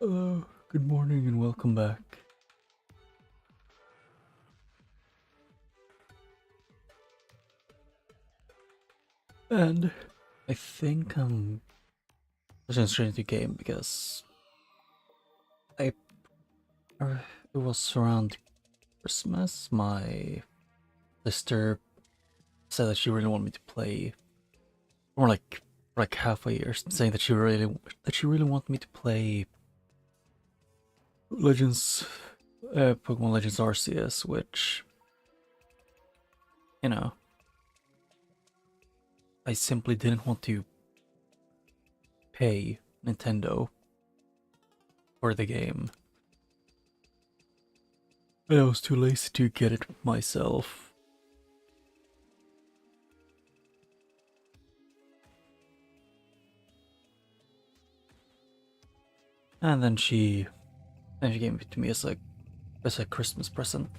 Hello, good morning and welcome back. And I think I'm just straight into the game because I it was around Christmas. My sister said that she really wanted me to play, or like half a year, saying that she really wanted me to play Legends, Pokemon Legends Arceus, which you know I simply didn't want to pay Nintendo for the game. And I was too lazy to get it myself. And then she gave it to me as a Christmas present.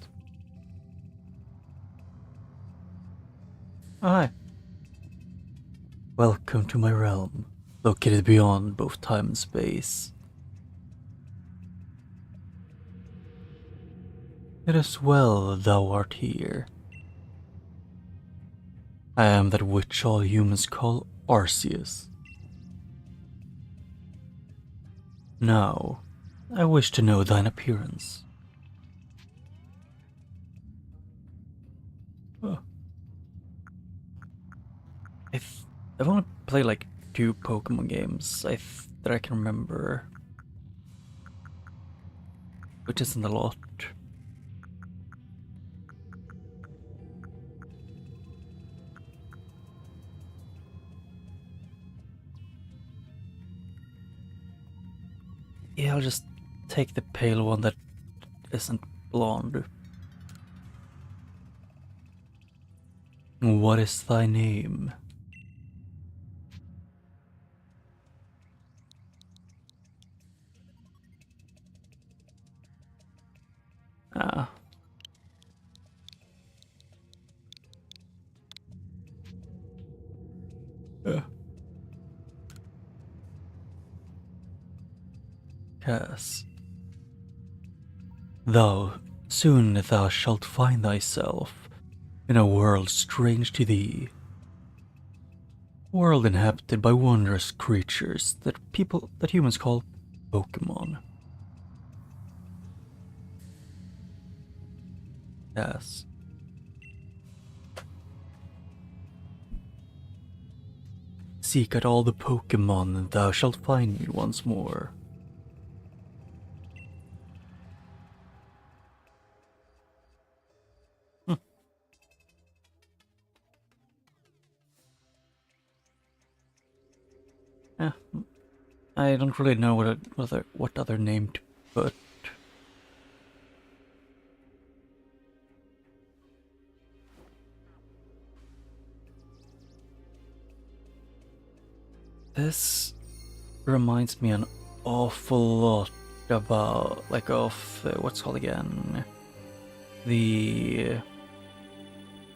Oh, hi. Welcome to my realm, located beyond both time and space. It is well thou art here. I am that which all humans call Arceus. Now, I wish to know thine appearance. Oh, I've only played like 2 Pokemon games that I can remember, which isn't a lot. Yeah, I'll just take the pale one that isn't blonde. What is thy name? Ah. Uh, Cass. Soon thou shalt find thyself in a world strange to thee. A world inhabited by wondrous creatures that humans call Pokémon. Yes. Seek out all the Pokémon and thou shalt find me once more. Hm. Yeah, I don't really know what other name to put. This reminds me an awful lot about what's called again, the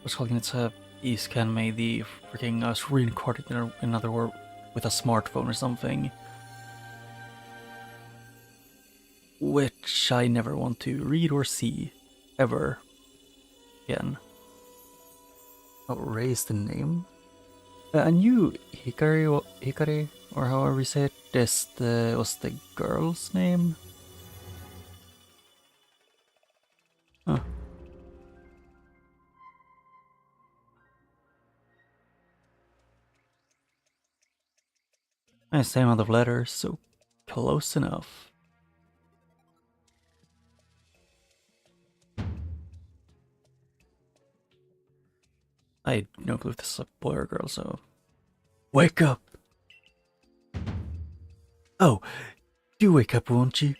what's called again, it's a East Anime, the freaking us reincarnated in another world with a smartphone or something, which I never want to read or see ever again. Oh, Ray is the name. I knew Hikari, or however we say it, was the girl's name. Huh. Same amount of letters, so close enough. I had no clue if this is a boy or girl, so. Wake up! Oh, do wake up, won't you?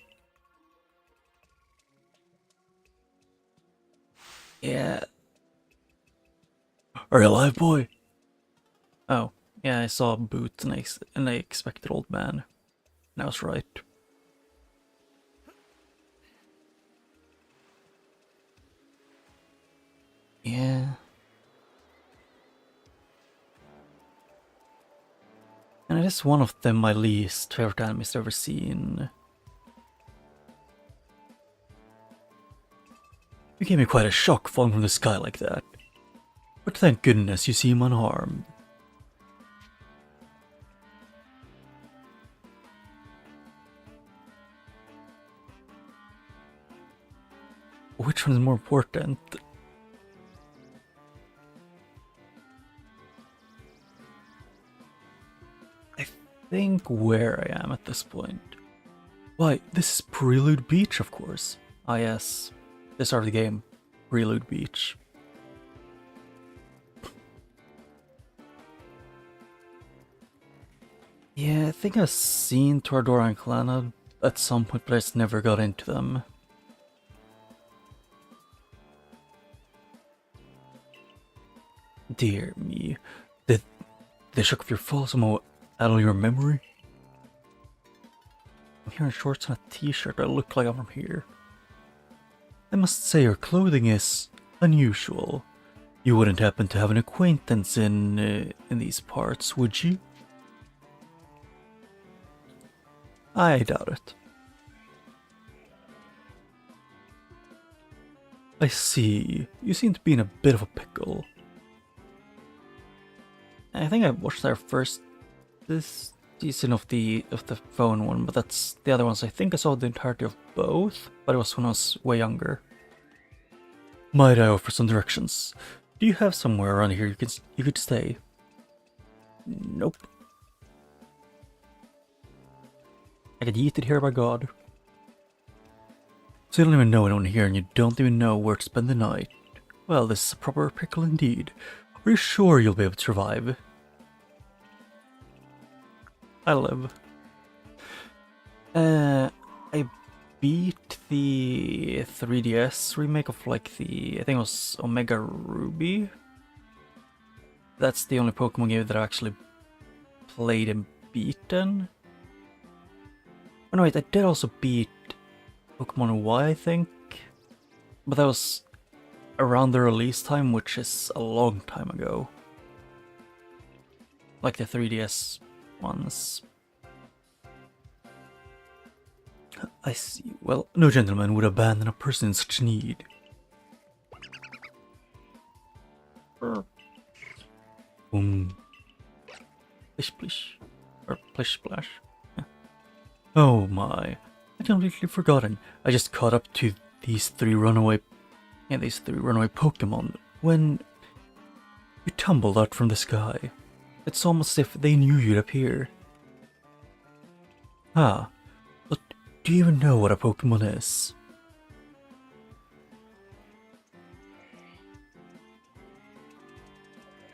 Yeah. Are you alive, boy? Oh, yeah, I saw boots and I expected old man. And I was right. Yeah. And it is one of them my least favorite animes I've ever seen. It gave me quite a shock falling from the sky like that. But thank goodness you seem unharmed. Which one is more important? I think where I am at this point. Why, this is Prelude Beach, of course. Ah yes, this part of the game. Prelude Beach. Yeah, I think I've seen Toradora and Clannad at some point, but I just never got into them. Dear me, did the shock of your fall somehow addle your memory? I'm here in shorts and a t-shirt that look like I'm from here. I must say your clothing is unusual. You wouldn't happen to have an acquaintance in these parts, would you? I doubt it. I see. You seem to be in a bit of a pickle. I think I watched our first this season of the phone one, but that's the other ones. I think I saw the entirety of both, but it was when I was way younger. Might I offer some directions? Do you have somewhere around here you could stay? Nope. I get yeeted here by God. So you don't even know anyone here and you don't even know where to spend the night. Well, this is a proper pickle indeed. Are you sure you'll be able to survive? I live. I beat the 3DS remake of like I think it was Omega Ruby. That's the only Pokemon game that I actually played and beaten. Oh no wait, I did also beat Pokemon Y, I think. But that was around the release time, which is a long time ago. Like the 3DS ones. I see. Well, no gentleman would abandon a person in such need. Boom. Plish plish. Or plish splash. Yeah. Oh my. I completely forgotten. I just caught up to these three runaway Pokemon when you tumbled out from the sky. It's almost as if they knew you'd appear. Ah, but do you even know what a Pokemon is?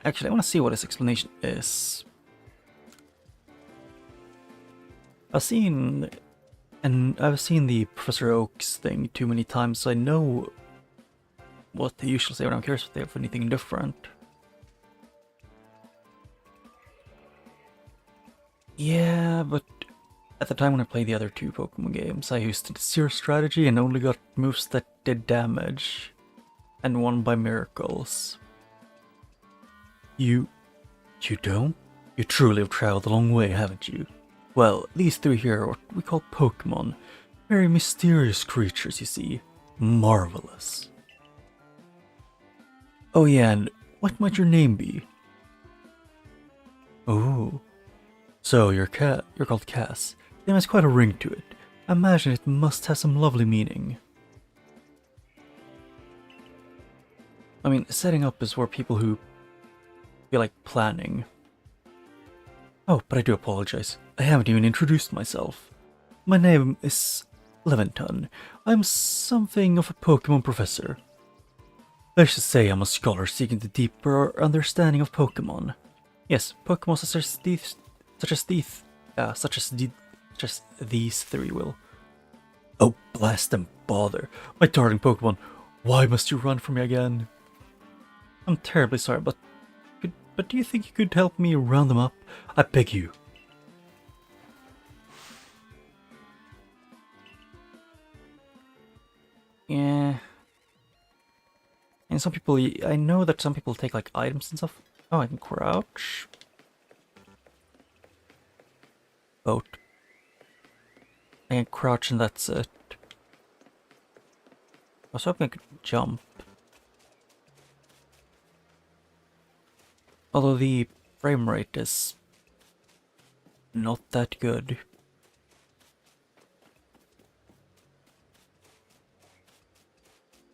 Actually, I want to see what his explanation is. I've seen the Professor Oak's thing too many times, so I know what they usually say, but I'm curious if they have anything different. Yeah, but at the time when I played the other two Pokemon games, I used Zero Strategy and only got moves that did damage, and won by miracles. You don't? You truly have traveled a long way, haven't you? Well, these three here are what we call Pokemon. Very mysterious creatures, you see. Marvelous. Oh yeah, and what might your name be? Oh. So, you're called Cass. The name has quite a ring to it. I imagine it must have some lovely meaning. I mean, setting up is where people who feel like planning. Oh, but I do apologize. I haven't even introduced myself. My name is Leventon. I'm something of a Pokemon professor. I should say I'm a scholar seeking the deeper understanding of Pokemon. Yes, Pokemon such as these three will. Oh, blast and bother. My darling Pokemon, why must you run from me again? I'm terribly sorry, but do you think you could help me round them up? I beg you. Yeah. And some people, I know that some people take like items and stuff. Oh, I can crouch. Boat. I can crouch and that's it. was hoping I could jump. Although the frame rate is not that good.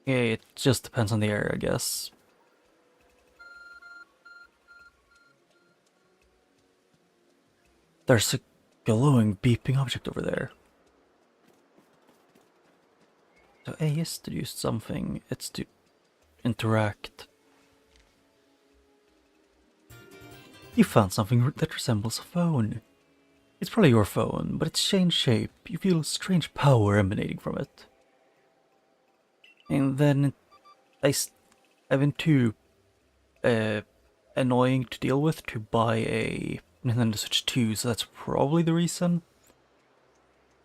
Yeah, it just depends on the area, I guess. There's a glowing, beeping object over there. So A is to do something, it's to interact. You found something that resembles a phone. It's probably your phone, but it's changed shape. You feel strange power emanating from it. And then I've been too annoying to deal with to buy a Nintendo Switch 2, so that's probably the reason.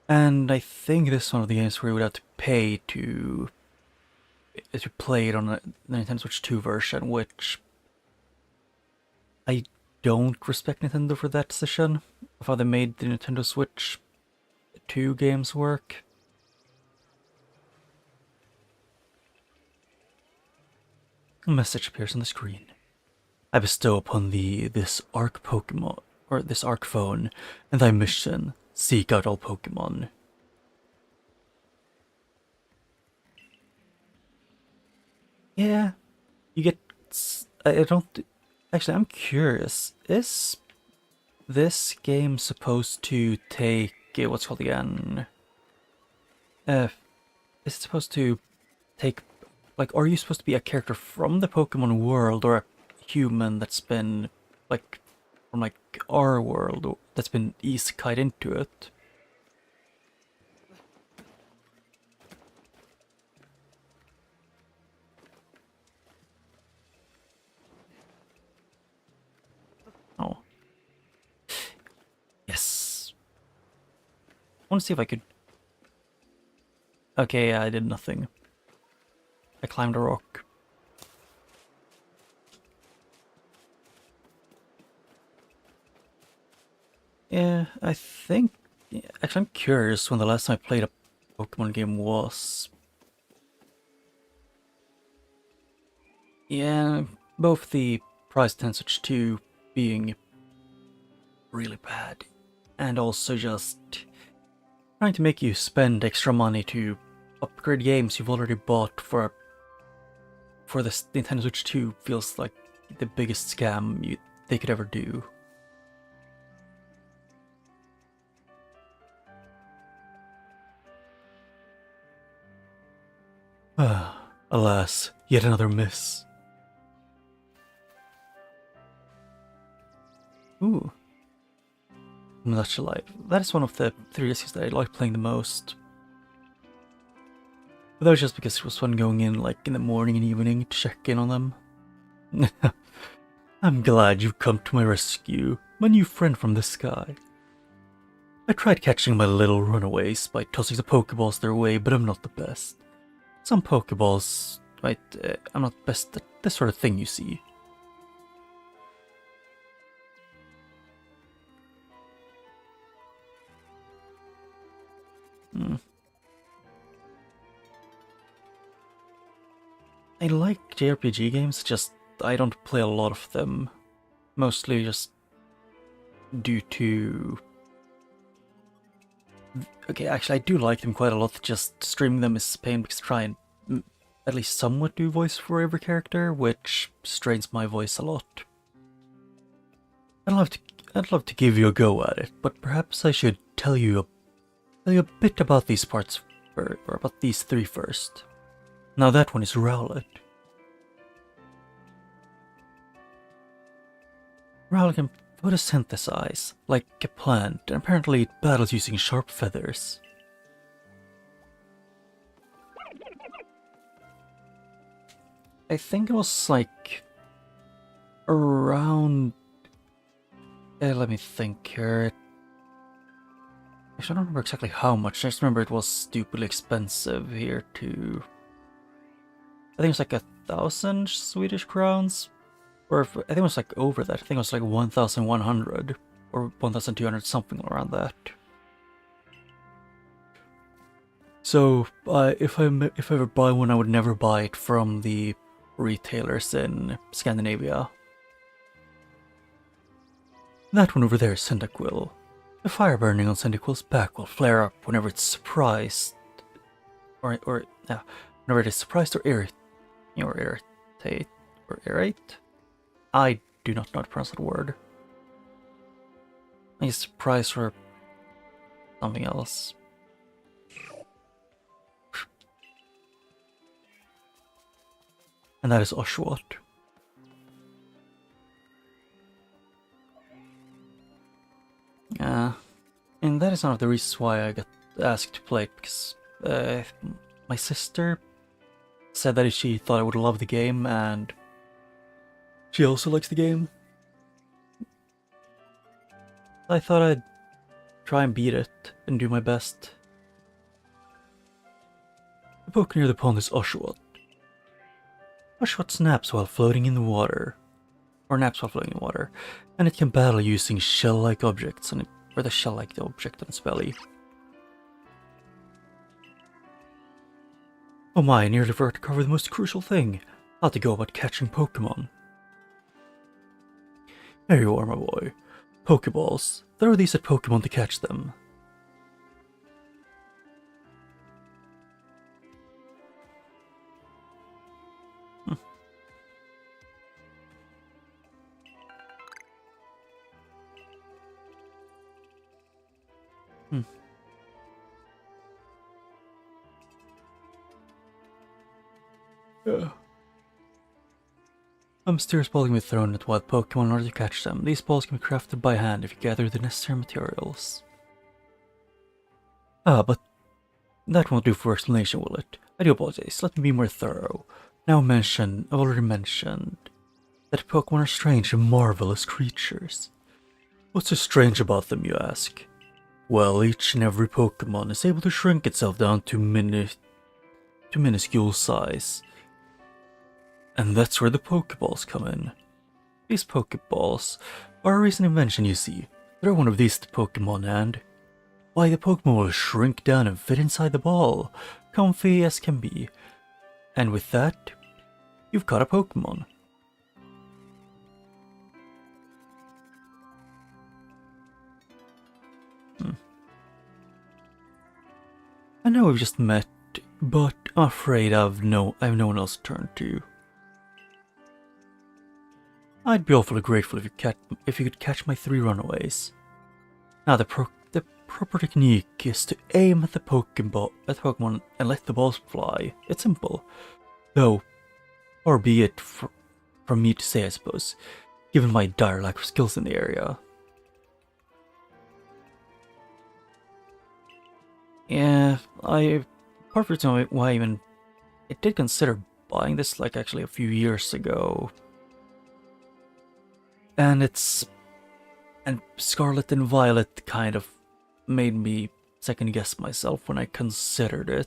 And I think this is one of the games where you would have to pay to play it on the Nintendo Switch 2 version, which I don't respect Nintendo for that decision of how they made the Nintendo Switch 2 games work. A message appears on the screen. I bestow upon thee this Arc Pokemon, or this Arc phone, and thy mission, seek out all Pokemon. Yeah, you get... I don't... Actually, I'm curious. Is this game supposed to take... what's it called again? Is it supposed to take... Like, are you supposed to be a character from the Pokemon world, or a human that's been, like, from, like, our world, or that's been isekai'd into it? Oh. Yes. I want to see if I could... Okay, yeah, I did nothing. I climbed a rock. Yeah, I think... Actually, I'm curious when the last time I played a Pokemon game was. Yeah, both the Prize Switch 2 being really bad, and also just trying to make you spend extra money to upgrade games you've already bought for this Nintendo Switch 2 feels like the biggest scam they could ever do. Alas, yet another miss. Ooh. Much alive. That is one of the 3DSs that I like playing the most. But that was just because it was fun going in like in the morning and evening to check in on them. I'm glad you've come to my rescue, my new friend from the sky. I tried catching my little runaways by tossing the Pokeballs their way, but I'm not the best. Some Pokeballs, right, I'm not best at this sort of thing, you see. I like JRPG games, just I don't play a lot of them. Mostly just due to... Okay, actually I do like them quite a lot, just streaming them is a pain because I try and at least somewhat do voice for every character, which strains my voice a lot. I'd love to give you a go at it, but perhaps I should tell you a bit about these parts, or about these three first. Now that one is Rowlet. Rowlet can photosynthesize, like a plant, and apparently it battles using sharp feathers. I think it was like around... let me think here. Actually, I don't remember exactly how much. I just remember it was stupidly expensive here too. I think it's like 1,000 Swedish crowns. Or I think it was like over that. I think it was like 1,100 or 1,200, something around that. So, if I ever buy one, I would never buy it from the retailers in Scandinavia. That one over there is Cyndaquil. The fire burning on Cyndaquil's back will flare up whenever it's surprised, whenever it is surprised or irritate. I do not know how to pronounce that word. I guess surprised or something else. And that is Oshawott. And that is one of the reasons why I got asked to play it, because my sister said that she thought I would love the game, and she also likes the game. I thought I'd try and beat it and do my best. The poke near the pond is Oshawott. Oshawott snaps while floating in the water, and it can battle using shell-like objects or the shell-like object on its belly. Oh my, I nearly forgot to cover the most crucial thing, how to go about catching Pokémon. There you are, my boy. Pokeballs. Throw these at Pokémon to catch them. A mysterious ball can be thrown at wild Pokemon in order to catch them. These balls can be crafted by hand if you gather the necessary materials. But that won't do for explanation, will it? I do apologize, let me be more thorough. I've already mentioned that Pokemon are strange and marvelous creatures. What's so strange about them, you ask? Well, each and every Pokemon is able to shrink itself down to minuscule size. And that's where the Pokeballs come in. These Pokeballs are a recent invention, you see. Throw one of these to Pokemon and... why, the Pokemon will shrink down and fit inside the ball, comfy as can be. And with that, you've caught a Pokemon. I know we've just met, but I'm afraid I've no one else to turn to. I'd be awfully grateful if you could catch my 3 runaways. Now the proper technique is to aim at the Pokemon and let the balls fly. It's simple, though, or be it from me to say, I suppose, given my dire lack of skills in the area. Yeah, part of the reason why I did consider buying this like actually a few years ago. And Scarlet and Violet kind of made me second guess myself when I considered it.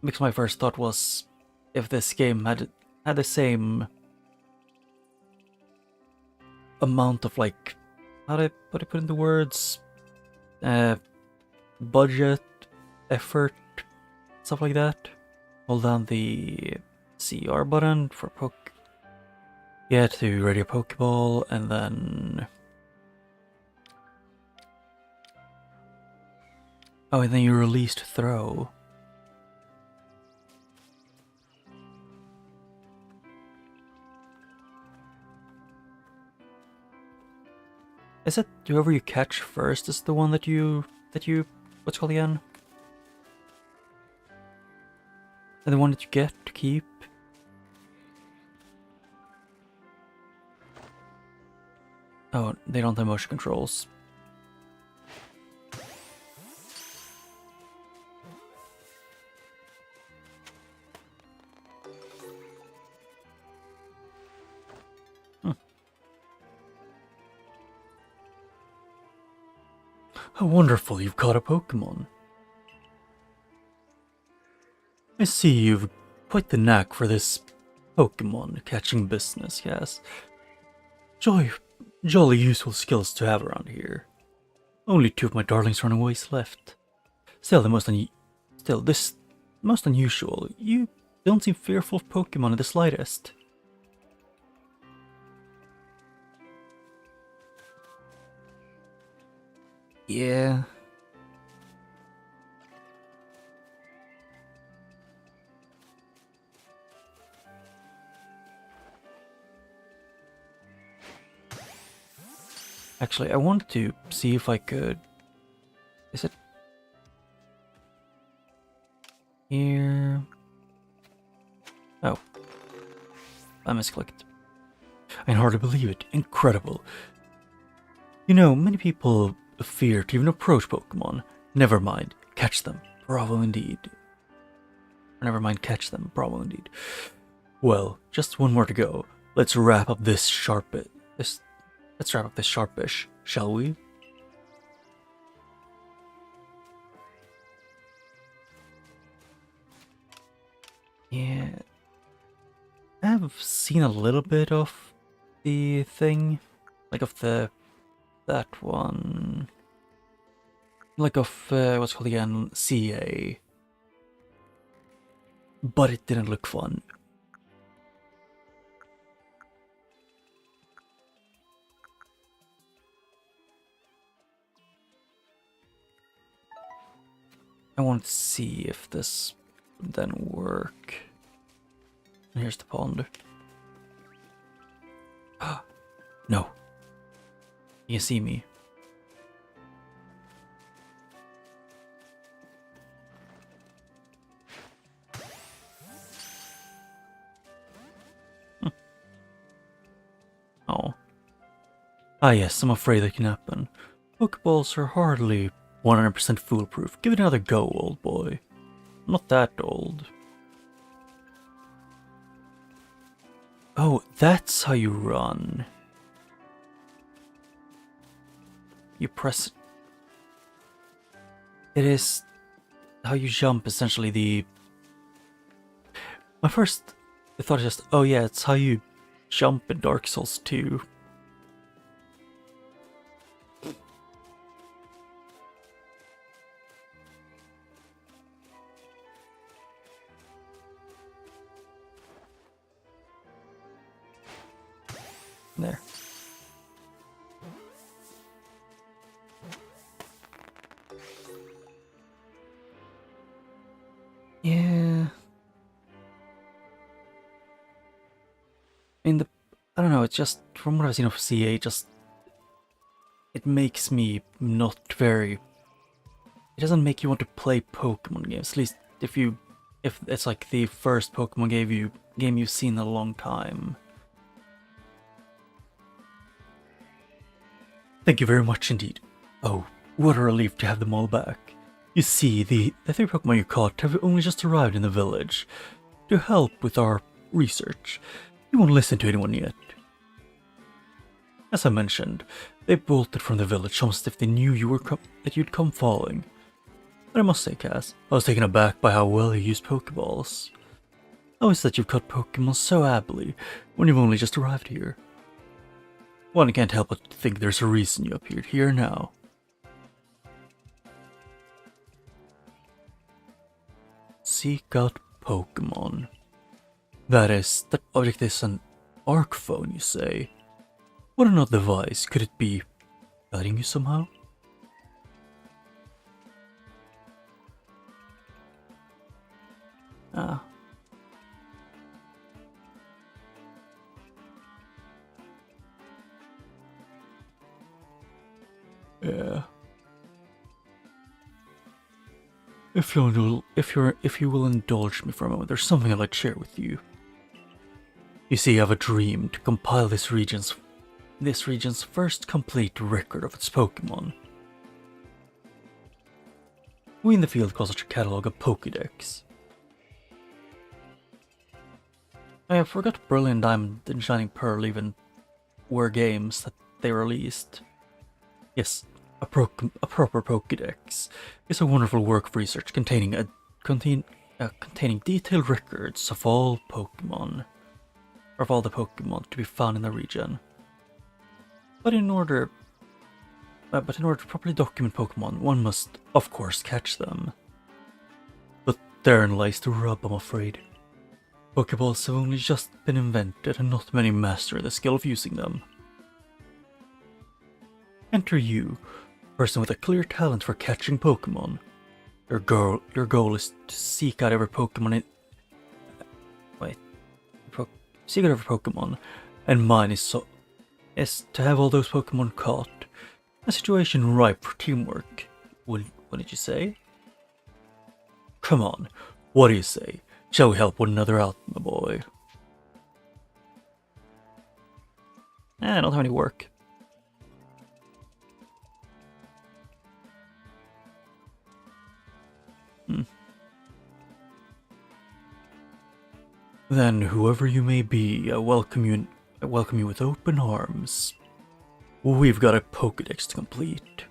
Because my first thought was, if this game had the same amount of like, how do I put it into words? Budget, effort, stuff like that. Hold down the CR button for to ready a Pokeball, and then... oh, and then you release to throw. Is it whoever you catch first is the one that you what's it called again? And the one that you get to keep? Oh, they don't have motion controls. How wonderful, you've caught a Pokemon. I see you've quite the knack for this Pokemon catching business, yes. Jolly useful skills to have around here. Only 2 of my darlings runaways left. Still, this most unusual. You don't seem fearful of Pokemon in the slightest. Yeah. Actually, I wanted to see if I could... Is it... Here... Oh. I misclicked. I can hardly believe it. Incredible. You know, many people fear to even approach Pokemon. Never mind. Catch them. Bravo indeed. Or never mind, catch them. Bravo indeed. Well, just one more to go. Let's wrap up this Let's wrap up this sharpish, shall we? Yeah. I've seen a little bit of the thing. Like of that one. Like of, what's it called again? CA. But it didn't look fun. I want to see if this would then work. Here's the pond. No. You see me. Oh. Ah yes, I'm afraid that can happen. Pokeballs are hardly 100% foolproof. Give it another go, old boy. I'm not that old. Oh, that's how you run. You press... It is how you jump, essentially. My first thought is just, oh yeah, it's how you jump in Dark Souls 2. There. Yeah. I mean, I don't know, it's just, from what I've seen of CA, it makes me not very... It doesn't make you want to play Pokemon games, at least if it's like the first Pokemon game you've seen in a long time. Thank you very much indeed. Oh, what a relief to have them all back. You see, the 3 Pokemon you caught have only just arrived in the village. To help with our research, you won't listen to anyone yet. As I mentioned, they bolted from the village almost as if they knew that you'd come following. But I must say, Cass, I was taken aback by how well you used Pokeballs. How is that you've caught Pokemon so ably when you've only just arrived here? One can't help but think there's a reason you appeared here now. Seek out Pokemon. That object is an arc phone, you say? What an odd device. Could it be guiding you somehow? Ah. Yeah. If you will indulge me for a moment, there's something I'd like to share with you. You see, I have a dream to compile this region's first complete record of its Pokemon. We in the field call such a catalog a Pokédex. I forgot Brilliant Diamond and Shining Pearl even were games that they released. Yes, a proper Pokédex is a wonderful work of research containing detailed records of all Pokemon, or of all the Pokemon to be found in the region. But in order But in order to properly document Pokemon, one must, of course, catch them. But therein lies the rub, I'm afraid. Pokeballs have only just been invented, and not many master the skill of using them. Enter you, a person with a clear talent for catching Pokemon. Your goal is to seek out every Pokemon seek out every Pokemon, and mine is to have all those Pokemon caught. A situation ripe for teamwork. What did you say? Come on, what do you say? Shall we help one another out, my boy? I don't have any work. Then, whoever you may be, I welcome you with open arms. We've got a Pokédex to complete.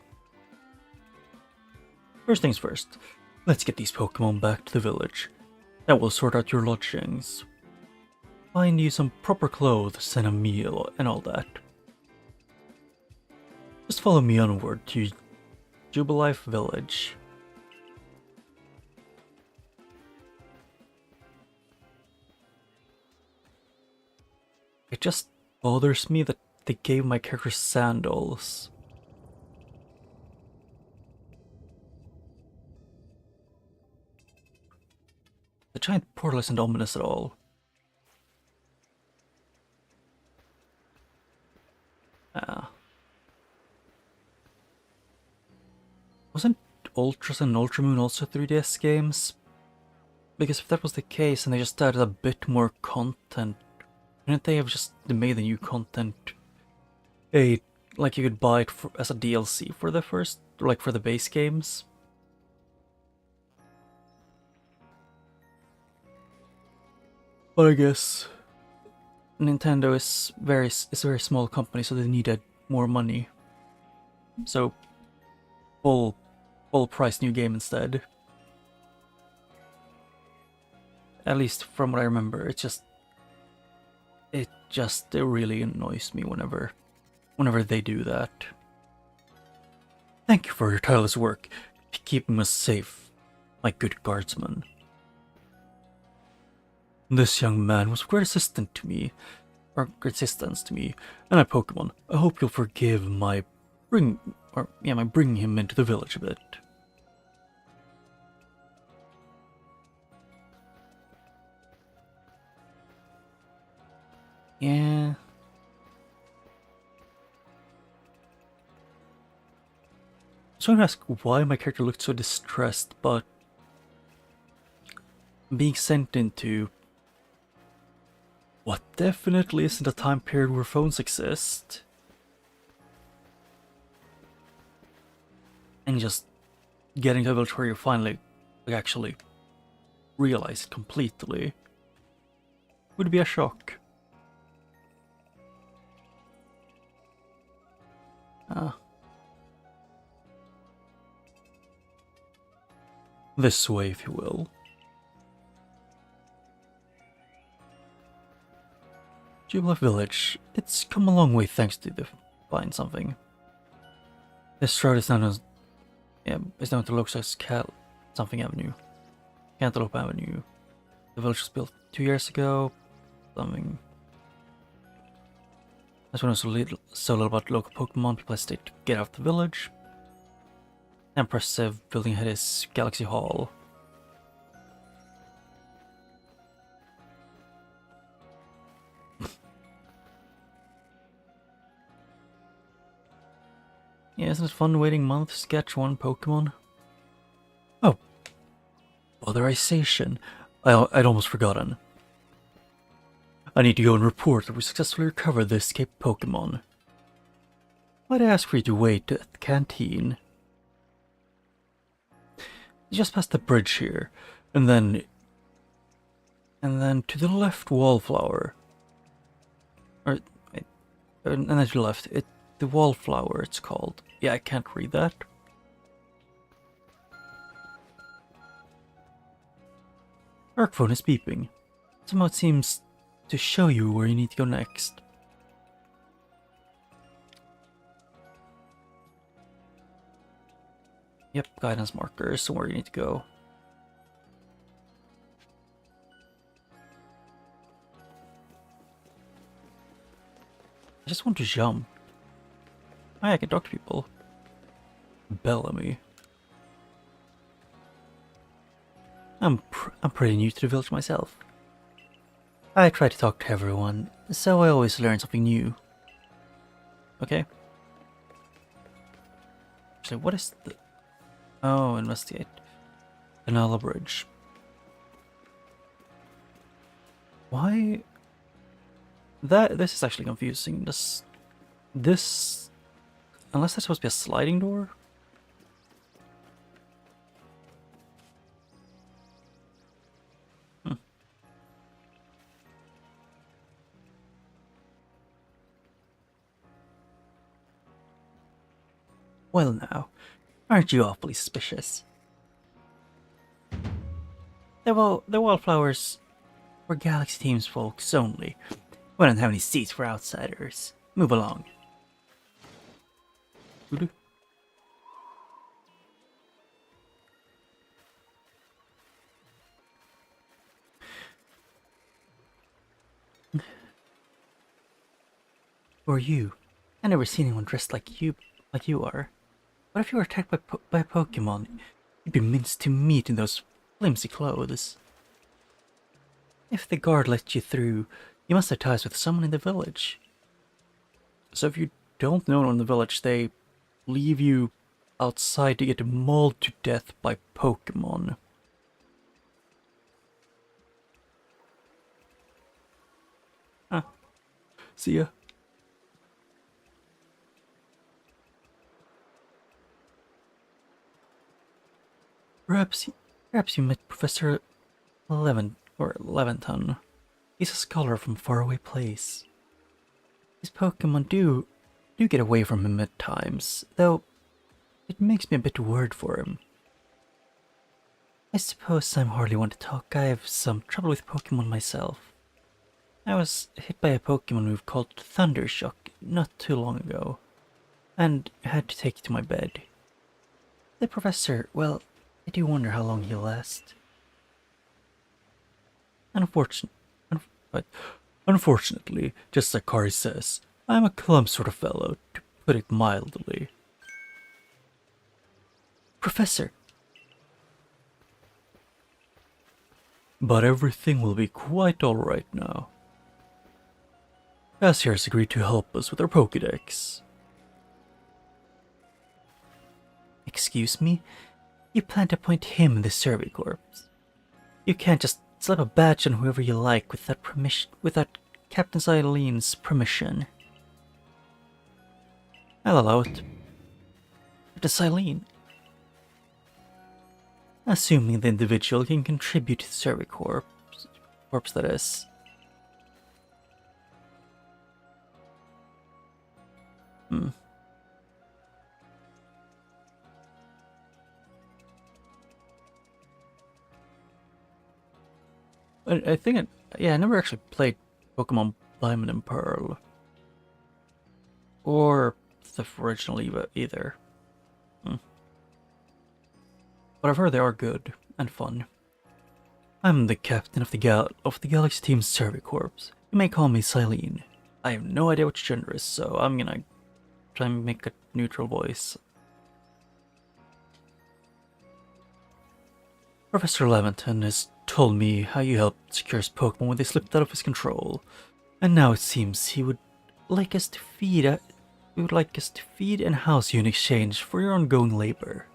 First things first, let's get these Pokemon back to the village. That will sort out your lodgings. Find you some proper clothes and a meal and all that. Just follow me onward to Jubilife Village. It just bothers me that they gave my character sandals. The giant portal isn't ominous at all. Wasn't Ultras and Ultramoon also 3DS games? Because if that was the case and they just added a bit more content, couldn't they have just made the new content like you could buy it as a DLC for the first, or like for the base games? But I guess Nintendo is a very small company, so they needed more money. So full price new game instead. At least from what I remember, it really annoys me whenever they do that. Thank you for your tireless work, keeping us safe, my good guardsman. This young man was great assistance to me, and my Pokemon. I hope you'll forgive my bringing him into the village a bit. Yeah. So I'm gonna ask why my character looked so distressed, but being sent into what definitely isn't a time period where phones exist, and just getting to a village where you finally actually realize it completely would be a shock. This way, if you will. Jubilife Village. It's come a long way thanks to the Find Something. This road is known as to look as something Avenue. Cantaloupe Avenue. The village was built 2 years ago. Something. That's when I was so little about local Pokemon, people hesitate to get out of the village. The impressive building ahead is Galaxy Hall. Yeah, isn't it fun waiting months to catch one Pokemon? Oh, botherization. I'd almost forgotten. I need to go and report that we successfully recovered the escaped Pokemon. Might I ask for you to wait at the canteen? Just past the bridge here, and then to the left, Wallflower. And then to the left, the Wallflower it's called. Yeah, I can't read that. Arc phone is beeping. Somehow it seems to show you where you need to go next. Yep, guidance markers, where you need to go. I just want to jump. Hi, I can talk to people. Bellamy. I'm pretty new to the village myself. I try to talk to everyone, so I always learn something new. Okay. So what is the... Oh, investigate. Canala Bridge. Why... This is actually confusing. This... Unless that's supposed to be a sliding door? Well now, aren't you awfully suspicious? The wildflowers were Galaxy Team's folks only. We don't have any seats for outsiders. Move along. Who are you? I never seen anyone dressed like you are. What if you were attacked by a Pokemon? You'd be minced to meat in those flimsy clothes. If the guard let you through, you must have ties with someone in the village. So if you don't know anyone in the village, they leave you outside to get mauled to death by Pokemon. Huh. See ya. Perhaps you met Professor Leventon. He's a scholar from a faraway place. His Pokemon do get away from him at times, though it makes me a bit worried for him. I suppose I'm hardly one to talk. I have some trouble with Pokemon myself. I was hit by a Pokemon move called Thundershock not too long ago, and had to take it to my bed. The professor, well, I do wonder how long he'll last. Unfortunately, just like Kari says, I'm a clumsy sort of fellow, to put it mildly. Professor! But everything will be quite alright now. Cassier has agreed to help us with our Pokédex. Excuse me? You plan to appoint him in the Survey Corps. You can't just slap a badge on whoever you like without Captain Eileen's permission. I'll allow it. Captain Eileen. Assuming the individual can contribute to the Survey Corps, that is. I think I never actually played Pokemon Diamond and Pearl. Or the original EVA either. But I've heard they are good and fun. I'm the captain of the Galaxy Team's Survey Corps. You may call me Silene. I have no idea which gender is, so I'm gonna try and make a neutral voice. Professor Leventon has told me how you helped secure his Pokemon when they slipped out of his control, and now it seems he would like us to feed and house you in exchange for your ongoing labor.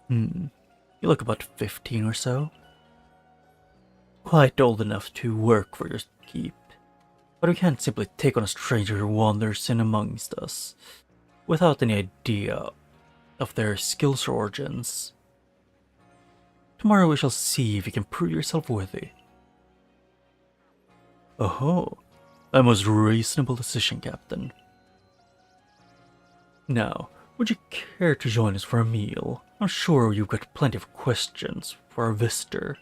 You look about 15 or so. Quite old enough to work for your keep, but we can't simply take on a stranger who wanders in amongst us without any idea of their skills or origins. Tomorrow we shall see if you can prove yourself worthy. Oh, a most reasonable decision, Captain. Now, would you care to join us for a meal? I'm sure you've got plenty of questions for our visitor.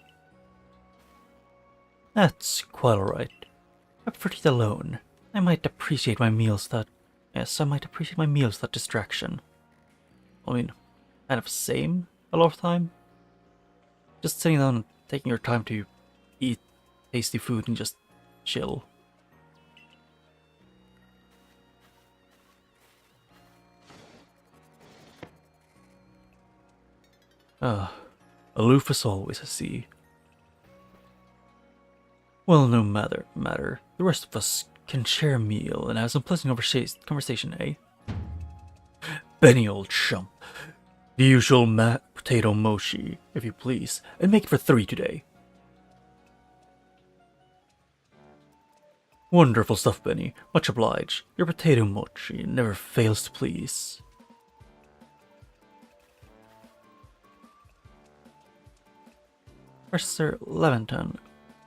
That's quite alright. I prefer to eat alone. I might appreciate my meals without distraction. I mean, kind of same a lot of time. Just sitting down and taking your time to eat tasty food and just chill. Aloof as always, I see. Well, no matter. The rest of us can share a meal and have some pleasant conversation, eh? Benny, old chump. The usual potato mochi, if you please, and make it for 3 today. Wonderful stuff, Benny. Much obliged. Your potato mochi never fails to please. Professor Leventon,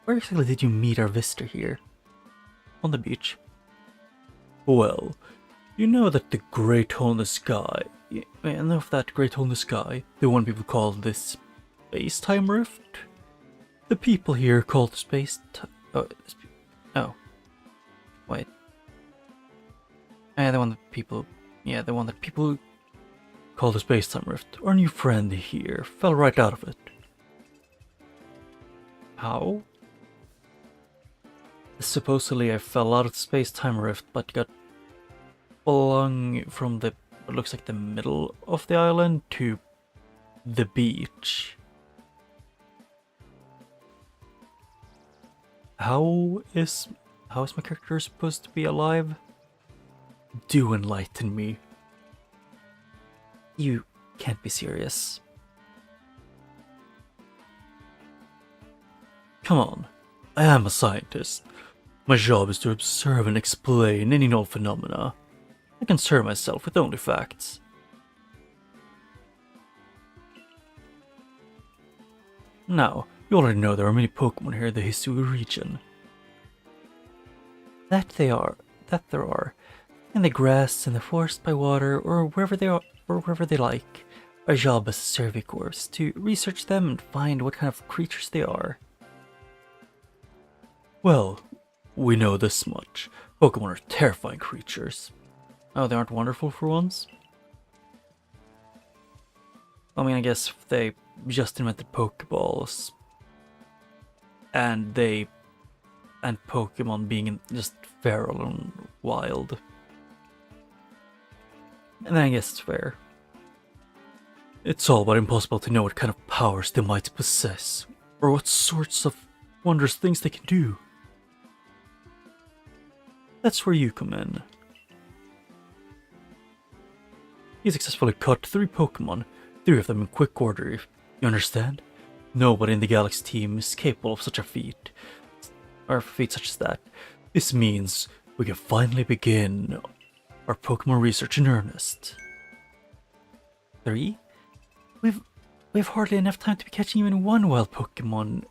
where exactly did you meet our visitor here? On the beach. Well, you know that the great hole in the sky, enough that great hole in the sky, the one people call this space-time rift? The people here call it oh. Wait. The one that people call the space-time rift. Our new friend here fell right out of it. How? Supposedly I fell out of the space-time rift, but got flung from what looks like the middle of the island to the beach. How is my character supposed to be alive? Do enlighten me. You can't be serious. Come on, I am a scientist. My job is to observe and explain any known phenomena. I concern myself with only facts. Now, you already know there are many Pokémon here in the Hisui region. That there are. In the grass, in the forest, by water, or wherever they are, or wherever they like. Our job as a survey corps is to research them and find what kind of creatures they are. Well, we know this much. Pokémon are terrifying creatures. Oh, they aren't wonderful for once? I mean, I guess they just invented Pokeballs. And Pokemon being just feral and wild. And I guess it's fair. It's all but impossible to know what kind of powers they might possess, or what sorts of wondrous things they can do. That's where you come in. You successfully caught 3 Pokemon, 3 of them in quick order, if you understand? Nobody in the Galaxy team is capable of such a feat, or a feat such as that. This means we can finally begin our Pokemon research in earnest. 3? We've hardly enough time to be catching even one wild Pokemon.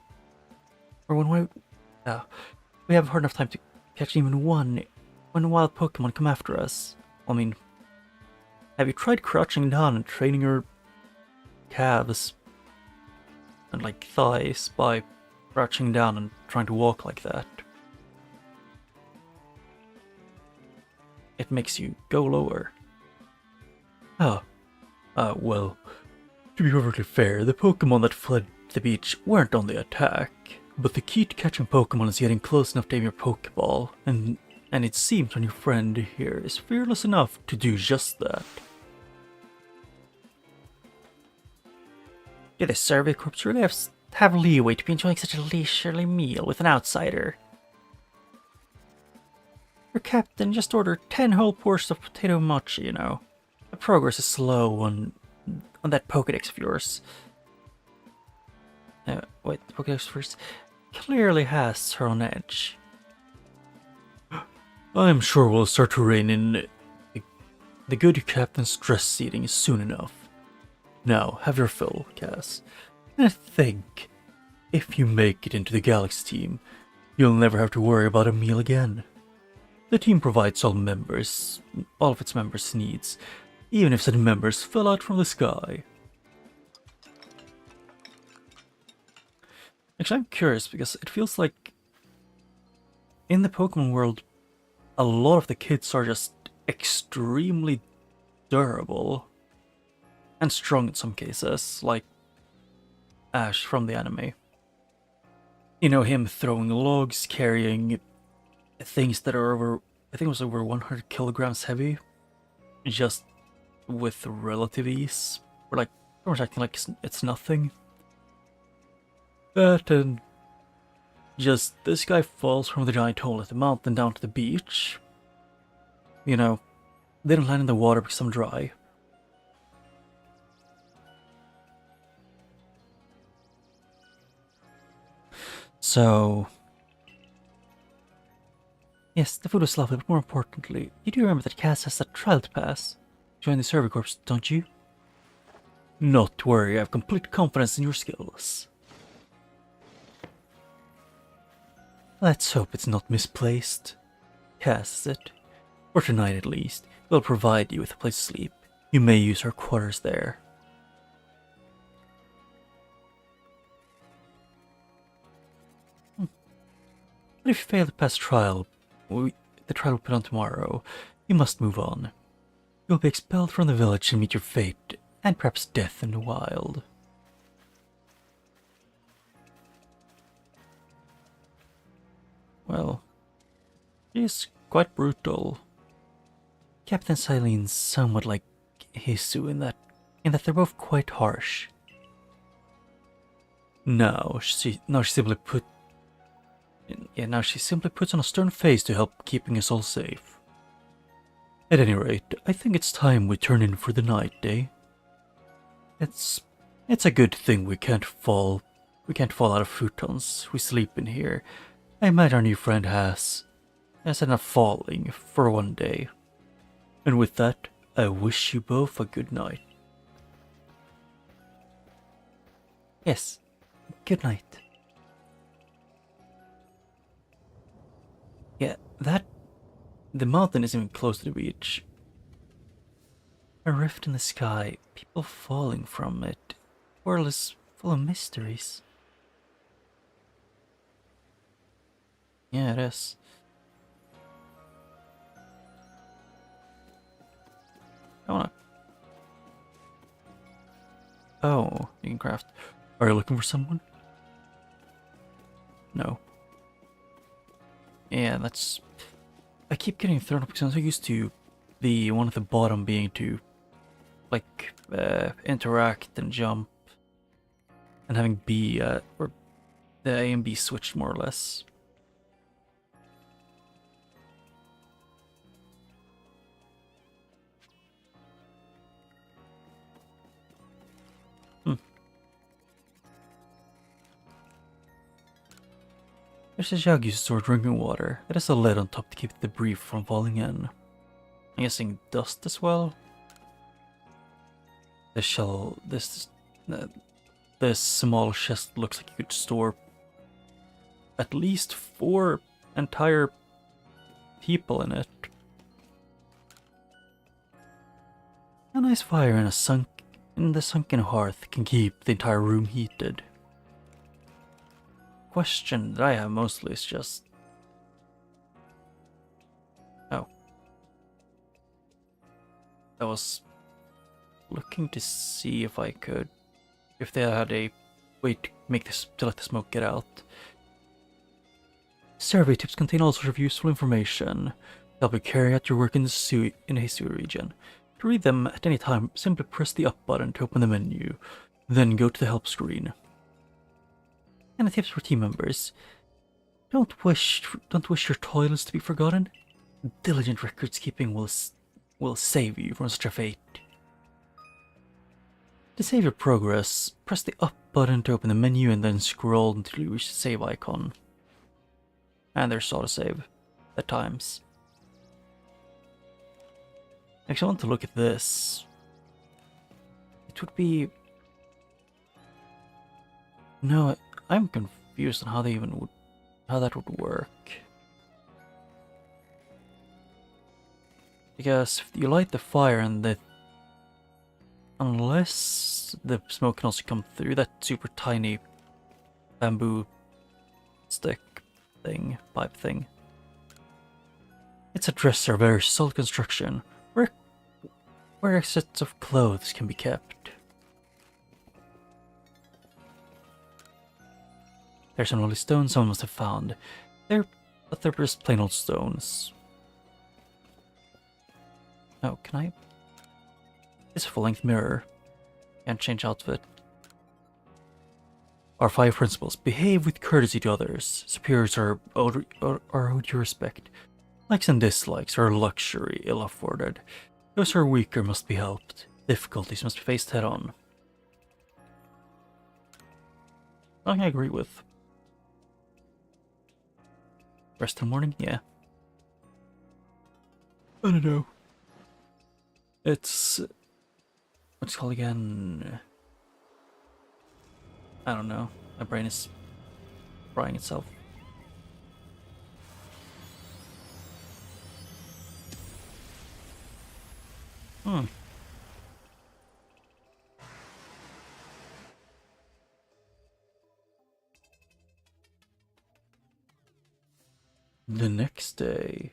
Or we have hard enough time to catch even one wild Pokemon come after us. I mean, have you tried crouching down and training your calves and thighs by crouching down and trying to walk like that? It makes you go lower. Well, to be perfectly fair, the Pokemon that fled the beach weren't on the attack, but the key to catching Pokemon is getting close enough to aim your Pokeball, and it seems our new friend here is fearless enough to do just that. Do the survey corps really have leeway to be enjoying such a leisurely meal with an outsider? Your captain just ordered 10 whole portions of potato mochi, you know. The progress is slow on that Pokédex of yours. Wait, the Pokédex first clearly has her on edge. I'm sure we'll start to rein in the good captain's stress eating soon enough. Now, have your fill, Cass. And I think, if you make it into the Galaxy team, you'll never have to worry about a meal again. The team provides all of its members' needs, even if said members fell out from the sky. Actually, I'm curious because it feels like in the Pokemon world, a lot of the kids are just extremely durable. and strong in some cases, like Ash from the anime. You know, him throwing logs, carrying things that are over, I think it was over 100 kilograms heavy, just with relative ease. Or like, pretty much acting like it's nothing. That and just this guy falls from the giant hole at the mountain down to the beach. You know, they don't land in the water because I'm dry. So, yes, the food was lovely, but more importantly, you do remember that Cass has that trial to pass. Join the Survey Corps, don't you? Not to worry, I have complete confidence in your skills. Let's hope it's not misplaced. Cass, is it? For tonight at least, we'll provide you with a place to sleep. You may use our quarters there. But if you fail to pass trial, the trial will put on tomorrow, you must move on. You'll be expelled from the village and meet your fate, and perhaps death in the wild. Well, she's quite brutal. Captain Silene's somewhat like Hisu in that they're both quite harsh. Now she simply puts on a stern face to help keeping us all safe. At any rate, I think it's time we turn in for the night, eh? It's a good thing we can't fall out of futons. We sleep in here. I imagine our new friend has enough falling for one day. And with that, I wish you both a good night. Yes, good night. Yeah, the mountain isn't even close to the beach. A rift in the sky, people falling from it. The world is full of mysteries. Yeah, it is. I wanna... Oh, you can craft. Are you looking for someone? No. Yeah, that's... I keep getting thrown up because I'm so used to the one at the bottom being to, like, interact and jump. And having B, or the A and B switched more or less. There's a jug used to store drinking water. It has a lid on top to keep the debris from falling in. I'm guessing dust as well. This small chest looks like you could store at least 4 entire people in it. A nice fire in the sunken hearth can keep the entire room heated. Question that I have mostly is just... Oh. I was looking to see if they had a way to let the smoke get out. Survey tips contain all sorts of useful information to help you carry out your work in the Hisu region. To read them at any time, simply press the up button to open the menu, then go to the help screen. And the tips for team members. Don't wish your toilets to be forgotten. Diligent records keeping will save you from such a fate. To save your progress, press the up button to open the menu and then scroll until you reach the save icon. And there's autosave at times. Actually, I want to look at this. It would be... No, I'm confused on how that would work. Because if you light the fire and unless the smoke can also come through that super tiny bamboo stick thing, pipe thing. It's a dresser, very solid construction, where sets of clothes can be kept. There's an only stone someone must have found. But they're just plain old stones. Oh, can I? It's a full-length mirror. Can't change outfit. Our 5 principles. Behave with courtesy to others. Superiors are owed your respect. Likes and dislikes are a luxury, ill-afforded. Those who are weaker must be helped. Difficulties must be faced head-on. Something I agree with. Rest in the morning? Yeah. I don't know. It's... What's it called again? I don't know. My brain is frying itself. The next day.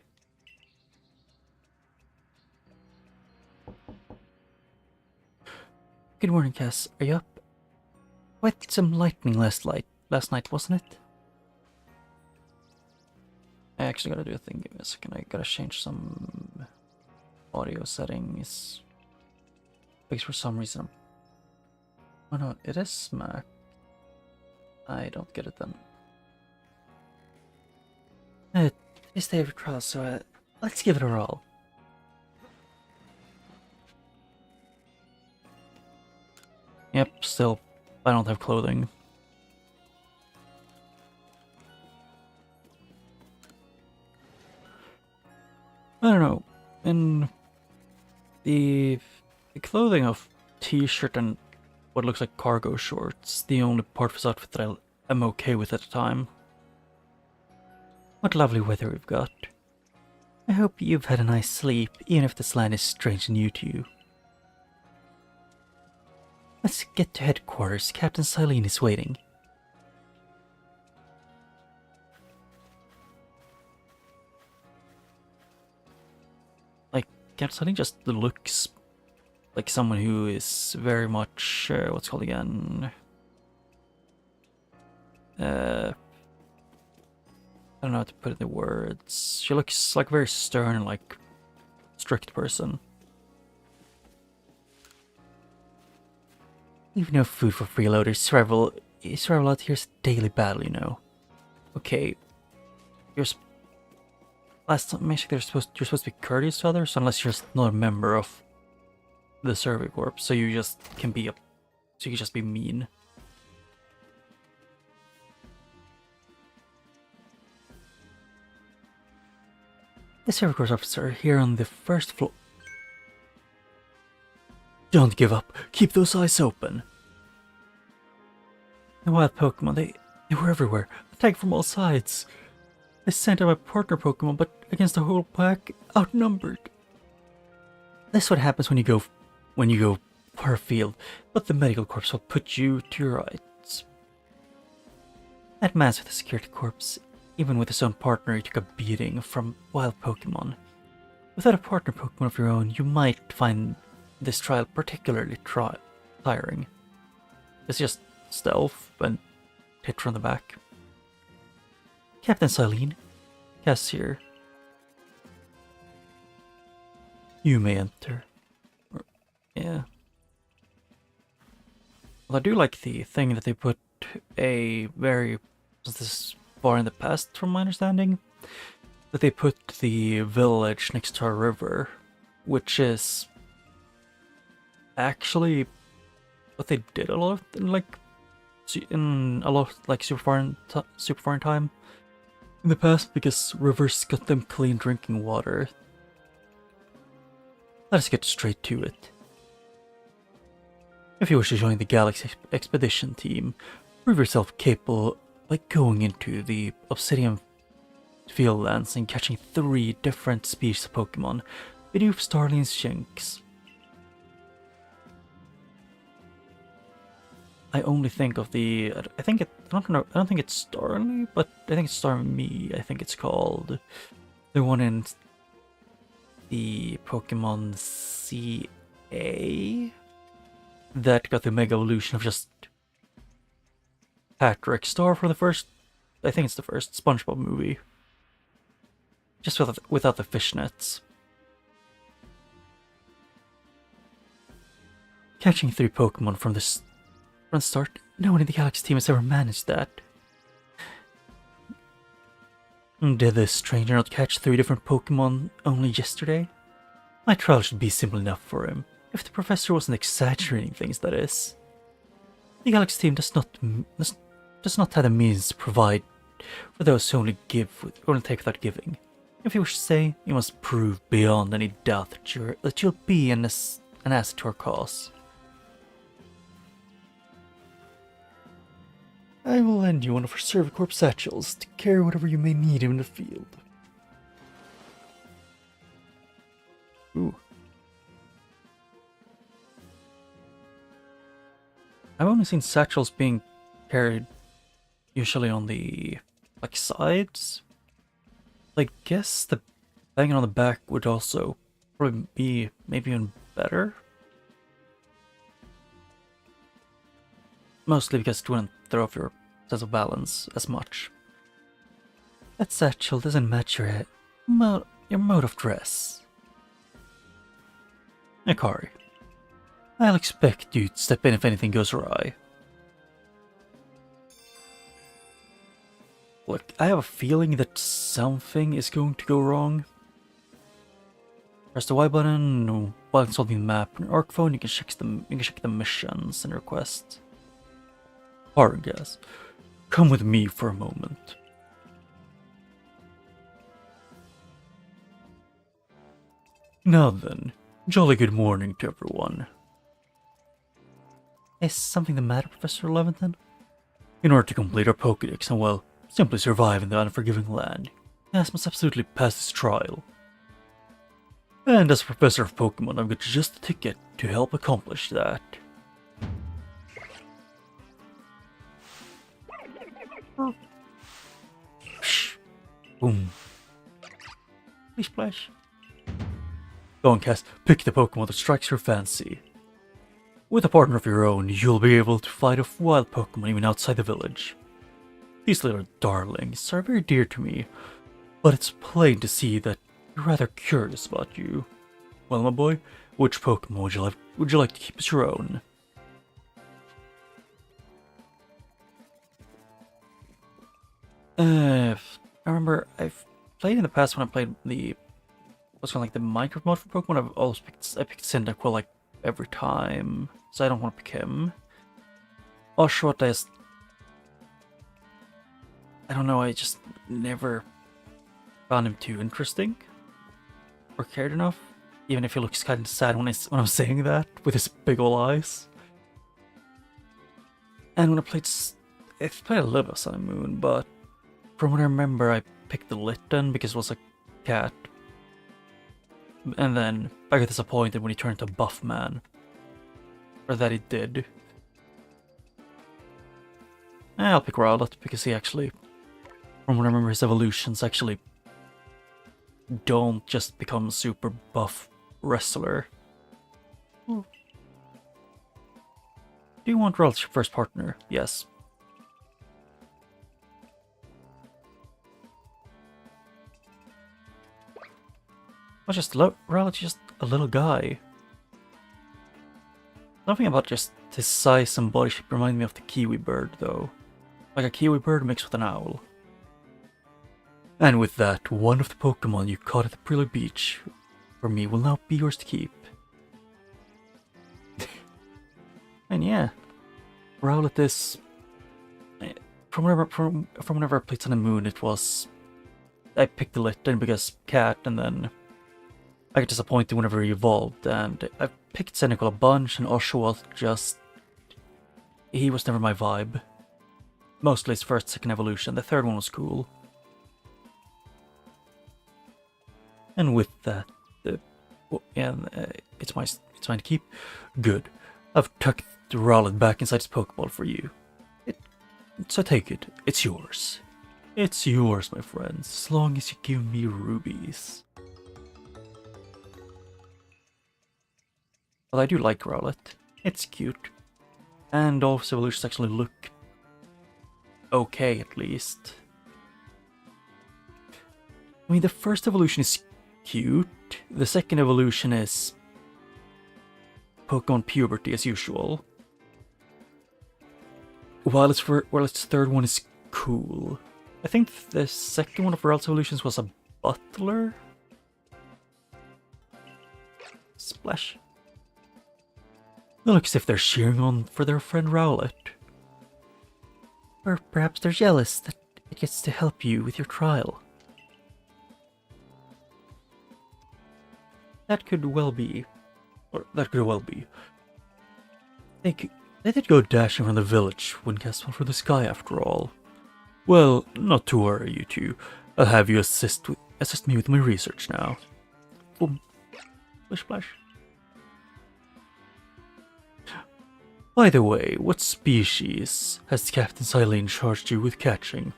Good morning, Cass. Are you up? Quite some lightning last night, wasn't it? I actually gotta do a thing. Give me a second. I gotta change some audio settings. Because for some reason oh no, it is smack. I don't get it then. It's day of your trial, so let's give it a roll. Yep, still, I don't have clothing. I don't know. In the clothing of t-shirt and what looks like cargo shorts, the only part of his outfit that I'm okay with at the time. What lovely weather we've got. I hope you've had a nice sleep, even if this land is strange and new to you. Let's get to headquarters. Captain Silene is waiting. Like, Captain Silene just looks like someone who is very much, what's it called again? I don't know how to put it in the words. She looks like a very stern, like, strict person. Even no food for freeloaders. Survival out here is a daily battle, you know. Okay. Last time I checked, you're supposed to be courteous to others, unless you're just not a member of the Survey Corps. So you just can be so you can just be mean. The Survey Corps officer here on the first floor. Don't give up. Keep those eyes open. The wild Pokemon, they were everywhere, attacked from all sides. I sent out my partner Pokemon, but against the whole pack, outnumbered. That's what happens when you go far afield, but the medical corps will put you to your rights. That man's with the security corps, even with his own partner, he took a beating from wild Pokemon. Without a partner Pokemon of your own, you might find this trial particularly tiring. It's just stealth and hit from the back. Captain Silene, Cass here. You may enter. Yeah. Well, I do like the thing that they put a very... Was this far in the past, from my understanding? That they put the village next to a river, which is actually what they did a lot of, super far in time in the past, because rivers got them clean drinking water. Let us get straight to it. If you wish to join the Galaxy Expedition team, prove yourself capable by going into the Obsidian Fieldlands and catching 3 different species of Pokemon: Bidoof, Starly, and Shinx. I only think of the... I don't think it's Starly, but I think it's Starmie, I think it's called. The one in the Pokemon CA that got the Mega Evolution of just Patrick Star for the first I think it's the first SpongeBob movie. Just without the fishnets. Catching 3 Pokemon from the start, no one in the Galaxy team has ever managed that. Did this stranger not catch 3 different Pokemon only yesterday? My trial should be simple enough for him, if the professor wasn't exaggerating things, that is. The Galaxy team does not have the means to provide for those who only take without giving. If you wish to say, you must prove beyond any doubt that you'll be an asset to our cause. I will lend you one of our Servicorp satchels to carry whatever you may need in the field. Ooh. I've only seen satchels being carried usually on the sides. I guess the banging on the back would also probably be maybe even better. Mostly because it wouldn't throw off your sense of balance as much. That satchel doesn't match your mode of dress. Akari, I'll expect you to step in if anything goes awry. Look, I have a feeling that something is going to go wrong. Press the Y button while consulting the map. On your Arc phone, you can check the missions and requests. Argas, come with me for a moment. Now then, jolly good morning to everyone. Is something the matter, Professor Leventon? In order to complete our Pokédex and, well, simply survive in the unforgiving land, Cass must absolutely pass this trial. And as a professor of Pokemon, I've got just a ticket to help accomplish that. Boom. Splish splash. Go on, Cass, pick the Pokemon that strikes your fancy. With a partner of your own, you'll be able to fight off wild Pokemon even outside the village. These little darlings are very dear to me, but it's plain to see that you're rather curious about you. Well, my boy, which Pokemon would you like to keep as your own? I remember I've played in the past when I played the the Minecraft mode for Pokemon. I picked Cyndaquil every time, so I don't want to pick him. Oshawott, I don't know, I just never found him too interesting or cared enough, even if he looks kind of sad when I'm saying that with his big ol' eyes. And when I played a little bit of Sun and Moon, but from what I remember, I picked the Litten because it was a cat. And then I got disappointed when he turned into a buff man. Or that he did. I'll pick Rowlet because he actually, from what I remember, his evolutions actually don't just become a super buff wrestler. Do you want Rowlet as your first partner? Yes. Rowlet's just a little guy. Nothing about just his size and body shape remind me of the kiwi bird, though. Like a kiwi bird mixed with an owl. And with that, one of the Pokemon you caught at the Prelude Beach for me will now be yours to keep. And yeah, Rowlet is... From whenever I played Sun and Moon, it was... I picked the Litten because cat, and then I get disappointed whenever he evolved, and I picked Cyndaquil a bunch, and Oshawott he was never my vibe. Mostly his first, second evolution. The third one was cool. And with that, it's mine to keep. Good. I've tucked the Rowlet back inside his Pokeball for you. So take it. It's yours. It's yours, my friends, as long as you give me rubies. But I do like Rowlet. It's cute. And all of his evolutions actually look okay, at least. I mean, the first evolution is cute. The second evolution is Pokemon puberty as usual. While its third one is cool. I think the second one of Rowlet's evolutions was a butler. Splash. It looks as if they're cheering on for their friend Rowlet. Or perhaps they're jealous that it gets to help you with your trial. That could well be. Or that could well be. They did go dashing around the village when cast fell from the sky after all. Well, not to worry, you two. I'll have you assist me with my research now. Boom. Splish splash. By the way, what species has Captain Silene charged you with catching?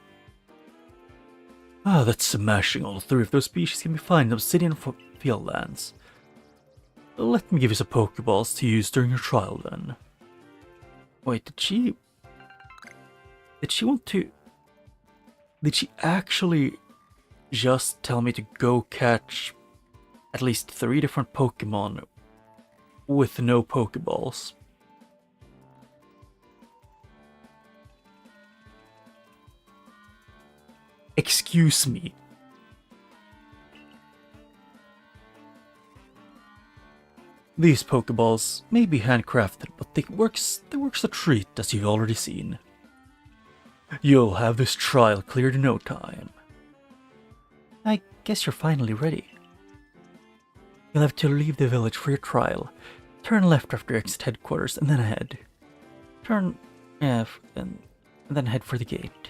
Ah, that's smashing. All three of those species can be found in Obsidian Fieldlands. Let me give you some Pokeballs to use during your trial then. Wait, did she want to... Did she actually just tell me to go catch at least 3 different Pokemon with no Pokeballs? Excuse me. These Pokeballs may be handcrafted, but they works a treat, as you've already seen. You'll have this trial cleared in no time. I guess you're finally ready. You'll have to leave the village for your trial. Turn left after exit headquarters and then ahead. Turn F and then head for the gate.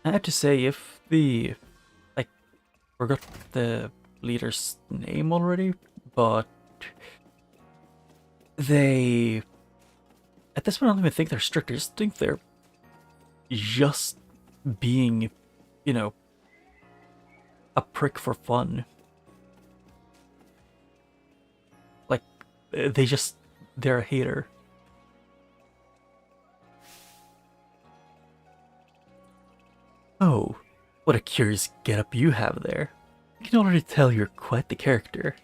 I have to say, if the... I forgot the leader's name already, but... They... At this point, I don't even think they're strict. I just think they're just being, you know, a prick for fun. Like, they're a hater. Oh, what a curious getup you have there. I can already tell you're quite the character.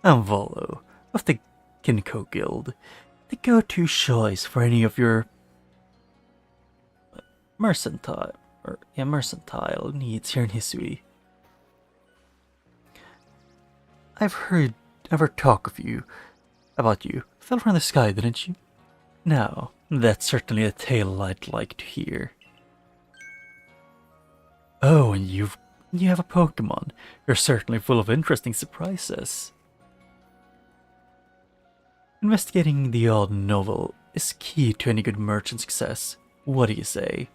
I'm Volo, of the Kinko Guild, the go-to choice for any of your mercantile needs here in Hisui. I've heard talk of you, about you. Fell from the sky, didn't you? Now, that's certainly a tale I'd like to hear. Oh, and you have a Pokemon. You're certainly full of interesting surprises. Investigating the odd novel is key to any good merchant success. What do you say?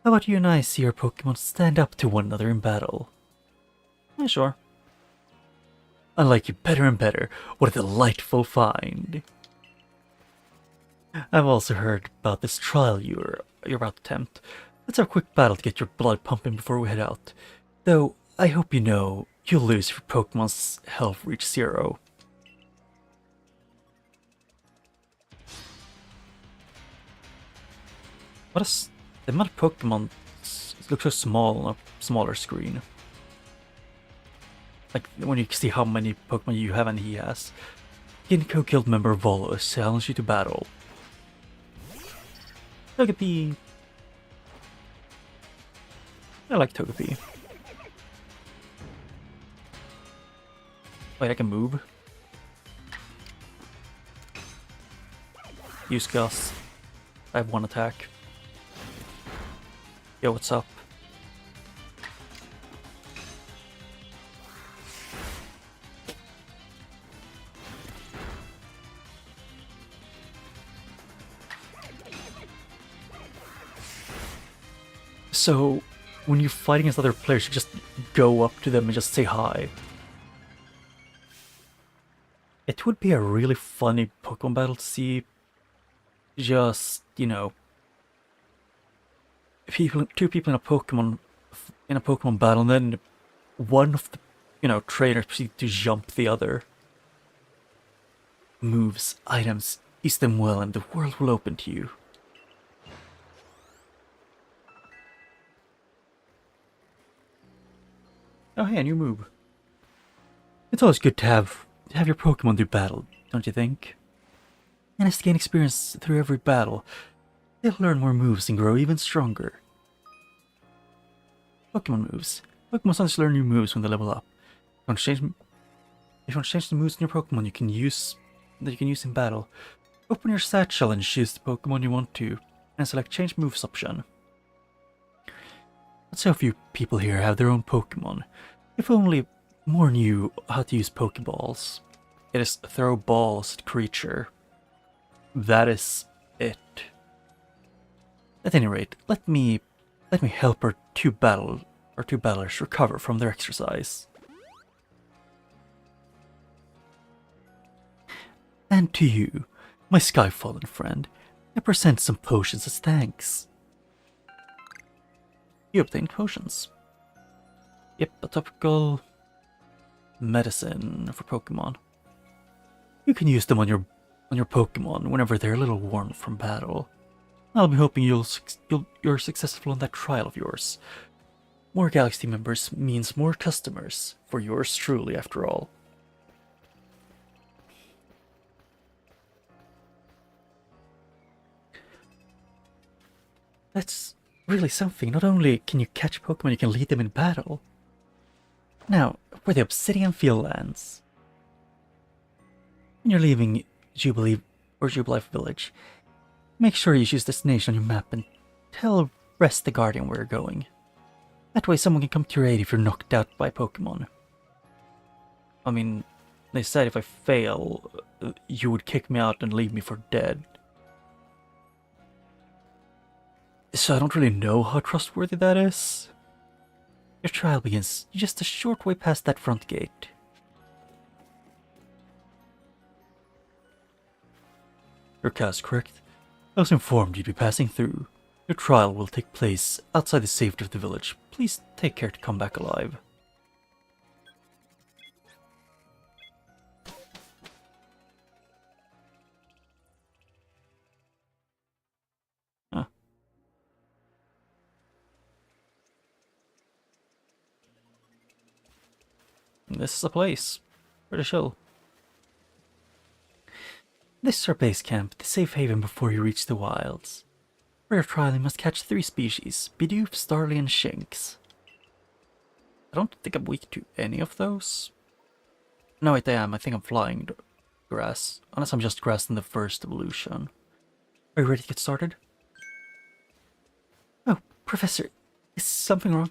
How about you and I see our Pokemon stand up to one another in battle? Yeah, sure. I like you better and better. What a delightful find. I've also heard about this trial you're about to attempt. Let's have a quick battle to get your blood pumping before we head out. Though, I hope you know you'll lose if your Pokemon's health reaches 0. What is the amount of Pokemon? It looks so small on a smaller screen. Like when you see how many Pokemon you have and he has. Ginko Guild member Volo challenge you to battle. Togepi. I like Togepi. Wait, I can move. Use Gus. I have 1 attack. Yo, what's up? So, when you're fighting against other players, you just go up to them and just say hi. It would be a really funny Pokemon battle to see. Just, you know, two people in a Pokemon battle, and then one of the, trainers proceeds to jump the other. moves, items, use them well, and the world will open to you. Oh hey, a new move. It's always good to have your Pokemon do battle, don't you think? And as they gain experience through every battle, they'll learn more moves and grow even stronger. Pokemon moves. Pokemon sometimes learn new moves when they level up. If you want to change the moves in your Pokemon you can use in battle, open your satchel and choose the Pokemon you want to, and select Change Moves option. Let's say a few people here have their own Pokemon. If only more knew how to use Pokeballs. It is throw balls at creature. That is it. At any rate, let me help our two battlers recover from their exercise. And to you, my Skyfallen friend, I present some potions as thanks. You obtained potions. Yep, a topical medicine for Pokemon. You can use them on your Pokemon whenever they're a little worn from battle. I'll be hoping you're successful in that trial of yours. More Galaxy members means more customers, for yours truly after all. That's really something. Not only can you catch Pokemon, you can lead them in battle. Now, for the Obsidian Fieldlands. When you're leaving Jubilee Village, make sure you choose destination on your map and tell Rest the Guardian where you're going. That way someone can come to your aid if you're knocked out by Pokemon. I mean, they said if I fail, you would kick me out and leave me for dead. So I don't really know how trustworthy that is. Your trial begins just a short way past that front gate. Your cast correct. I was informed you'd be passing through. Your trial will take place outside the safety of the village. Please take care to come back alive. Huh. This is a place. Pretty chill. This is our base camp, the safe haven before you reach the wilds. For your trial, you must catch 3 species, Bidoof, Starly, and Shinx. I don't think I'm weak to any of those. No, wait, I am. I think I'm flying grass. Unless I'm just grass in the first evolution. Are you ready to get started? Oh, Professor, is something wrong?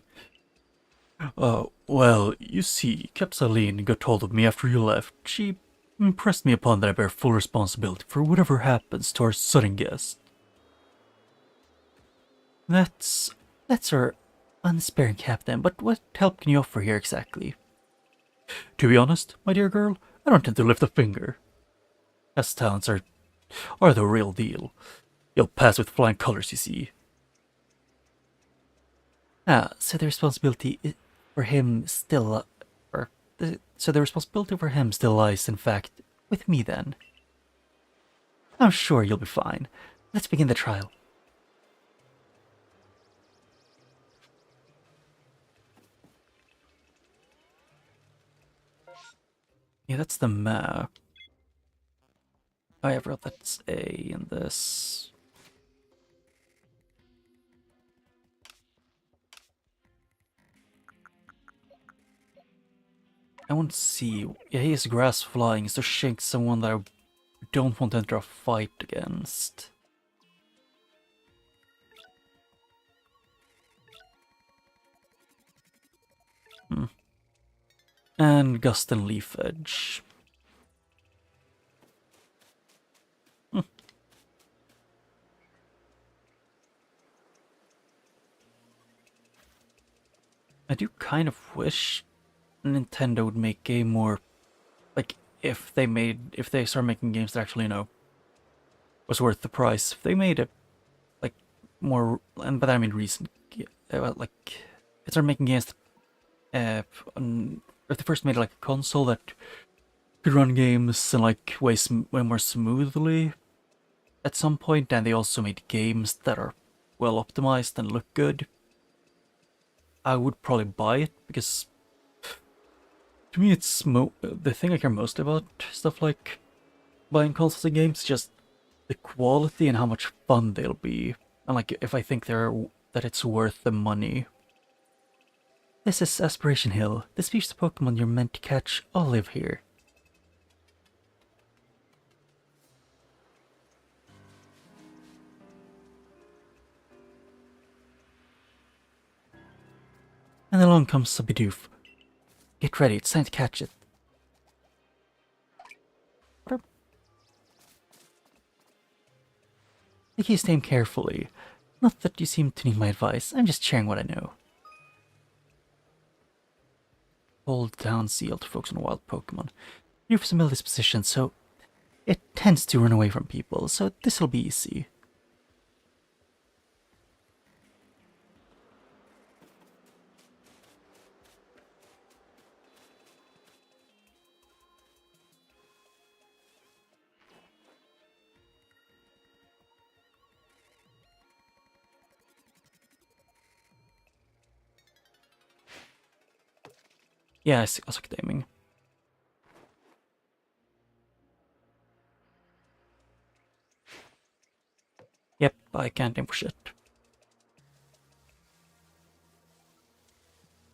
Well, you see, Capsaline got hold of me after you left. She impressed me upon that I bear full responsibility for whatever happens to our sudden guest. That's our unsparing captain, but what help can you offer here exactly? To be honest, my dear girl, I don't tend to lift a finger. As talents are the real deal. You'll pass with flying colors, you see. So the responsibility for him still, lies, in fact, with me then. I'm sure you'll be fine. Let's begin the trial. Yeah, that's the map. Oh, I forgot that's A in this. I want to see. Yeah, he is grass flying, so Shinx someone that I don't want to enter a fight against. And Gust and Leaf Edge. I do kind of wish Nintendo would make a more, like, if they start making games that actually, was worth the price. If they made it, like, more, and by that I mean recent, like, if they're making games that, if they first made like a console that could run games in like way more smoothly at some point, and they also made games that are well optimized and look good, I would probably buy it because to me it's the thing I care most about stuff like buying consoles and games, just the quality and how much fun they'll be, and like if I think that it's worth the money. This is Aspiration Hill. The species of Pokemon you're meant to catch all live here. And along comes a Bidoof. Get ready, it's time to catch it. Take his name carefully. Not that you seem to need my advice, I'm just sharing what I know. Hold down seal to focus on wild Pokemon. Bidoof is a mild disposition, so it tends to run away from people, so this'll be easy. Yeah, I suck at aiming. Yep, I can't aim for shit.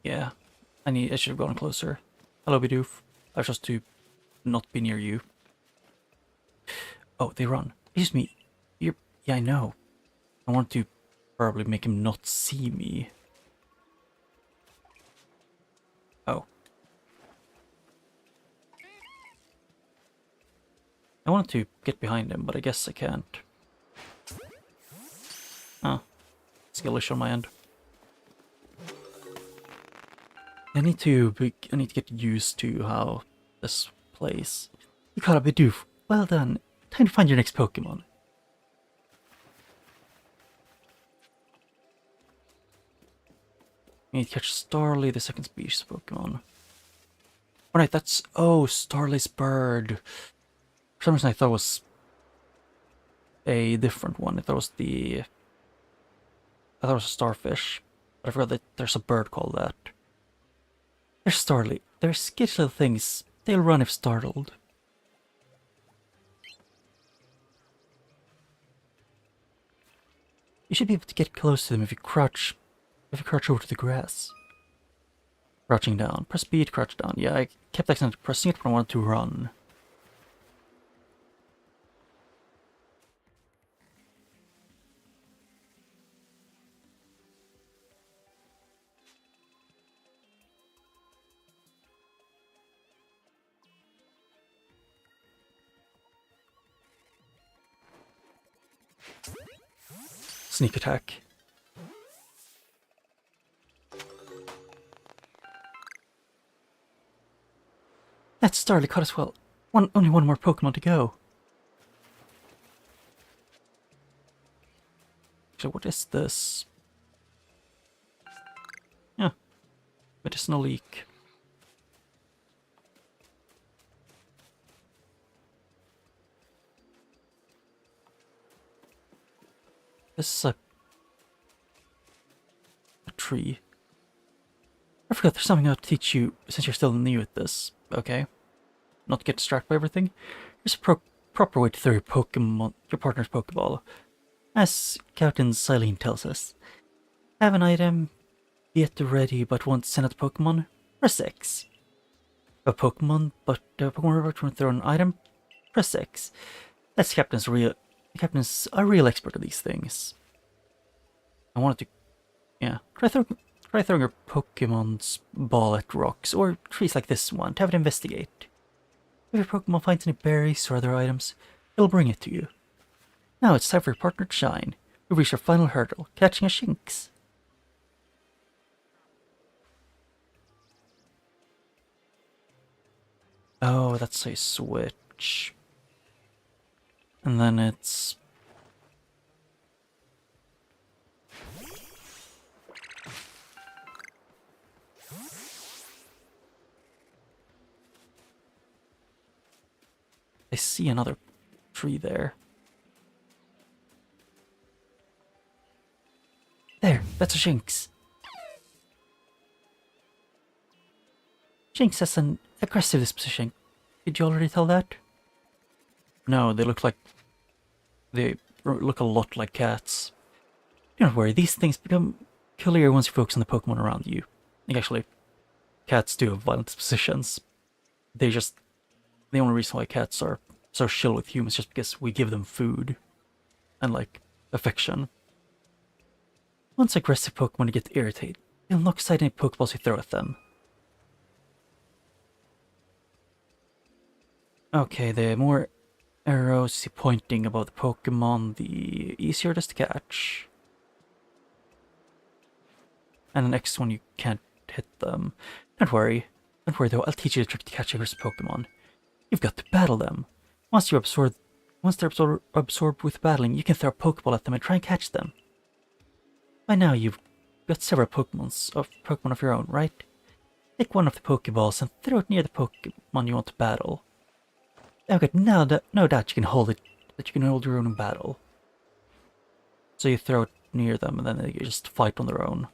Yeah, I should have gone closer. Hello, Bidoof. I was just to not be near you. Oh, they run. Excuse me. Yeah, I know. I want to probably make him not see me. Oh. I wanted to get behind him, but I guess I can't. Oh. Skill issue on my end. I need to get used to how this plays. You caught a Bidoof. Well done. Time to find your next Pokemon. You need to catch Starly, the second species Pokemon. Alright, that's... Oh, Starly's bird. For some reason I thought it was a different one. I thought it was a starfish. But I forgot that there's a bird called that. There's Starly. They're skittish little things. They'll run if startled. You should be able to get close to them if you crouch over to the grass. Crouching down. Press B to crouch down. Yeah, I kept accidentally pressing it when I wanted to run. Sneak attack. That's Starly caught as well. Only one more Pokemon to go. So what is this? Yeah. Medicinal leak. This is a tree. I forgot there's something I'll teach you since you're still new at this, okay? Not to get distracted by everything. Here's a proper way to throw your partner's Pokeball. As Captain Silene tells us. Have an item, be at the ready but want to send out a Pokemon? Press X. A Pokemon, but the Pokemon Robot want to throw an item? Press X. That's Captain's a real expert at these things. I wanted to, yeah, try throwing your Pokemon's ball at rocks or trees like this one to have it investigate. If your Pokemon finds any berries or other items, it'll bring it to you. Now it's time for your partner to shine. We've reached our final hurdle, catching a Shinx. Oh, that's a switch. And then it's... I see another tree there. There, that's a Shinx. Shinx has an aggressive disposition. Did you already tell that? No, they look a lot like cats. Don't worry, these things become clear once you focus on the Pokemon around you. Like, actually, cats do have violent dispositions. The only reason why cats are so chill with humans is just because we give them food and, like, affection. Once aggressive Pokemon get irritated, they'll knock aside any Pokeballs you throw at them. Okay, the more arrows pointing above the Pokemon, the easier it is to catch. And the next one you can't hit them. Don't worry though, I'll teach you the trick to catch aggressive Pokemon. You've got to battle them. Once they're absorbed with battling, you can throw a Pokeball at them and try and catch them. By now you've got several Pokemon of your own, right? Take one of the Pokeballs and throw it near the Pokemon you want to battle. I've got no doubt you can hold your own in battle. So you throw it near them and then they just fight on their own.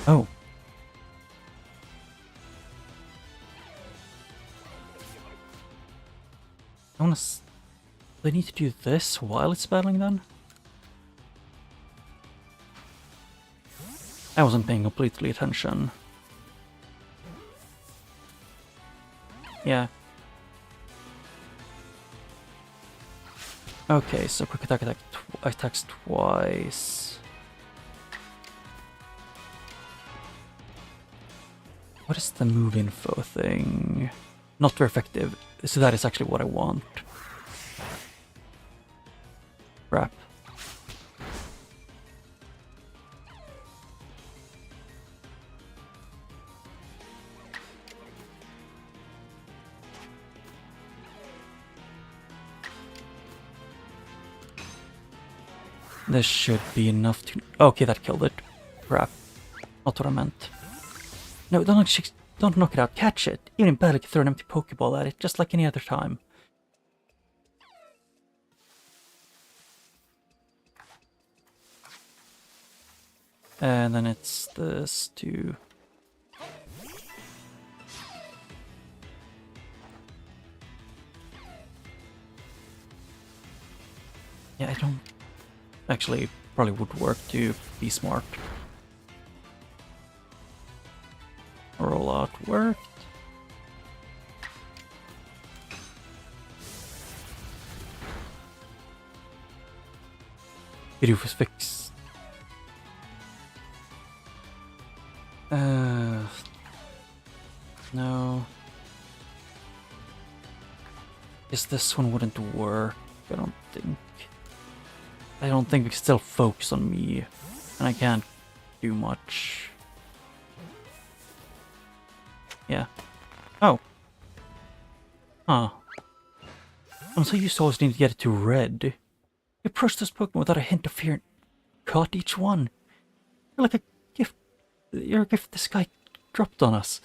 Oh. They need to do this while it's battling then? I wasn't paying completely attention. Yeah. Okay, so quick attack attacks twice. What is the move info thing? Not very effective, so that is actually what I want. Crap. This should be enough to... Okay, that killed it. Crap. Not what I meant. No, don't knock it out. Catch it. Even in battle, you can throw an empty Pokeball at it, just like any other time. And then it's this too. Yeah, I don't... Actually, probably would work to be smart. Roll out worked. Bidoof fix. No. Guess this one wouldn't work, I don't think. I don't think we can still focus on me, and I can't do much. Yeah. Oh. Huh. I'm so used to always needing to get it to red. You approached this Pokemon without a hint of fear and caught each one. You're like a gift. You're a gift the sky dropped on us.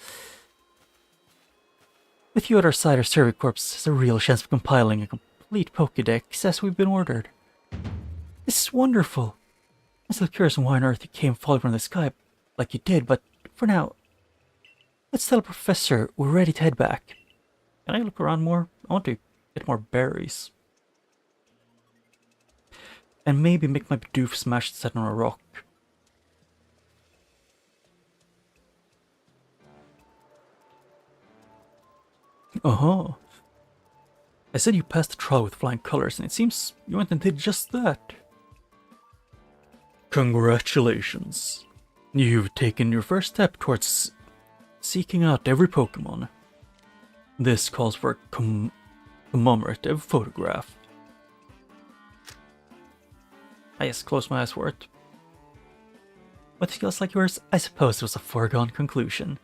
With you at our side, our survey corps has a real chance of compiling a complete Pokédex as we've been ordered. This is wonderful. I'm still curious on why on earth you came falling from the sky like you did, but for now, let's tell the professor we're ready to head back. Can I look around more? I want to get more berries. And maybe make my Bidoof smash its head on a rock. Uh-huh. I said you passed the trial with flying colors, and it seems you went and did just that. Congratulations. You've taken your first step towards seeking out every Pokemon. This calls for a commemorative photograph. I just close my eyes for it. With skills like yours, I suppose it was a foregone conclusion.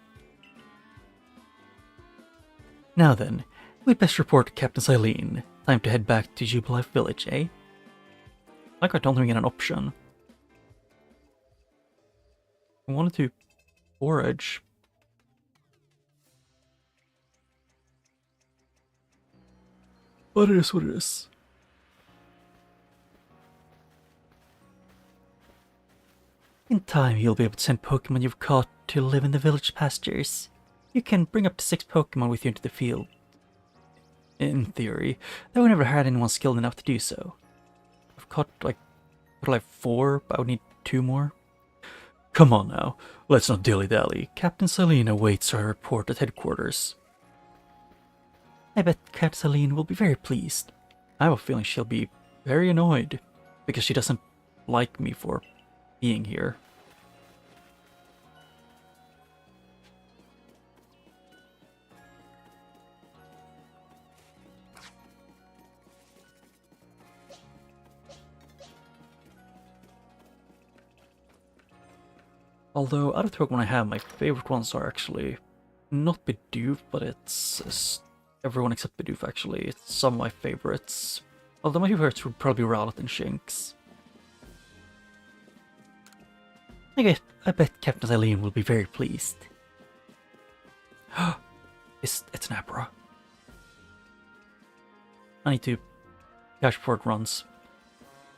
Now then, we'd best report to Captain Silene. Time to head back to Jubilife Village, eh? Like I don't think we get an option. I wanted to forage. But it is what it is. In time, you'll be able to send Pokemon you've caught to live in the village pastures. You can bring up to 6 Pokemon with you into the field. In theory, though I never had anyone skilled enough to do so. I've caught like 4, but I would need 2 more. Come on now, let's not dilly-dally. Captain Silene awaits our report at headquarters. I bet Captain Silene will be very pleased. I have a feeling she'll be very annoyed, because she doesn't like me for being here. Although, out of the Pokemon I have, my favorite ones are actually not Bidoof, but it's everyone except Bidoof actually. It's some of my favorites. Although my favorites would probably be Rowlet and Shinx. I bet Captain Silene will be very pleased. It's Napra. I need to cash before it runs.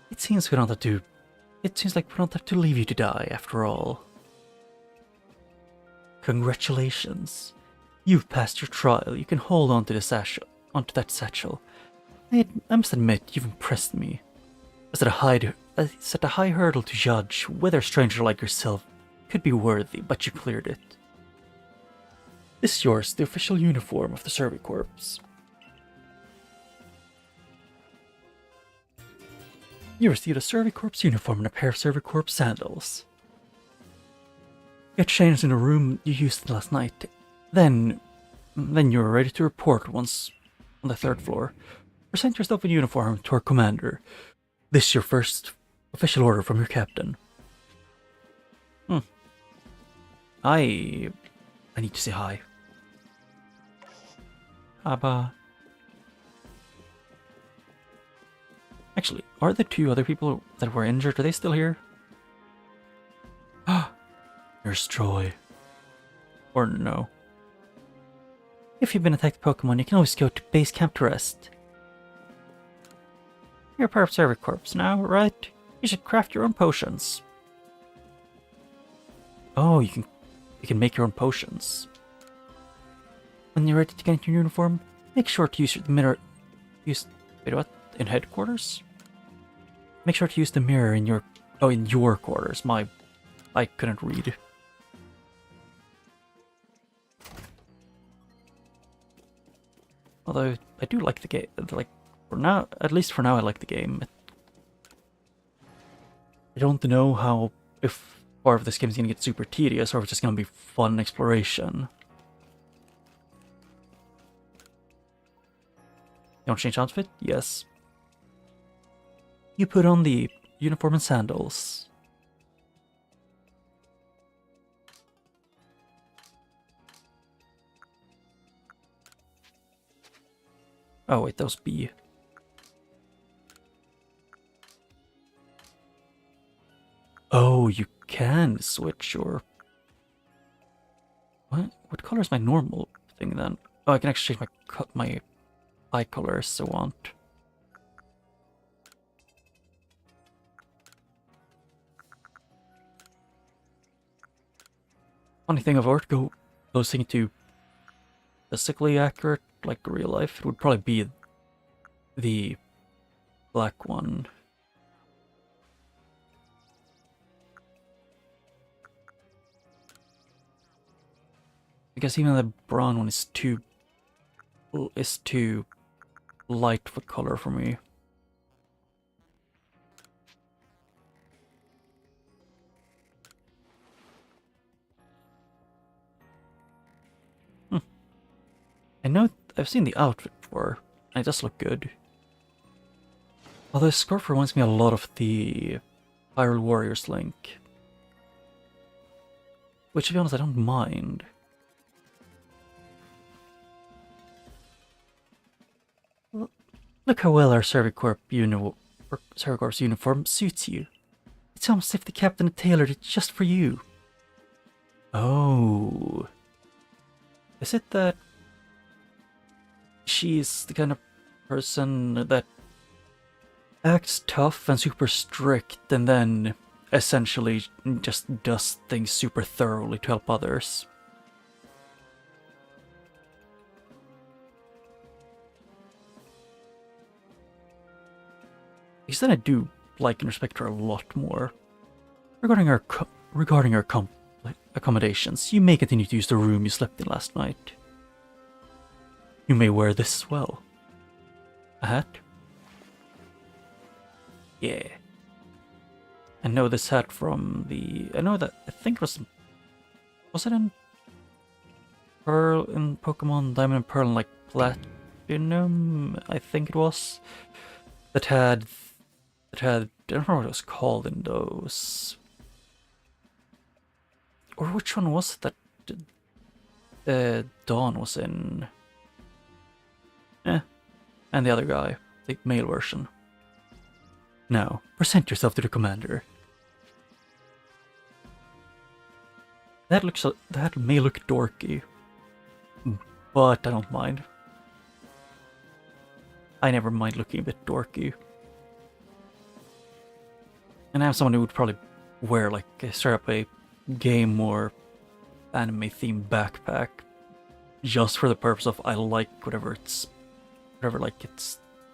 It seems like we don't have to leave you to die after all. Congratulations. You've passed your trial. You can hold on to that satchel. I must admit, you've impressed me. It's at a high hurdle to judge whether a stranger like yourself could be worthy, but you cleared it. This is yours, the official uniform of the Survey Corps. You received a Survey Corps uniform and a pair of Survey Corps sandals. Get changed in the room you used last night. Then you're ready to report once on the 3rd floor. Present yourself in uniform to our commander. This is your first official order from your captain. I need to say hi. Abba. Actually, are the 2 other people that were injured, are they still here? Nurse Joy. Or no. If you've been attacked by Pokemon, you can always go to base camp to rest. You're part of Survey Corps now, right? You should craft your own potions. Oh, you can make your own potions. When you're ready to get into your uniform, make sure to use the mirror. Wait, what? In headquarters? Make sure to use the mirror in your quarters. I couldn't read. Although I do like the game. Like for now, at least for now, I like the game. I don't know if part of this game is gonna get super tedious or if it's just gonna be fun exploration. You want to change outfit? Yes. You put on the uniform and sandals. Oh wait, that was B. Oh, you can switch your... What color is my normal thing then? Oh, I can actually change my eye color as I want. Funny thing, if I were to go closing to physically accurate, like real life, it would probably be the black one. Because even the brown one is too light of a color for me. I know I've seen the outfit before, and it does look good. Although Scarf reminds me a lot of the Hyrule Warriors Link. Which, to be honest, I don't mind. Look how well our Servicorps uniform suits you. It's almost as if the captain had tailored it just for you. Oh. Is it that she's the kind of person that acts tough and super strict and then essentially just does things super thoroughly to help others? Because then I do like and respect her a lot more. Regarding our accommodations, you may continue to use the room you slept in last night. You may wear this as well. A hat? Yeah. I know this hat from the... I think it was... Was it in... in Pokemon Diamond and Pearl and like Platinum? I think it was. That had... I don't know what it was called in those... Or which one was it that Dawn was in? And the other guy, the male version. Now, present yourself to the commander. That may look dorky, but I don't mind. I never mind looking a bit dorky. And I'm someone who would probably wear like straight up a game or anime themed backpack just for the purpose of I like whatever it's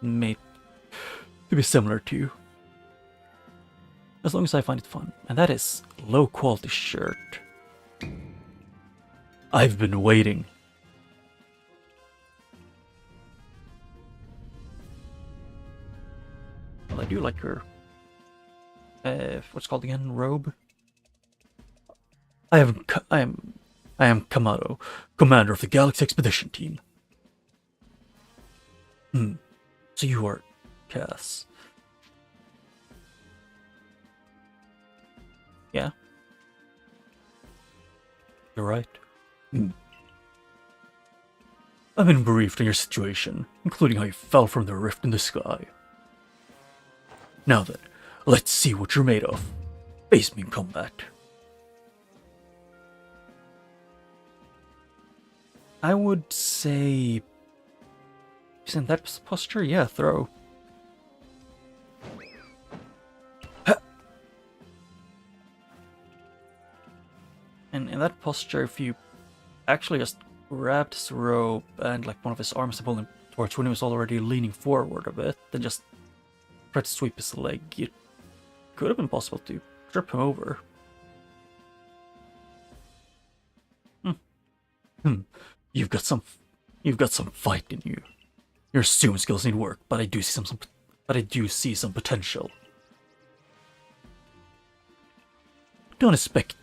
made to be similar to. As long as I find it fun. And that is low quality shirt. I've been waiting. Well, I do like her what's it called again? Robe? I am Kamado, commander of the Galaxy Expedition Team. So you are Cass. Yeah? You're right. I've been briefed on your situation, including how you fell from the rift in the sky. Now then, let's see what you're made of. Face me in combat. I would say... Isn't that posture? Yeah, throw. And in that posture, if you actually just grabbed his rope and like one of his arms to pull him towards when he was already leaning forward a bit, then just try to sweep his leg, it could have been possible to trip him over. You've got some fight in you. Your assume skills need work, but I do see some potential. Don't expect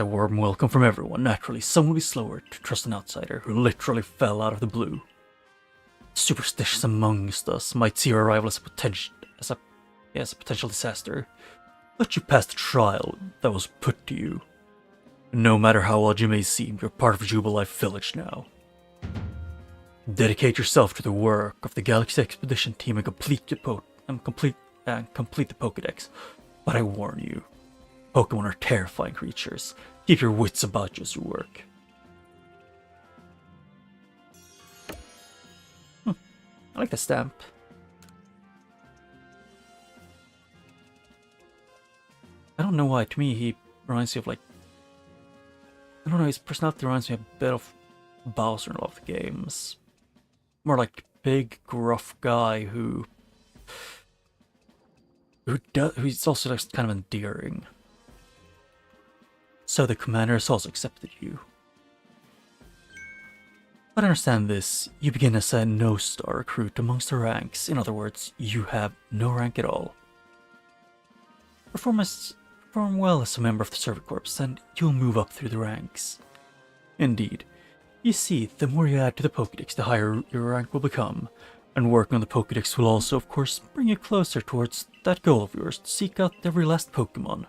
a warm welcome from everyone. Naturally, some will be slower to trust an outsider who literally fell out of the blue. Superstitious amongst us might see your arrival as a potential disaster. Let you pass the trial that was put to you. No matter how odd you may seem, you're part of Jubilife Village now. Dedicate yourself to the work of the Galaxy Expedition Team and complete the Pokédex. But I warn you, Pokémon are terrifying creatures. Keep your wits about you as you work. I like the stamp. I don't know why, to me he reminds me of like... I don't know, his personality reminds me a bit of Bowser in a lot of the games. More like big, gruff guy who's also like kind of endearing. So the commander has also accepted you. But understand this, you begin as a no-star recruit amongst the ranks. In other words, you have no rank at all. Perform well as a member of the Servicorps, and you'll move up through the ranks. Indeed. You see, the more you add to the Pokédex, the higher your rank will become, and working on the Pokédex will also, of course, bring you closer towards that goal of yours to seek out every last Pokémon.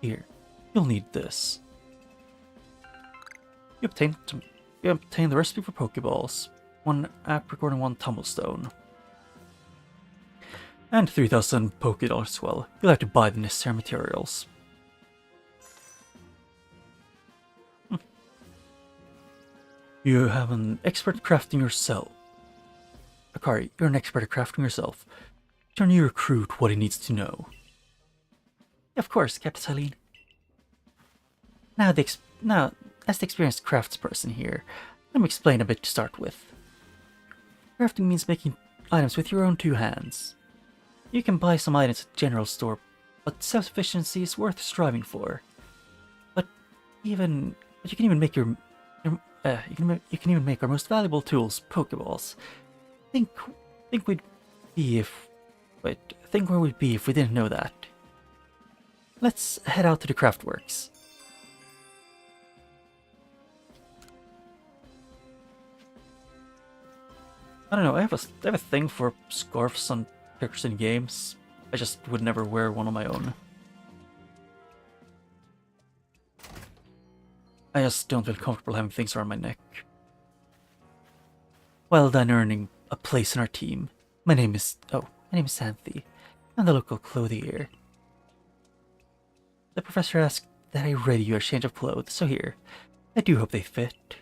Here, You'll need this. You obtain the recipe for Pokeballs, 1 apricorn and 1 tumblestone. And 3,000 Pokédollars as well. You'll have to buy the necessary materials. You have an expert at crafting yourself. Akari, you're an expert at crafting yourself. Tell your recruit what he needs to know. Of course, Captain Celine. Now, as the experienced craftsperson here, let me explain a bit to start with. Crafting means making items with your own 2 hands. You can buy some items at the general store, but self-sufficiency is worth striving for. But you can even make you can even make our most valuable tools, Pokeballs. Think where we'd be if we didn't know that. Let's head out to the craftworks. I don't know, I have a thing for scarves on characters in games. I just would never wear one on my own. I just don't feel comfortable having things around my neck. Well done earning a place in our team. My name is Xanthi. I'm the local clothier. The professor asked that I ready you a change of clothes, so here. I do hope they fit.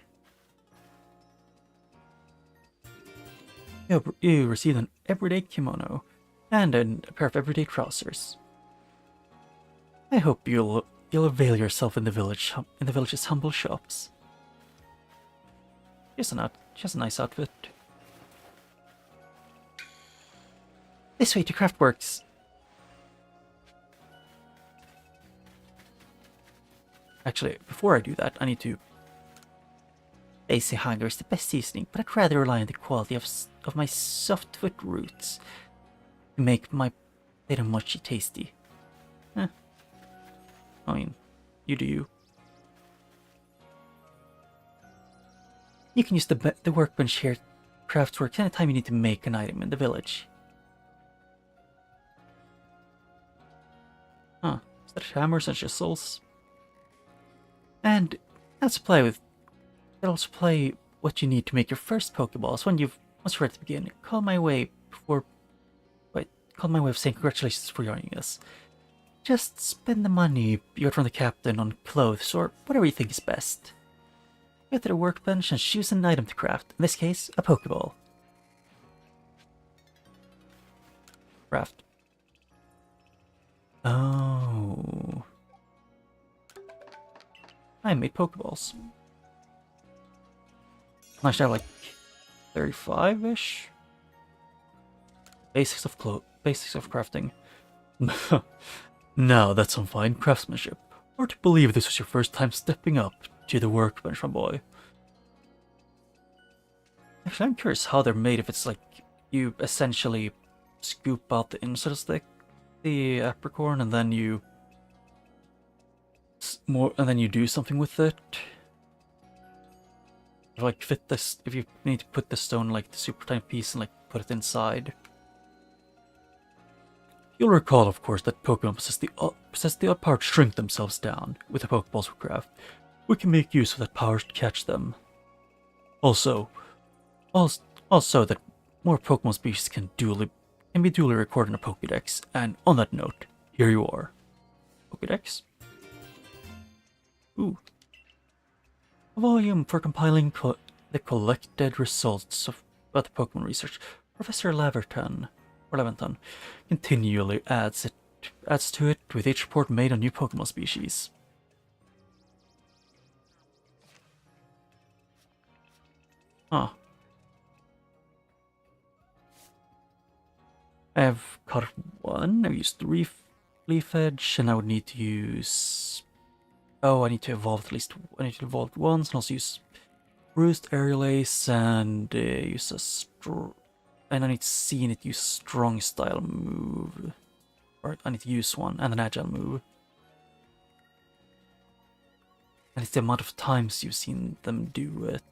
You received an everyday kimono and a pair of everyday trousers. I hope you'll avail yourself in the village's humble shops. She has a nice outfit. This way to Craftworks. Actually, before I do that, I need to... They say hunger is the best seasoning, but I'd rather rely on the quality of my softwood roots to make my potato mochi tasty. I mean, you do you. You can use the workbench here at Craftworks anytime you need to make an item in the village. Is that hammers and chisels? And that'll supply what you need to make your first Pokeballs once you're ready to begin. Call my way of saying congratulations for joining us. Just spend the money you got from the captain on clothes or whatever you think is best. Go to the workbench and choose an item to craft. In this case, a Pokeball. Craft. Oh. I made Pokeballs. I should have like 35-ish? Basics of crafting. Now that's some fine craftsmanship. Hard to believe this was your first time stepping up to the workbench, my boy. Actually, I'm curious how they're made. If it's like you essentially scoop out the inside of the apricorn, and then you do something with it. Like fit this, if you need to put the stone like the super tiny piece and like put it inside. You'll recall, of course, that Pokemon possess the odd power to shrink themselves down with the Pokeballs we craft. We can make use of that power to catch them. Also that more Pokemon species can be duly recorded in a Pokédex. And on that note, here you are. Pokédex? Ooh. A volume for compiling the collected results about the Pokemon research. Professor Leventon continually adds to it with each report made on new Pokemon species. I have caught 1, I've used 3 Leaf Edge, and I would need to use... Oh, I need to evolve once, and also use Bruised Aerial Ace, and use and I need to see it use Strong Style move. Or I need to use one, and an Agile move. And it's the amount of times you've seen them do it.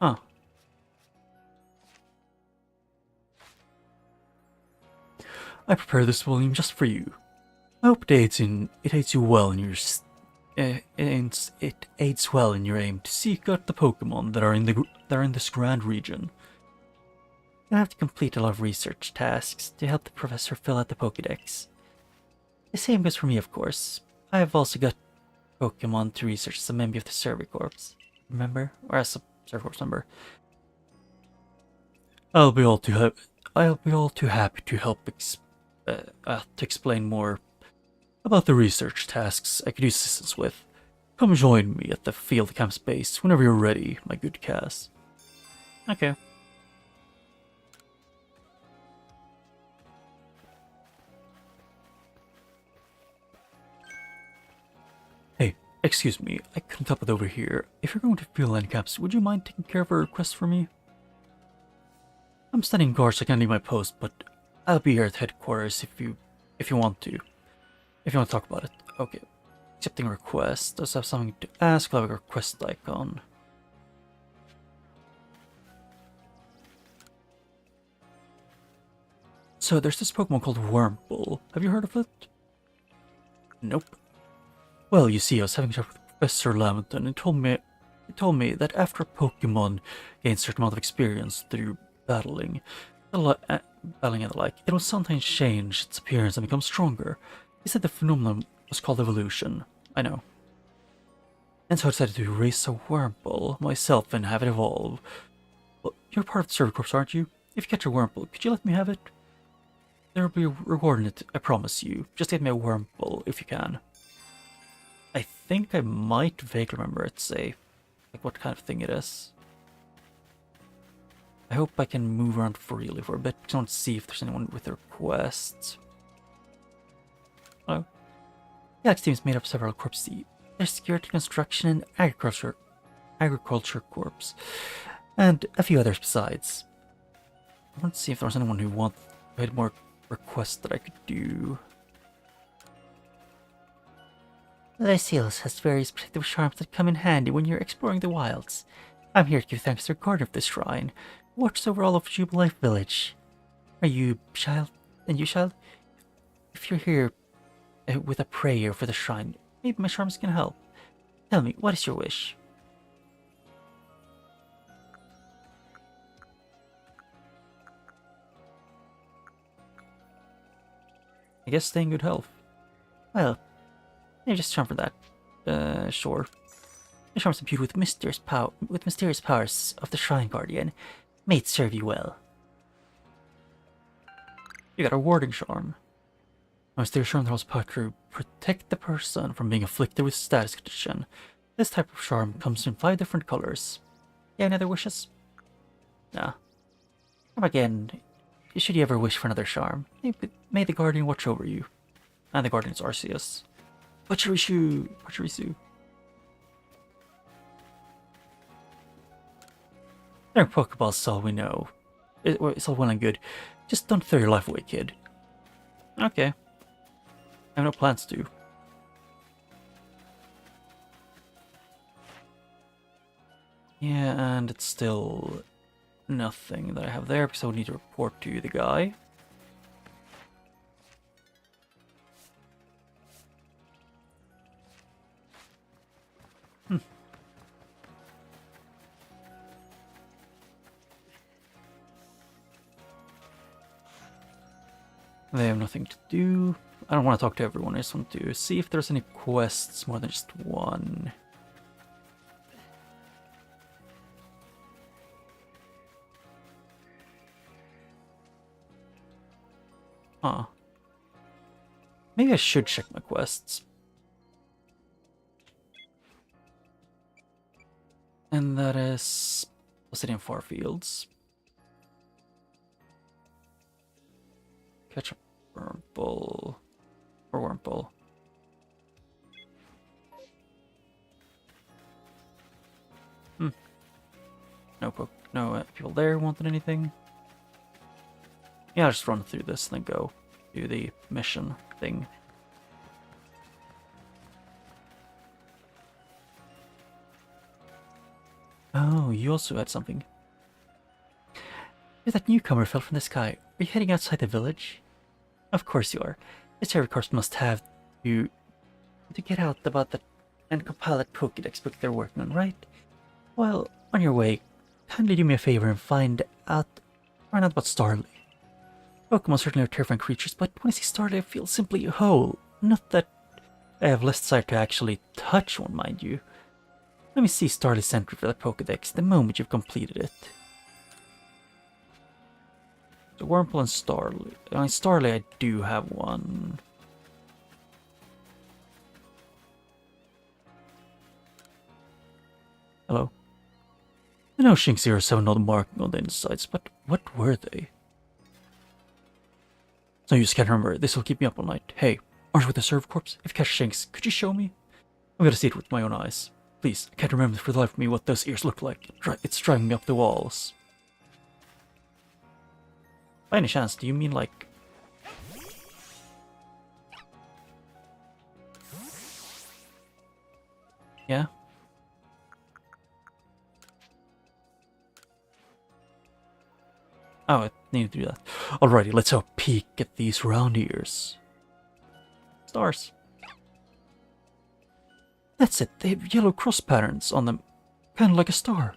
Huh. I prepared this volume just for you. I hope it aids you well in your it aids well in your aim to seek out the Pokemon that are in this grand region. You'll have to complete a lot of research tasks to help the professor fill out the Pokédex. The same goes for me, of course. I have also got Pokemon to research as a member of the Survey Corps. Remember? Or as a Survey Corps member. I'll be all too happy to help to explain more about the research tasks I could use assistance with. Come join me at the field camp space whenever you're ready, my good Cass. Okay. Hey, excuse me, I couldn't help it over here. If you're going to field land camps, would you mind taking care of a request for me? I'm standing guard so I can't leave my post, but I'll be here at headquarters if you want to. If you want to talk about it. Okay. Accepting request. Does have something to ask? I'll have a request icon. So there's this Pokemon called Wurmple. Have you heard of it? Nope. Well, you see, I was having a chat with Professor Lamenton and he told me that after a Pokemon gains a certain amount of experience through battling and the like, it will sometimes change its appearance and become stronger. He said the phenomenon was called evolution. I know. And so I decided to raise a Wurmple myself and have it evolve. Well, you're part of the Survey Corps, aren't you? If you catch a Wurmple, could you let me have it? There will be a reward in it, I promise you. Just get me a Wurmple if you can. I think I might vaguely remember it say, like, what kind of thing it is. I hope I can move around freely for a bit, because I want to see if there's anyone with requests. Oh. The Alex team is made up of several corps. There's security, construction, and agriculture corps, and a few others besides. I want to see if there's anyone who had more requests that I could do. Arceus has various protective charms that come in handy when you're exploring the wilds. I'm here to give thanks to the guardian of this shrine, who watches over all of Jubilife Village. Are you, child? And you, child? If you're here with a prayer for the shrine, maybe my charms can help. Tell me, what is your wish? I guess stay in good health. Well, maybe just charm for that. Sure. The charms imbued with mysterious powers of the Shrine Guardian. May it serve you well. You got a warding charm. A mysterious charm that holds power to protect the person from being afflicted with status condition. This type of charm comes in 5 different colors. You have any other wishes? Nah. Come again. Should you ever wish for another charm, may the Guardian watch over you. And the Guardian is Arceus. Pachirisu. They're Pokeballs, is all we know. It's all well and good. Just don't throw your life away, kid. Okay. I have no plans to. Yeah, and it's still nothing that I have there because I would need to report to the guy. They have nothing to do. I don't want to talk to everyone, I just want to see if there's any quests more than just one. Huh. Maybe I should check my quests. And that is Obsidian Farfields. Catch a Wurmple. Or Wurmple. No people there wanted anything. Yeah, I'll just run through this and then go do the mission thing. Oh, you also had something. You're that newcomer fell from the sky. Are you heading outside the village? Of course you are. The Cherry Corps must have to get out about that and compile that Pokédex book they're working on, right? Well, on your way, kindly do me a favor and find out about Starly. Pokemon certainly are terrifying creatures, but when I see Starly, I feel simply whole. Not that I have less desire to actually touch one, mind you. Let me see Starly's entry for that Pokédex the moment you've completed it. So Wurmple and Starly. Starly, I do have one. Hello. I know Shinx 07 not marking on the insides, but what were they? No use, can't remember. This will keep me up all night. Hey, aren't with the Serve Corps? If you catch Shinx, could you show me? I'm gonna see it with my own eyes. Please, I can't remember for the life of me what those ears look like. It's driving me up the walls. By any chance, do you mean like... Yeah? Oh, I need to do that. Alrighty, let's have a peek at these round ears. Stars. That's it, they have yellow cross patterns on them, kind of like a star.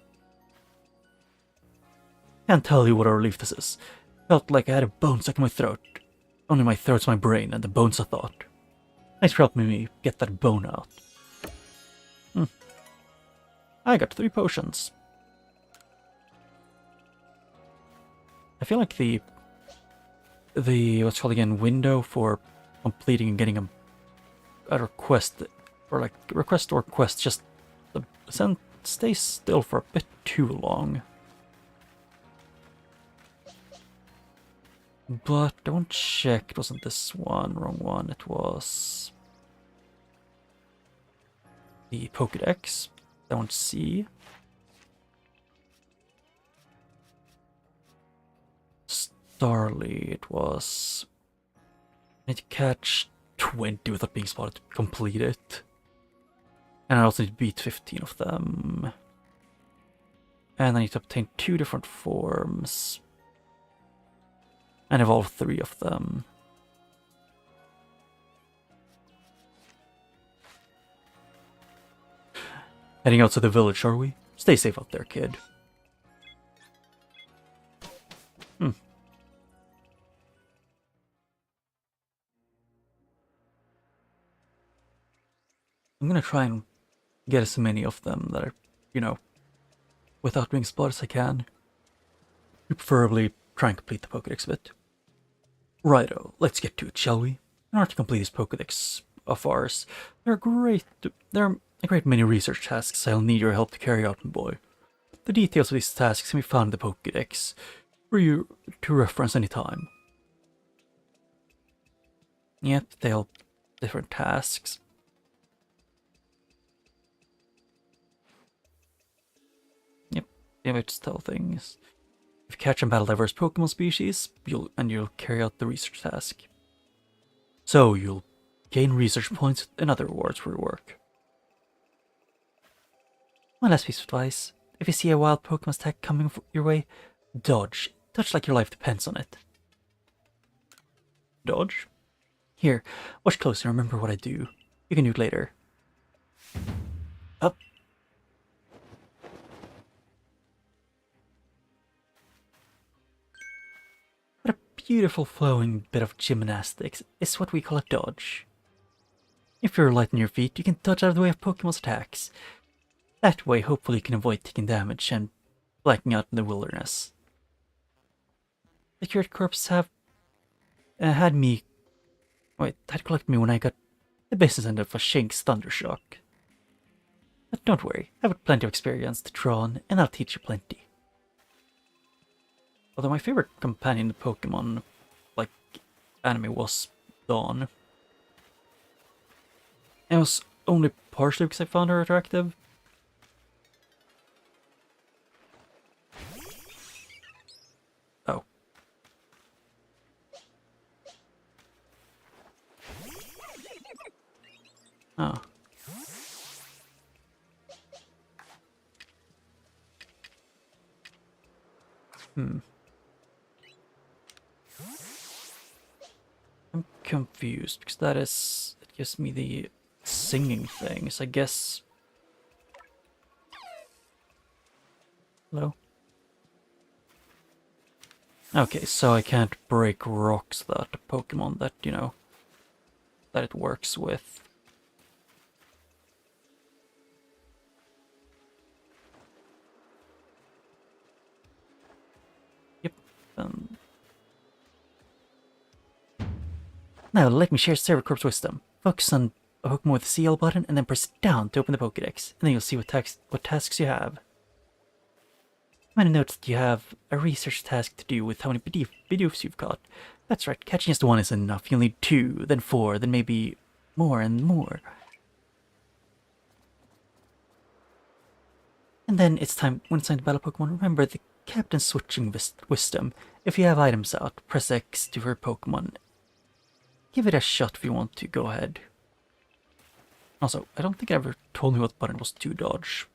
Can't tell you what a relief this is. Felt like I had a bone stuck in my throat. Only my throat's my brain and the bone's a thought. Thanks for helping me get that bone out. I got 3 potions. I feel like the what's called again window for completing and getting a request, or like request or quest, just stays still for a bit too long. But I want to check. It wasn't this one. Wrong one. It was the Pokédex. I want to see. Starly, it was... I need to catch 20 without being spotted to complete it. And I also need to beat 15 of them. And I need to obtain 2 different forms. And evolve 3 of them. Heading out to the village, are we? Stay safe out there, kid. I'm gonna try and get as many of them that are, you know, without being spotted as I can. Preferably try and complete the Pokédex bit. Righto, let's get to it, shall we? In order to complete this Pokédex of ours, there are a great many research tasks I'll need your help to carry out, my boy. The details of these tasks can be found in the Pokédex, for you to reference any time. Yep, they're different tasks. Yep, they just tell things. If you catch and battle diverse Pokemon species, you'll carry out the research task. So you'll gain research points and other rewards for your work. One last piece of advice. If you see a wild Pokemon attack coming your way, dodge. Dodge like your life depends on it. Dodge? Here, watch closely and remember what I do. You can do it later. Up. What a beautiful flowing bit of gymnastics is what we call a dodge. If you're light on your feet, you can dodge out of the way of Pokemon's attacks. That way, hopefully you can avoid taking damage and blacking out in the wilderness. The Cured Corpse have had collected me when I got the business end of a Shinx Thundershock. But don't worry, I've got plenty of experience to draw on, and I'll teach you plenty. Although my favorite companion Pokemon, like anime, was Dawn. And it was only partially because I found her attractive. Oh. Oh. confused because it gives me the singing things, I guess. Hello? Okay, so I can't break rocks that Pokemon that, you know, that it works with. Yep. Now let me share Servercorp's wisdom. Focus on a Pokemon with the CL button and then press down to open the Pokédex, and then you'll see what tasks you have. You might notice that you have a research task to do with how many Bidoofs you've caught. That's right, catching just one is enough. You'll need 2, then 4, then maybe more and more. And then when it's time to battle Pokemon, remember the Captain's switching wisdom. If you have items out, press X to her Pokemon. Give it a shot if you want to, go ahead. Also, I don't think I ever told me what button was to dodge.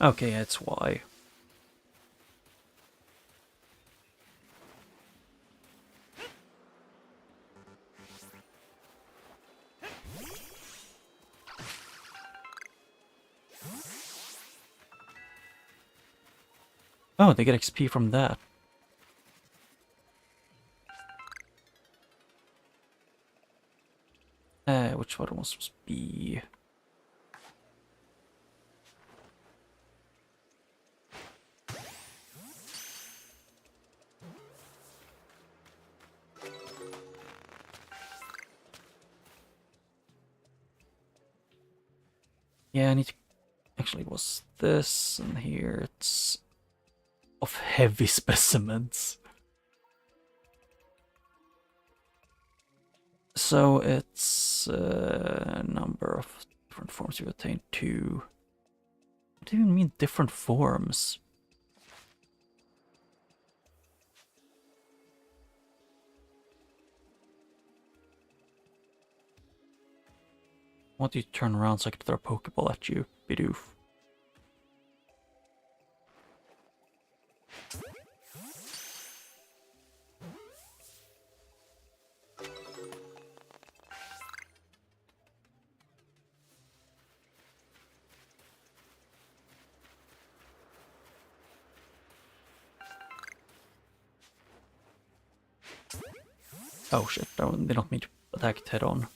Okay, that's why. Oh, they get XP from that. Which one was supposed to be? Yeah, I need to... Actually, it was this, and here it's... of heavy specimens. So it's a number of different forms you attain to. What do you even mean different forms? Why don't you turn around so I can throw a Pokeball at you, Bidoof? Oh shit, they don't mean to attack it head on.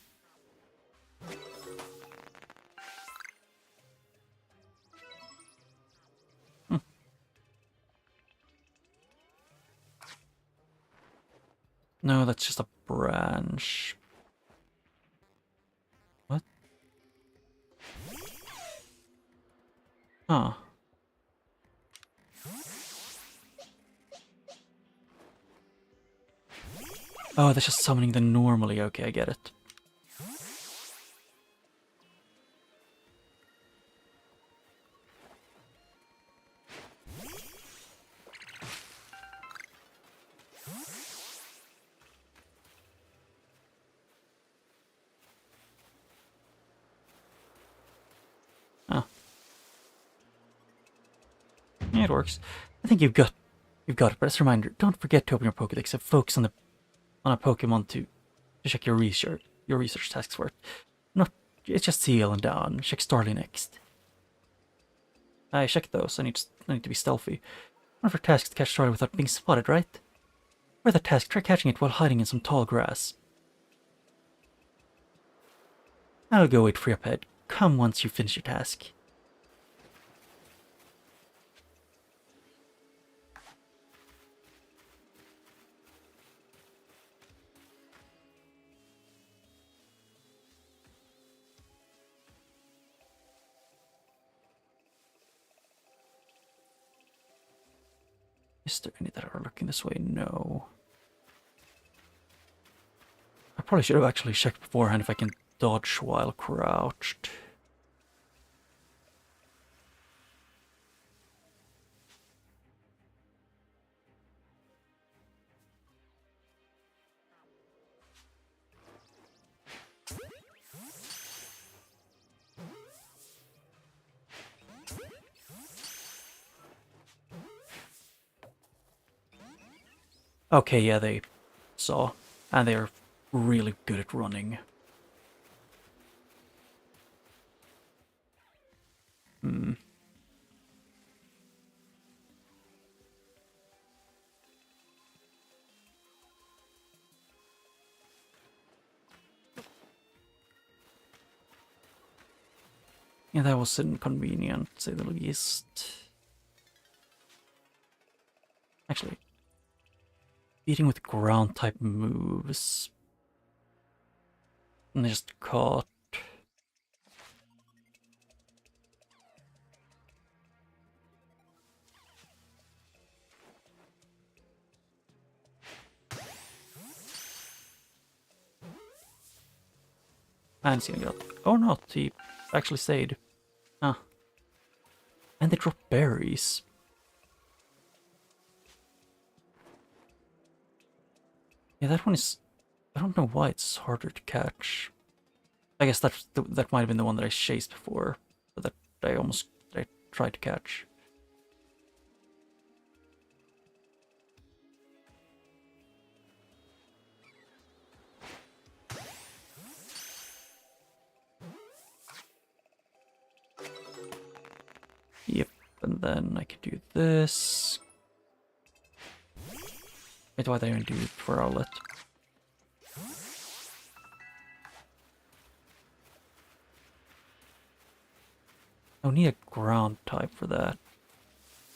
No, that's just a branch. What? Huh. Oh, that's just summoning them normally. Okay, I get it. Huh. Yeah, it works. I think you've got it. But as a reminder, don't forget to open your Pokédex and focus on a Pokemon to check your research tasks for it. It's just seal and down. Check Starly next. I checked those. I need to be stealthy. One of our tasks to catch Starly without being spotted, right? For the task, try catching it while hiding in some tall grass. I'll go wait for your pet. Come once you finish your task. Is there any that are looking this way? No. I probably should have actually checked beforehand if I can dodge while crouched. Okay, yeah, they saw. And they're really good at running. Hmm. Yeah, that was inconvenient, to say the least. Actually, beating with ground type moves. And they just caught. And he's gonna get. Oh no, he actually stayed. Ah. And they drop berries. Yeah, that one is. I don't know why it's harder to catch. I guess that might have been the one that I chased before, but that I tried to catch. Yep, and then I could do this. Wait, why did I even do it for outlet? I need a ground type for that.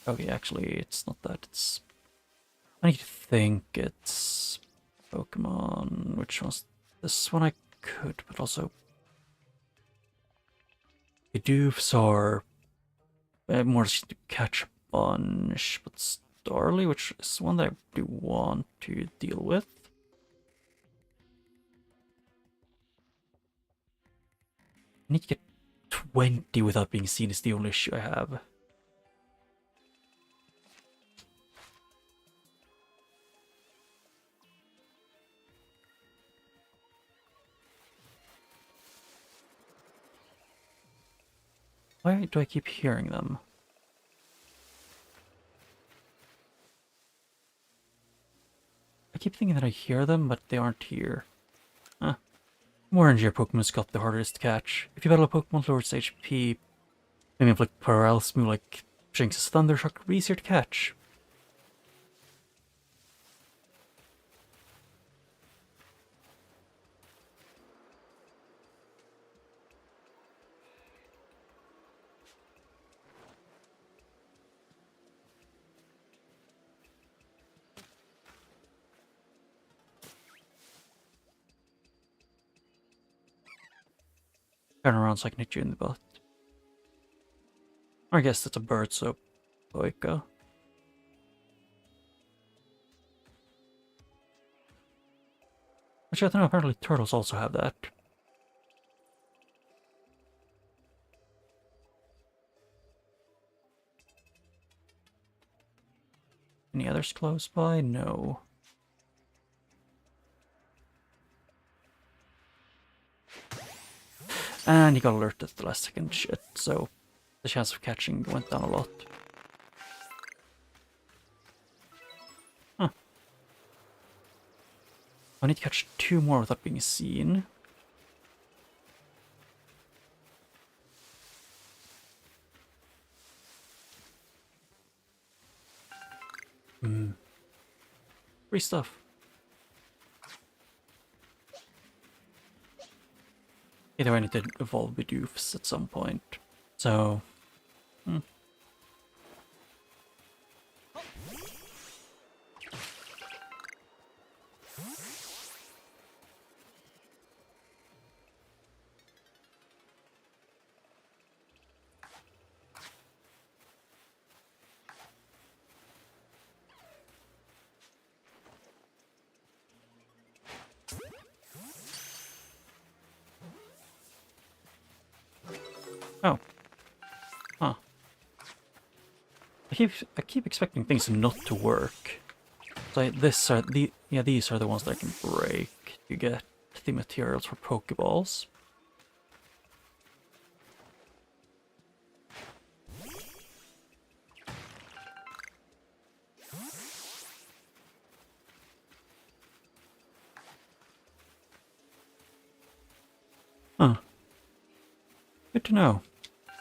Okay, actually, it's not that. It's. I need to think it's Pokemon. Which one's this one? I could, but also. The Doofs are more just to catch a bunch, but Starly, which is one that I do want to deal with. I need to get 20 without being seen is the only issue I have. Why do I keep hearing them? I keep thinking that I hear them, but they aren't here. Huh. The more energy your Pokemon's got, the harder it is to catch. If you battle a Pokemon lower its HP, maybe inflict paralysis move like Jinx's Thunder Shock would be easier to catch. Turn around so I can hit you in the butt. Or I guess that's a bird, so Boika. Which I don't know, apparently turtles also have that. Any others close by? No. And he got alerted at the last second shit, so the chance of catching went down a lot. Huh. I need to catch 2 more without being seen. Free stuff. Either way, I need to evolve Bidoofs at some point. So, oh, huh. I keep expecting things not to work. So these are the ones that I can break to get the materials for Pokeballs. Good to know.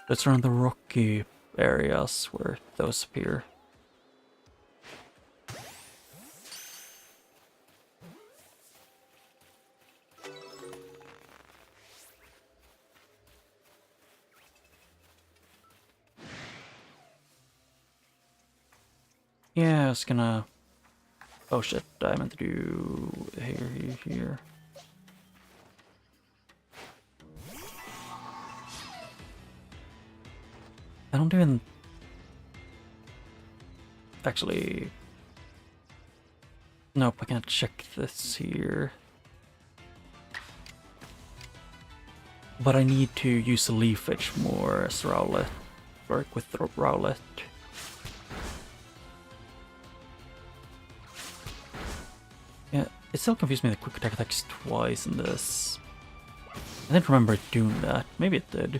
That's around the rocky areas where those appear. Yeah, I was gonna... Oh shit, I meant to do... Here. I don't even... Actually... Nope, I can't check this here. But I need to use the leafage more as Rowlet. Work with the Rowlet. Yeah, it still confused me that quick attack attacks twice in this. I didn't remember it doing that. Maybe it did.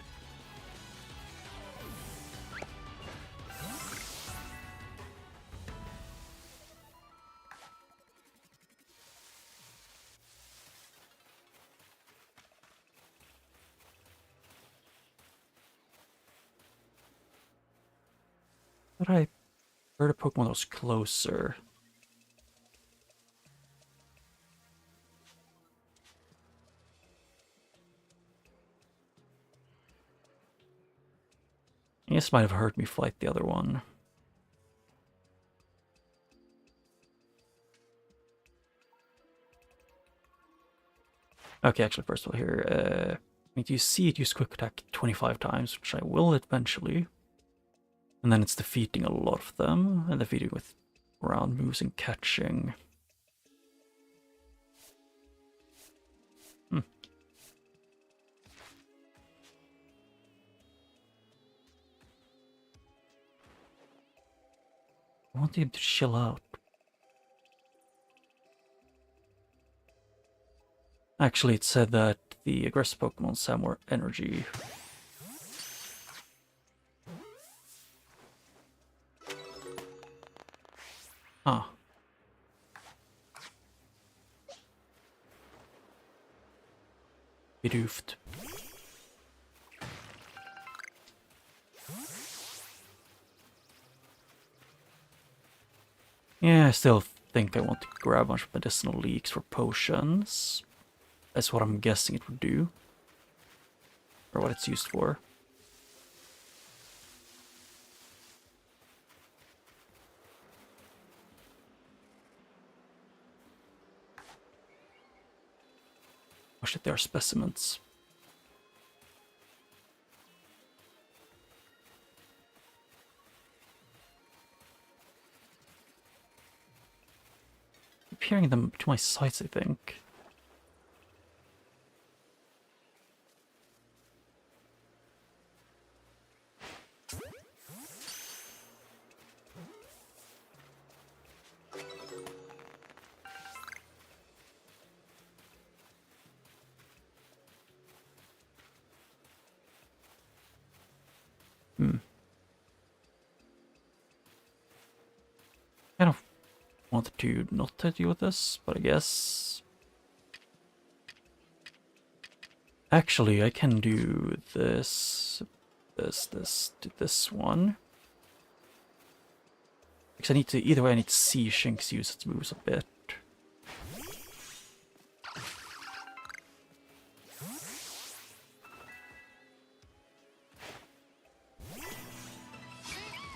But I heard a Pokemon that was closer. I guess might have heard me fight the other one. Okay, actually, first of all here, I mean, you see it use quick attack 25 times, which I will eventually. And then it's defeating a lot of them, and defeating with round moves and catching. I want him to chill out. Actually, it said that the aggressive Pokemon have more energy. Huh. Bedoofed. Yeah, I still think I want to grab a bunch of medicinal leaks for potions. That's what I'm guessing it would do. Or what it's used for. Oh shit, they are specimens. I keep hearing them to my sides, I think. Kind of wanted to not to deal with this, but I guess... Actually, I can do this, this one. Because I need to, either way I need to see Shinx use its moves a bit.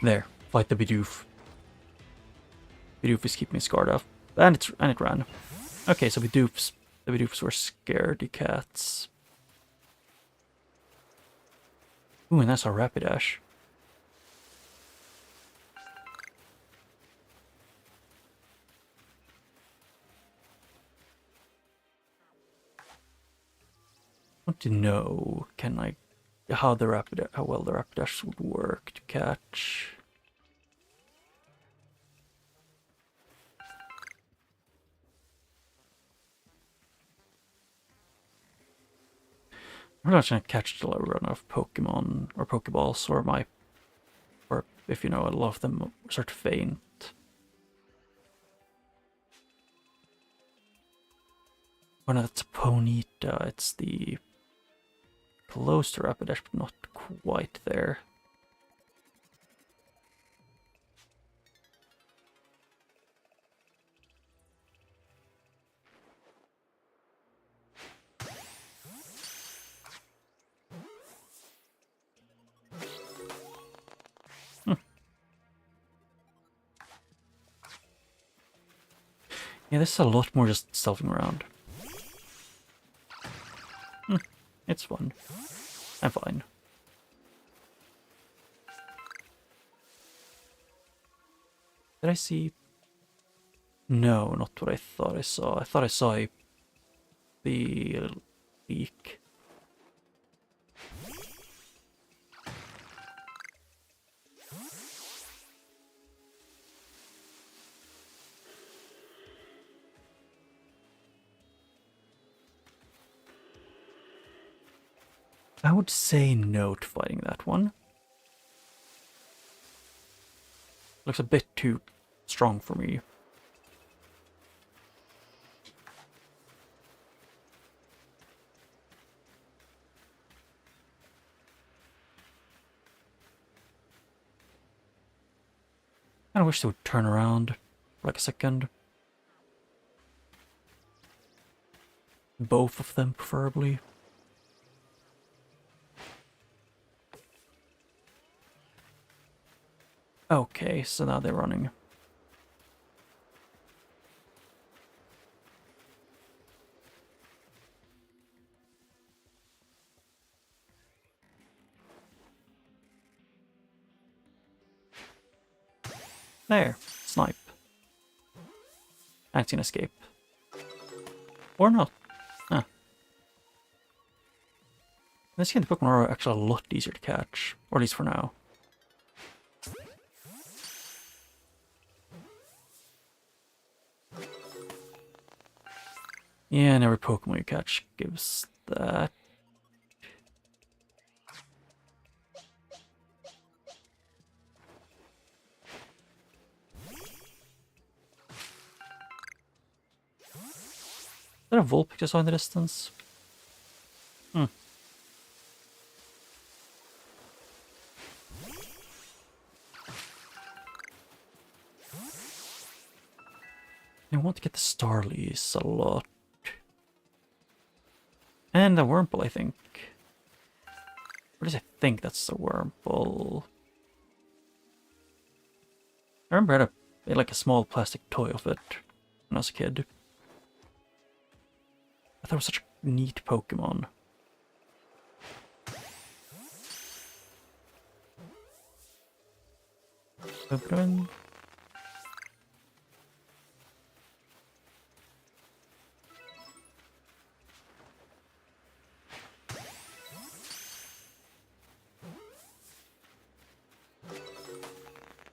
There, fight the Bidoof. Bidoof is keeping me scarred off. And it ran. Okay, so the Bidoofs were scaredy cats. Ooh, and that's our Rapidash. I want to know, how well the Rapidash would work to catch. I'm not gonna catch till I run out of Pokemon or Pokeballs, or if you know, a lot of them start to faint. Oh no, that's a Ponyta. It's the close to Rapidash, but not quite there. Yeah, this is a lot more just stealthing around. It's fun. I'm fine. Did I see? No, not what I thought I saw. I thought I saw the leak. I would say no to fighting that one. Looks a bit too strong for me. I wish they would turn around for like a second. Both of them, preferably. Okay, so now they're running. There, snipe. Acting escape. Or not. Huh. In this game, the Pokemon are actually a lot easier to catch. Or at least for now. Yeah, and every Pokemon you catch gives that. Is that a Vulpix I saw in the distance? Hmm. I want to get the Starlies a lot. And the Wurmple, I think. Or at least I think that's the Wurmple. I remember I had like a small plastic toy of it when I was a kid. I thought it was such a neat Pokemon. Open.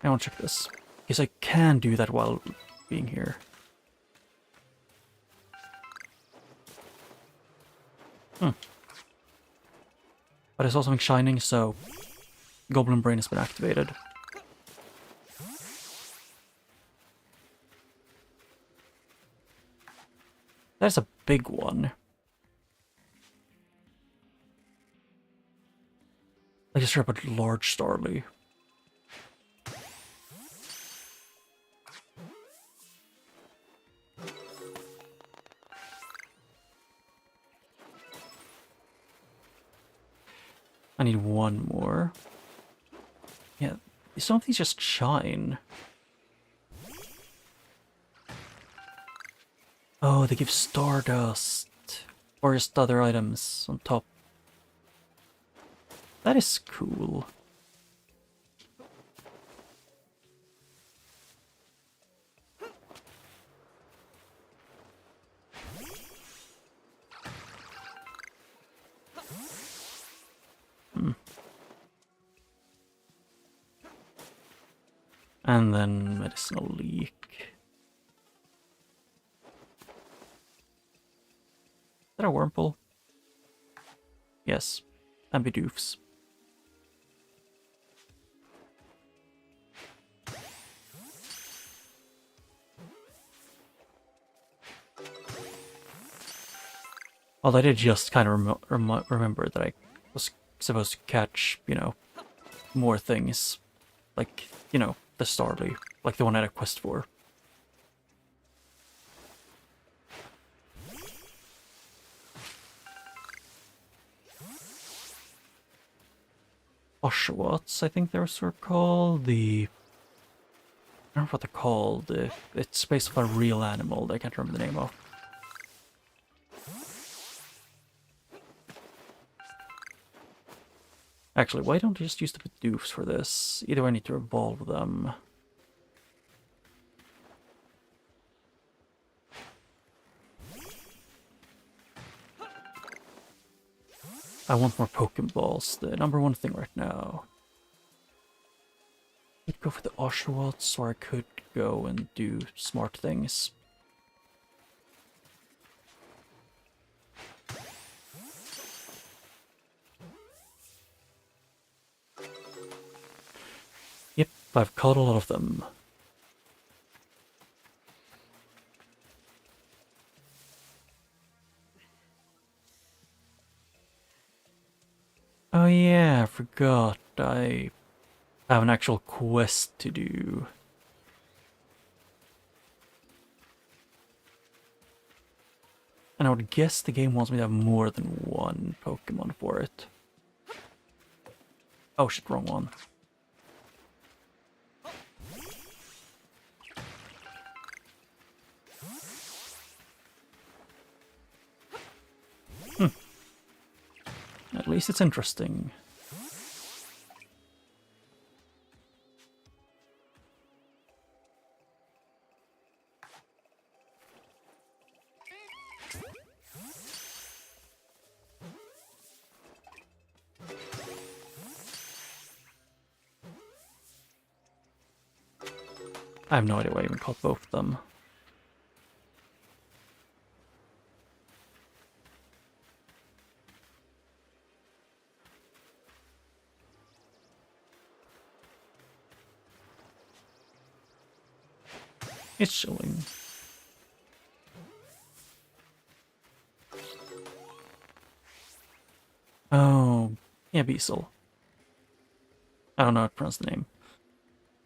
I want to check this. Because I can do that while being here. But I saw something shining, so Goblin Brain has been activated. That's a big one. Like a straight up large Starly. I need one more. Yeah, some of these just shine. Oh, they give Stardust. Or just other items on top. That is cool. And then Medicinal Leak. Is that a Wurmple? Yes. And Bidoofs. Although I did just kind of remember that I was supposed to catch, you know, more things. Like, you know, the Starly. Like the one I had a quest for. Oshawotts, I think they were called. I don't know what they're called. It's based on a real animal that I can't remember the name of. Actually, why don't I just use the Bidoofs for this? Either way, I need to evolve them. I want more Pokeballs, the number one thing right now. I could go for the Oshawotts, or I could go and do smart things. Yep, I've caught a lot of them. Oh yeah, I forgot. I have an actual quest to do. And I would guess the game wants me to have more than one Pokemon for it. Oh shit, wrong one. At least it's interesting. I have no idea why I even caught both of them. It's showing. Oh, yeah, Beezel. I don't know how to pronounce the name.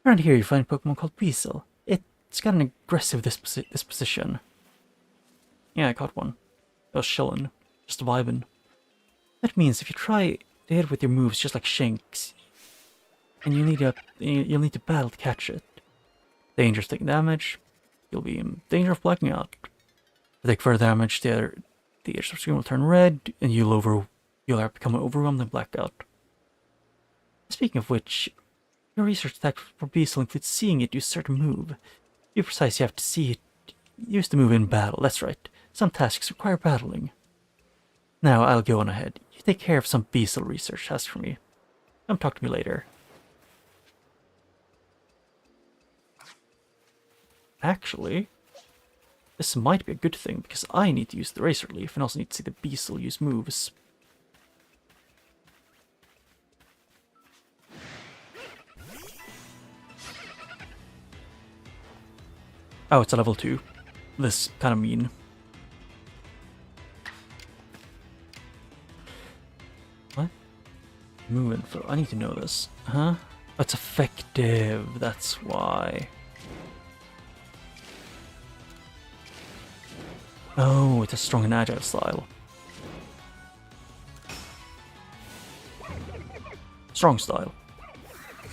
Around here you find a Pokemon called Beezel. It's got an aggressive disposition. Yeah, I caught one. It was chillin'. Just vibin'. That means if you try to hit with your moves just like Shanks, and you'll need to battle to catch it. Danger of taking damage, you'll be in danger of blacking out. If you take further damage, the edge of the screen will turn red, and you'll become overwhelmed and black out. Speaking of which, your research attack for Beezel includes seeing it use a certain move. To be precise, you have to see it use the move in battle, that's right. Some tasks require battling. Now, I'll go on ahead. You take care of some Beezel research tasks for me. Come talk to me later. Actually, this might be a good thing, because I need to use the Razor Leaf and also need to see the Beezel use moves. Oh, it's a level 2. This kind of mean. What? Move info. I need to know this. Huh? It's effective, that's why. Oh, it's a strong and agile style. Strong style.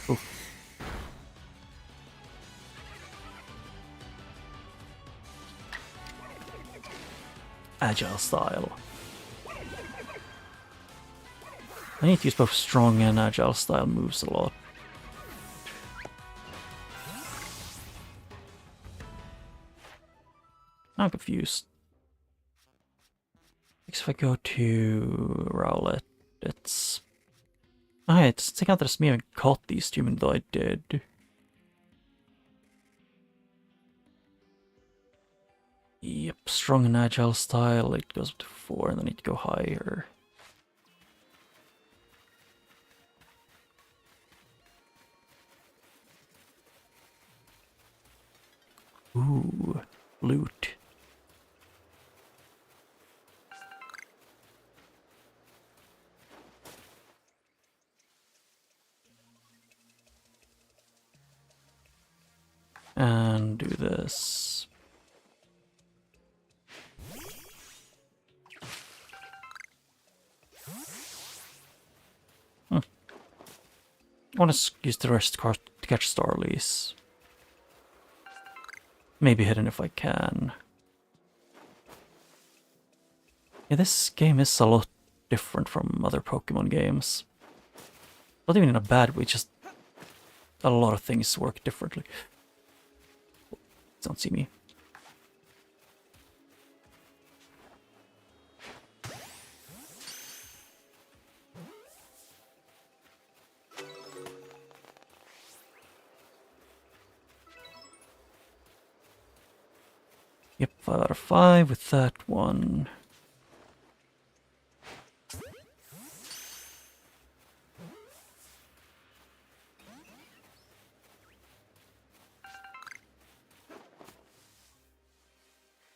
Ooh. Agile style. I need to use both strong and agile style moves a lot. I'm confused. If I go to Rowlet, it's... Oh, yeah, it's taking out that it's me having caught these two, even though I did. Yep, strong and agile style, it goes up to 4 and I need to go higher. Ooh, loot. And do this. I want to use the rest card to catch Starlies. Maybe hidden if I can. Yeah, this game is a lot different from other Pokemon games. Not even in a bad way, just a lot of things work differently. Don't see me. Yep, 5 out of 5 with that one.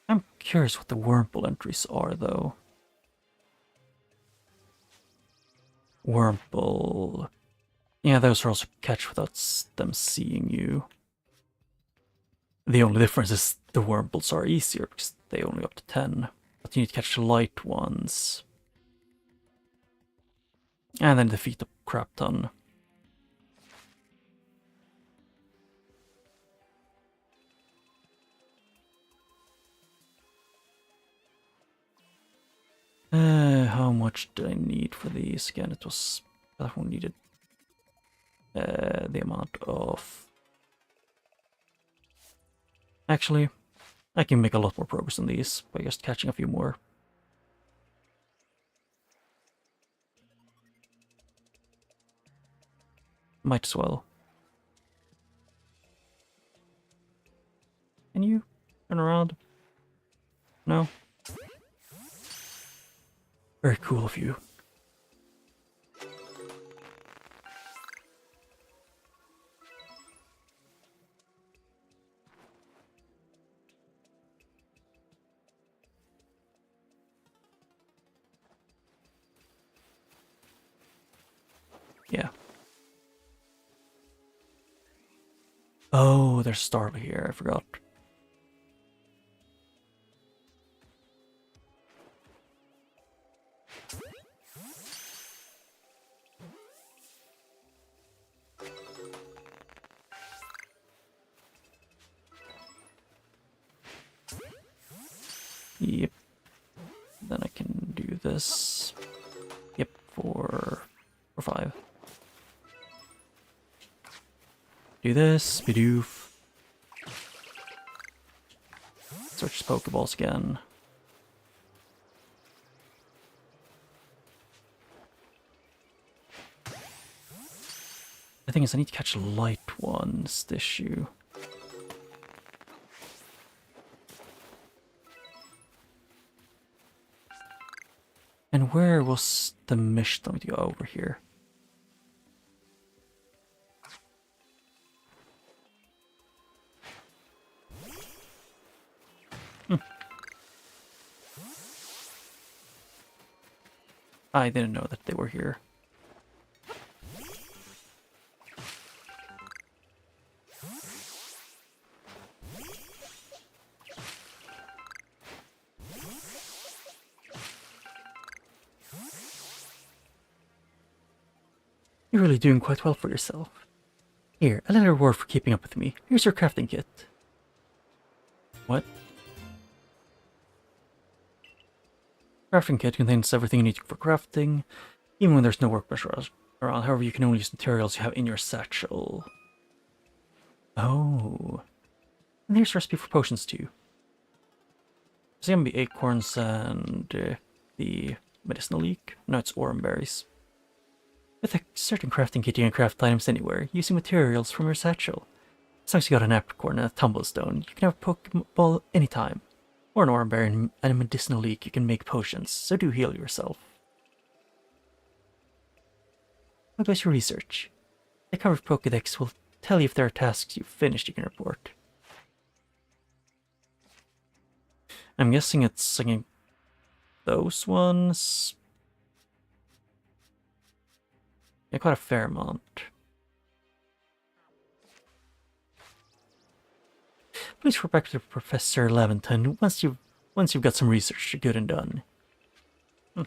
I'm curious what the Wurmple entries are, though. Wurmple. Yeah, those are also catch without them seeing you. The only difference is the Wurmples are easier because they only go up to 10. But you need to catch the light ones. And then defeat the crap ton. How much did I need for these? Again, it was that one needed the amount of. Actually, I can make a lot more progress on these by just catching a few more. Might as well. Can you turn around? No? Very cool of you. Yeah. Oh, there's a star over here, I forgot. Yep. Then I can do this. Yep, for 5. Do this, bidoof. Search Pokeballs again. The thing is, I need to catch light ones, this issue. And where was the mission going to go over here? I didn't know that they were here. You're really doing quite well for yourself. Here, a little reward for keeping up with me. Here's your crafting kit. What? Crafting kit contains everything you need for crafting, even when there's no workbench around. However, you can only use materials you have in your satchel. Oh. And here's a recipe for potions too. It's gonna be acorns and the medicinal leek. No, it's aurum berries. With a certain crafting kit, you can craft items anywhere, using materials from your satchel. As long as you got an apricorn and a tumblestone, you can have a Pokeball anytime. Or an aurum berry and a medicinal leek, you can make potions, so do heal yourself. What about your research? The covered Pokedex will tell you if there are tasks you've finished you can report. I'm guessing it's singing those ones. Yeah, quite a fair amount. please report back to Professor Leventon once you've got some research good and done. I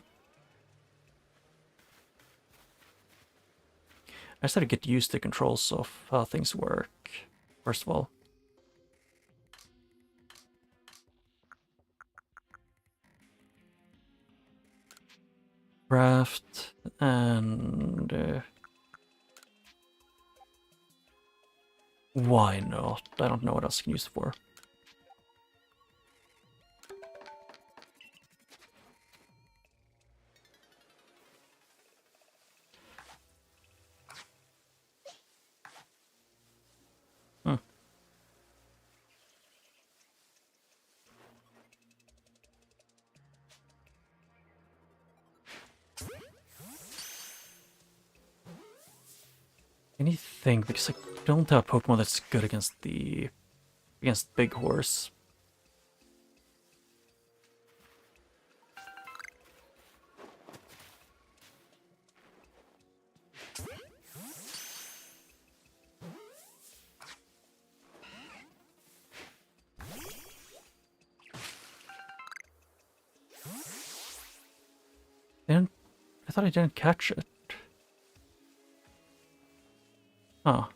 just had to get used to the controls of how things work, first of all. Craft, and... why not? I don't know what else I can use it for. Anything, because I don't have a Pokemon that's good against Big Horse. I thought I didn't catch it. Huh.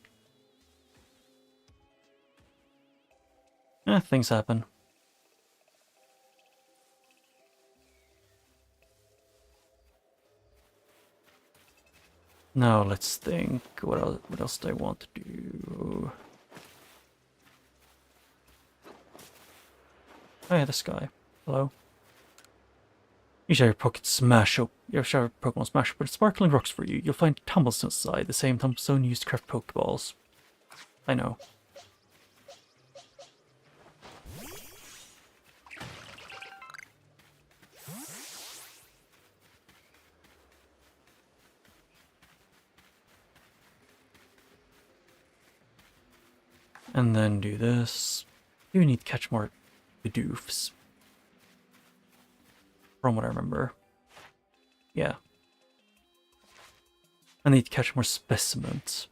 Things happen. Now let's think. What else do I want to do? Oh yeah, this guy. Hello. You share your pocket smash up. You share Pokemon Smash open sparkling rocks for you. You'll find tumblestones inside, the same tumblestone used to craft Pokeballs. I know. And then do this. You need to catch more Bidoofs. From what I remember. Yeah. I need to catch more specimens.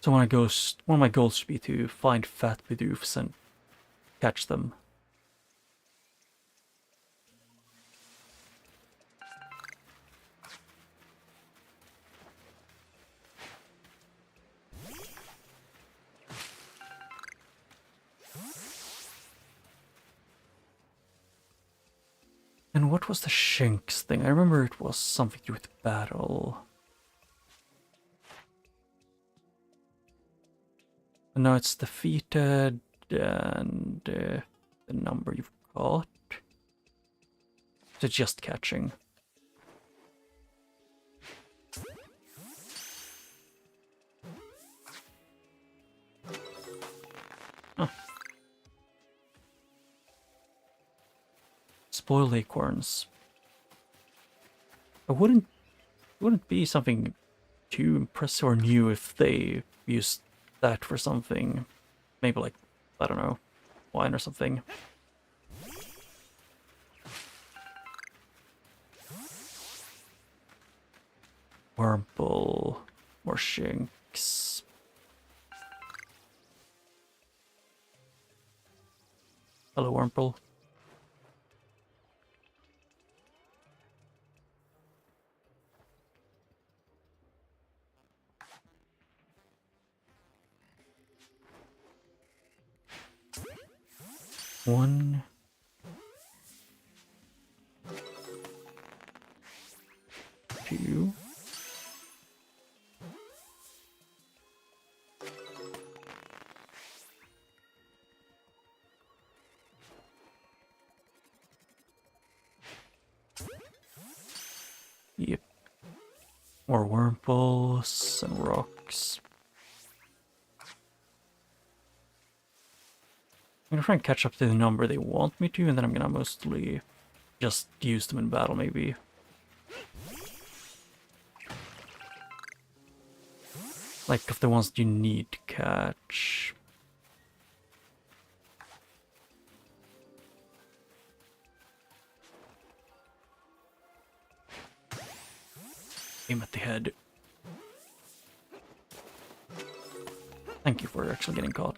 So one of my goals should be to find fat Bidoofs and catch them. And what was the Shinx thing? I remember it was something to do with battle. And now it's defeated and the number you've got. It's just catching. Huh. Spoiled acorns. It wouldn't be something too impressive or new if they used that for something. Maybe like, I don't know, wine or something. Wurmple, more Shinx. Hello, Wurmple. One. Two. Yep. More Wurmples and rocks. I'm gonna try and catch up to the number they want me to, and then I'm gonna mostly just use them in battle, maybe. Like, of the ones that you need to catch. Aim at the head. Thank you for actually getting caught.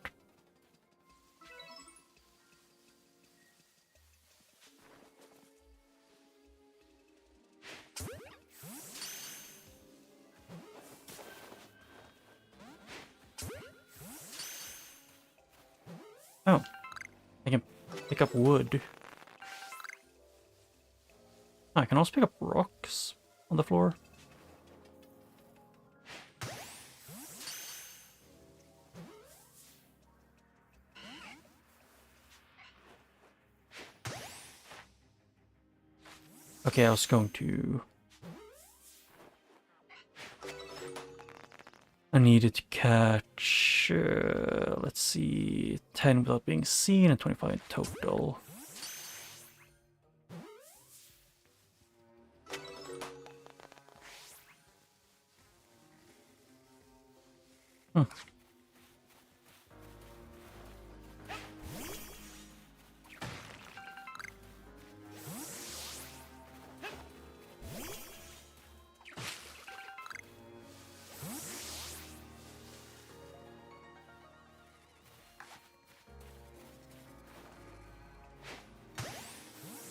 Oh, I can pick up wood. Oh, I can also pick up rocks on the floor. Okay, I was going to... I needed to catch, let's see, 10 without being seen and 25 in total. Hmm.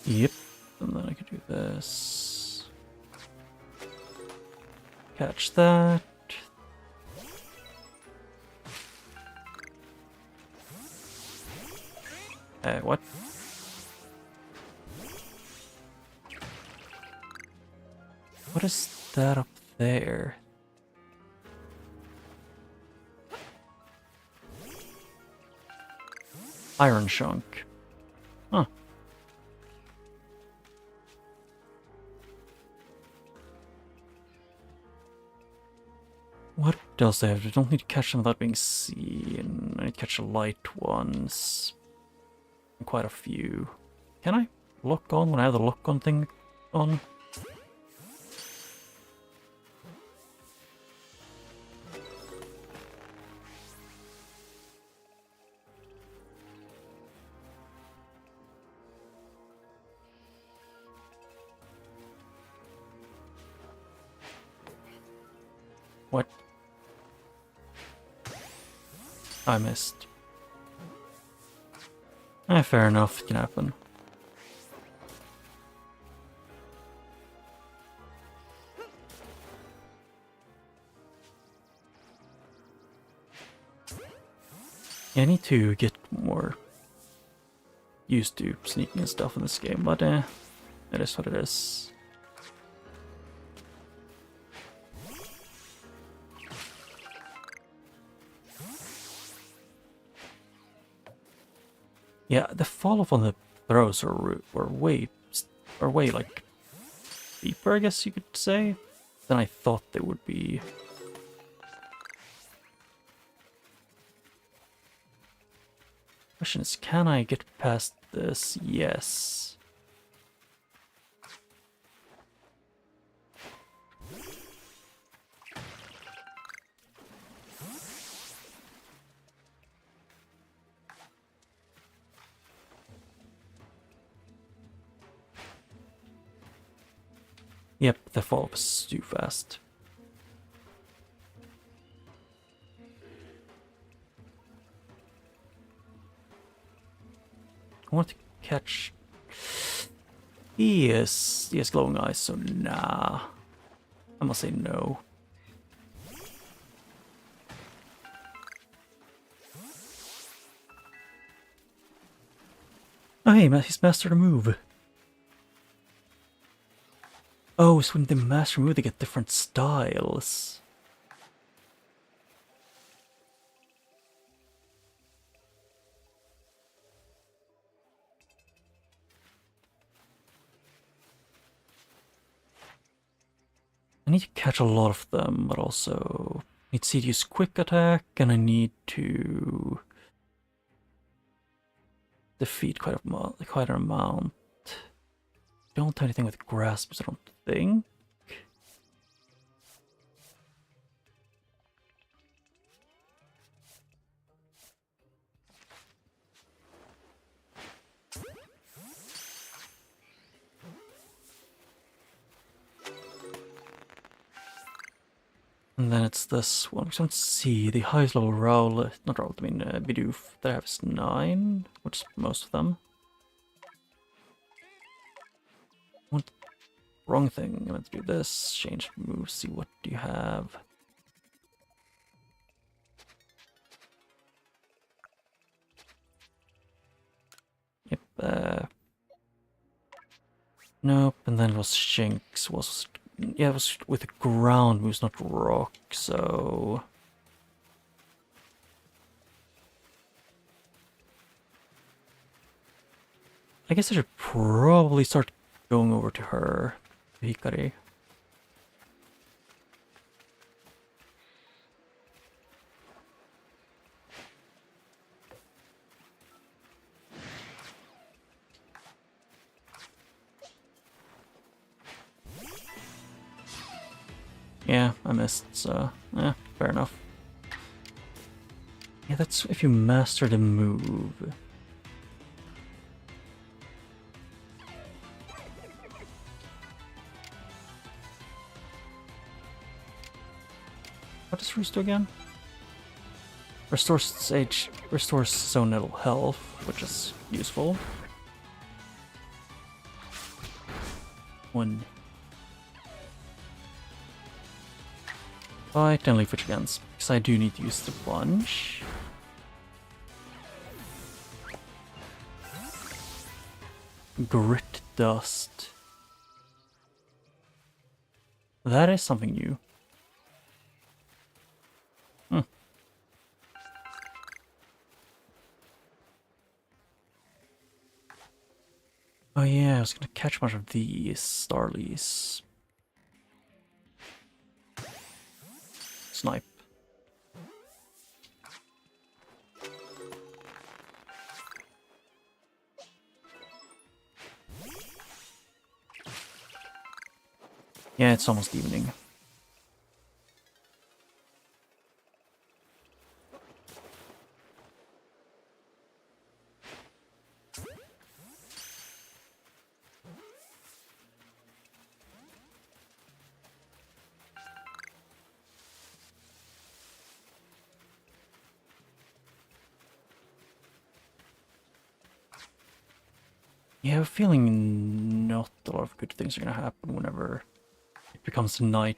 Yep, and then I could do this. Catch that. What? What is that up there? Iron chunk. Huh. What else do I have? I don't need to catch them without being seen. I need to catch the light ones. Quite a few. Can I lock on when I have the lock on thing on? What? I missed. Fair enough, it can happen. Yeah, I need to get more used to sneaking and stuff in this game, but it is what it is. Yeah, the follow-up on the throws were way like deeper, I guess you could say, than I thought they would be. Question is, can I get past this? Yes. Yep, the follow-up is too fast. I want to catch... He has glowing eyes, so nah. I must say no. Oh hey, he's mastered a move. Oh, so when they master a move, they get different styles. I need to catch a lot of them, but also need to use quick attack, and I need to defeat quite an amount. Don't do anything with grasps, I don't think. And then it's this one. Let's see. The highest level Rowlet, not Rowlet, I mean Bidoof that I have is 9, which is most of them. What? Wrong thing. I'm going to do this. Change moves. See what do you have. Yep. Nope. And then it was Shinx. Yeah, it was with the ground moves, not rock. So I guess I should probably start going over to her, Hikari. Yeah, I missed, so fair enough. Yeah, that's if you master the move. What does Roost do again? Restores zone health, which is useful. 1. Fight and leaf which against, because I do need to use the plunge. Grit dust. That is something new. Oh yeah, I was gonna catch a bunch of these Starlies. Snipe. Yeah, it's almost evening. Yeah, I have a feeling not a lot of good things are gonna happen whenever it becomes night.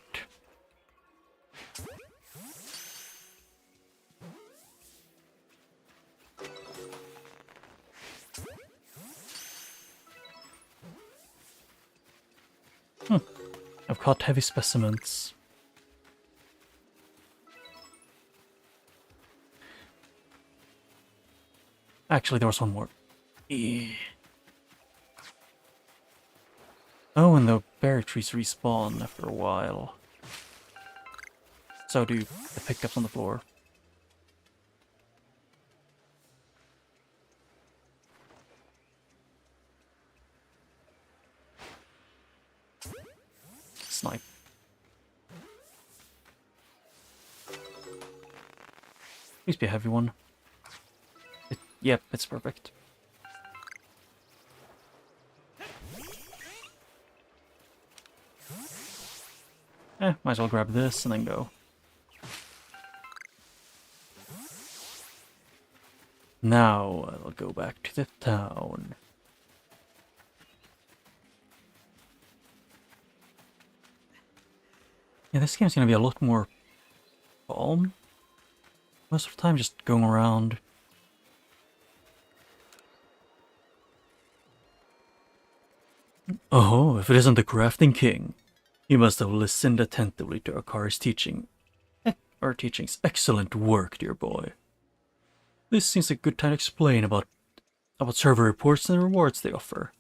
I've caught heavy specimens. Actually, there was one more. Oh, and the berry trees respawn after a while. So do the pickups on the floor. Snipe. Please be a heavy one. Yep, it's perfect. Might as well grab this and then go. Now I'll go back to the town. Yeah, this game's gonna be a lot more calm. Most of the time just going around. Oh, if it isn't the crafting king. You must have listened attentively to Akari's teaching. Our teachings. Excellent work, dear boy. This seems a good time to explain about server reports and the rewards they offer.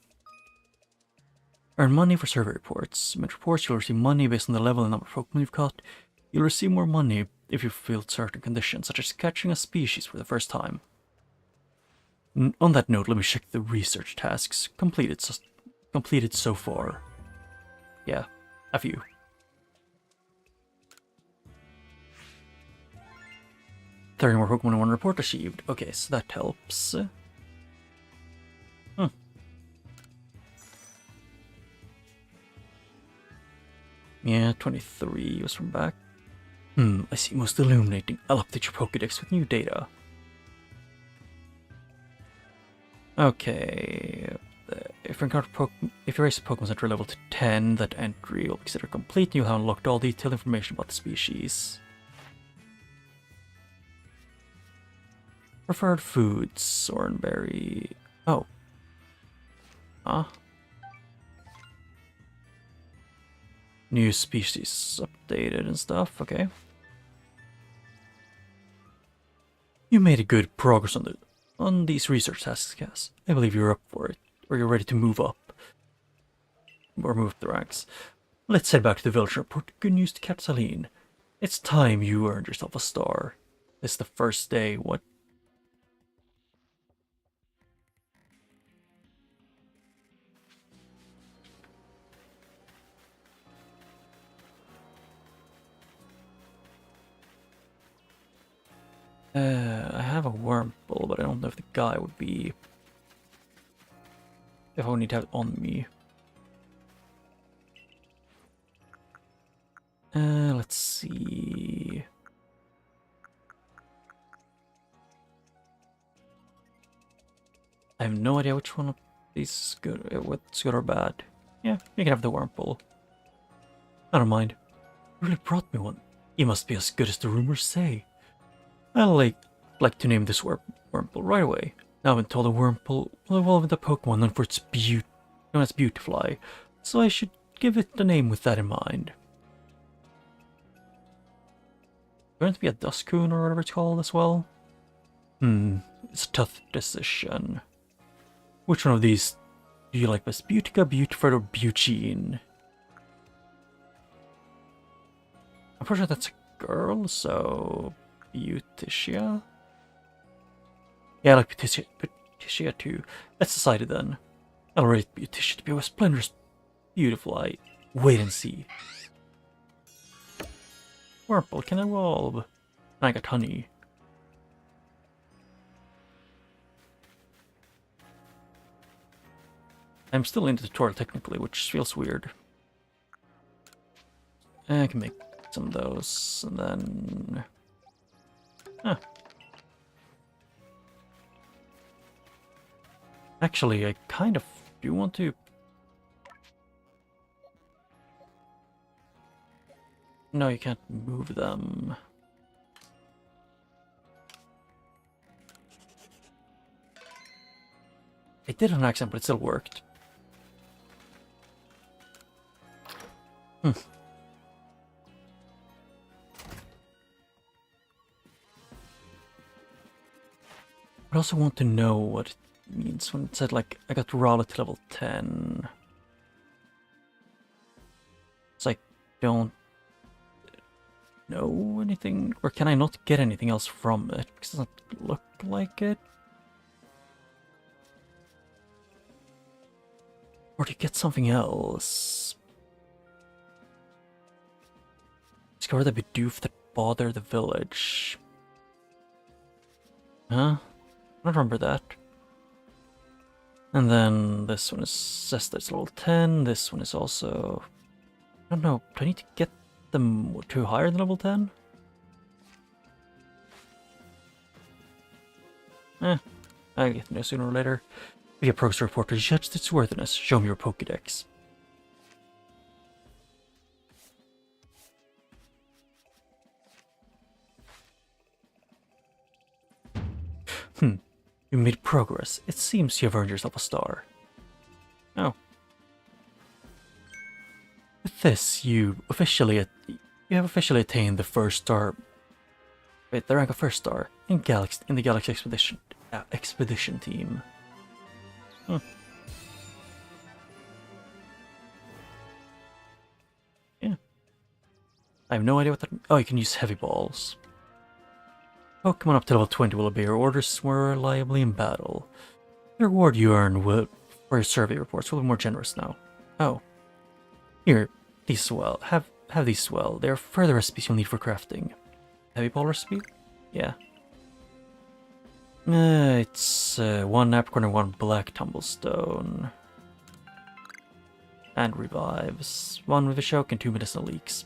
Earn money for server reports. With reports, you'll receive money based on the level and number of Pokémon you've caught. You'll receive more money if you fulfilled certain conditions, such as catching a species for the first time. On that note, let me check the research tasks completed so far. Yeah, a few. 30 more Pokemon in one report achieved. Okay, so that helps. Yeah, 23 was from back I see. Most illuminating. I'll update your Pokédex with new data. Okay. If you raise a Pokemon Center level to 10, that entry will be considered complete and you'll have unlocked all detailed information about the species. Preferred foods, Sorenberry. Oh. Huh? New species updated and stuff, okay. You made a good progress on these research tasks, Cass. I believe you're up for it, or you're ready to move up. Or move up the ranks. Let's head back to the village and report good news to Cataline. It's time you earned yourself a star. This is the first day, what? I have a Wurmple, but I don't know if the guy would be... If I would need to have it on me. Let's see... I have no idea which one of these is good, what's good or bad. Yeah, you can have the Wurmple. I don't mind. You really brought me one. You must be as good as the rumors say. I'd like to name this Wurmple right away. Now I've been told a Wurmple will evolve into a Pokemon known for its known as Beautifly, so I should give it a name with that in mind. Going to be a Duskun or whatever it's called as well? It's a tough decision. Which one of these do you like best? Beautica, Beautiford, or Beaugene? I'm pretty sure that's a girl, so... Beauticia? Yeah, I like Beauticia too. That's decided then. I'll rate Beauticia to be a splendorous, beautiful eye. Wait and see. Wurmple can evolve. I got honey. I'm still in the tutorial technically, which feels weird. I can make some of those, and then... Huh. Actually, I kind of do want to... No, you can't move them. It did on accident, but it still worked. I also want to know what it means when it said, like, I got Rowlet to level 10. It's like, don't know anything, or can I not get anything else from it? Because it doesn't look like it. Or to get something else. Discover the Bidoof that bother the village. Huh? I don't remember that. And then this one says that it's level 10. This one is also... I don't know. Do I need to get them to higher than level 10? I'll get to know sooner or later. We get progress report to judge its worthiness. Show me your Pokédex. You made progress. It seems you have earned yourself a star. Oh. With this, you have officially attained the first star. Wait, the rank of first star in the Galaxy Expedition team. Yeah. I have no idea what that. Oh, you can use heavy balls. Pokemon up to level 20 will obey your orders more reliably in battle. The reward you earn for your survey reports will be more generous now. Oh. Here, these as well. Have these as well. They are further recipes you'll need for crafting. Heavy ball recipe? Yeah. It's 1 Apricorn and 1 Black Tumblestone. And revives. 1 with a choke and 2 medicinal leaks.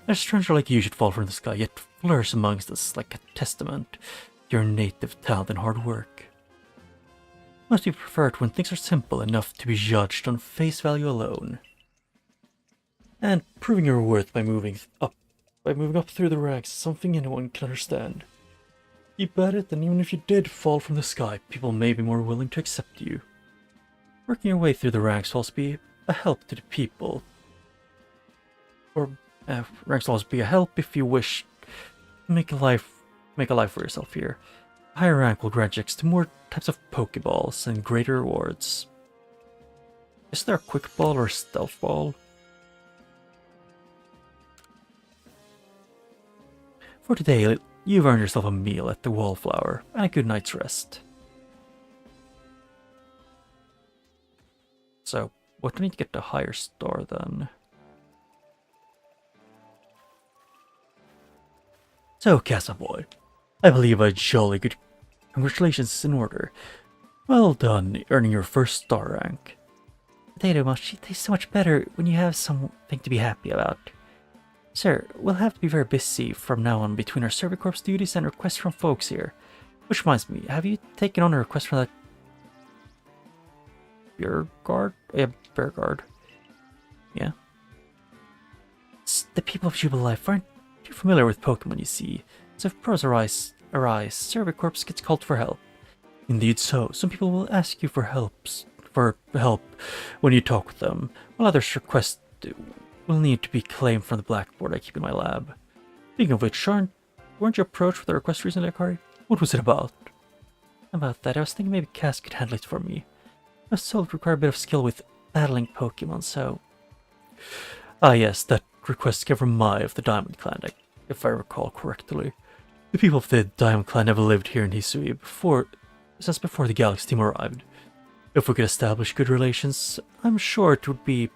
A stranger like you should fall from the sky, yet flourish amongst us like a testament to your native talent and hard work. Most people prefer it when things are simple enough to be judged on face value alone. And proving your worth by moving up through the ranks is something anyone can understand. Keep at it, and even if you did fall from the sky, people may be more willing to accept you. Working your way through the ranks will also be a help to the people. Ranks will also be a help if you wish to make a life for yourself here. A higher rank will grant you access to more types of Pokeballs and greater rewards. Is there a quick ball or a stealth ball? For today, you've earned yourself a meal at the Wallflower and a good night's rest. So, what do I need to get the higher star then? So, Boy, I believe a jolly good congratulations is in order. Well done, earning your first star rank. Potato Mush tastes so much better when you have something to be happy about. Sir, we'll have to be very busy from now on between our Survey Corps duties and requests from folks here. Which reminds me, have you taken on a request from that bear guard? Yeah, bear guard. Yeah. It's the people of Jubilife. Aren't you familiar with Pokemon you see? So if pros arise, Survey Corps gets called for help. Indeed so. Some people will ask you for help when you talk with them, while others request will need to be claimed from the blackboard I keep in my lab. Speaking of which, weren't you approached with a request recently, Akari? What was it about? About that, I was thinking maybe Cass could handle it for me. I was told it required a bit of skill with battling Pokemon, so... Ah yes, that request came from Mai of the Diamond Clan, if I recall correctly. The people of the Diamond Clan never lived here in Hisui since before the Galaxy team arrived. If we could establish good relations, I'm sure it would be...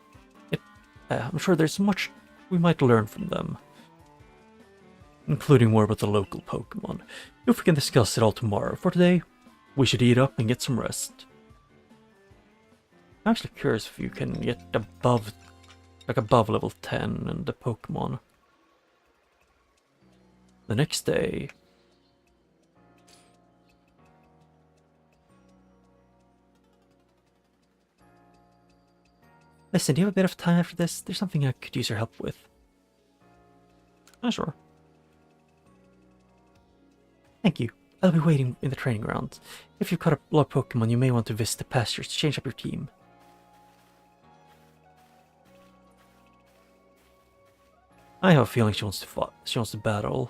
I'm sure there's much we might learn from them. Including more about the local Pokemon. If we can discuss it all tomorrow. For today, we should eat up and get some rest. I'm actually curious if you can get above level 10 in the Pokemon. The next day... Listen, do you have a bit of time after this? There's something I could use your help with. Sure. Thank you. I'll be waiting in the training grounds. If you've caught a lot of Pokemon, you may want to visit the pastures to change up your team. I have a feeling she wants to fight. She wants to battle.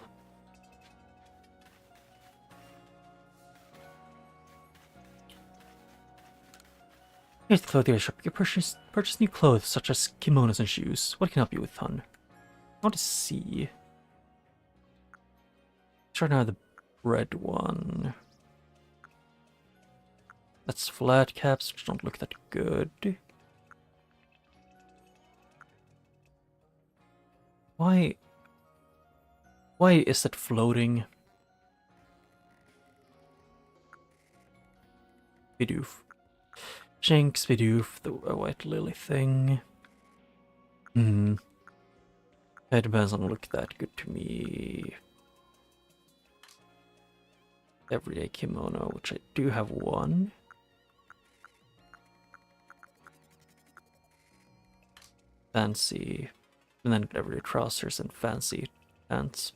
Here's the clothing shop. You can purchase new clothes such as kimonos and shoes. What can I help you with, hon? I want to see. Try now the red one. That's flat caps, which don't look that good. Why is that floating? Bidoof. Jinx, Bidoof, the white lily thing. It doesn't look that good to me. Everyday kimono, which I do have one. Fancy. And then everyday trousers and fancy pants.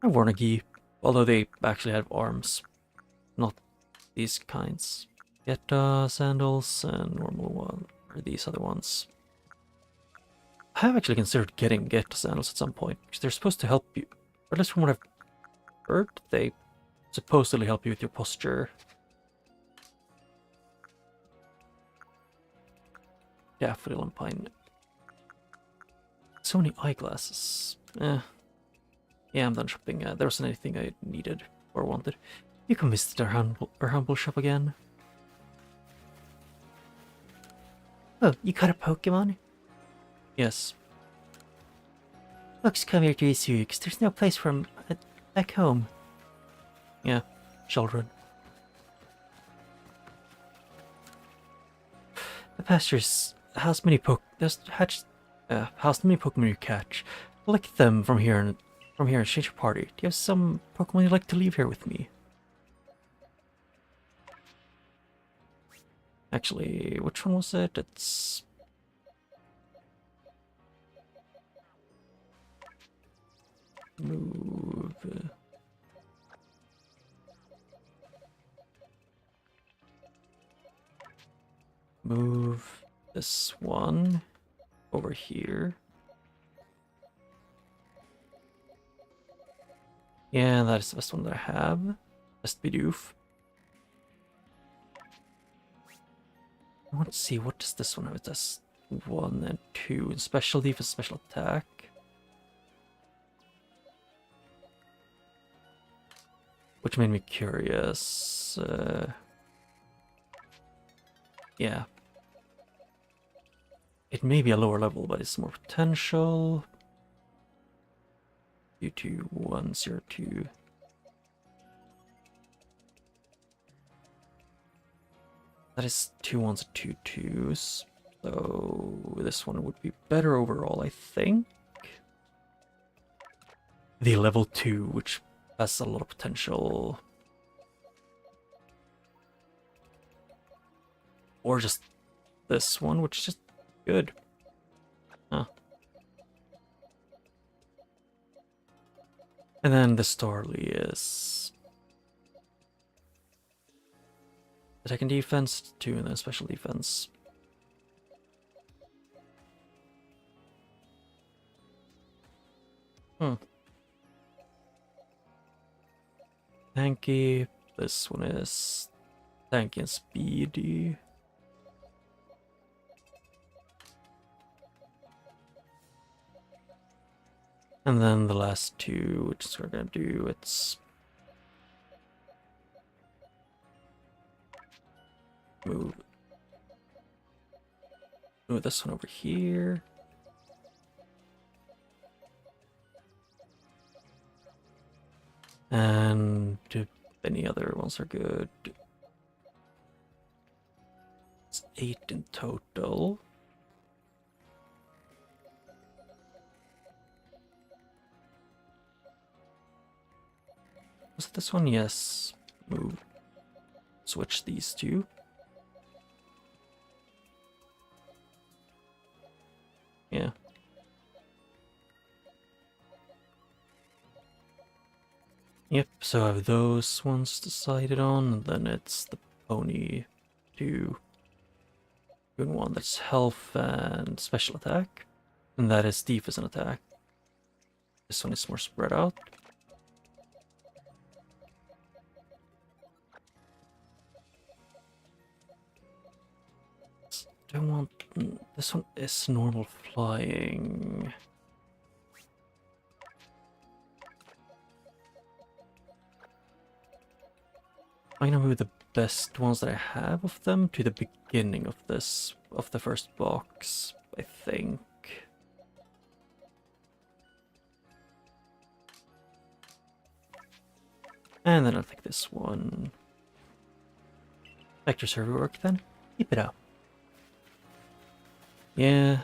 I've worn a gi, although they actually have arms. Not these kinds. Get sandals and normal one, or these other ones. I have actually considered getting Get sandals at some point, because they're supposed to help you, or at least from what I've heard, they supposedly help you with your posture. Daffodil and pine. So many eyeglasses. Yeah, I'm done shopping. There wasn't anything I needed or wanted. You can visit our humble shop again. Oh, you caught a Pokemon? Yes. Folks come here to Hisui because there's no place for them back home. Yeah, children. The pastures house many how's the many Pokemon you catch? Collect them from here and change your party. Do you have some Pokemon you'd like to leave here with me? Actually, which one was it? It's... Move... Move this one over here. Yeah, that is the best one that I have. Best Bidoof. I want to see, what does this one have? It does 1 and 2 in special defense, special attack. Which made me curious. Yeah. It may be a lower level, but it's more potential. U2102. That is 2 1s and 2 2s. So this one would be better overall, I think. The level 2, which has a lot of potential. Or just this one, which is just good. Huh. And then the Starly is attack and defense, 2 and then special defense. Tanky, this one is tanky and speedy. And then the last 2, which is what we're gonna do, it's move this one over here. And any other ones are good. It's 8 in total. Was it this one? Yes. Move. Switch these 2. Yeah. Yep, so I have those ones decided on, and then it's the pony 2. Doing one that's health and special attack, and that is defense and attack. This one is more spread out. Don't want... This one is normal flying. I'm gonna move the best ones that I have of them to the beginning of this, of the first box, I think. And then I'll take this one. Vector server work then. Keep it up. Yeah.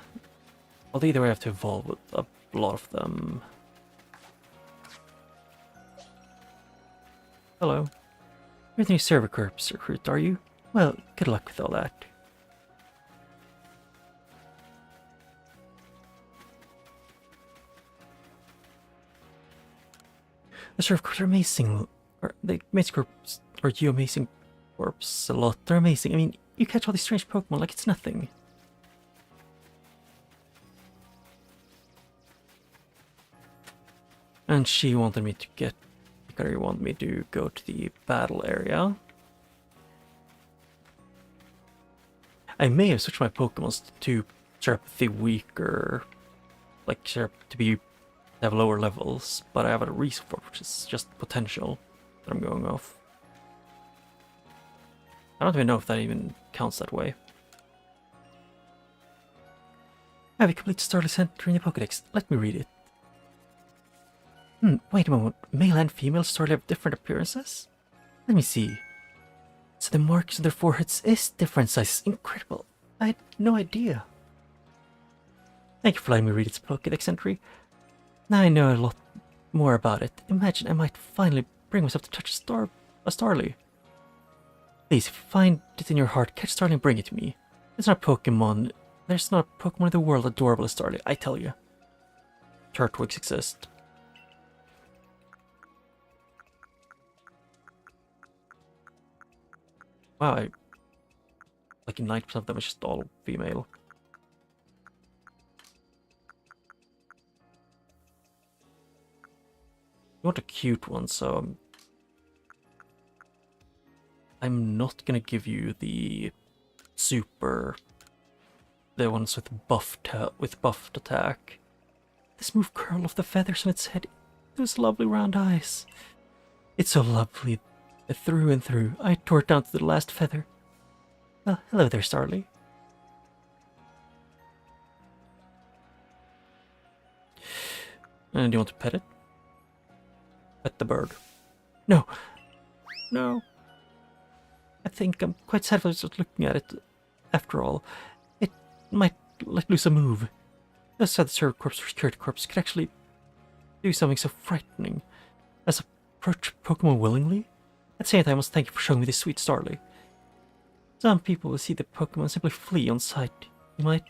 Well, either way I have to evolve with a lot of them. Hello. You're the new server corps recruit, are you? Well, good luck with all that. The server corps are amazing. The amazing corps, or you amazing corps a lot. They're amazing. I mean, you catch all these strange Pokemon like it's nothing. And she wanted me to get... Hikari wanted me to go to the battle area. I may have switched my Pokemons to sharp the weaker... Like, sharp to have lower levels, but I have a reason for it, which is just potential that I'm going off. I don't even know if that even counts that way. Have you completed Starly's entry in the Pokédex? Let me read it. Wait a moment. Male and female Starly have different appearances? Let me see. So the marks on their foreheads is different sizes. Incredible. I had no idea. Thank you for letting me read its Pokédex entry. Now I know a lot more about it. Imagine I might finally bring myself to touch a Starly. Please, if you find it in your heart, catch Starly and bring it to me. It's not a Pokemon. There's not a Pokemon in the world adorable as Starly, I tell you. Turtwigs exist. Wow, like 90% of them is just all female. You want a cute one, so I'm not gonna give you the the ones with buffed attack. This move curl off the feathers on its head. Those lovely round eyes. It's so lovely through and through. I tore it down to the last feather. Well, hello there, Starly. And do you want to pet it? Pet the bird. No. No. I think I'm quite sad for just looking at it. After all, it might let loose a move. Those sad Servant Corps or Security Corps could actually do something so frightening as approach Pokemon willingly. At the same time, I must thank you for showing me this sweet Starly. Some people will see the Pokemon simply flee on sight. You might...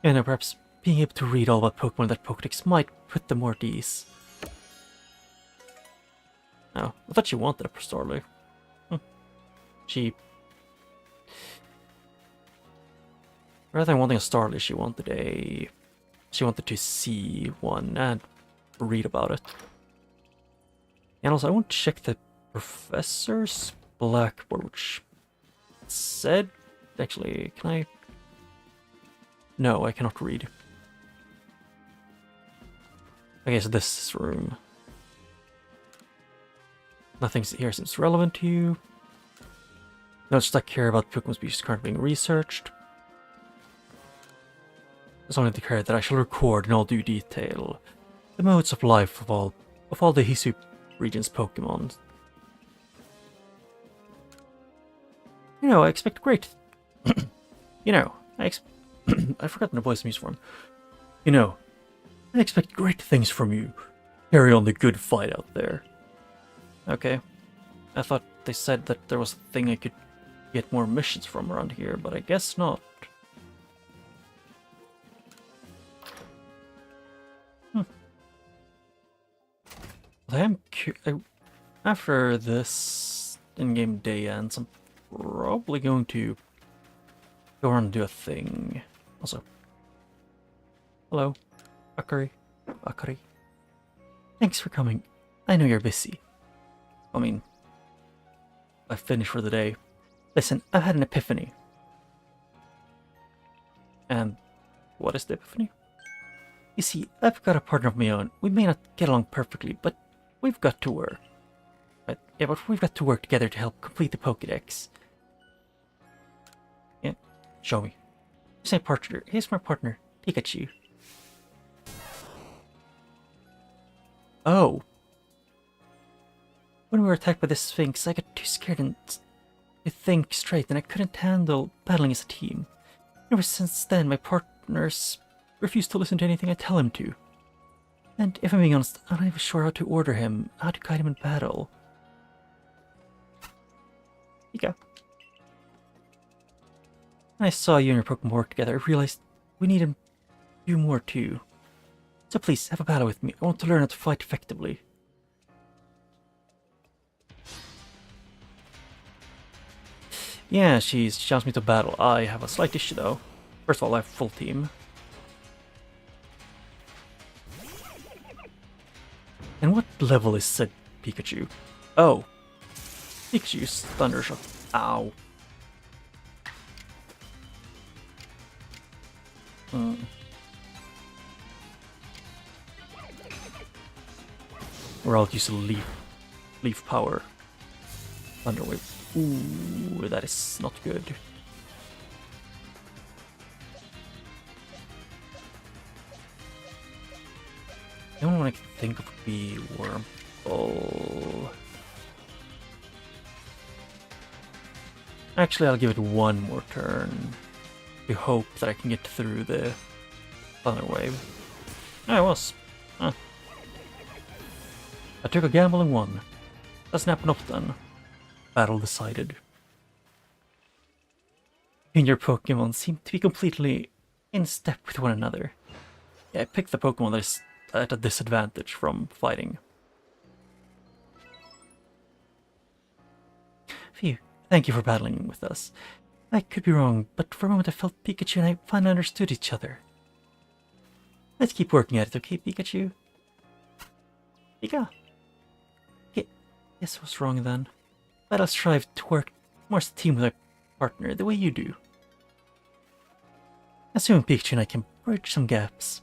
And perhaps being able to read all about Pokemon in that Pokédex might put them more at ease. Oh, I thought she wanted a Starly. She... Rather than wanting a Starly, she wanted to see one and read about it. And also, I want to check the professor's blackboard, which said... Actually, can I... No, I cannot read. Okay, so this is room. Nothing here seems relevant to you. Notes that care about Pokemon species currently being researched. There's only the care that I shall record in all due detail the modes of life of all the Hisu region's Pokemon. You know, I expect great. You know, I've forgotten the voice I'm used for him. You know, I expect great things from you. Carry on the good fight out there. Okay. I thought they said that there was a thing I could get more missions from around here, but I guess not. I am after this in-game day ends, I'm probably going to go around and do a thing. Also, hello, Akari. Thanks for coming. I know you're busy. I mean, I finished for the day. Listen, I've had an epiphany. And what is the epiphany? You see, I've got a partner of my own. We may not get along perfectly, but we've got to work. But we've got to work together to help complete the Pokédex. Yeah, show me. Here's my partner, Pikachu. Oh. When we were attacked by the Sphinx, I got too scared to think straight, and I couldn't handle battling as a team. Ever since then, my partners refuse to listen to anything I tell him to. And if I'm being honest, I'm not even sure how to order him, how to guide him in battle. Pika. When I saw you and your Pokemon work together, I realized we need to do more too. So please, have a battle with me. I want to learn how to fight effectively. Yeah, she challenged me to battle. I have a slight issue though. First of all, I have full team. And what level is said Pikachu? Oh. Pikachu's Thunder Shock. Ow. Or I'll use a leaf power. Thunder Wave. Ooh, that is not good. The only one I can think of would be Wurmple. Actually, I'll give it one more turn to hope that I can get through the Thunder Wave. I was. Huh. I took a gamble and won. Doesn't happen often. Battle decided. You and your Pokemon seem to be completely in step with one another. Yeah, I picked the Pokemon that is at a disadvantage from fighting. Phew, thank you for battling with us. I could be wrong, but for a moment I felt Pikachu and I finally understood each other. Let's keep working at it, okay, Pikachu? Pika? Guess I was wrong then. But I'll strive to work more as a team with my partner, the way you do. Assuming Pikachu and I can bridge some gaps.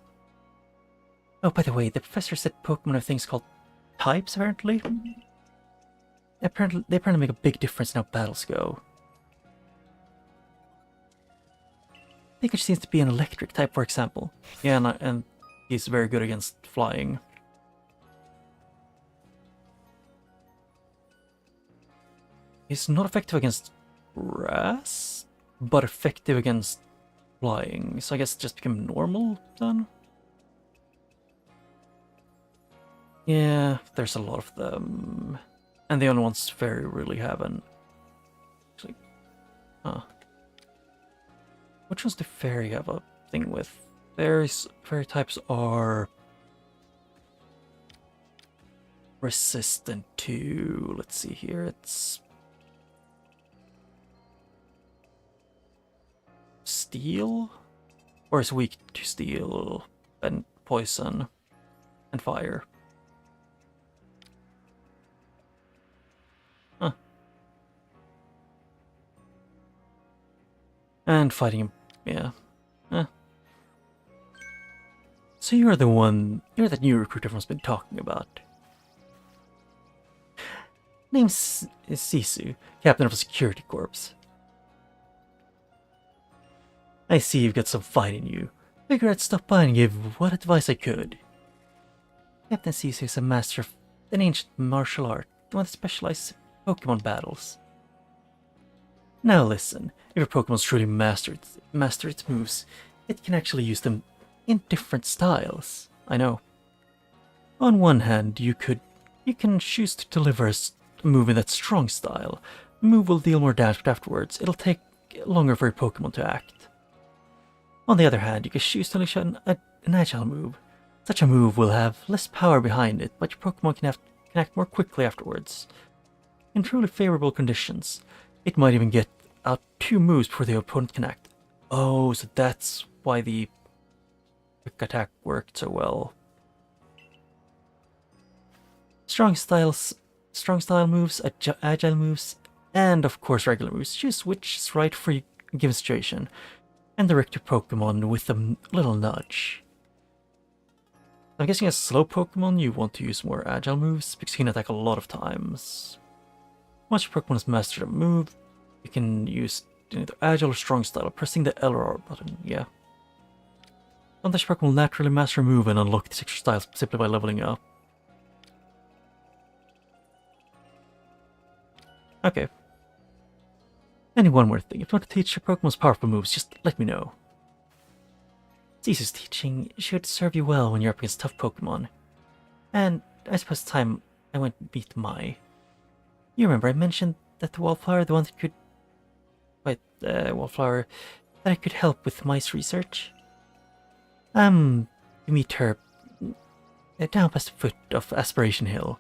Oh, by the way, the professor said Pokemon have things called types, apparently. They apparently make a big difference in how battles go. Pikachu seems to be an electric type, for example. Yeah, and he's very good against flying. He's not effective against grass, but effective against flying. So I guess just become normal then? Yeah, there's a lot of them. And the only ones fairy really haven't. Actually, huh. Which ones do fairy have a thing with? Fairy types are resistant to, let's see here, it's steel? Or is weak to steel and poison and fire? Huh. And fighting, yeah. So you're that new recruit everyone's been talking about. Name's Sisu, captain of a security corps. I see you've got some fight in you. Figured I'd stop by and give what advice I could. Captain Sisu is a master of an ancient martial art, the one that specializes in Pokemon battles. Now listen, if your Pokemon's truly master its moves, it can actually use them in different styles. I know. On one hand, you can choose to deliver a move in that strong style. The move will deal more damage, but afterwards, it'll take longer for your Pokemon to act. On the other hand, you can choose to unleash an agile move. Such a move will have less power behind it, but your Pokemon can act more quickly afterwards. In truly favorable conditions, it might even get out 2 moves before the opponent can act. Oh, so that's why the quick attack worked so well. Strong style moves, agile moves, and of course regular moves. Choose which is right for your given situation, and direct your Pokemon with a little nudge. I'm guessing as slow Pokemon you want to use more agile moves because you can attack a lot of times. Once your Pokemon has mastered a move, you can use either agile or strong style pressing the L or R button, yeah. Sometimes your Pokemon will naturally master a move and unlock these extra styles simply by leveling up. Okay. And one more thing, if you want to teach your Pokemon's powerful moves, just let me know. Cisu's teaching should serve you well when you're up against tough Pokemon. And I suppose it's time I went to meet Mai. You remember I mentioned that the Wallflower, the one that could... Wallflower, that I could help with Mai's research? To meet her down past the foot of Aspiration Hill.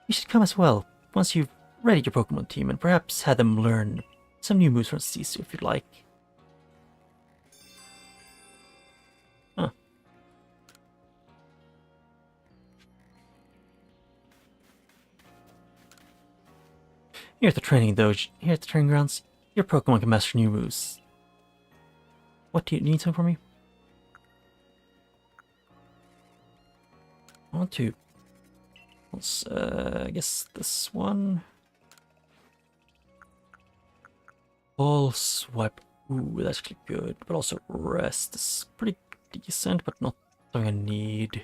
You should come as well, once you've readied your Pokemon team and perhaps had them learn some new moves from Sisu if you'd like. Huh. Here at the training grounds, your Pokemon can master new moves. What do you need something from me? I want to... I guess this one... Ball Swipe. Ooh, that's actually good. But also Rest is pretty decent, but not something I need.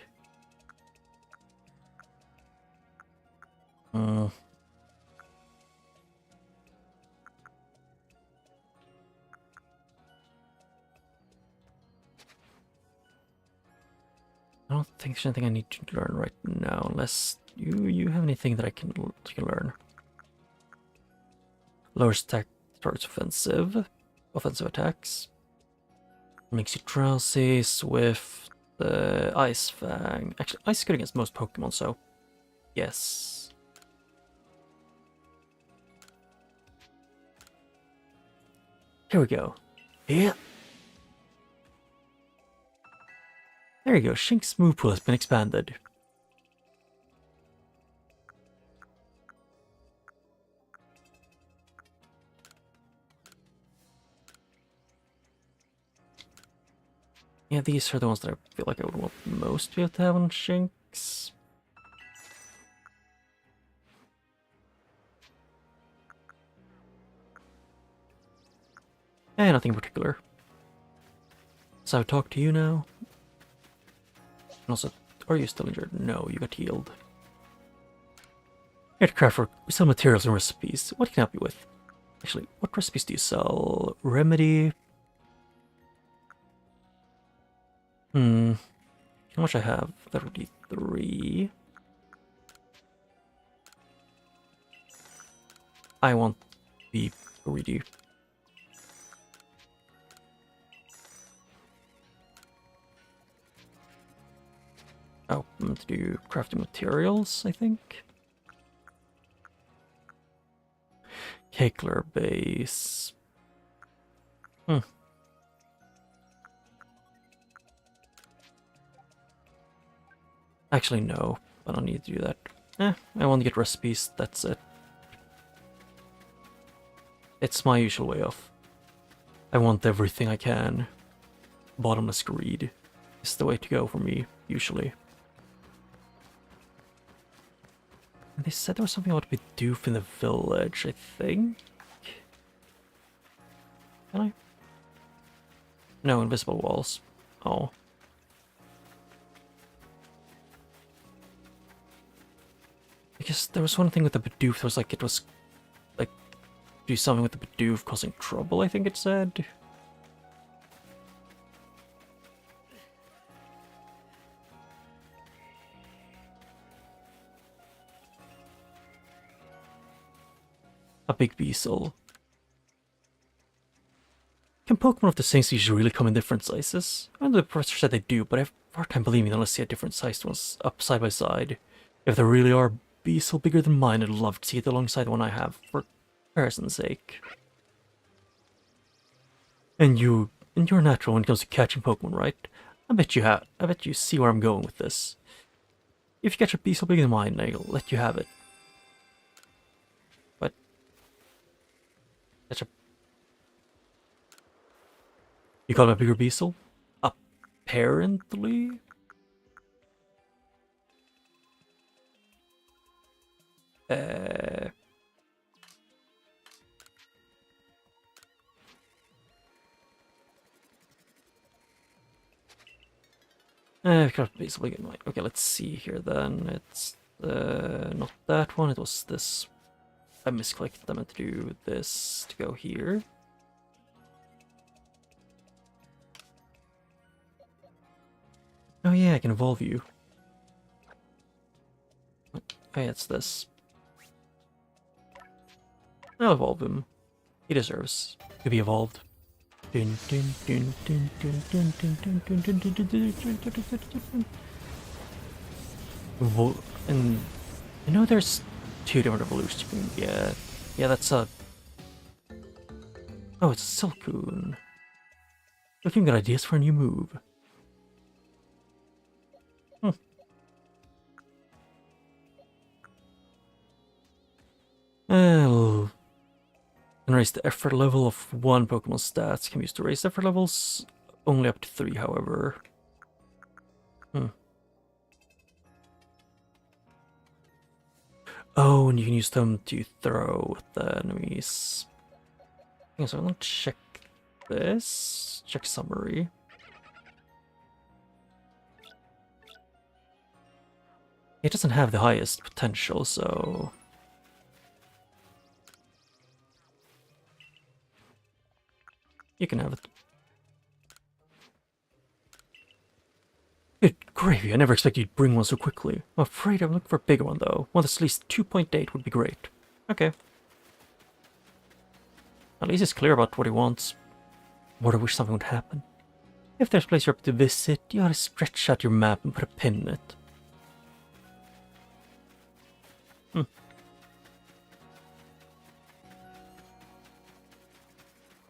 don't think there's anything I need to learn right now, unless you have anything that I can learn. Lowers target's offensive attacks. Makes you drowsy, swift, Ice Fang. Actually, Ice is good against most Pokemon, so yes. Here we go. Yeah. There you go, Shink's move pool has been expanded. Yeah, these are the ones that I feel like I would want most to be able to have on Shinx. Nothing in particular. So I would talk to you now. And also, are you still injured? No, you got healed. Here at Craft, we sell materials and recipes. What can I help you with? Actually, what recipes do you sell? Remedy? How much I have? That would be 3. I want the greedy. Oh, to do crafting materials, I think. Cakeler base. Actually, no. I don't need to do that. I want to get recipes, that's it. It's my usual way of. I want everything I can. Bottomless greed is the way to go for me, usually. And they said there was something about Bidoof in the village, I think? Can I? No, invisible walls. Oh. Because there was one thing with the Bidoof, there was like, it was like, do something with the Bidoof causing trouble, I think it said. A big Beasel. Can Pokemon of the same species really come in different sizes? I know the professor said they do, but I have a hard time believing unless you see a different sized ones up side by side. If there really are Beasel bigger than mine, I'd love to see it alongside the one I have, for comparison's sake. And you're natural when it comes to catching Pokemon, right? I bet you see where I'm going with this. If you catch a Beasel bigger than mine, I'll let you have it. But catch a... You call him a bigger Beasel? Apparently? Basically, okay, let's see here then. It's not that one, it was this. I misclicked. I meant to do this to go here. Oh yeah, I can evolve you. Okay, it's this. I'll evolve him. He deserves to be evolved. And I know there's 2 different evolutions you can get. Yeah, that's a... Oh, it's a Silcoon. Look, you've got ideas for a new move. Well, and raise the effort level of 1 Pokemon stats. Can be used to raise effort levels only up to 3, however. Oh, and you can use them to throw at the enemies. Okay, so I'm gonna check this. Check summary. It doesn't have the highest potential, so... You can have it. Good Gravy, I never expected you'd bring one so quickly. I'm afraid I'm looking for a bigger one, though. One that's at least 2.8 would be great. Okay. At least he's clear about what he wants. Lord, I wish something would happen. If there's a place you're up to visit, you ought to stretch out your map and put a pin in it.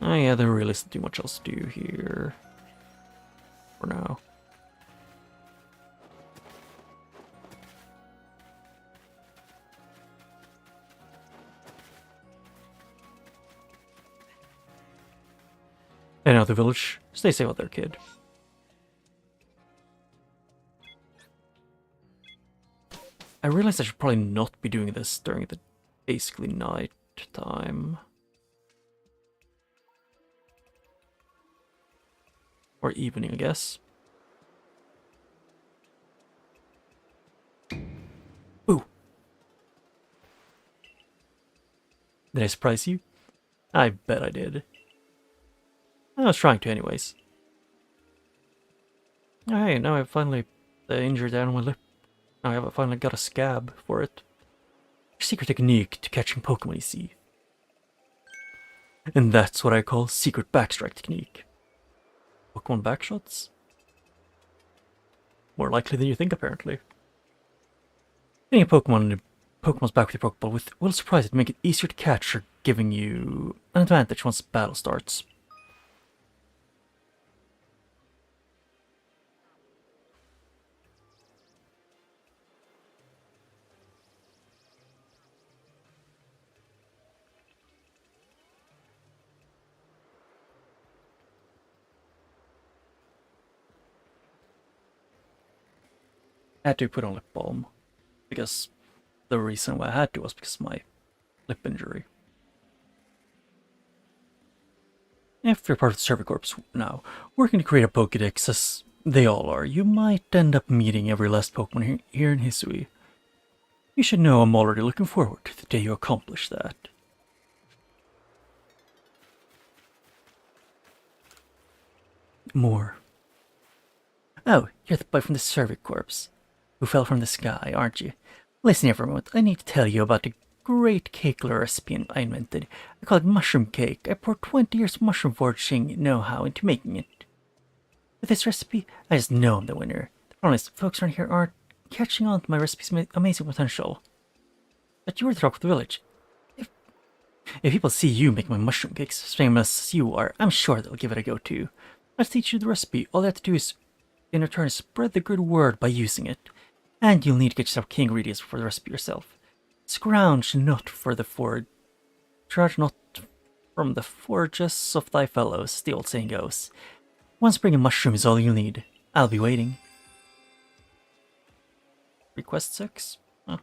Oh yeah, there really isn't too much else to do here. For now. Head out the village. Stay safe out there, kid. I realized I should probably not be doing this during the basically night time. Or evening, I guess. Ooh. Did I surprise you? I bet I did. I was trying to anyways. Hey, now I've finally injured down my lip. Now I've finally got a scab for it. Secret technique to catching Pokemon, you see. And that's what I call secret backstrike technique. Pokemon backshots? More likely than you think, apparently. Getting a Pokemon in Pokemon's back with your Pokeball will surprise it, make it easier to catch, or giving you an advantage once the battle starts. I had to put on lip balm, because the reason why I had to was because of my lip injury. If you're part of the Survey Corps now, working to create a Pokédex as they all are, you might end up meeting every last Pokemon here in Hisui. You should know I'm already looking forward to the day you accomplish that. More. Oh, you're the boy from the Survey Corps, who fell from the sky, aren't you? Listen here for a moment, I need to tell you about the great cake recipe I invented. I call it mushroom cake. I poured 20 years of mushroom foraging know-how into making it. With this recipe, I just know I'm the winner. The problem is, folks around here aren't catching on to my recipe's amazing potential. But you were the talk of the village. If people see you making my mushroom cakes as famous as you are, I'm sure they'll give it a go too. I'll teach you the recipe. All you have to do is, in return, spread the good word by using it. And you'll need to get yourself key ingredients for the recipe yourself. Scrounge not for the forage. Charge not from the forages of thy fellows, the old saying goes. One spring of mushroom is all you'll need. I'll be waiting. Request 6? Huh.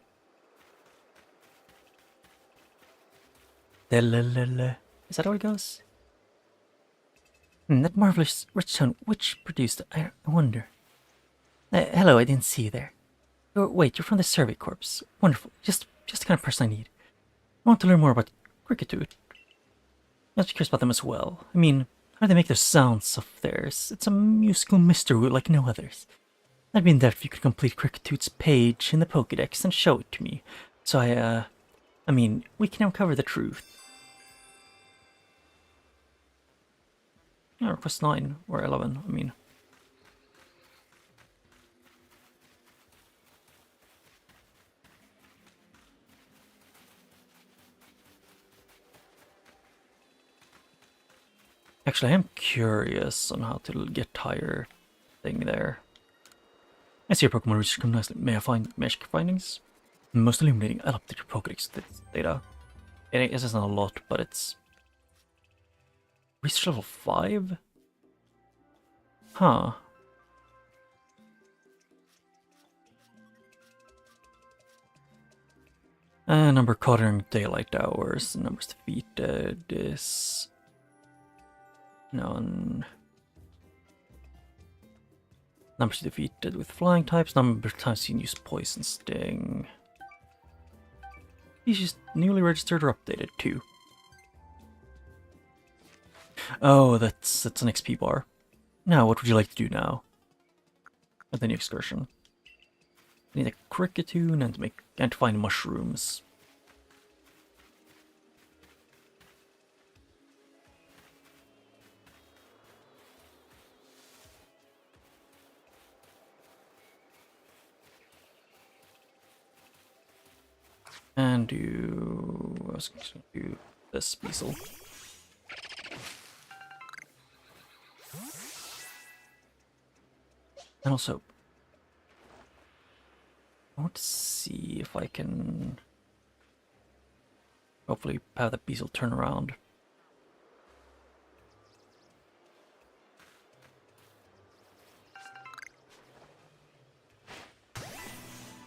Is that how it goes? That marvelous rich tone, which produced it? I wonder. Hello, I didn't see you there. Wait, you're from the Survey Corps. Wonderful. Just the kind of person I need. I want to learn more about Crickettoot. I'm curious about them as well. I mean, how do they make those sounds of theirs? It's a musical mystery like no others. I'd be in doubt if you could complete Crickettoot's page in the Pokédex and show it to me. So I mean, we can uncover the truth. Request 9 or 11, I mean. Actually, I am curious on how to get higher thing there. I see your Pokemon research come nicely. May I check findings? Most illuminating. I'll update your Pokédex data. It isn't a lot, but it's research level 5? Huh. Number caught during daylight hours. Numbers defeated is none. Numbers defeated with flying types. Number of times seen use poison sting. Species newly registered or updated too. Oh, that's an XP bar. Now, what would you like to do now? At the new excursion. I need a cricketune and to find mushrooms. And I was going to do this beetle. And also, I want to see if I can hopefully have the beetle turn around.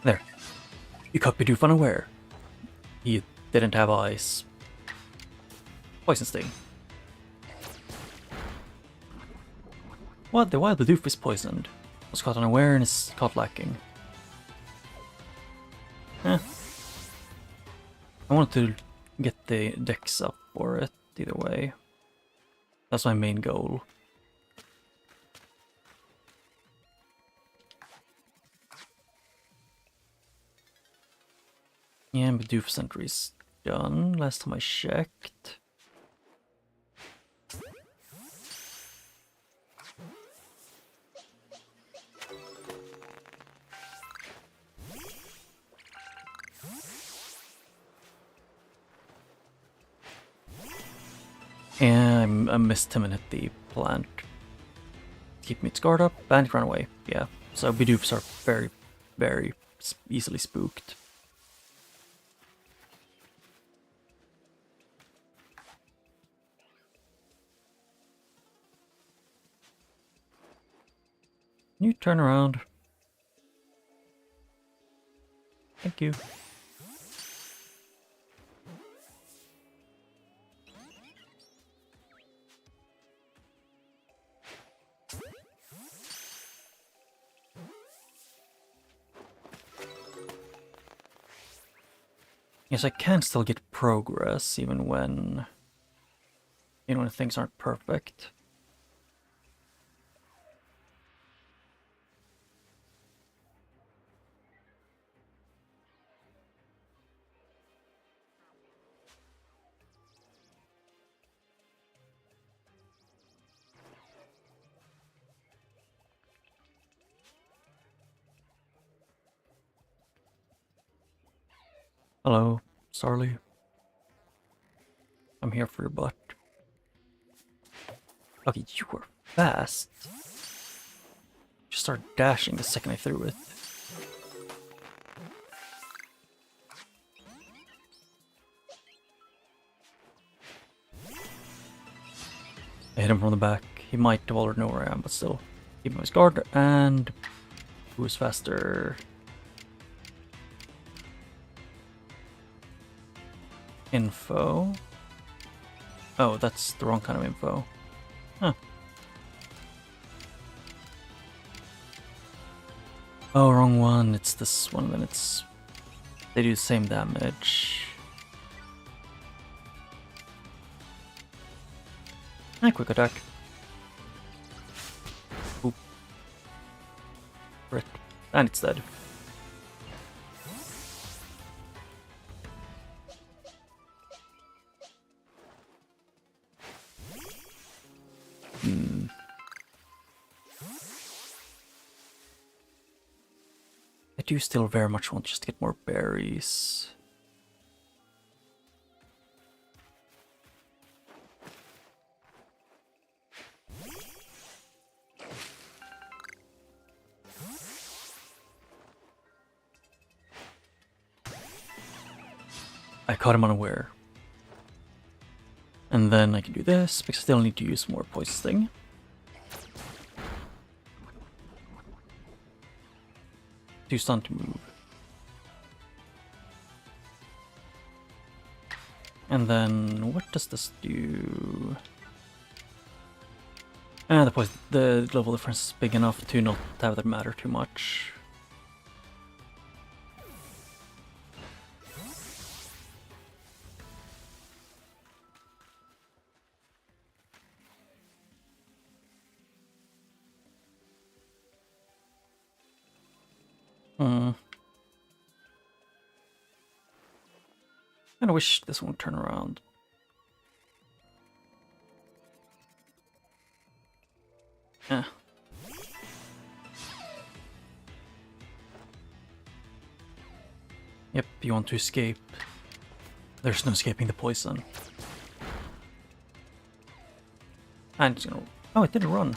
There. You caught Bidoof unaware. He didn't have eyes. Poison sting. What? The wild Bidoof is poisoned. Was caught unaware and is caught lacking. Eh. I wanted to get the dex up for it either way. That's my main goal. Yeah, Bidoof sentry's done. Last time I checked. Yeah, I missed him and hit the plant. Keep me its guard up, and it ran away. Yeah, so Bidoofs are very, very easily spooked. Can you turn around? Thank you. Yes, I can still get progress even when things aren't perfect. Hello, Sarly. I'm here for your butt. Okay, you were fast. Just started dashing the second I threw it. I hit him from the back. He might have already know where I am, but still. Keep him on his guard, and who is faster? Info. Oh, that's the wrong kind of info. Huh. Oh, wrong one. It's this one, then it's... They do the same damage. And quick attack. Oop. Crit. And it's dead. I do still very much want just to get more berries. I caught him unaware. And then I can do this, because I still need to use more poison sting. Too stunned to move. And then what does this do? The level difference is big enough to not have that matter too much. Hmm. I wish this won't turn around. Yeah. Yep, you want to escape. There's no escaping the poison. And it's gonna... Oh, it didn't run.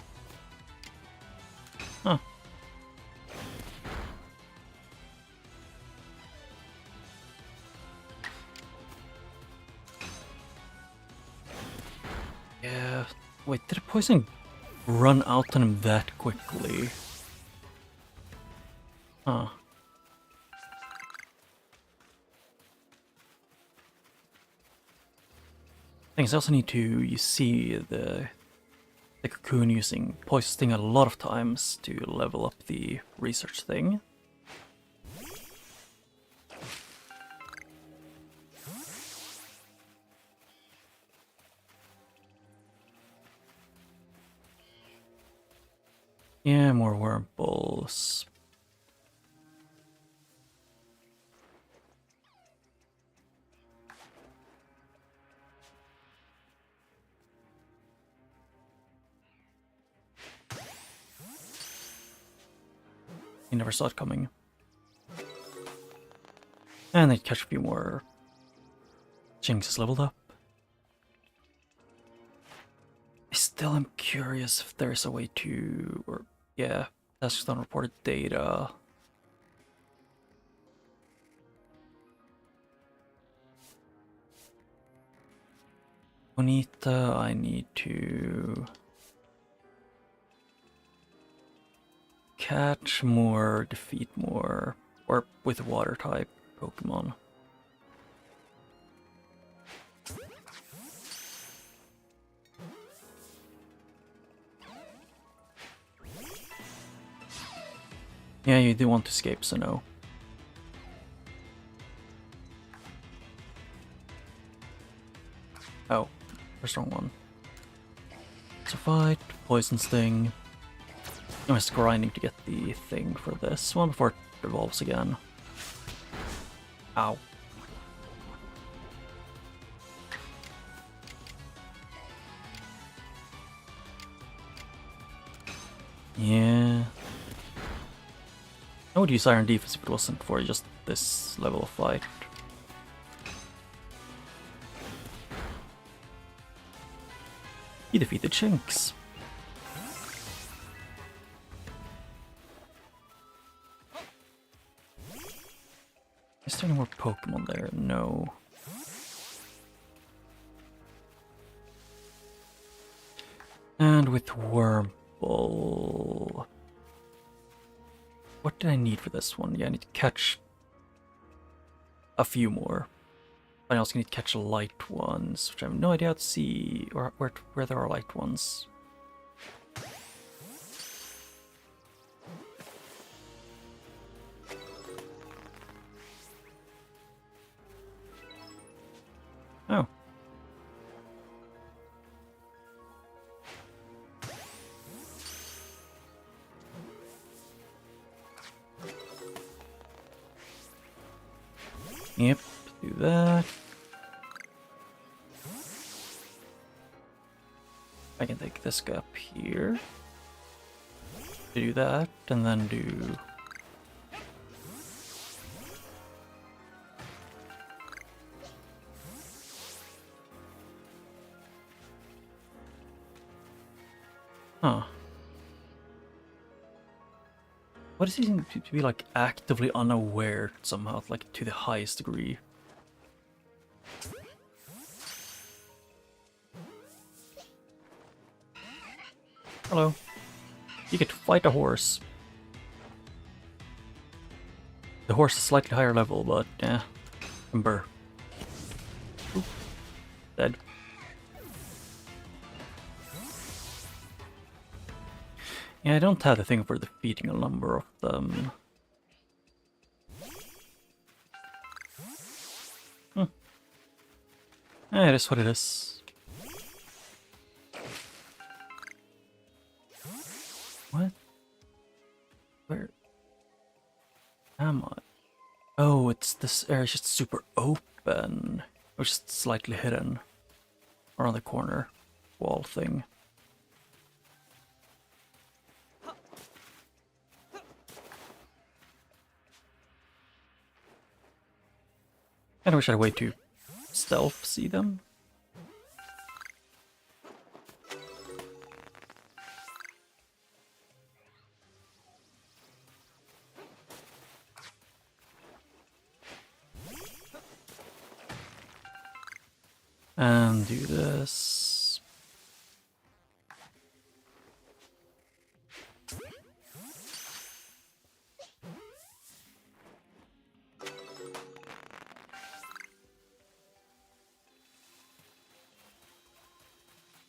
Huh. Yeah. Wait, did the poison run out on him that quickly? Huh. Things I also need to, you see the cocoon using poison sting a lot of times to level up the research thing. Yeah, more worm balls. You never saw it coming. And they catch a few more. Jinx is leveled up. I still am curious if there's a way to, or yeah, tasks unreported data. Bonita, I need to catch more, defeat more, or with water type Pokemon. Yeah, you do want to escape, so no. Oh, first wrong one. So fight, poison sting. I'm just grinding to get the thing for this one before it evolves again. Ow. Yeah. I would use Iron Defense if it wasn't for just this level of fight. You defeated Shinx. Is there any more Pokemon there? No. And with Wormble... What did I need for this one? Yeah, I need to catch a few more. I also need to catch light ones, which I have no idea how to see, or where there are light ones. Oh. Yep, do that. I can take this guy up here. Do that, and then do... Huh. What does he seem to be, like, actively unaware somehow, like, to the highest degree? Hello. You get to fight a horse. The horse is slightly higher level, but, yeah. Ember. Oop. Dead. Yeah, I don't have the thing for defeating a number of them. Yeah, it is what it is. What? Where? this area is just super open, or just slightly hidden around the corner wall thing. And I wish I had a way to stealth see them. And do this.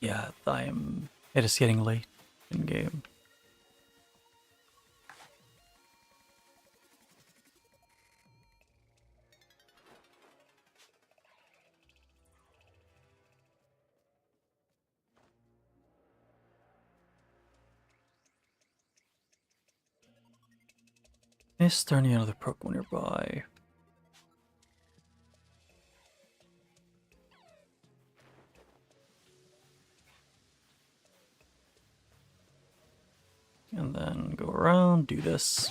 Yeah, it is getting late in game. Is there any other Pokemon nearby? And then go around, do this.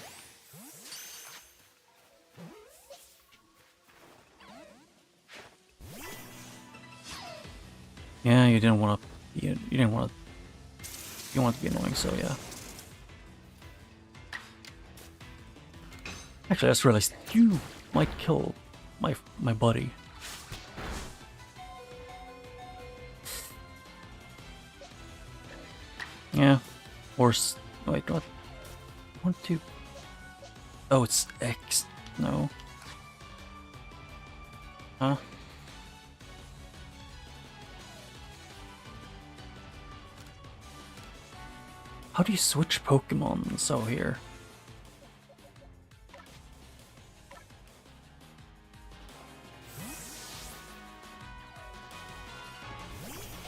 Yeah, you didn't want to. You didn't want to. You want to be annoying, so yeah. Actually, I just realized you might kill my buddy. Yeah. Or wait, what? 1, 2. Oh, it's X. No. Huh? How do you switch Pokemon so here?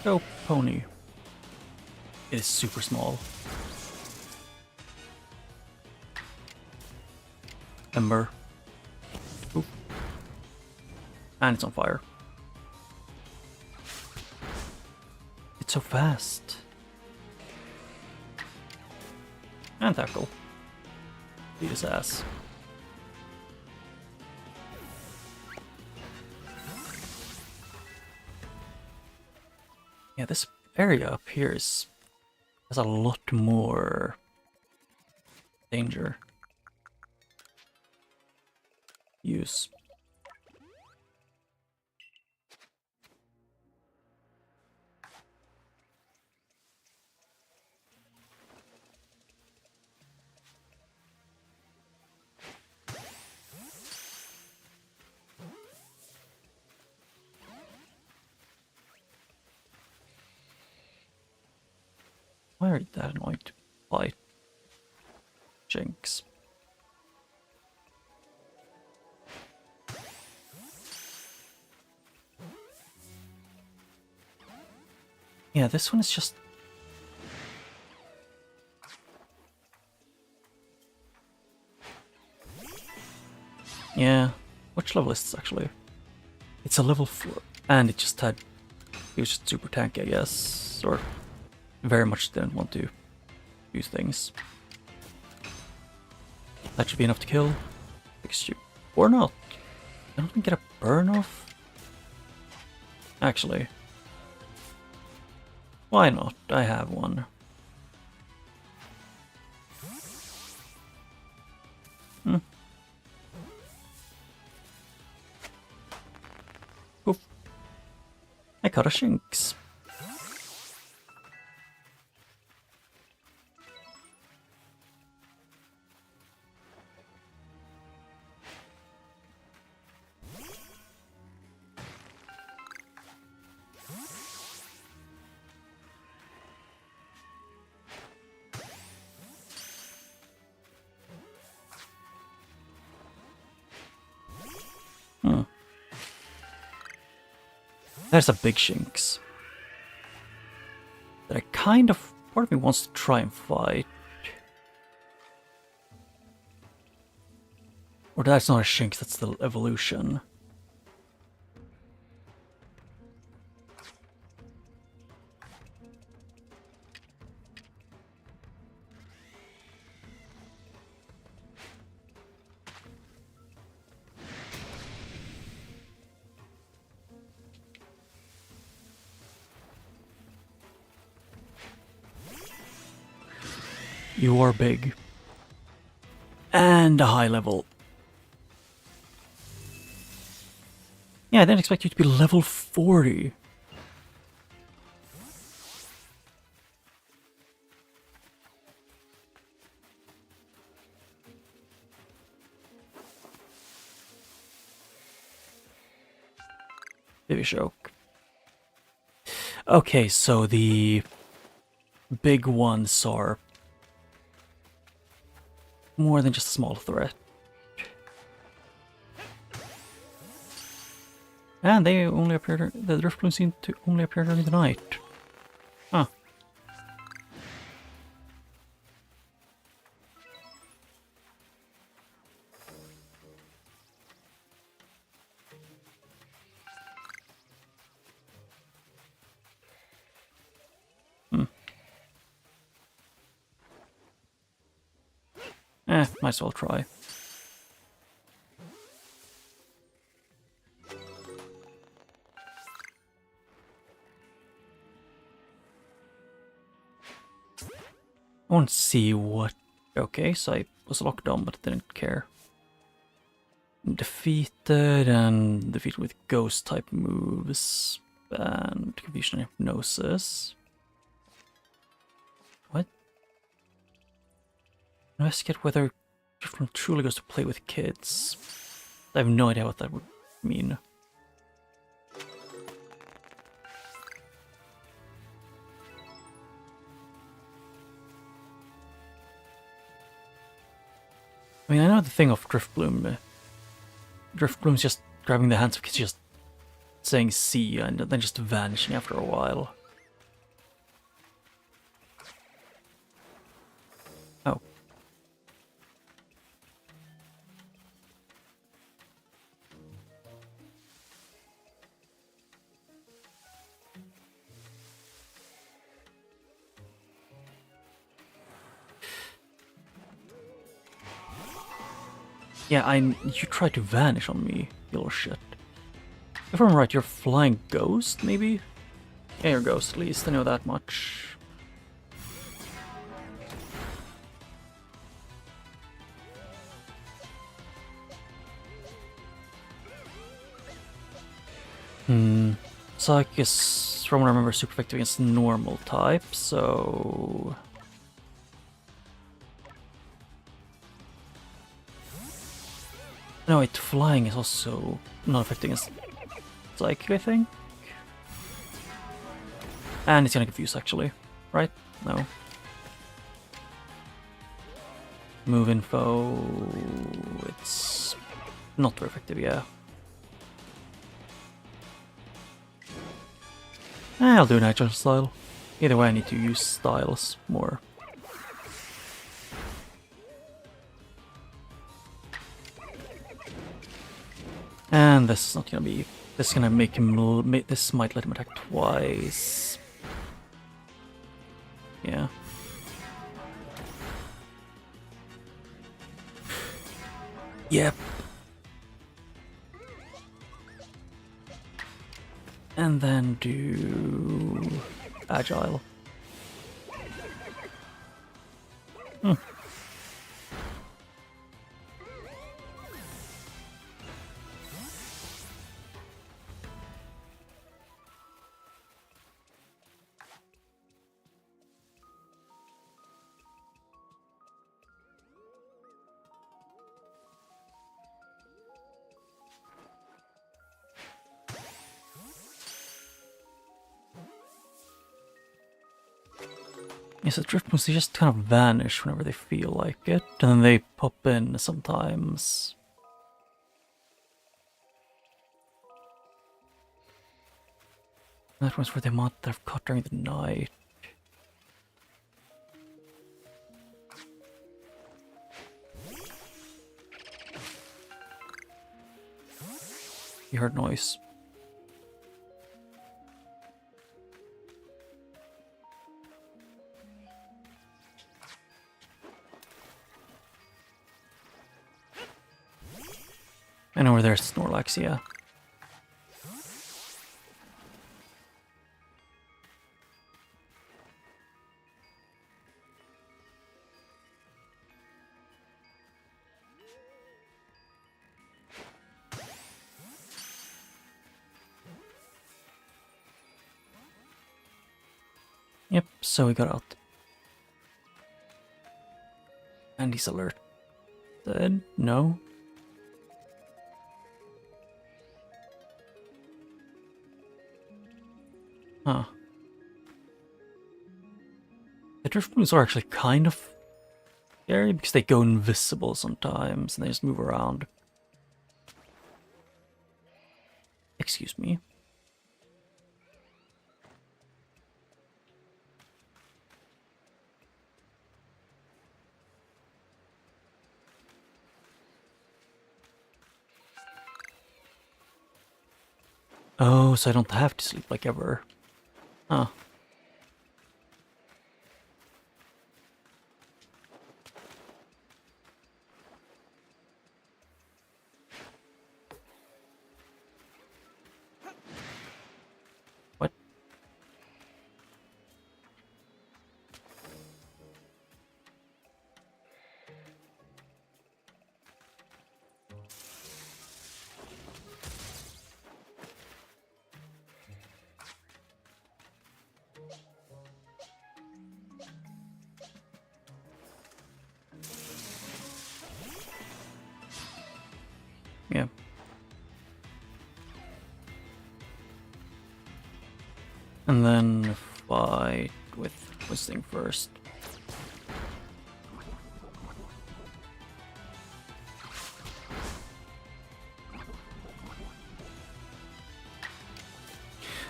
Go, Pony. It is super small. Ember. Oop. And it's on fire. It's so fast. And tackle. Beat his ass. Yeah, this area up here has a lot more danger. Use. Why are you that annoyed by Jinx? Yeah, this one is just... Yeah, which level is this actually? It's a level 4, and it just had... It was just super tanky, I guess, or very much didn't want to use things. That should be enough to kill. Fix you. Or not. I don't even get a burn off. Actually. Why not? I have one. Poof. I caught a Shinx. There's a big Shinx that I kind of... Part of me wants to try and fight. Or that's not a Shinx, that's the evolution. You are big. And a high level. Yeah, I didn't expect you to be level 40. Baby Shoke. Okay, so the big ones are more than just a small threat. And they only appear, the Drift Bloom seem to only appear during the night. Huh. Might as well try. I want to see what... Okay, so I was locked on, but didn't care. Defeated, and defeated with ghost-type moves, and confusion and hypnosis. What? Investigate whether Driftbloom truly goes to play with kids. I have no idea what that would mean. I mean, I know the thing of Driftbloom. Driftbloom's just grabbing the hands of kids, just saying see you, and then just vanishing after a while. Oh. Yeah, you tried to vanish on me, you little shit. If I'm right, you're flying ghost, maybe? Yeah, you're ghost at least, I know that much. Psych is, from what I remember, super effective against normal type, so... No, wait, flying is also not effective against Psychic, I think? And it's gonna confuse, actually. Right? No. Move info... It's not very effective, yeah. I'll do natural style. Either way, I need to use styles more. And this is not gonna be... This is gonna make him... This might let him attack twice. Yeah. Yep. And then do... Agile. Yes, the drift moves, they just kind of vanish whenever they feel like it, and then they pop in sometimes. That was where they might have caught during the night. you heard noise. And over there's Snorlax, yeah. Yep, so he got out. And he's alert. No. Huh. The drift moves are actually kind of scary because they go invisible sometimes and they just move around. Excuse me. Oh, so I don't have to sleep like ever. Huh. What? Yeah. And then fight with this thing first.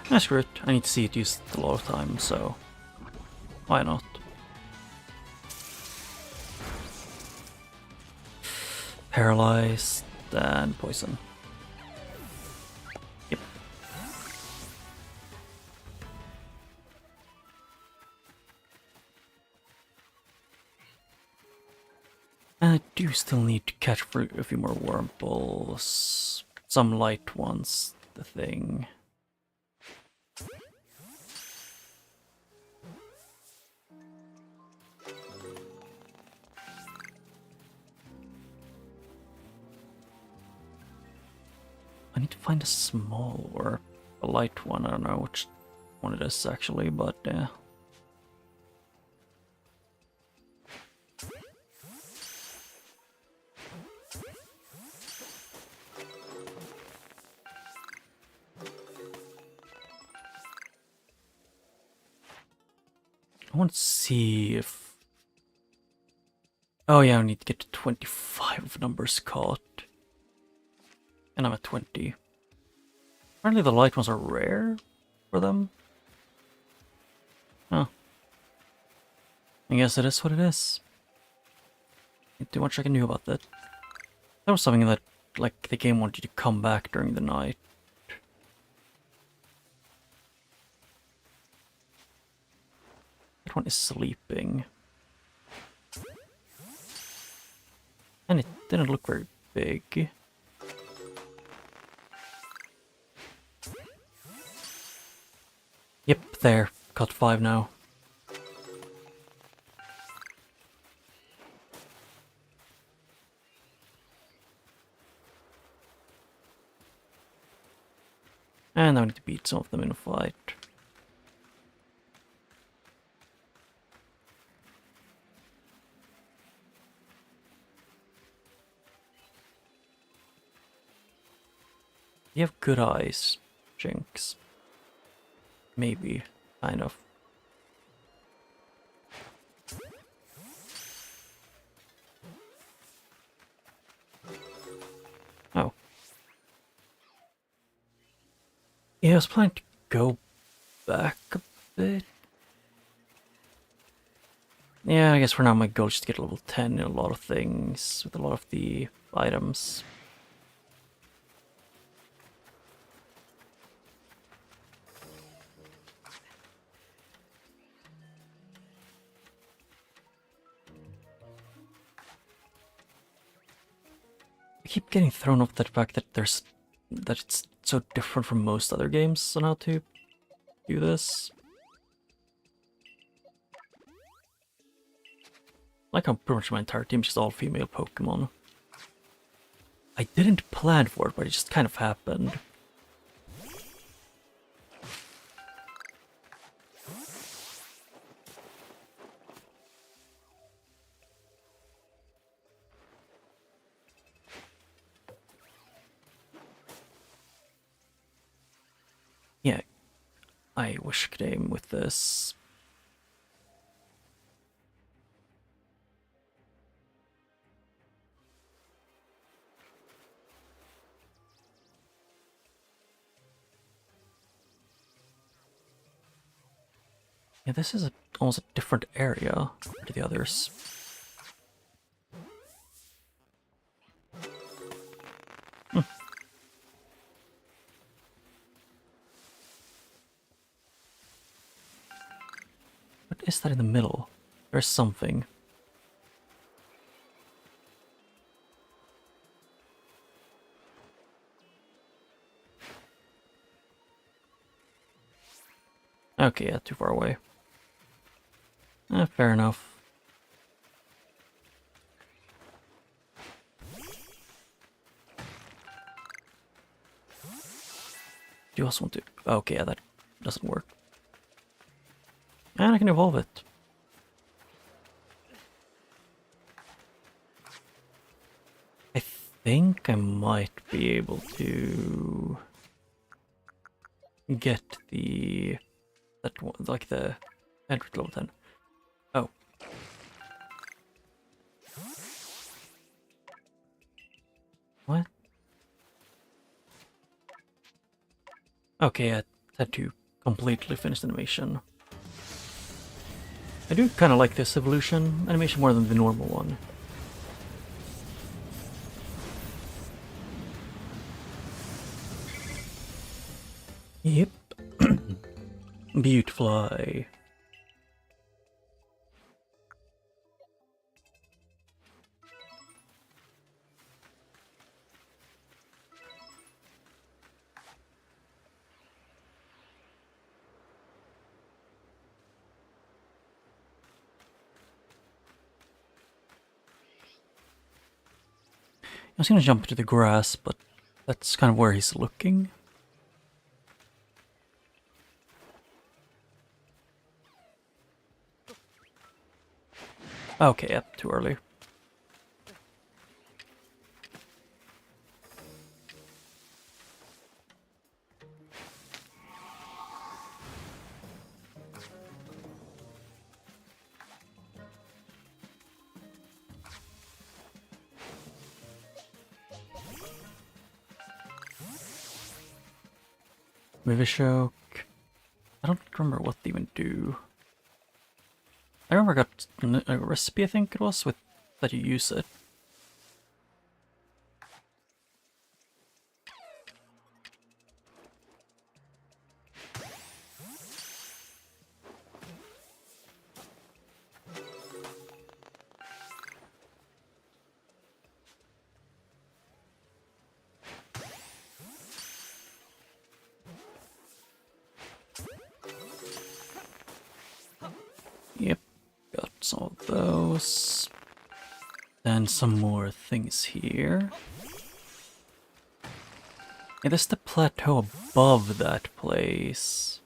Ah, screw it. I need to see it used a lot of times, so why not? Paralyzed and poison. Yep. I do still need to catch a few more Wurmples. Some light ones, the thing. I need to find a small or a light one. I don't know which one it is actually, but yeah. I want to see if... Oh yeah, I need to get to 25 numbers caught. And I'm at 20. Apparently the light ones are rare for them. Huh. I guess it is what it is. Not too much I can do about that. That was something that, like, the game wanted you to come back during the night. That one is sleeping. And it didn't look very big. Yep, there. Got 5 now. And now I need to beat some of them in a fight. You have good eyes, Jinx. Maybe, kind of. Oh. Yeah, I was planning to go back a bit. Yeah, I guess for now my goal is just to get level 10 in a lot of things, with a lot of the items. I keep getting thrown off that fact that it's so different from most other games on how to do this. Like how pretty much my entire team is just all female Pokemon. I didn't plan for it, but it just kind of happened. Yeah, I wish I could aim with this. Yeah, this is almost a different area to the others. What is that in the middle? There's something. Okay, yeah, too far away. Fair enough. Do you also want to... Okay, yeah, that doesn't work. And I can evolve it. I think I might be able to get that one, like the entry to level 10. Oh. What? Okay, I had to completely finish the animation. I do kind of like this evolution animation more than the normal one. Yep. Beautifly. I was gonna jump into the grass, but that's kind of where he's looking. Okay, yep, too early. Vivishock. I don't remember what they even do. I remember I got a recipe, I think it was, with that you use it. Yep, got some of those. Then some more things here. Yeah, there's the plateau above that place.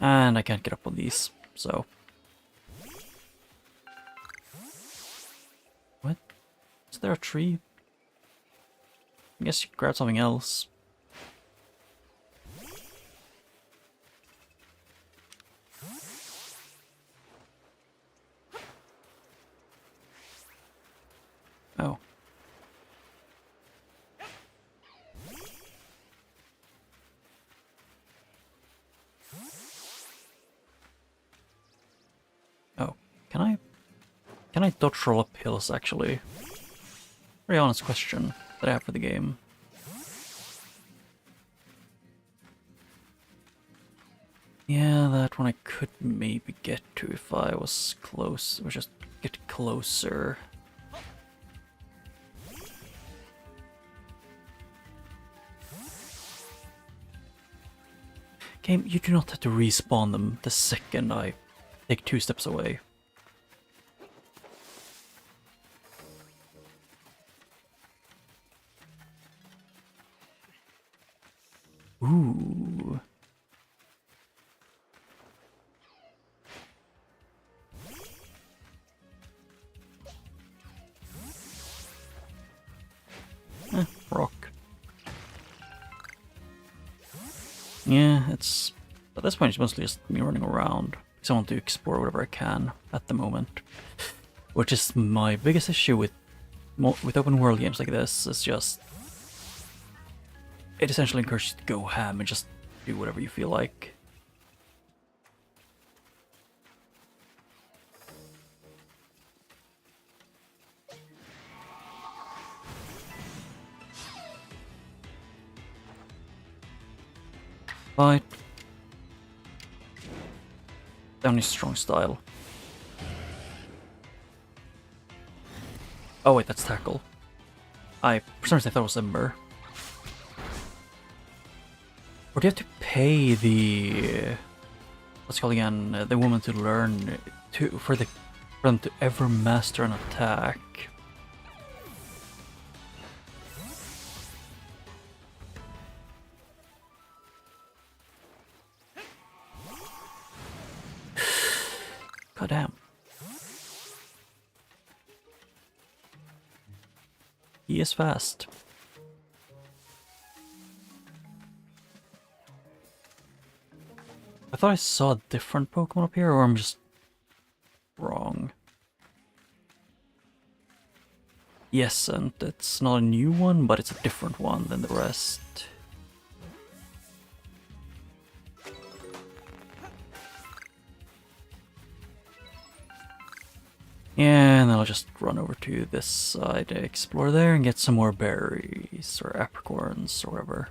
And I can't get up on these, so... What? Is there a tree? I guess you could grab something else. Oh. Oh, can I dodge roll up hills actually? Very honest question that I have for the game. Yeah, that one I could maybe get to if I was close, or just get closer. Game, you do not have to respawn them the second I take 2 steps away. Ooh. Rock. Yeah, it's... At this point it's mostly just me running around. Because I want to explore whatever I can at the moment. Which is my biggest issue with open world games like this, is just... It essentially encourages you to go ham and just do whatever you feel like. Fight. Only strong style. Oh wait, that's tackle. For some reason I thought it was Ember. Or do you have to pay the... What's it called again? The woman to learn... For them to ever master an attack. God damn. He is fast. I thought I saw a different Pokemon up here, or I'm just wrong. Yes, and it's not a new one, but it's a different one than the rest. Yeah, and then I'll just run over to this side, explore there, and get some more berries, or apricorns, or whatever.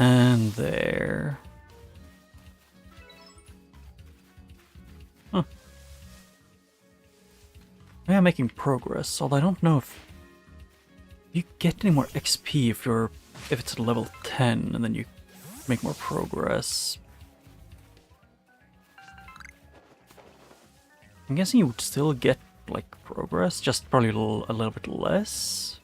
And there. Huh. I am making progress, although I don't know if you get any more XP if it's at level 10 and then you make more progress. I'm guessing you would still get like progress, just probably a little bit less.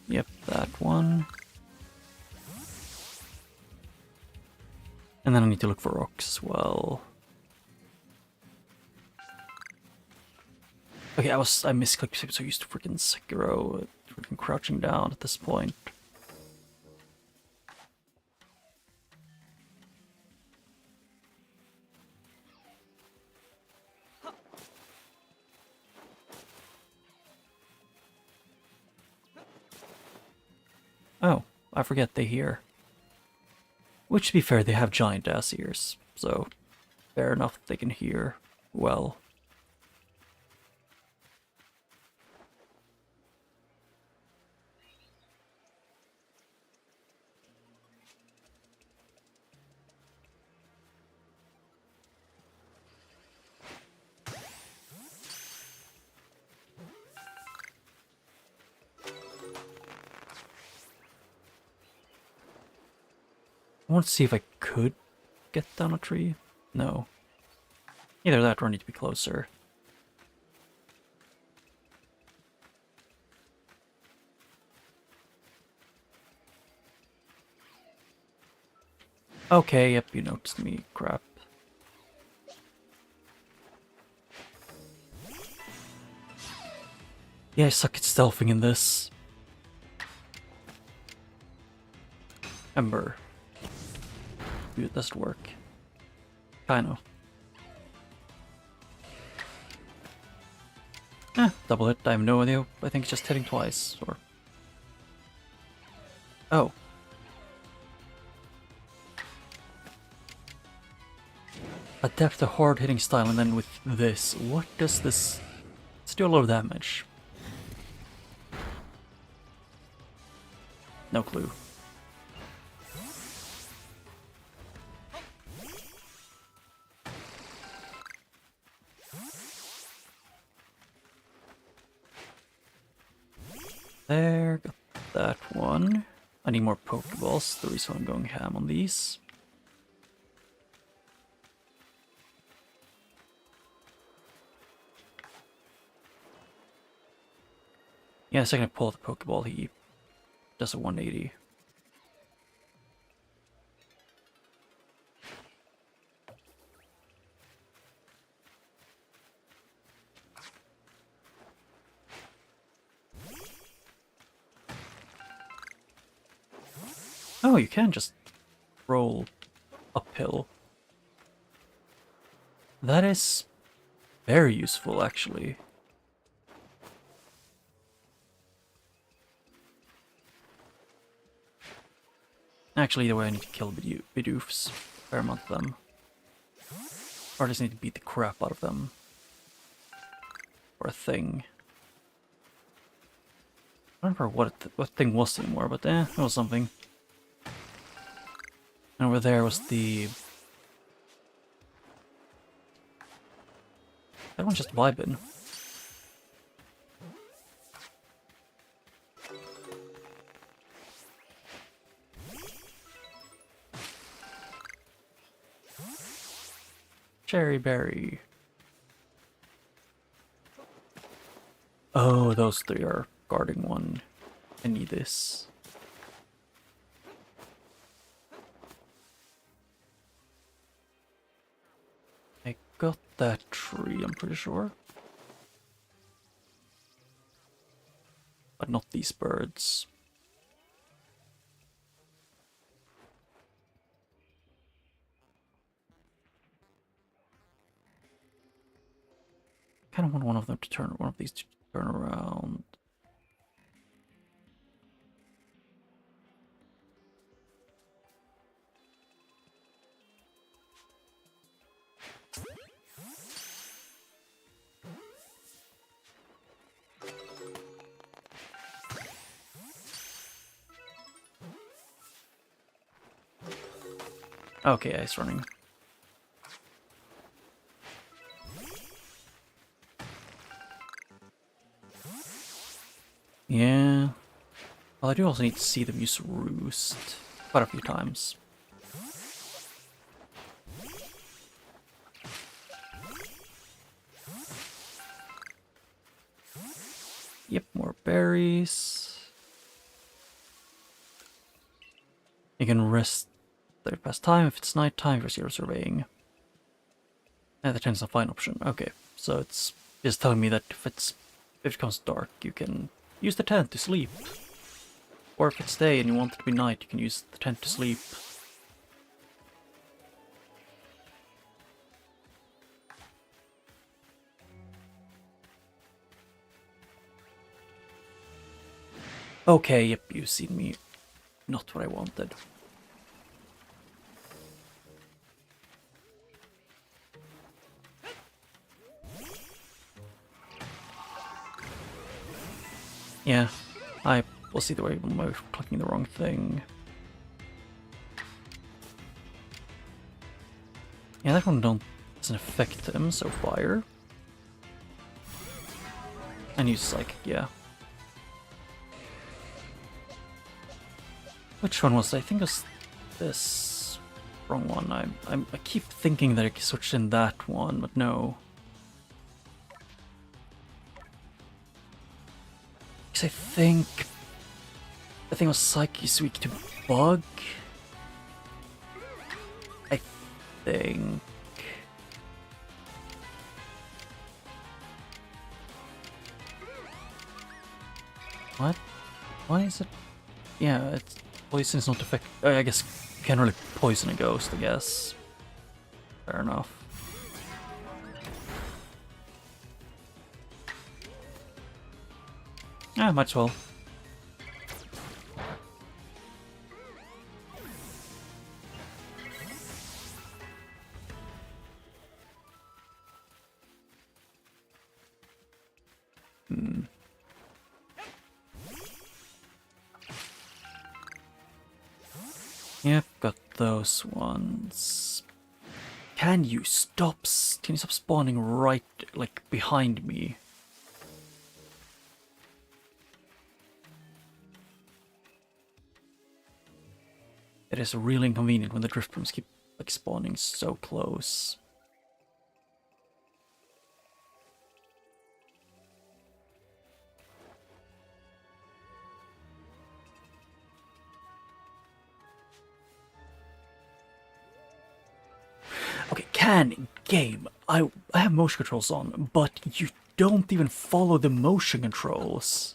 Yep, that one. And then I need to look for rocks as well. Okay, I misclicked because I'm so used to freaking Sekiro, freaking crouching down at this point. Oh, I forget they hear. Which, to be fair, they have giant ass ears, so fair enough that they can hear well. I want to see if I could get down a tree. No. Either that or I need to be closer. Okay, yep, you noticed me. Crap. Yeah, I suck at stealthing in this. Ember. Does it work? Kind of. Double hit, I have no idea. I think it's just hitting twice, or... Oh. Adapt a hard-hitting style, and then with this, what does this... Let's do a lot of damage. No clue. There, got that one. I need more Pokeballs, the reason I'm going ham on these. Yeah, the second I pull out the Pokeball, he does a 180. Oh, you can just roll uphill. That is very useful, actually. Actually, either way, I need to kill Bidoofs. A fair amount of them. Or I just need to beat the crap out of them. Or a thing. I don't remember what thing was anymore, but it was something. And over there was the... That one's just vibing. Cherry berry. Oh, those three are guarding one. I need this. I got that tree, I'm pretty sure. But not these birds. I kind of want one of them to turn, one of these to turn around. Okay, it's running. Yeah. Well, I do also need to see them use Roost quite a few times. Yep, more berries. You can rest there past time if it's nighttime for zero surveying. And the tends a fine option. Okay, so it's just telling me that if it becomes dark, you can use the tent to sleep. Or if it's day and you want it to be night, you can use the tent to sleep. Okay, yep, you've seen me. Not what I wanted. Yeah, I will see the way I'm clicking the wrong thing. Yeah, that one doesn't affect him, so fire. And use psychic, yeah. Which one was it? I think it was this wrong one. I keep thinking that I switched in that one, but no. Because I think it was Psyche's weak to bug. I think. What? Why is it? Yeah, it's Poison is not effective. I guess you can't really poison a ghost, I guess. Fair enough. Yeah, might as well. Yep, got those ones. Can you stop spawning right, like, behind me? It is really inconvenient when the drift rooms keep, like, spawning so close. Okay, game. I have motion controls on, but you don't even follow the motion controls.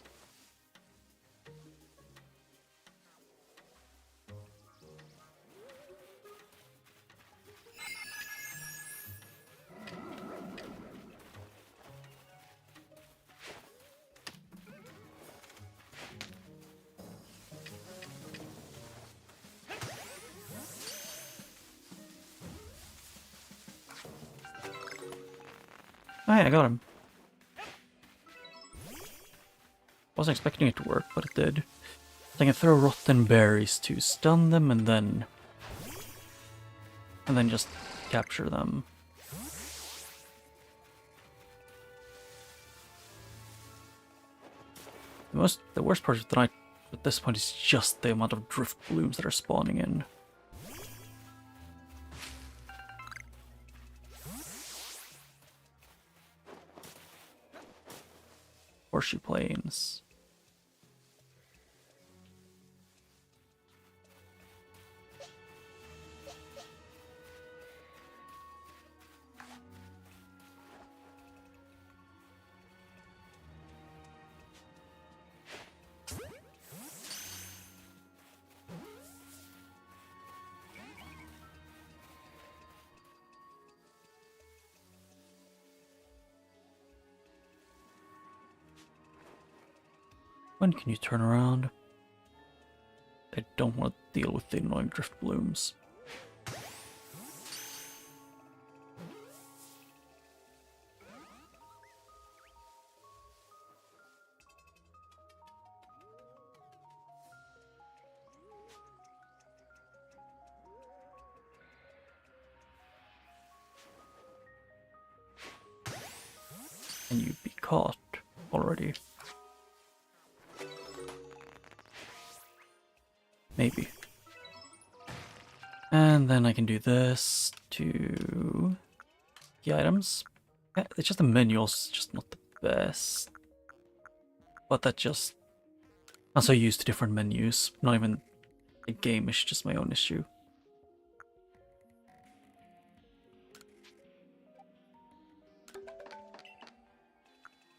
Oh yeah, I got him. Wasn't expecting it to work, but it did. I can throw rotten berries to stun them and then just capture them. The worst part of the night at this point is just the amount of drift blooms that are spawning in. Horseshoe plains. When can you turn around? I don't want to deal with the annoying drift blooms. Can you be caught already? Maybe. And then I can do this to the items. Yeah, it's just the menu, it's just not the best. But that just... I'm so used to different menus. Not even a game, it's just my own issue.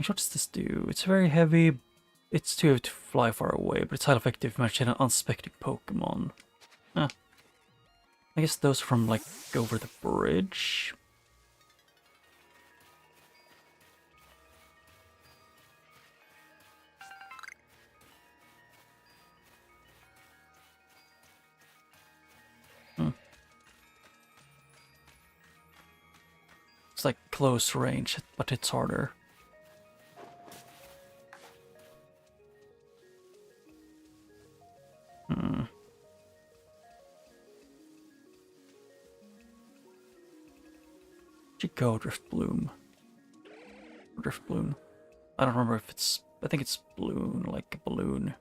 What does this do? It's very heavy. It's too heavy to fly far away, but it's highly effective if matched an unsuspecting Pokemon. Ah. I guess those from, like, over the bridge. It's like close range, but it's harder. Where'd you go, Drift Bloom? Drift Bloom. I don't remember if it's... I think it's balloon, like a balloon.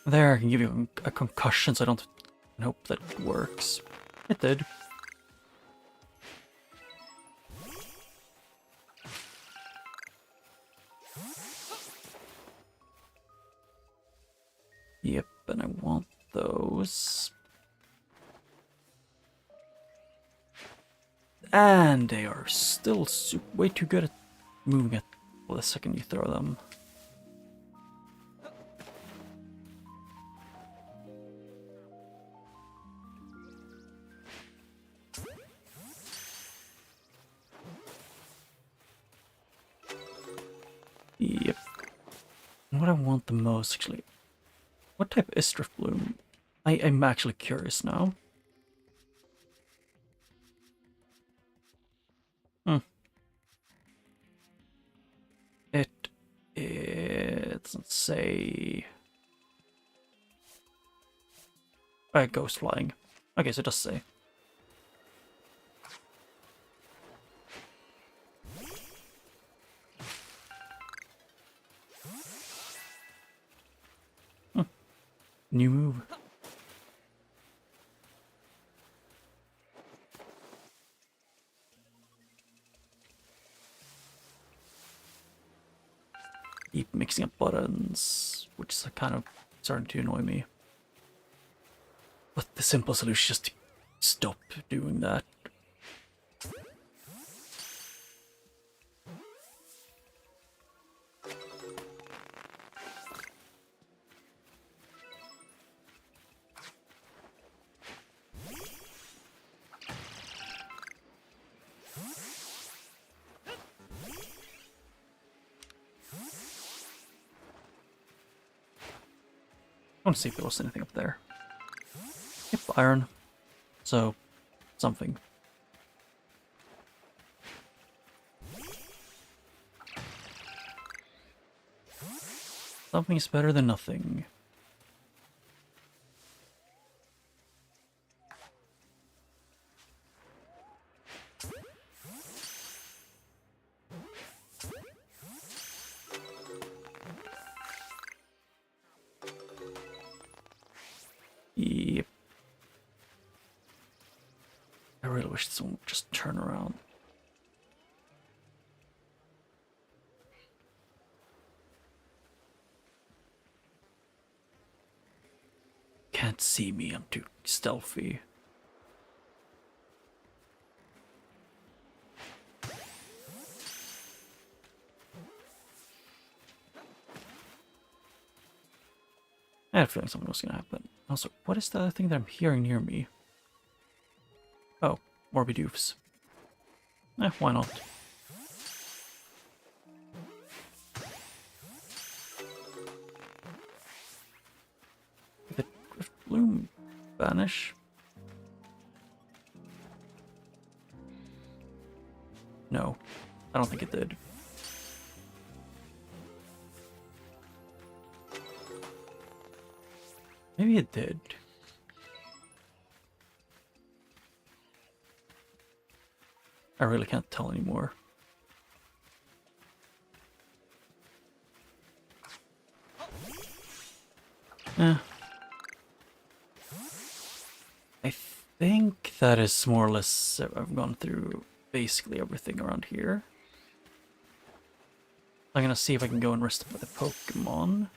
There, I can give you a concussion, so I don't hope that works. It did. Yep, and I want those. And they are still way too good at moving it the second you throw them. Yep. And what I want the most, actually. What type is Drift Bloom? I'm actually curious now. It doesn't say. Ghost flying. Okay, so it does say. New move. Keep mixing up buttons, which is kind of starting to annoy me. But the simple solution is just to stop doing that. I want to see if there was anything up there. Yep, iron. So, something. Something is better than nothing. Yep. I really wish someone would just turn around. Can't see me, I'm too stealthy. I had a feeling something was gonna happen. Also, what is the other thing that I'm hearing near me? Oh, more Bidoofs. Why not? Did Drift Bloom vanish? No, I don't think it did. Maybe it did. I really can't tell anymore. I think that is more or less. I've gone through basically everything around here. I'm gonna see if I can go and rest up with a Pokemon.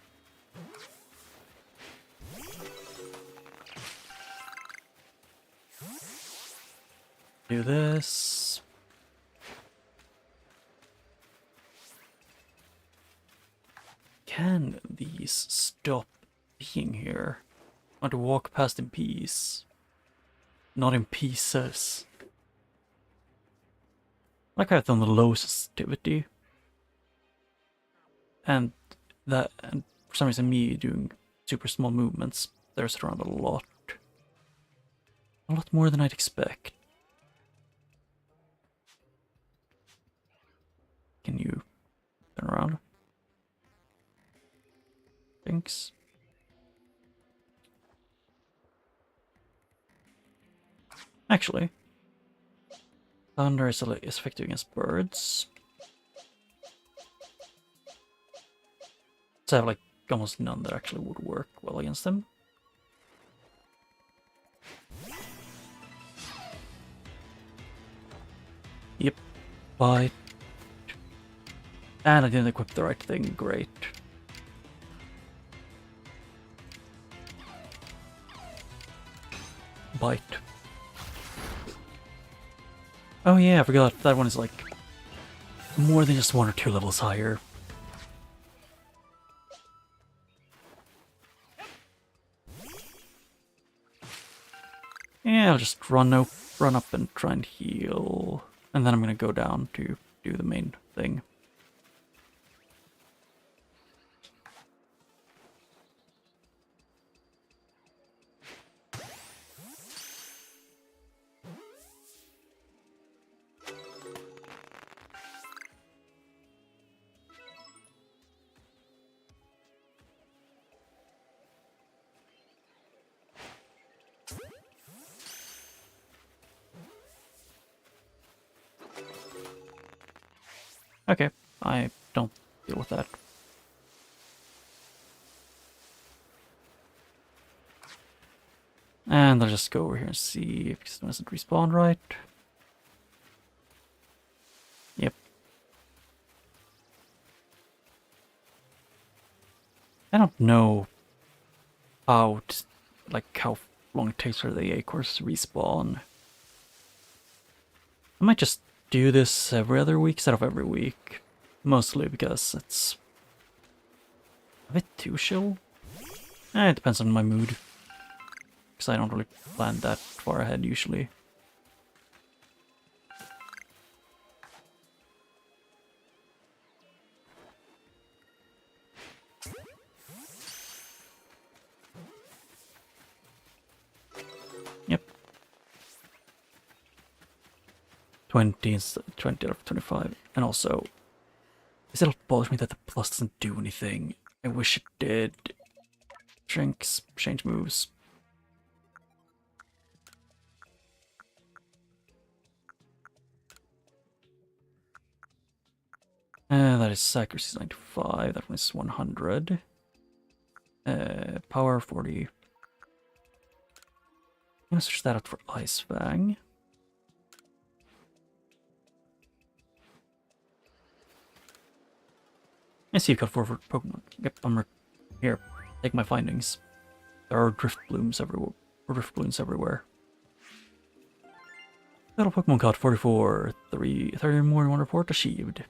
Do this. Can these stop being here? I want to walk past in peace. Not in pieces. Like I've done the low sensitivity. And for some reason me doing super small movements, there's around a lot. A lot more than I'd expect. Can you turn around? Thanks. Actually, thunder is effective against birds. So I have like almost none that actually would work well against them. Yep. Bite. And I didn't equip the right thing, great. Bite. Oh yeah, I forgot. That one is like more than just 1 or 2 levels higher. Yeah, I'll just run up and try and heal. And then I'm gonna go down to do the main thing. Okay, I don't deal with that. And I'll just go over here and see if it doesn't respawn right. Yep. I don't know how long it takes for the acorns to respawn. I might just do this every other week instead of every week. Mostly because it's a bit too chill. It depends on my mood. Because I don't really plan that far ahead usually. Yep. 20 out of 25. And also, it still bothers me that the plus doesn't do anything. I wish it did. Shrinks, change moves. That is accuracy 95, that one is 100. Power 40. I'm gonna switch that out for Ice Fang. I see you've got 4 Pokemon. Yep, I'm here. Take my findings. There are drift blooms everywhere. Battle Pokemon caught 44. 30 more in one report achieved.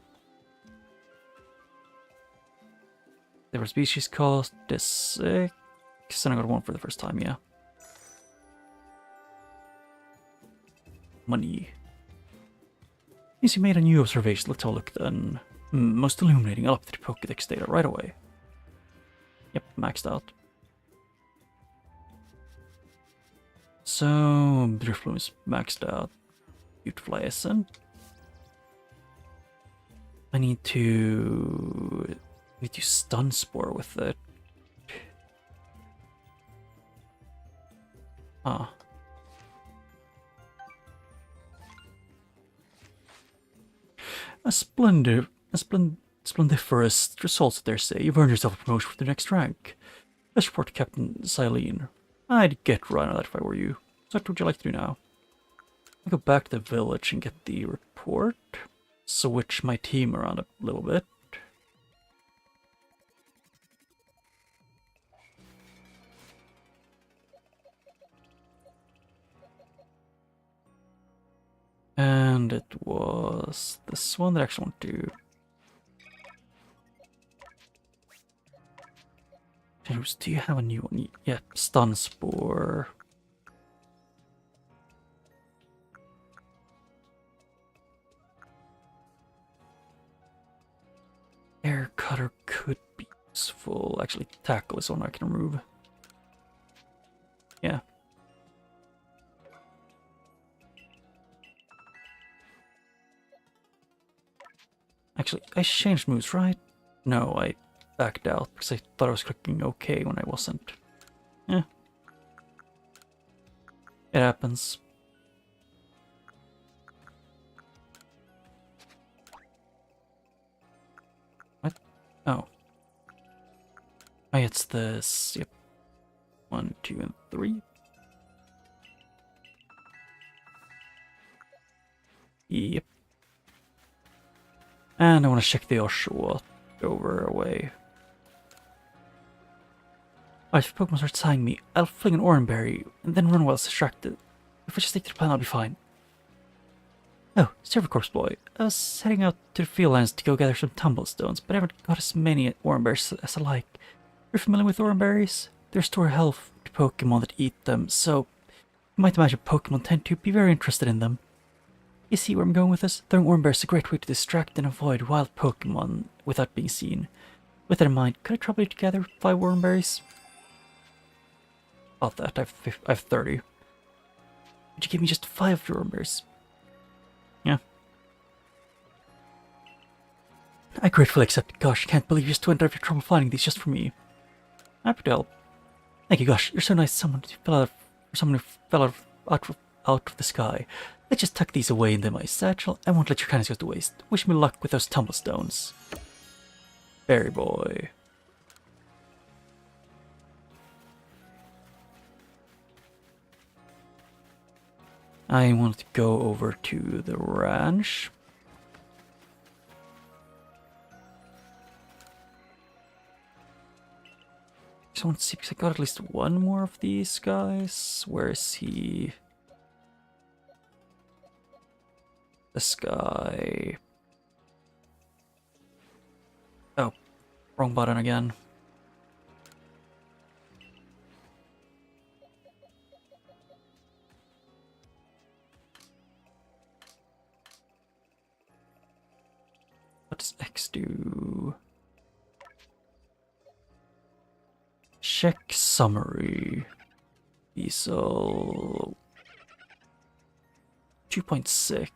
There were species cost is 6. And I got 1 for the first time, yeah. Money. Yes, you made a new observation. Let's have a look then. Most illuminating. I'll update Pokédex data right away. Yep, maxed out. So, Drifloom is maxed out. Beautiful. I need to stun spore with it. Ah. Splendiferous results, dare say. You've earned yourself a promotion for the next rank. Let's report to Captain Silene. I'd get right on that if I were you. So what would you like to do now? I'll go back to the village and get the report. Switch my team around a little bit. And it was this one that I actually want to... James, do you have a new one? Yeah, Stun Spore. Air Cutter could be useful. Actually, Tackle is one I can remove. Yeah. Actually, I changed moves, right? No, I backed out because I thought I was clicking OK when I wasn't. Yeah. It happens. What? Oh. Oh, it's this. Yep. 1, 2, and 3. Yep. And I want to check the Oshawott over away. Alright, if Pokemon start tying me, I'll fling an Oran Berry and then run while it's distracted. If I just stick to the plan, I'll be fine. Actually, I changed moves, right? No, I backed out because I thought I was clicking OK when I wasn't. Yeah. It happens. Oh, Silver Corpse Boy. I was heading out to the field lands to go gather some tumblestones, but I haven't got as many oranberries as I like. You're familiar with oranberries? They restore health to Pokemon that eat them, so you might imagine Pokemon tend to be very interested in them. You see where I'm going with this? Throwing oranberries is a great way to distract and avoid wild Pokemon without being seen. With that in mind, could I trouble you to gather 5 oranberries? About that, I have 30. Would you give me just 5 oranberries? Yeah. I gratefully accept. Gosh, can't believe you still went out of your trouble finding these just for me. Happy to help. Thank you, gosh, you're so nice. Someone who fell out of the sky. Let's just tuck these away into my satchel. I won't let your kindness go to waste. Wish me luck with those tumblestones. Berry boy. I want to go over to the ranch. Just want to see, because I got at least one more of these guys. Where is he? This guy. Oh, wrong button again. What does X do? Check summary. Diesel 2.6.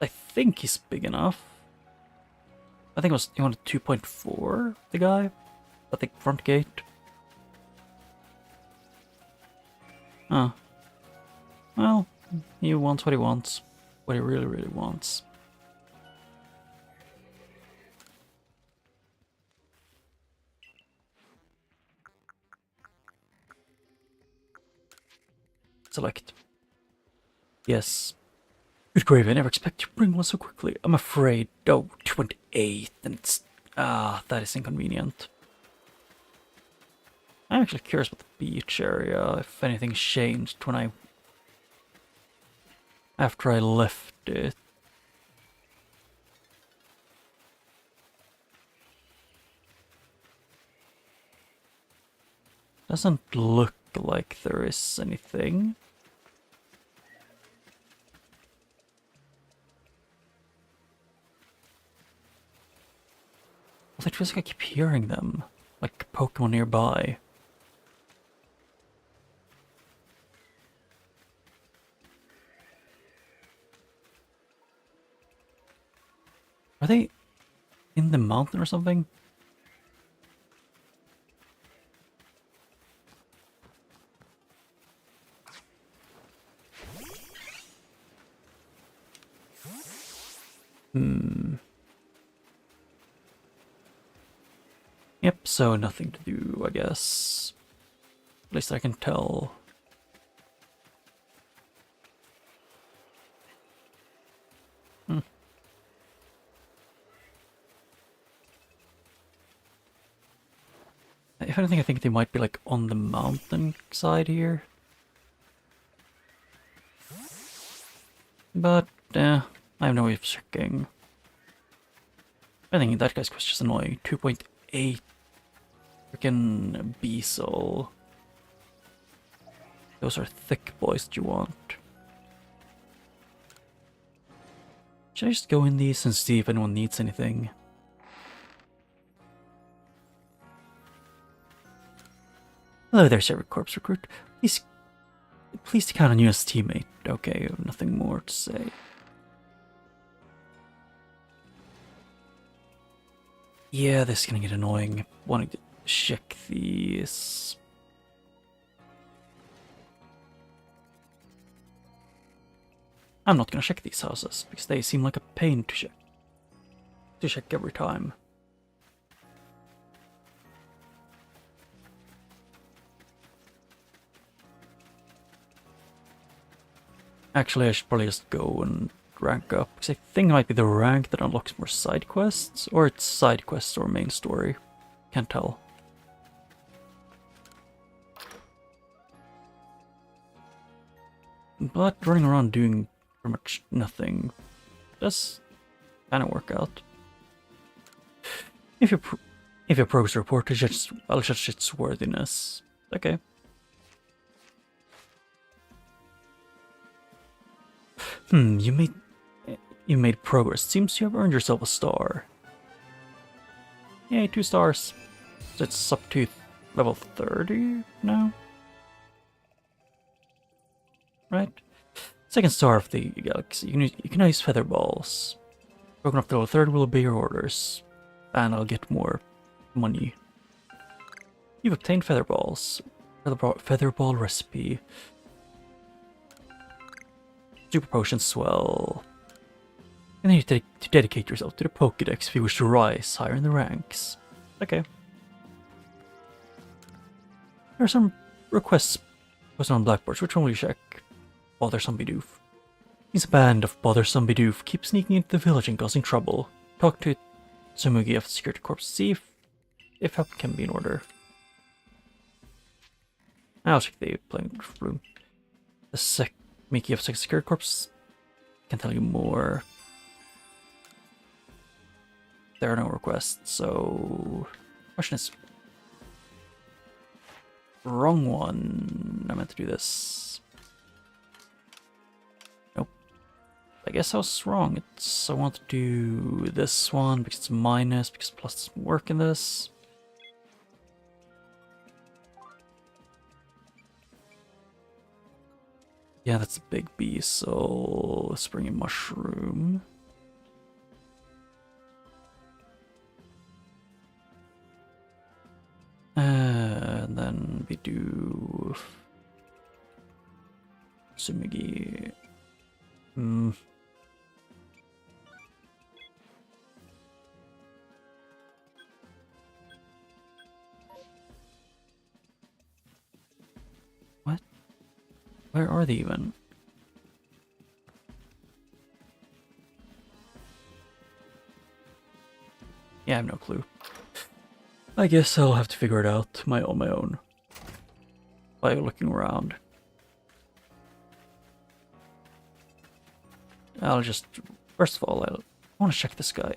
I think he's big enough. I think he wanted 2.4, the guy. I think front gate. Huh. Well, he wants what he wants. What he really, really wants. Select. Yes. Good gravy, I never expect you to bring one so quickly. I'm afraid. Oh, 2.8, and it's... that is inconvenient. I'm actually curious about the beach area, if anything's changed after I left it. Doesn't look like there is anything. It feels like I keep hearing them, like Pokemon nearby. Are they in the mountain or something? Yep, so nothing to do, I guess. At least I can tell. If anything, I think they might be like on the mountain side here. But, I have no way of checking. I think that guy's quest is just annoying. 2.8 freaking Beasel. Those are thick boys that you want. Should I just go in these and see if anyone needs anything? Hello there, Silver Corpse Recruit. Please to count on you as a teammate. Okay, nothing more to say. Yeah, this is gonna get annoying. Wanting to check these. I'm not gonna check these houses, because they seem like a pain to check. To check every time. Actually, I should probably just go and rank up, because I think it might be the rank that unlocks more side quests, or it's side quests or main story. Can't tell. But running around doing pretty much nothing. Does kind of work out. If your progress report is just, I'll judge its worthiness. Okay. You made progress. Seems you have earned yourself a star. Yay, 2 stars. So it's up to level 30 now? Right? Second star of the galaxy. You can now use feather balls. Broken up to level 30 will obey your orders. And I'll get more money. You've obtained feather balls. Feather ball recipe. Super potion swell. And then you to dedicate yourself to the Pokédex if you wish to rise higher in the ranks. Okay. There are some requests posted on Blackboards, which one will you check? Bothersome Bidoof. He's a band of bothersome Bidoof. Keep sneaking into the village and causing trouble. Talk to Tsumugi of the Security Corps to see if help can be in order. I'll check the playing room. The Miki of Security Corps can tell you more. There are no requests, so question is wrong one. I meant to do this. Nope. I guess I was wrong. I want to do this one because it's minus, because plus doesn't work in this. Yeah, that's a big B, so let's bring in mushroom. And then we do Tsumugi. What? Where are they even? Yeah, I have no clue. I guess I'll have to figure it out on my own by looking around. I'll just, first of all, I want to check this guy.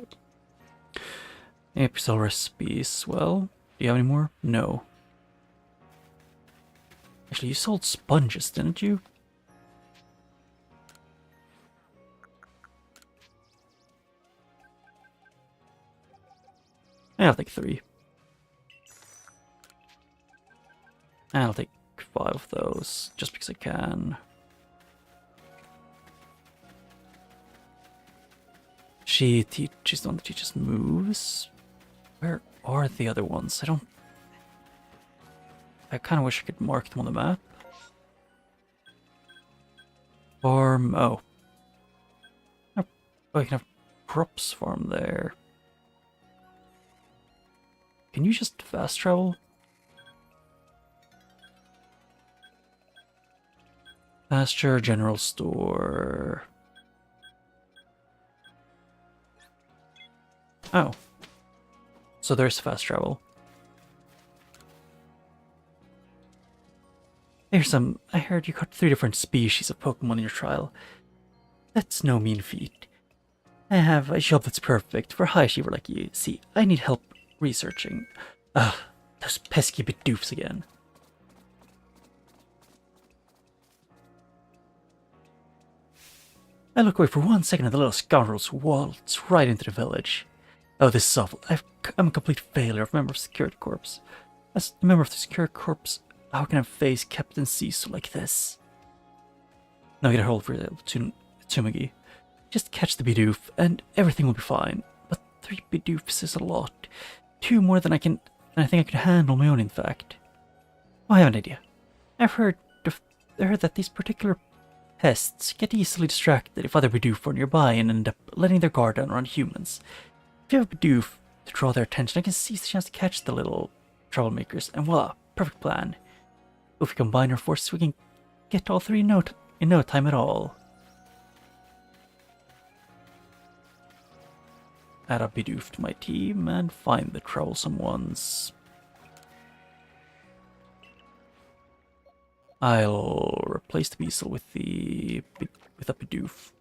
Episode recipes. Well, do you have any more? No. Actually, you sold sponges, didn't you? I'll take 3. I'll take 5 of those, just because I can. She's the one that teaches moves. Where are the other ones? I kind of wish I could mark them on the map. Farm, oh. Oh, I can have crops farm there. Can you just fast travel? Pasture, general store. Oh. So there's fast travel. I heard you caught 3 different species of Pokemon in your trial. That's no mean feat. I have a job that's perfect for a high achiever like you. See, I need help researching. Ugh, those pesky Bidoofs again. I look away for 1 second and the little scoundrels waltz right into the village. Oh, this is awful. I'm a complete failure of a member of the Security Corps. As a member of the Security Corps, how can I face Captain Cecil like this? Now get a hold for Tsumugi. Just catch the Bidoof and everything will be fine. But 3 Bidoofs is a lot. 2 more than I think I could handle on my own, in fact. Oh, I have an idea. I've heard that these particular pests get easily distracted if other Bidoof are nearby and end up letting their guard down around humans. If you have a Bidoof to draw their attention, I can seize the chance to catch the little troublemakers, and voila, perfect plan. If we combine our forces, we can get all 3 in no time at all. Add a Bidoof to my team and find the troublesome ones. I'll replace the Weasel with a Bidoof.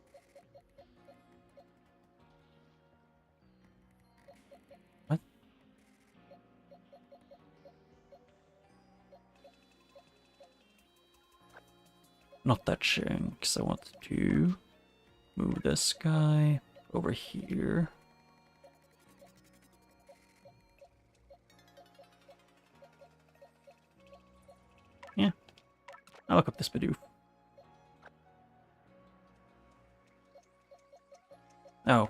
not that Shinx. I want to move this guy over here. Yeah. I'll look up this Bidoof. Oh.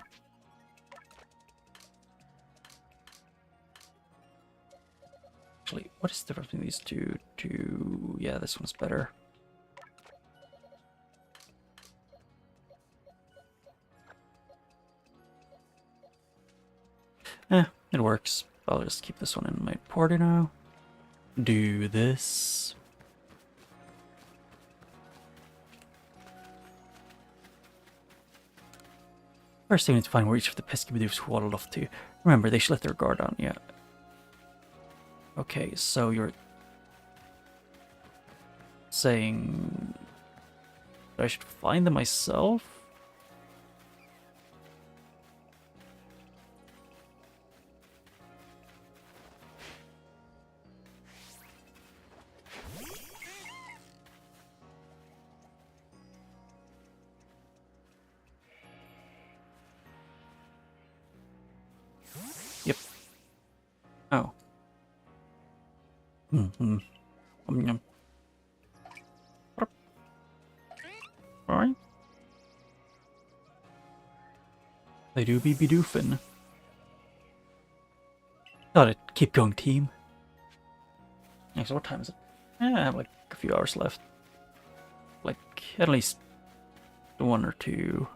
Actually, what is the difference between these two? Yeah, this one's better. It works. I'll just keep this one in my party now. Do this. First thing we need to find where each of the pesky Bidoofs waddled off to. Remember, they should let their guard down, yeah. Okay, so you're saying I should find them myself? Yep. Oh. Alright. They do be Bidoofin. Got it. Keep going, team. Yeah, so what time is it? I have like a few hours left. Like, at least one or two.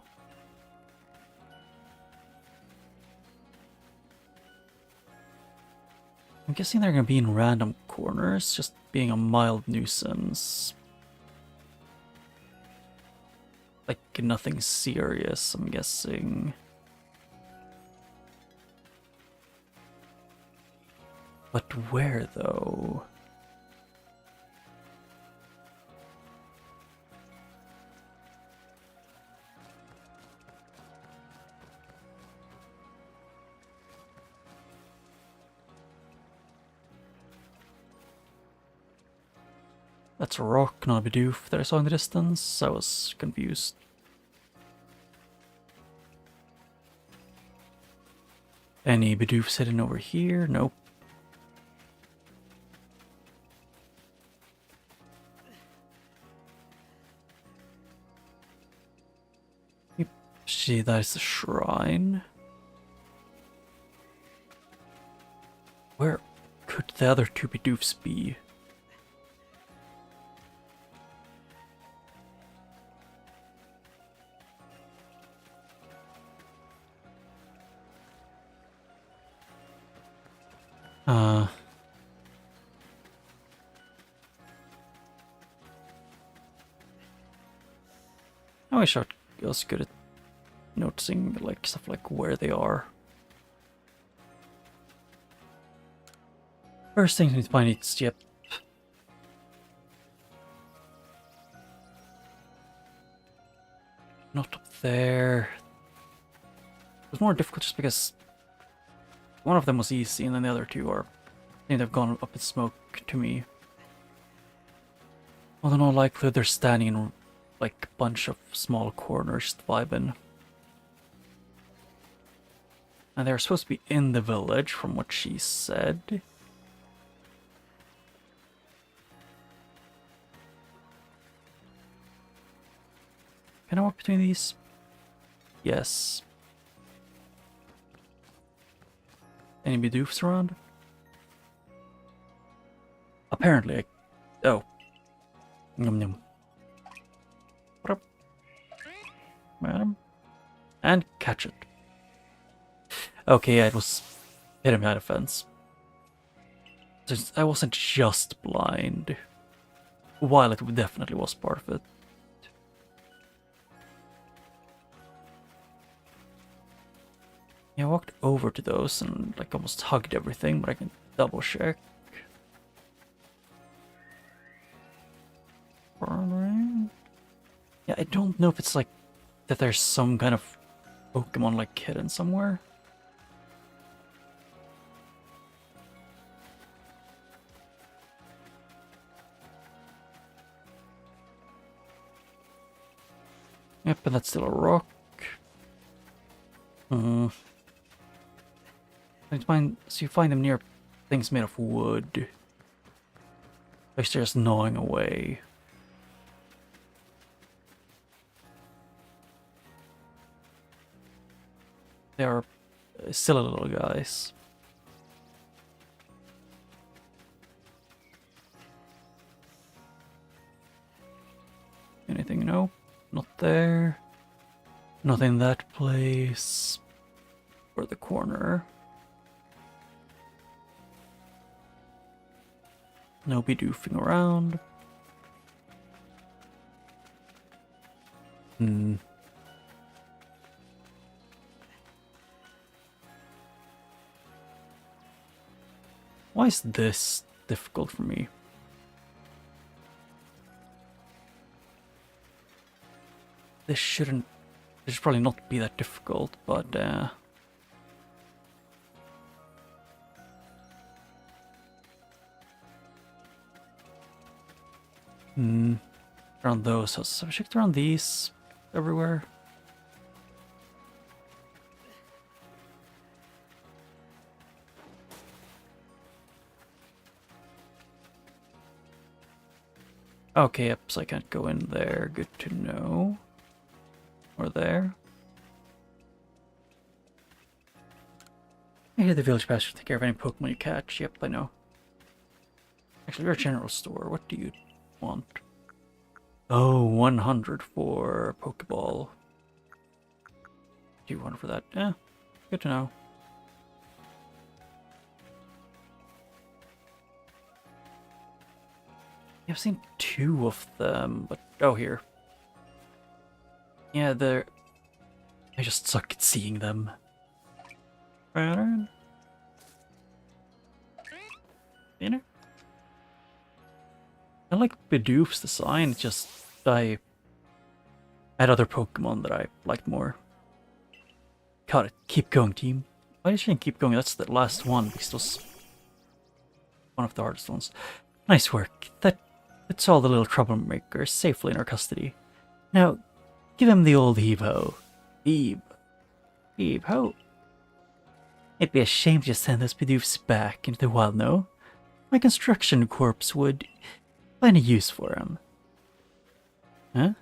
I'm guessing they're gonna be in random corners, just being a mild nuisance. Like, nothing serious, I'm guessing. But where, though? That's a rock, not a Bidoof that I saw in the distance. I was confused. Any Bidoofs hidden over here? Nope. Yep. See, that is the shrine. Where could the other two Bidoofs be? I wish I was good at noticing like stuff like where they are. First thing we need to find is, yep. Not up there. It was more difficult just because one of them was easy and then the other two are, I think they've gone up in smoke to me. Well, in all likelihood they're standing in like a bunch of small corners just vibing. And they're supposed to be in the village from what she said. Can I walk between these? Yes. Any Bidoofs around? Apparently, oh. Yum yum. What up? Madam? And catch it. Okay, yeah, it was hitting me out of fence. I wasn't just blind. While it definitely was part of it. Yeah, I walked over to those and like almost hugged everything, but I can double check. Yeah, I don't know if it's like that there's some kind of Pokemon like hidden somewhere. but that's still a rock. So you find them near things made of wood. Like they're just gnawing away. They are silly little guys. Anything? No, not there. Nothing in that place. Or the corner. No be doofing around. Why is this difficult for me? This should probably not be that difficult, but around those houses. Have I checked around these everywhere? Okay, yep, so I can't go in there. Good to know. Or there. I hear the village pastor take care of any Pokemon you catch. Yep, I know. Actually, we're a general store. What do you want? Oh, 100 for Pokeball. 200 for that. Yeah, good to know. I've seen 2 of them, but oh, here. Yeah, they're. I just suck at seeing them. Dinner? I like Bidoof's design, it's just I had other Pokemon that I liked more. Got it. Keep going, team. Why did you keep going? That's the last one, because it was one of the hardest ones. Nice work. That's all the little troublemakers safely in our custody. Now, give him the old heave-ho. Heave-ho. It'd be a shame to send those Bidoofs back into the wild, no? My construction corpse would find a use for them. Huh?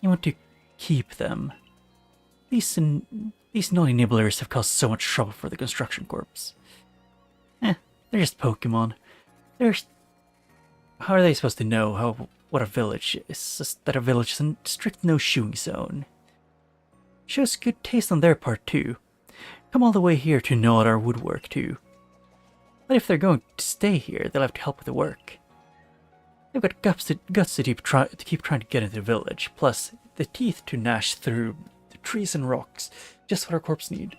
You want to keep them? These naughty nibblers have caused so much trouble for the construction corps. They're just Pokemon. How are they supposed to know what a village is? It's just that a village is a strict no-shooing zone. Shows good taste on their part too. Come all the way here to gnaw at our woodwork too. But if they're going to stay here, they'll have to help with the work. They've got guts to keep trying to get into the village, plus the teeth to gnash through the trees and rocks. Just what our corpse need.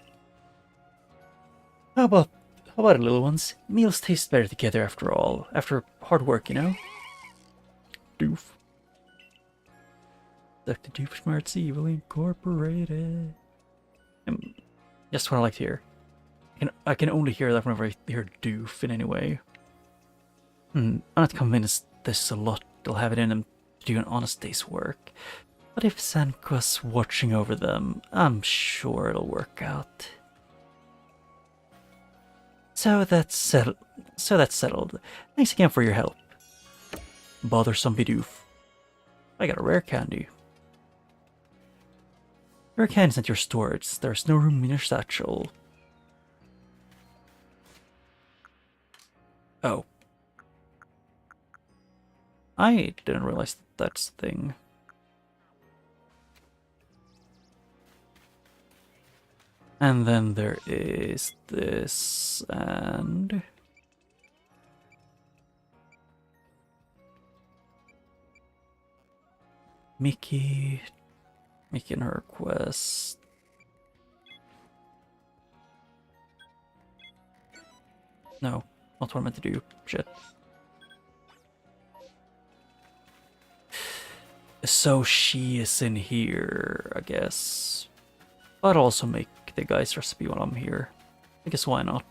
How about it, little ones? Meals taste better together after all. After hard work, you know? Doof. Dr. Doofsmart's Evil Incorporated. Just what I like to hear. I can only hear that whenever I hear doof in any way. I'm not convinced there's a lot they'll have it in them to do an honest day's work. But if Sanqua's watching over them, I'm sure it'll work out. So that's settled. Thanks again for your help. Bothersome Bidoof. I got a rare candy. Rare candy's at your storage. There's no room in your satchel. Oh. I didn't realize that's the thing. And then there is this and... Mickey and her quest. No, not what I meant to do. Shit. So she is in here, I guess. But also make the guy's recipe while I'm here. I guess why not?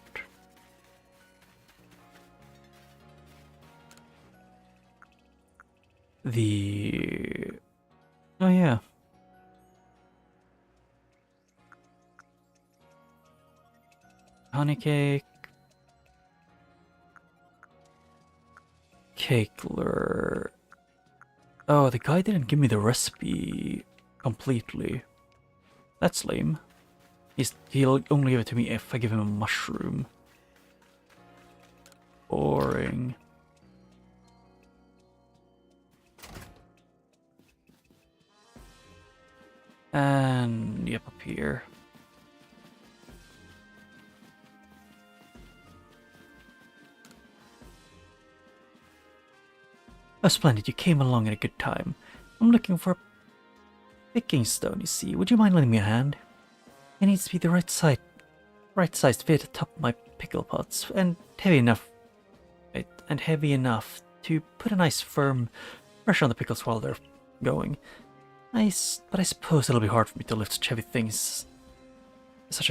Oh yeah. Honey cake. Cakeler. Oh, the guy didn't give me the recipe completely. That's lame. He'll only give it to me if I give him a mushroom. Boring. And yep, up here. Oh, splendid, you came along at a good time. I'm looking for a picking stone, you see. Would you mind lending me a hand? It needs to be the right size to fit atop my pickle pots, and heavy enough to put a nice firm pressure on the pickles while they're going. But I suppose it'll be hard for me to lift such a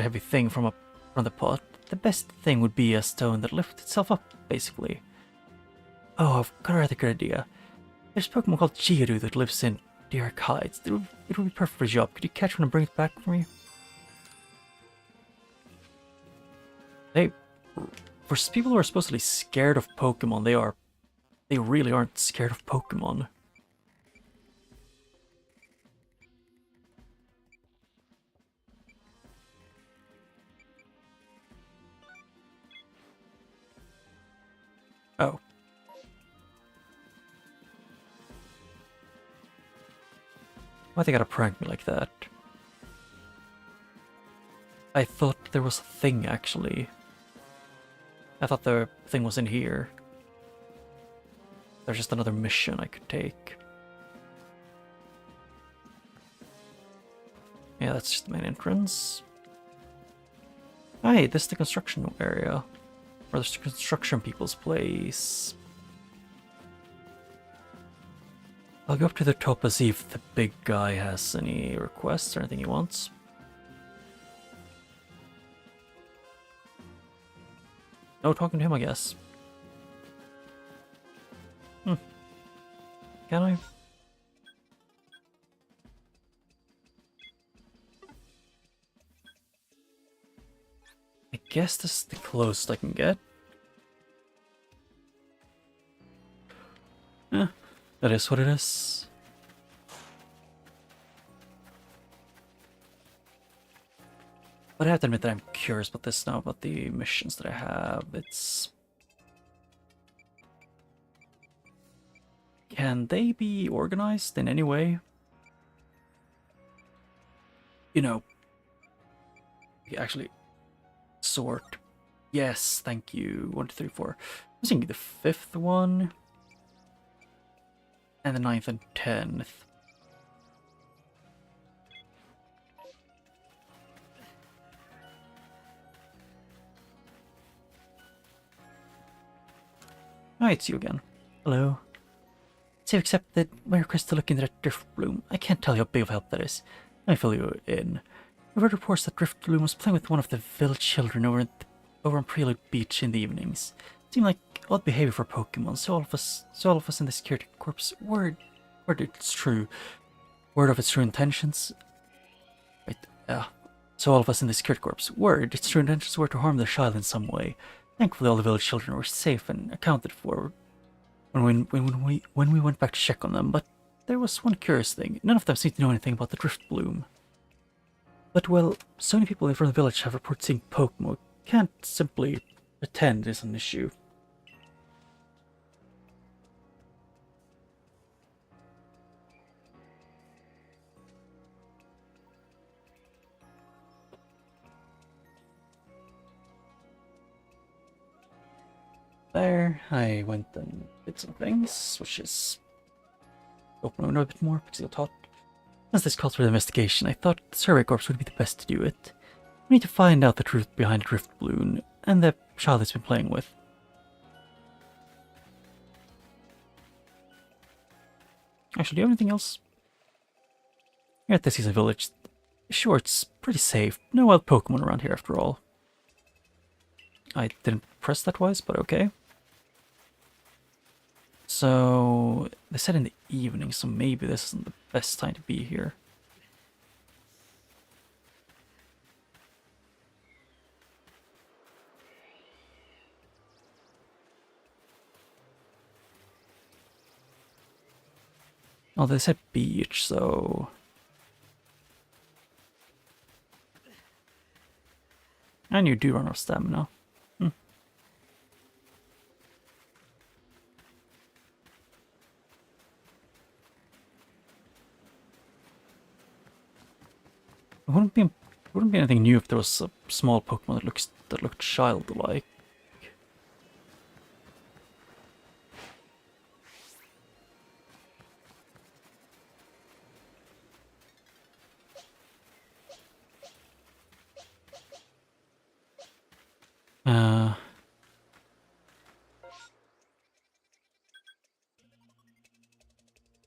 heavy thing from the pot. The best thing would be a stone that lifts itself up, basically. Oh, I've got a rather good idea. There's a Pokemon called Geodude that lives in Dark Heights. It would be perfect for a job. Could you catch one and bring it back for me? For people who are supposedly scared of Pokemon, they really aren't scared of Pokemon. Oh. Why they gotta prank me like that? I thought there was a thing, actually. I thought the thing was in here. There's just another mission I could take. Yeah, that's just the main entrance. Hey, this is the construction area. Or the construction people's place. I'll go up to the top and see if the big guy has any requests or anything he wants. No talking to him, I guess. Can I? I guess this is the closest I can get. That is what it is. But I have to admit that I'm curious about this now, about the missions that I have. Can they be organized in any way? You know, actually, sort. Yes, thank you. 1, 2, 3, 4. I was thinking the 5th one. And the 9th and 10th. Oh, it's you again. Hello. So you've accepted my request to look into that Drift Bloom. I can't tell you how big of a help that is. Let me fill you in. I've heard reports that Drift Bloom was playing with one of the village children over on Prelude Beach in the evenings. It seemed like odd behavior for Pokemon, so all of us in the security corps word it's true. Word of its true intentions. So all of us in the security corps word its true intentions were to harm the child in some way. Thankfully all the village children were safe and accounted for when we went back to check on them, but there was one curious thing. None of them seemed to know anything about the Drift Bloom. But well, so many people from the village have reported seeing Pokemon. Can't simply pretend it's an issue. There, I went and did some things, which is open window a bit more, because you'll talk. As this calls for the investigation, I thought the Survey Corps would be the best to do it. We need to find out the truth behind Drift Bloom and the child it's been playing with. Actually, do you have anything else? Here at the Season Village, sure, it's pretty safe. No wild Pokemon around here after all. I didn't press that twice, but okay. So, they said in the evening, so maybe this isn't the best time to be here. Oh, they said beach, so... And you do run out of stamina. Hmm. It wouldn't be anything new if there was a small Pokemon that looked childlike.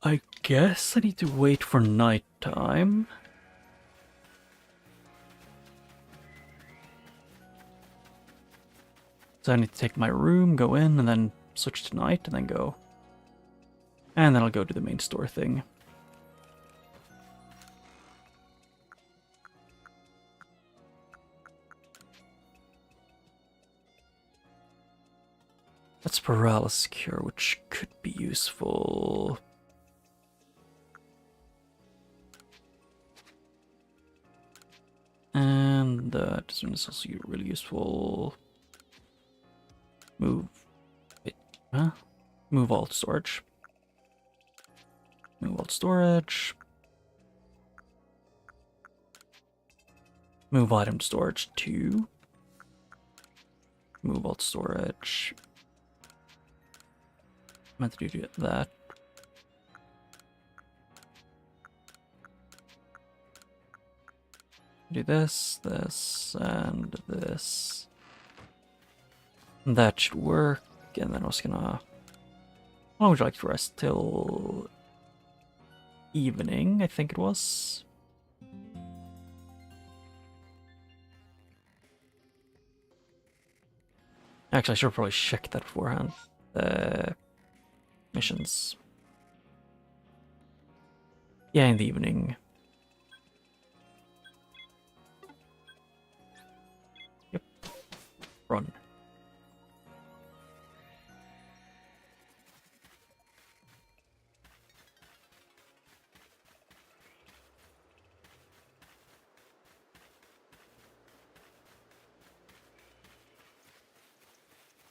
I guess I need to wait for nighttime. So I need to take my room, go in, and then switch to night, and then go. And then I'll go to the main store thing. That's paralysis cure, which could be useful. And this one is also really useful. Move. Wait, huh? Move all to storage. Move all to storage. Move item to storage 2. Move all to storage. Meant to do that. Do this, this, and this. And that should work. And then I was gonna... How long would you like to rest? Till evening, I think it was. Actually, I should probably check that beforehand. Missions. Yeah, in the evening. Yep. Run.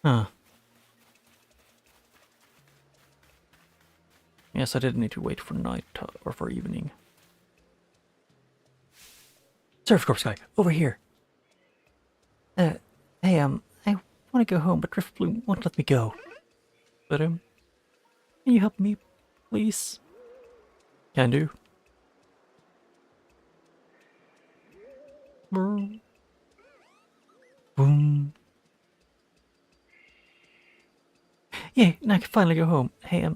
Huh. Yes, I did need to wait for night or for evening. Surf Corps guy, over here. Hey, I want to go home, but Driftbloom won't let me go. But can you help me, please? Can do. Boom. Boom. Yeah, now I can finally go home. Hey,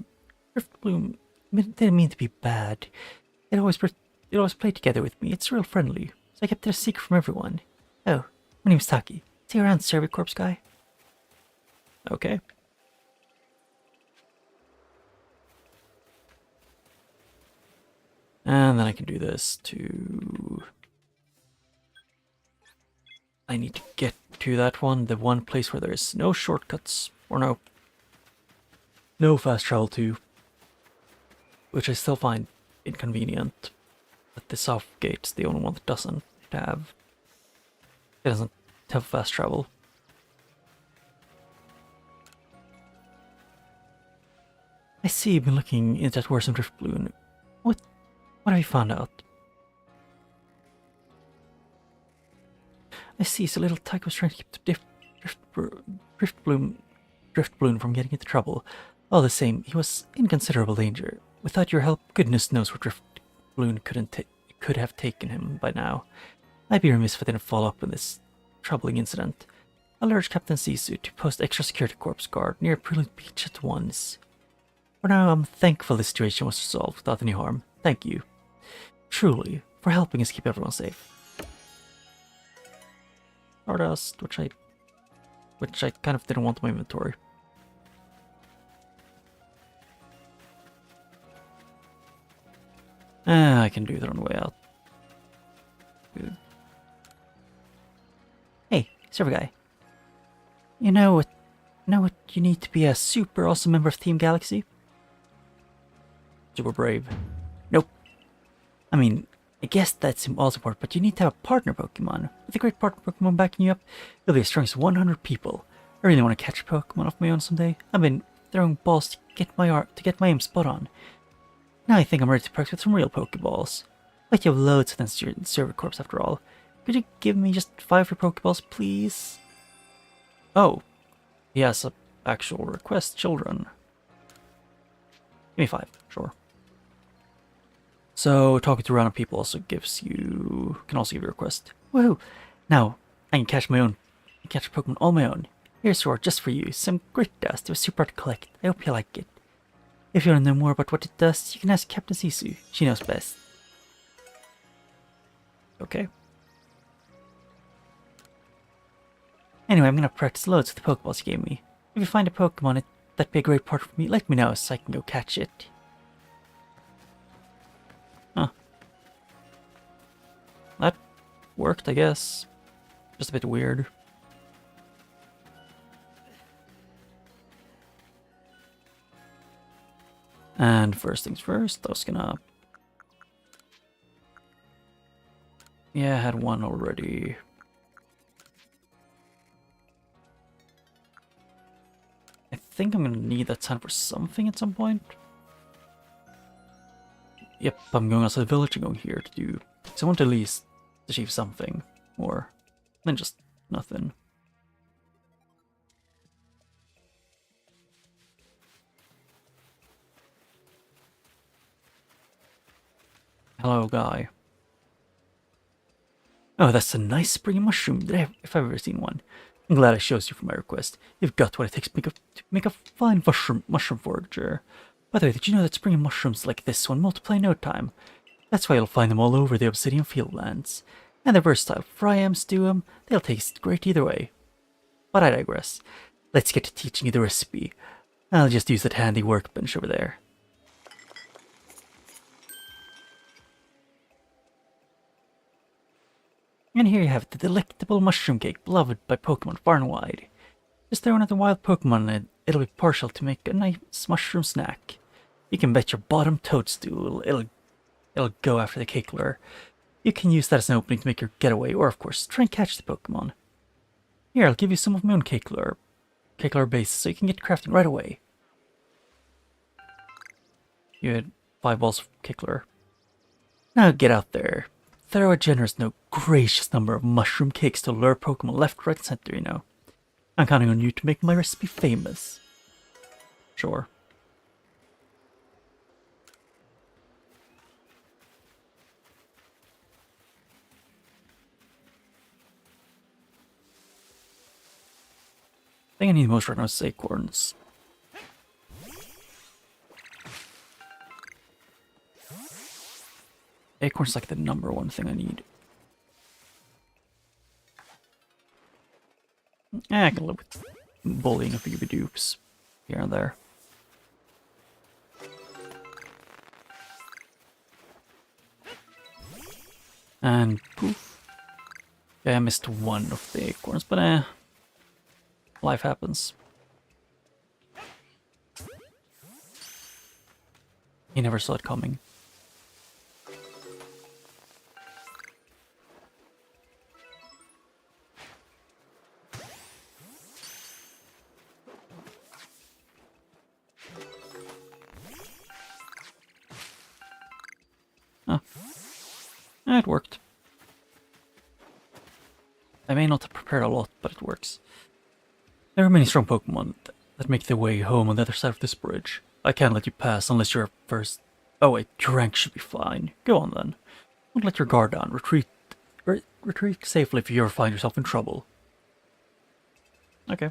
Driftbloom didn't mean to be bad. It always played together with me. It's real friendly. So I kept it a secret from everyone. Oh, my name's Taki. See you around, Survey Corps guy. Okay. And then I can do this to... I need to get to that one, the one place where there is no shortcuts, or no fast travel to, which I still find inconvenient. That the south gate's the only one that doesn't have. It doesn't have fast travel. I see you've been looking into that worrisome Driftbloom. What have you found out? I see, so little Tyke was trying to keep the Driftbloom from getting into trouble. All the same, he was in considerable danger. Without your help, goodness knows where Driftbloom could have taken him by now. I'd be remiss if I didn't follow up on this troubling incident. I'll urge Captain Sisu to post extra security corps guard near Brilliant Beach at once. For now, I'm thankful the situation was resolved without any harm. Thank you. Truly, for helping us keep everyone safe. Stardust, which I kind of didn't want in my inventory. I can do that on the way out. Good. Hey, server guy. You know what you need to be a super awesome member of Team Galaxy? super brave. Nope. I mean, I guess that's all support, but you need to have a partner Pokemon. With a great partner Pokemon backing you up, you'll be as strong as 100 people. I really want to catch a Pokemon off my own someday. I've been throwing balls to get my aim spot on. Now I think I'm ready to practice with some real Pokeballs. Like you have loads of them in Server Corps after all. Could you give me just 5 for Pokeballs, please? Oh, he has an actual request, children. Give me 5, sure. So talking to random people also can also give you a request. Woohoo! Now I can catch a Pokemon all my own. Here's Roar just for you. Some great dust. It was super hard to collect. I hope you like it. If you want to know more about what it does, you can ask Captain Sisu. She knows best. Okay. Anyway, I'm gonna practice loads with the Pokeballs you gave me. If you find a Pokemon that'd be a great part for me, let me know so I can go catch it. Huh. That worked, I guess. Just a bit weird. And first things first, I was gonna... Yeah, I had one already. I think I'm gonna need that sign for something at some point. Yep, I'm going outside the village and going here to do... So I want to at least achieve something more than just nothing. Hello, guy. Oh, that's a nice springy mushroom, if I've ever seen one. I'm glad I chose you for my request. You've got what it takes to make a fine mushroom forager. By the way, did you know that springy mushrooms like this one multiply in no time? That's why you'll find them all over the Obsidian Fieldlands. And they're versatile. Fry 'em, stew 'em, they'll taste great either way. But I digress. Let's get to teaching you the recipe. I'll just use that handy workbench over there. And here you have the delectable mushroom cake beloved by Pokemon far and wide. Just throw another wild Pokemon and it'll be partial to make a nice mushroom snack. You can bet your bottom toadstool it'll go after the cake lure. You can use that as an opening to make your getaway, or of course, try and catch the Pokemon. Here, I'll give you some of my own cake lure base so you can get crafting right away. You had 5 balls of cake lure. Now get out there. Throw a generous, no gracious number of mushroom cakes to lure Pokemon left, right, and center, you know. I'm counting on you to make my recipe famous. Sure. I think I need most right now is acorns. Acorns like the #1 thing I need. I can live with bullying a few dupes here and there. And poof. Yeah, I missed one of the acorns, but life happens. He never saw it coming. Oh. It worked. I may not have prepared a lot, but it works. There are many strong Pokemon that make their way home on the other side of this bridge. I can't let you pass unless you're first. Oh wait, your rank should be fine. Go on then. Don't let your guard down. Retreat safely if you ever find yourself in trouble. Okay.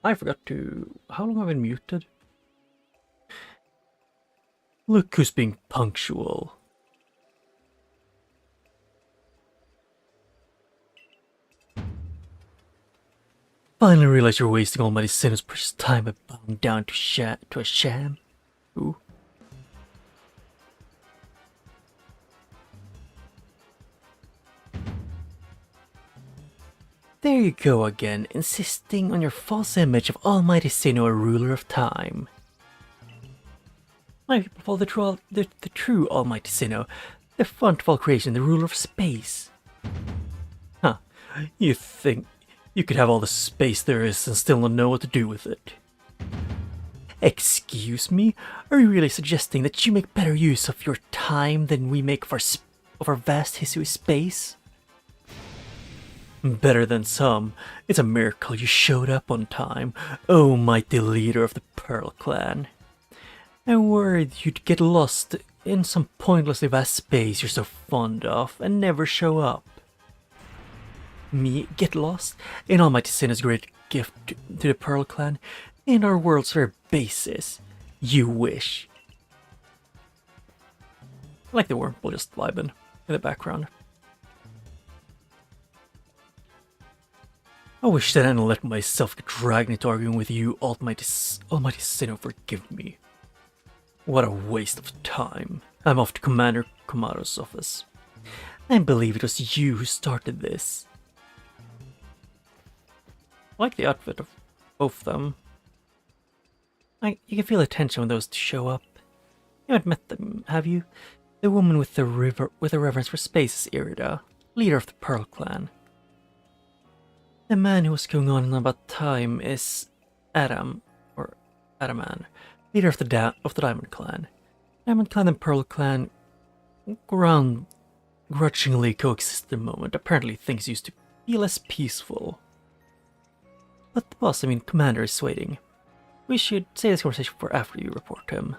I forgot to... How long have I been muted? Look who's being punctual. Finally realize you're wasting Almighty Sinner's precious time by bowing down to a sham? Ooh. There you go again, insisting on your false image of Almighty Sinnoh, a ruler of time. My people follow the true Almighty Sinnoh, the font of all creation, the ruler of space. Huh, you think you could have all the space there is and still not know what to do with it? Excuse me? Are you really suggesting that you make better use of your time than we make of our vast history of space? Better than some. It's a miracle you showed up on time, oh mighty leader of the Pearl Clan. I worried you'd get lost in some pointlessly vast space you're so fond of and never show up. Me get lost in Almighty Sinnoh's great gift to the Pearl Clan, in our world's very basis. You wish. I like the Wurmple just vibing in the background. I wish that I hadn't let myself get dragged into arguing with you, Almighty Sinnoh, forgive me. What a waste of time. I'm off to Commander Komado's office. I believe it was you who started this. I like the outfit of both of them. You can feel the tension when those two show up. You haven't met them, have you? The woman with the reverence for space is Irida, leader of the Pearl Clan. The man who was going on about time is Adaman, leader of the Diamond Clan. Diamond Clan and Pearl Clan grudgingly coexist at the moment. Apparently things used to be less peaceful. But the boss, Commander, is waiting. We should save this conversation for after you report to him.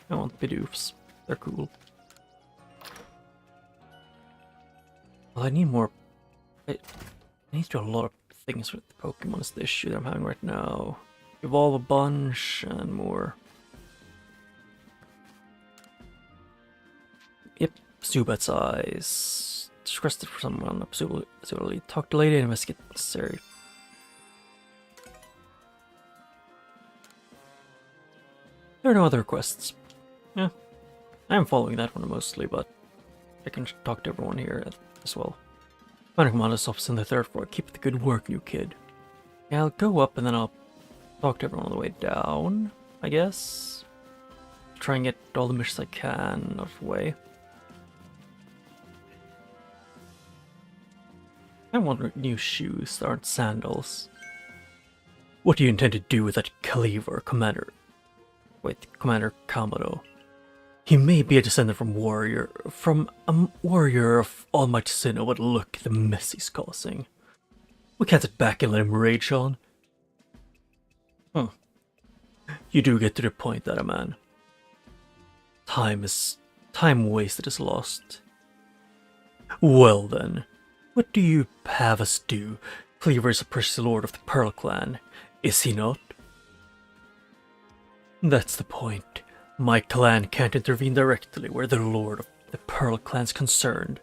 I want Bidoofs. They're cool. Well, I need more... I need to do a lot of things with the Pokemon is the issue that I'm having right now. Evolve a bunch and more. Yep, Zubat's eyes. Requested for someone. Absolutely. Talk to lady and investigate necessary. There are no other requests. Yeah, I'm following that one mostly, but I can talk to everyone here as well. Commander Commander's office on the 3rd floor. Keep the good work, new kid. Yeah, I'll go up and then I'll talk to everyone on the way down, I guess. Try and get all the missions I can out of the way. I want new shoes that aren't sandals. What do you intend to do with that cleaver, Commander? Wait, Commander Kamado. He may be a descendant from a warrior of Almighty Sinnoh, but look at the mess he's causing. We can't sit back and let him rage on. You do get to the point, that a man. Time wasted is lost. Well then, what do you have us do? Cleaver is a precious lord of the Pearl Clan, is he not? That's the point. My clan can't intervene directly where the lord of the Pearl Clan's concerned.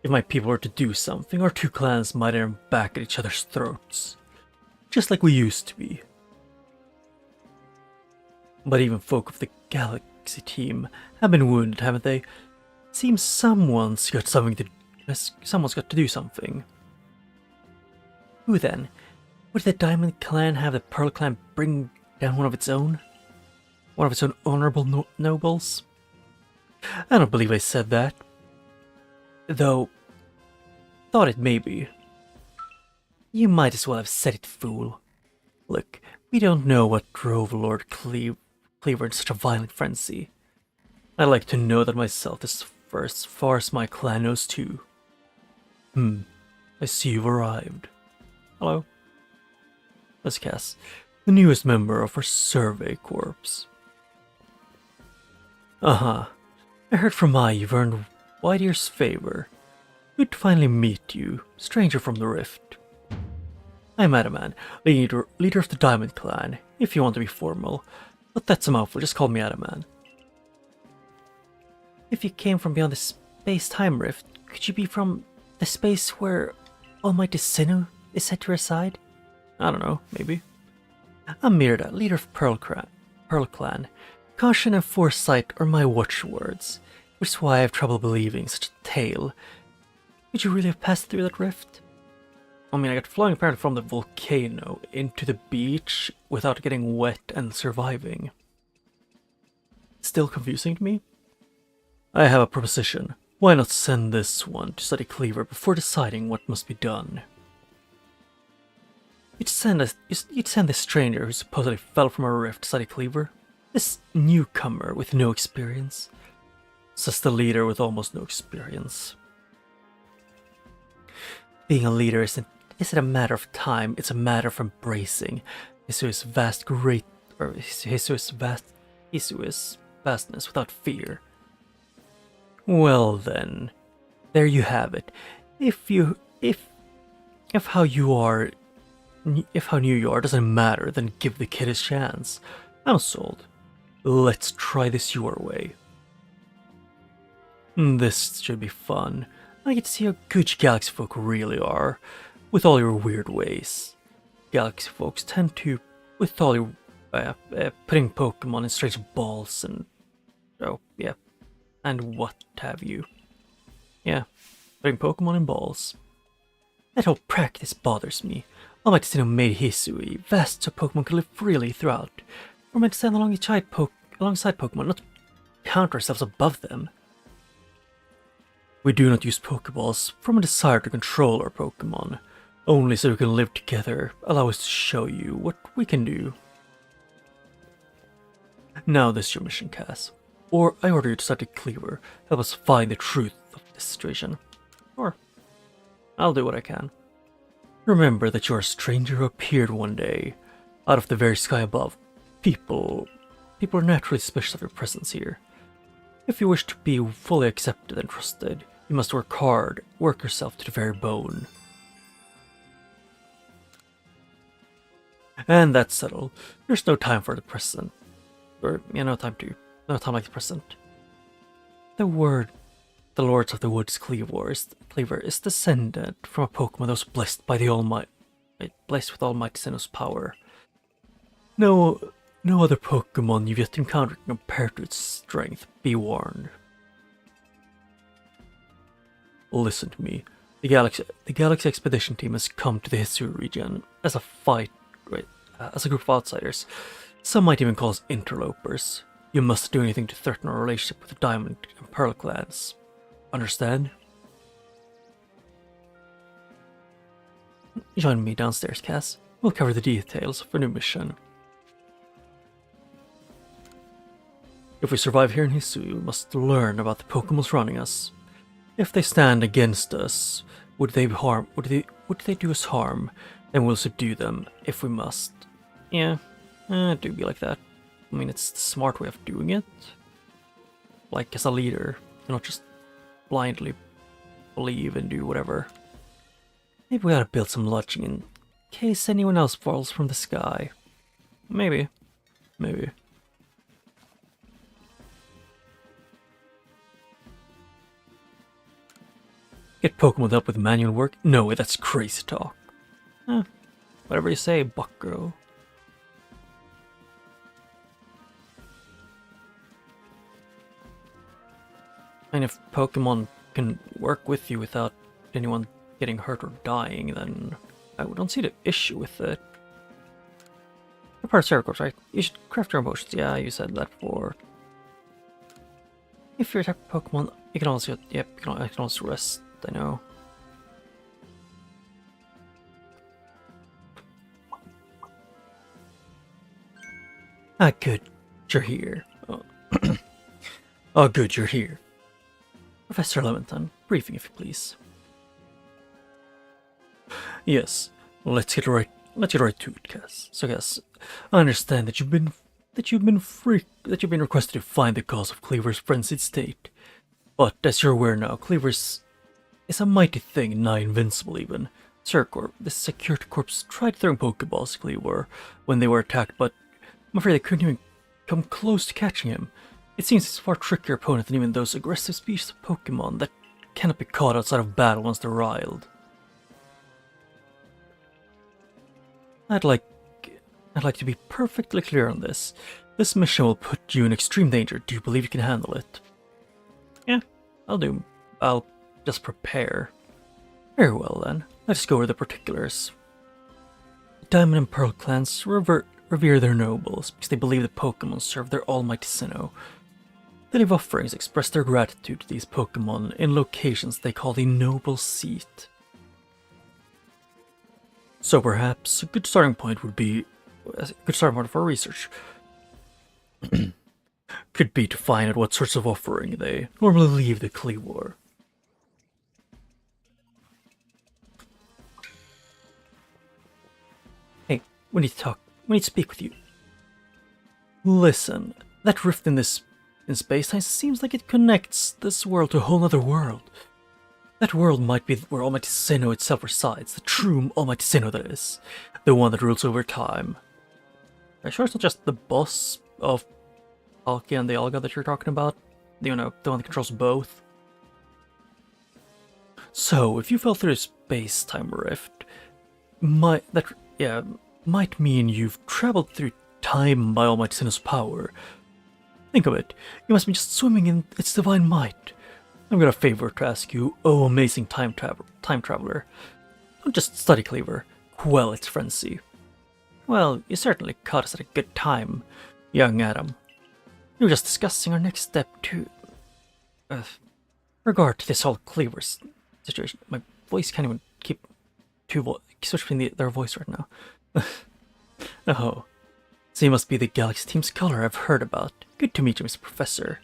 If my people were to do something, our two clans might end back at each other's throats. Just like we used to be. But even folk of the Galaxy team have been wounded, haven't they? Seems someone's got to do something. Who then? Would the Diamond Clan have the Pearl Clan bring down one of its own? One of its own honorable nobles? I don't believe I said that. Though, thought it may be. You might as well have said it, fool. Look, we don't know what drove Lord Cleaver in such a violent frenzy. I'd like to know that myself as far as my clan knows too. I see you've arrived. Hello. That's Cass, the newest member of our survey corps. I I heard from Mai you've earned White Ear's favor. Good to finally meet you, stranger from the Rift. I'm Adaman, leader of the Diamond Clan, if you want to be formal. But that's a mouthful, just call me Adaman. If you came from beyond the space-time rift, could you be from the space where Almighty Sinnoh is set to reside? I don't know, maybe. I'm Mirda, leader of Pearl Clan. Caution and foresight are my watchwords, which is why I have trouble believing such a tale. Could you really have passed through that rift? I mean, I got flying apparently from the volcano into the beach without getting wet and surviving. Still confusing to me? I have a proposition. Why not send this one to study Cleaver before deciding what must be done? You'd send this stranger who supposedly fell from a rift to study Cleaver? This newcomer with no experience? Says the leader with almost no experience. Being a leader isn't a matter of time, it's a matter of embracing Hisui's vastness without fear. Well then, there you have it. If how new you are doesn't matter, then give the kid his chance. I'm sold. Let's try this your way. This should be fun. I get to see how good you galaxy folk really are, with all your weird ways. Galaxy folks tend to, with all your putting Pokemon in strange balls and and what have you. Yeah, putting Pokemon in balls. That whole practice bothers me. Almighty Sinnoh made Hisui vast so Pokemon could live freely throughout. We're meant to stand alongside Pokemon, not count ourselves above them. We do not use Pokeballs from a desire to control our Pokemon, only so we can live together. Allow us to show you what we can do. Now this is your mission, Cass. Or I order you to study Cleaver, help us find the truth of this situation. Or I'll do what I can. Remember that you're a stranger who appeared one day, out of the very sky above. People are naturally suspicious of your presence here. If you wish to be fully accepted and trusted, you must work hard, work yourself to the very bone. And that's settled. There's no time for the present. Or, no time like the present. The Lords of the Woods Cleaver is descended from a Pokemon that was blessed with Almighty Sinnoh's power. No other Pokemon you've yet encountered can compare to its strength, be warned. Listen to me. The Galaxy Expedition team has come to the Hisui region as a group of outsiders. Some might even call us interlopers. You mustn't do anything to threaten our relationship with the Diamond and Pearl clans. Understand? Join me downstairs, Cass. We'll cover the details of our new mission. If we survive here in Hisui, we must learn about the Pokémon surrounding us. If they stand against us, would they do us harm, then we'll subdue them if we must. Yeah, it do be like that. I mean, it's the smart way of doing it. Like, as a leader, not just blindly believe and do whatever. Maybe we ought to build some lodging in case anyone else falls from the sky. Maybe. Get Pokemon help with manual work? No, that's crazy talk. Whatever you say, bucko. And if Pokemon can work with you without anyone getting hurt or dying, then I don't see the issue with it. You're part of Circles, right? You should craft your own potions. Yeah, you said that before. If you're a type of Pokemon, you can also, I can also rest, I know. Ah, good. You're here. Oh, good, you're here. Professor Leventon, briefing if you please. Yes, let's get right to it, Cass. So, Cass, I understand that you've been that you've been requested to find the cause of Cleaver's frenzied state. But as you're aware now, Cleaver's is a mighty thing, nigh invincible even. Circor, the security corps tried throwing Pokeballs at Cleaver when they were attacked, but I'm afraid they couldn't even come close to catching him. It seems he's a far trickier opponent than even those aggressive species of Pokemon that cannot be caught outside of battle once they're riled. I'd like to be perfectly clear on this. This mission will put you in extreme danger. Do you believe you can handle it? Yeah, I'll just prepare. Very well then, let's go over the particulars. The Diamond and Pearl clans revere their nobles because they believe the Pokemon serve their almighty Sinnoh. They leave offerings to express their gratitude to these Pokemon in locations they call the Noble Seat. So perhaps a good starting point for research could be to find out what sorts of offering they normally leave the Cleaver. Hey, we need to speak with you. Listen, that rift in space-time seems like it connects this world to a whole other world. That world might be where Almighty Sinnoh itself resides, the true Almighty Sinnoh that is, the one that rules over time. Are you sure it's not just the boss of Palkia and the Alga that you're talking about? You know, the one that controls both? So, if you fell through a space-time rift, might mean you've traveled through time by Almighty Sinnoh's power. Think of it, you must be just swimming in its divine might. I've got a favor to ask you, oh amazing time traveler. Don't just study Cleaver, quell its frenzy. Well, you certainly caught us at a good time, young Adam. We were just discussing our next step to regard to this whole Cleaver's situation. My voice can't even keep switch between their voice right now. Oh, so you must be the Galaxy Team scholar I've heard about. Good to meet you, Mr. Professor.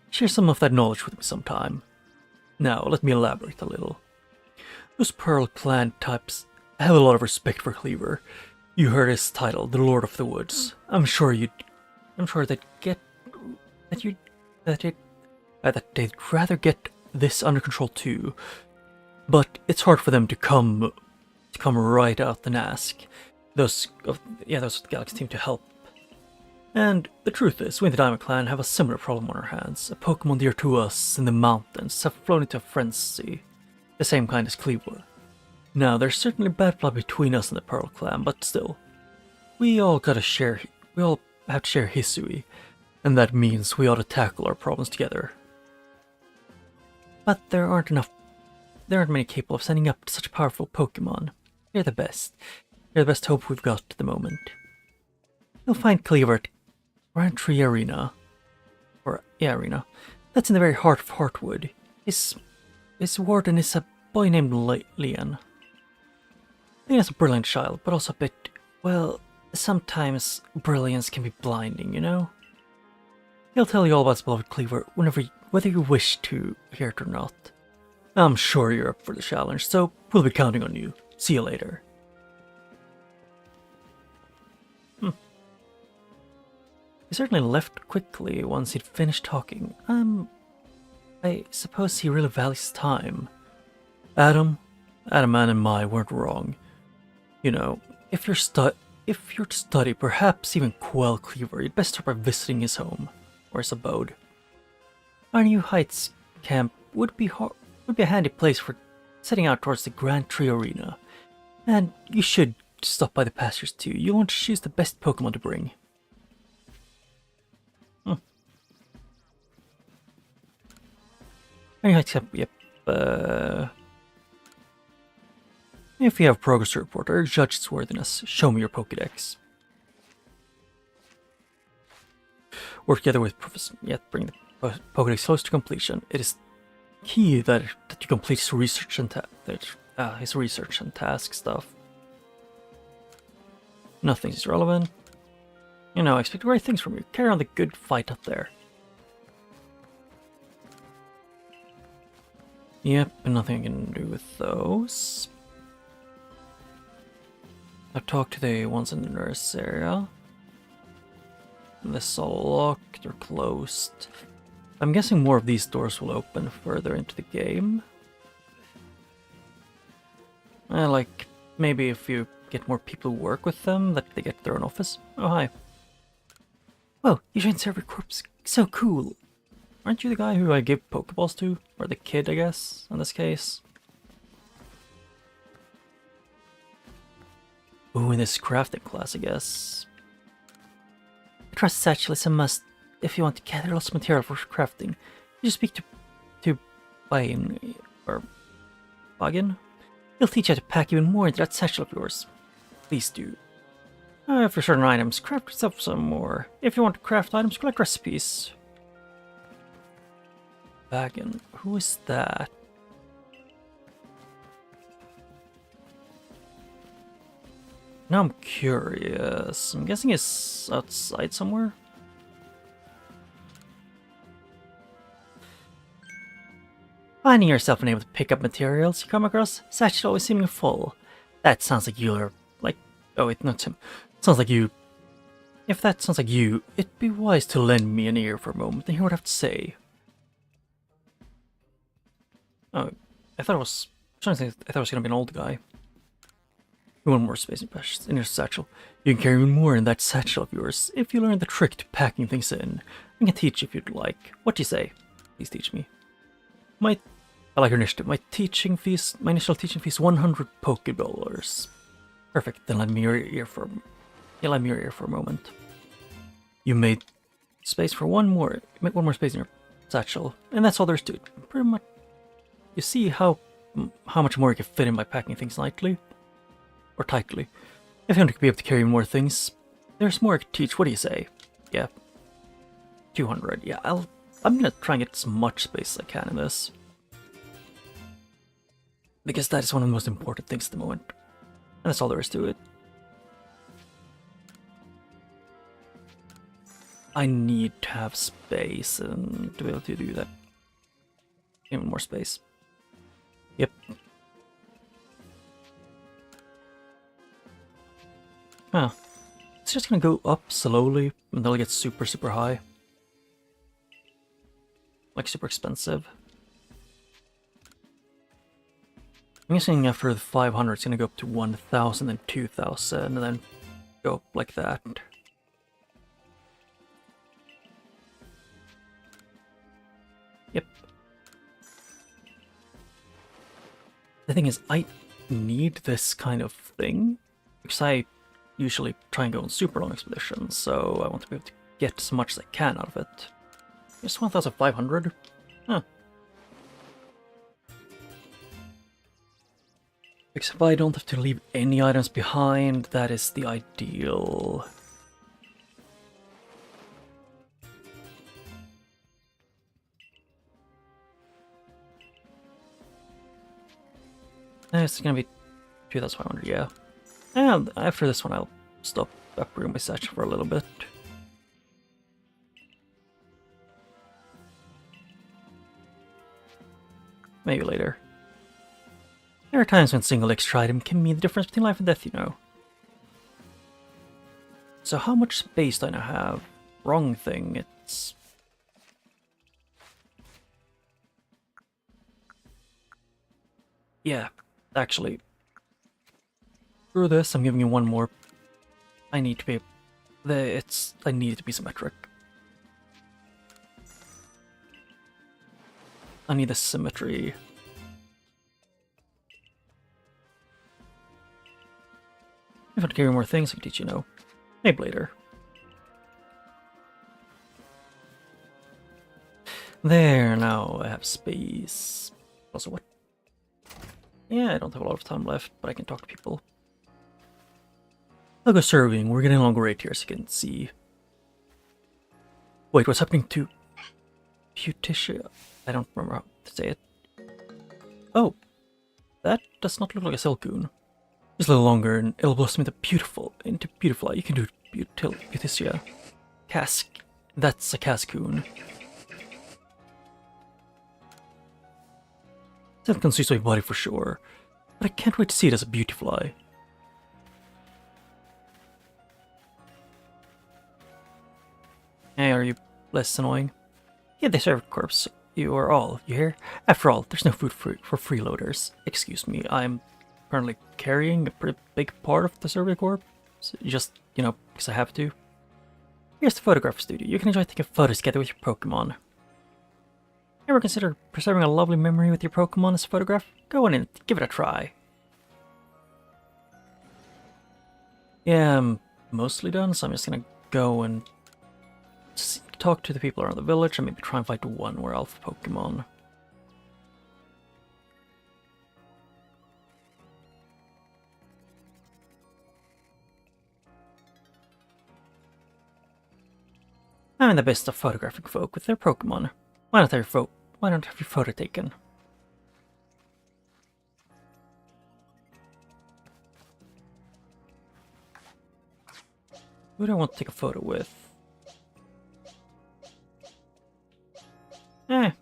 Share some of that knowledge with me sometime. Now, let me elaborate a little. Those Pearl Clan types have a lot of respect for Cleaver. You heard his title, the Lord of the Woods. I'm sure they'd rather get this under control too. But it's hard for them to come right out and ask those of the Galaxy Team to help. And the truth is, we in the Diamond Clan have a similar problem on our hands. A Pokemon dear to us in the mountains have flown into a frenzy, the same kind as Cleaver. Now, there's certainly bad blood between us and the Pearl Clan, but still, we all have to share Hisui, and that means we ought to tackle our problems together. But there aren't many capable of standing up to such a powerful Pokemon. You're the best. You're the best hope we've got at the moment. You'll find Cleaver at Grand Tree Arena. That's in the very heart of Heartwood. His warden is a boy named Leon. Leon's a brilliant child, but also a bit, well, sometimes brilliance can be blinding, you know? He'll tell you all about his beloved Cleaver whether you wish to hear it or not. I'm sure you're up for the challenge, so we'll be counting on you. See you later. He certainly left quickly once he'd finished talking. I suppose he really values time. Adam Man and I weren't wrong. You know, if you're to study, perhaps even quell Cleaver, you'd best start by visiting his home, or his abode. Our New Heights camp would be a handy place for setting out towards the Grand Tree Arena. And you should stop by the pastures too. You want to choose the best Pokemon to bring. Yep. If you have progress to report or judge its worthiness, show me your Pokédex. Work together with Professor bring the Pokédex close to completion. It is key that you complete his research and task stuff. Nothing's irrelevant. You know, I expect great things from you. Carry on the good fight up there. Yep, and nothing I can do with those. I've talked to the ones in the nurse area. This is all locked or closed. I'm guessing more of these doors will open further into the game. Like, maybe if you get more people who work with them, that they get their own office. Oh, hi. Whoa, you joined Server Corps. So cool. Aren't you the guy who I give Pokeballs to? Or the kid, I guess, in this case? Ooh, in this crafting class, I guess. I trust Satchel is a must if you want to gather lots of material for crafting. You just speak to Bain, or Bagin. He'll teach you how to pack even more into that satchel of yours. Please do. For certain items, craft yourself some more. If you want to craft items, collect recipes. Bagin, who is that? Now I'm curious. I'm guessing it's outside somewhere. Finding yourself unable to pick up materials you come across, satchel always seeming full. That sounds like you're like... Oh wait, not him. Sounds like you... If that sounds like you, it'd be wise to lend me an ear for a moment and hear what I have to say. Oh, I thought it was... I thought it was gonna be an old guy. You want more space in your satchel. You can carry even more in that satchel of yours if you learn the trick to packing things in. I can teach if you'd like. What do you say? Please teach me. I like your initiative. My initial teaching fee is 100 Pokedollars. Perfect. Then lend me your ear for a moment. You made space for one more. You made one more space in your satchel, and that's all there is to it. Pretty much. You see how much more you can fit in by packing things lightly or tightly. If you want to be able to carry more things, there's more I could teach. What do you say? Yeah. 200. Yeah, I'm gonna try and get as much space as I can in this. Because that is one of the most important things at the moment. And that's all there is to it. I need to have space and to be able to do that. Even more space. Yep. Huh. It's just gonna go up slowly until it gets super, super high. Like super expensive. I'm guessing after the 500 it's gonna go up to 1000 and 2000 and then go up like that. Yep. The thing is, I need this kind of thing because I usually try and go on super long expeditions, so I want to be able to get as much as I can out of it. Just 1500? Huh. Because if I don't have to leave any items behind, that is the ideal. It's gonna be 2500, yeah. And after this one, I'll stop upgrading my satchel for a little bit. Maybe later. There are times when a single extra item can mean the difference between life and death, you know. So how much space do I now have? Wrong thing, it's... Yeah, actually. Through this, I'm giving you one more. I need to be... I need it to be symmetric. I need the symmetry. If I want to carry more things, I can teach you now. Maybe later. There, now I have space. Also, what? Yeah, I don't have a lot of time left, but I can talk to people. I'll go serving. We're getting along great here, so you can see. Wait, what's happening to Putitia? I don't remember how to say it. Oh, that does not look like a Silcoon. Just a little longer, and it'll blossom into beautiful. You can do Putitia. Cask. That's a Cascoon. That consists of my body for sure, but I can't wait to see it as a beautiful eye. are you less annoying? Yeah, they serve corpse. You are all, you hear? After all, there's no food for freeloaders. Excuse me, I'm currently carrying a pretty big part of the survey corp. So just, because I have to. Here's the photograph studio. You can enjoy taking photos together with your Pokemon. Ever consider preserving a lovely memory with your Pokemon as a photograph? Go on in, give it a try. Yeah, I'm mostly done, so I'm just gonna go and talk to the people around the village and maybe try and find one more alpha Pokemon. I'm in the business of photographing folk with their Pokemon. Why not have your photo taken? Who do I want to take a photo with?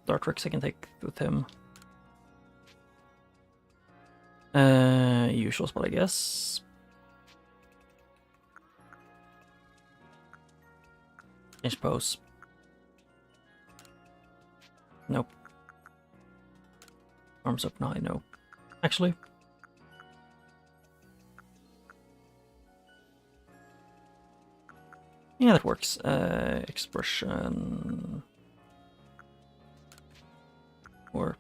Dartrix I can take with him. Usual spot, I guess. Change pose. Nope. Arms up high, no. Actually. Yeah, that works. Expression. Or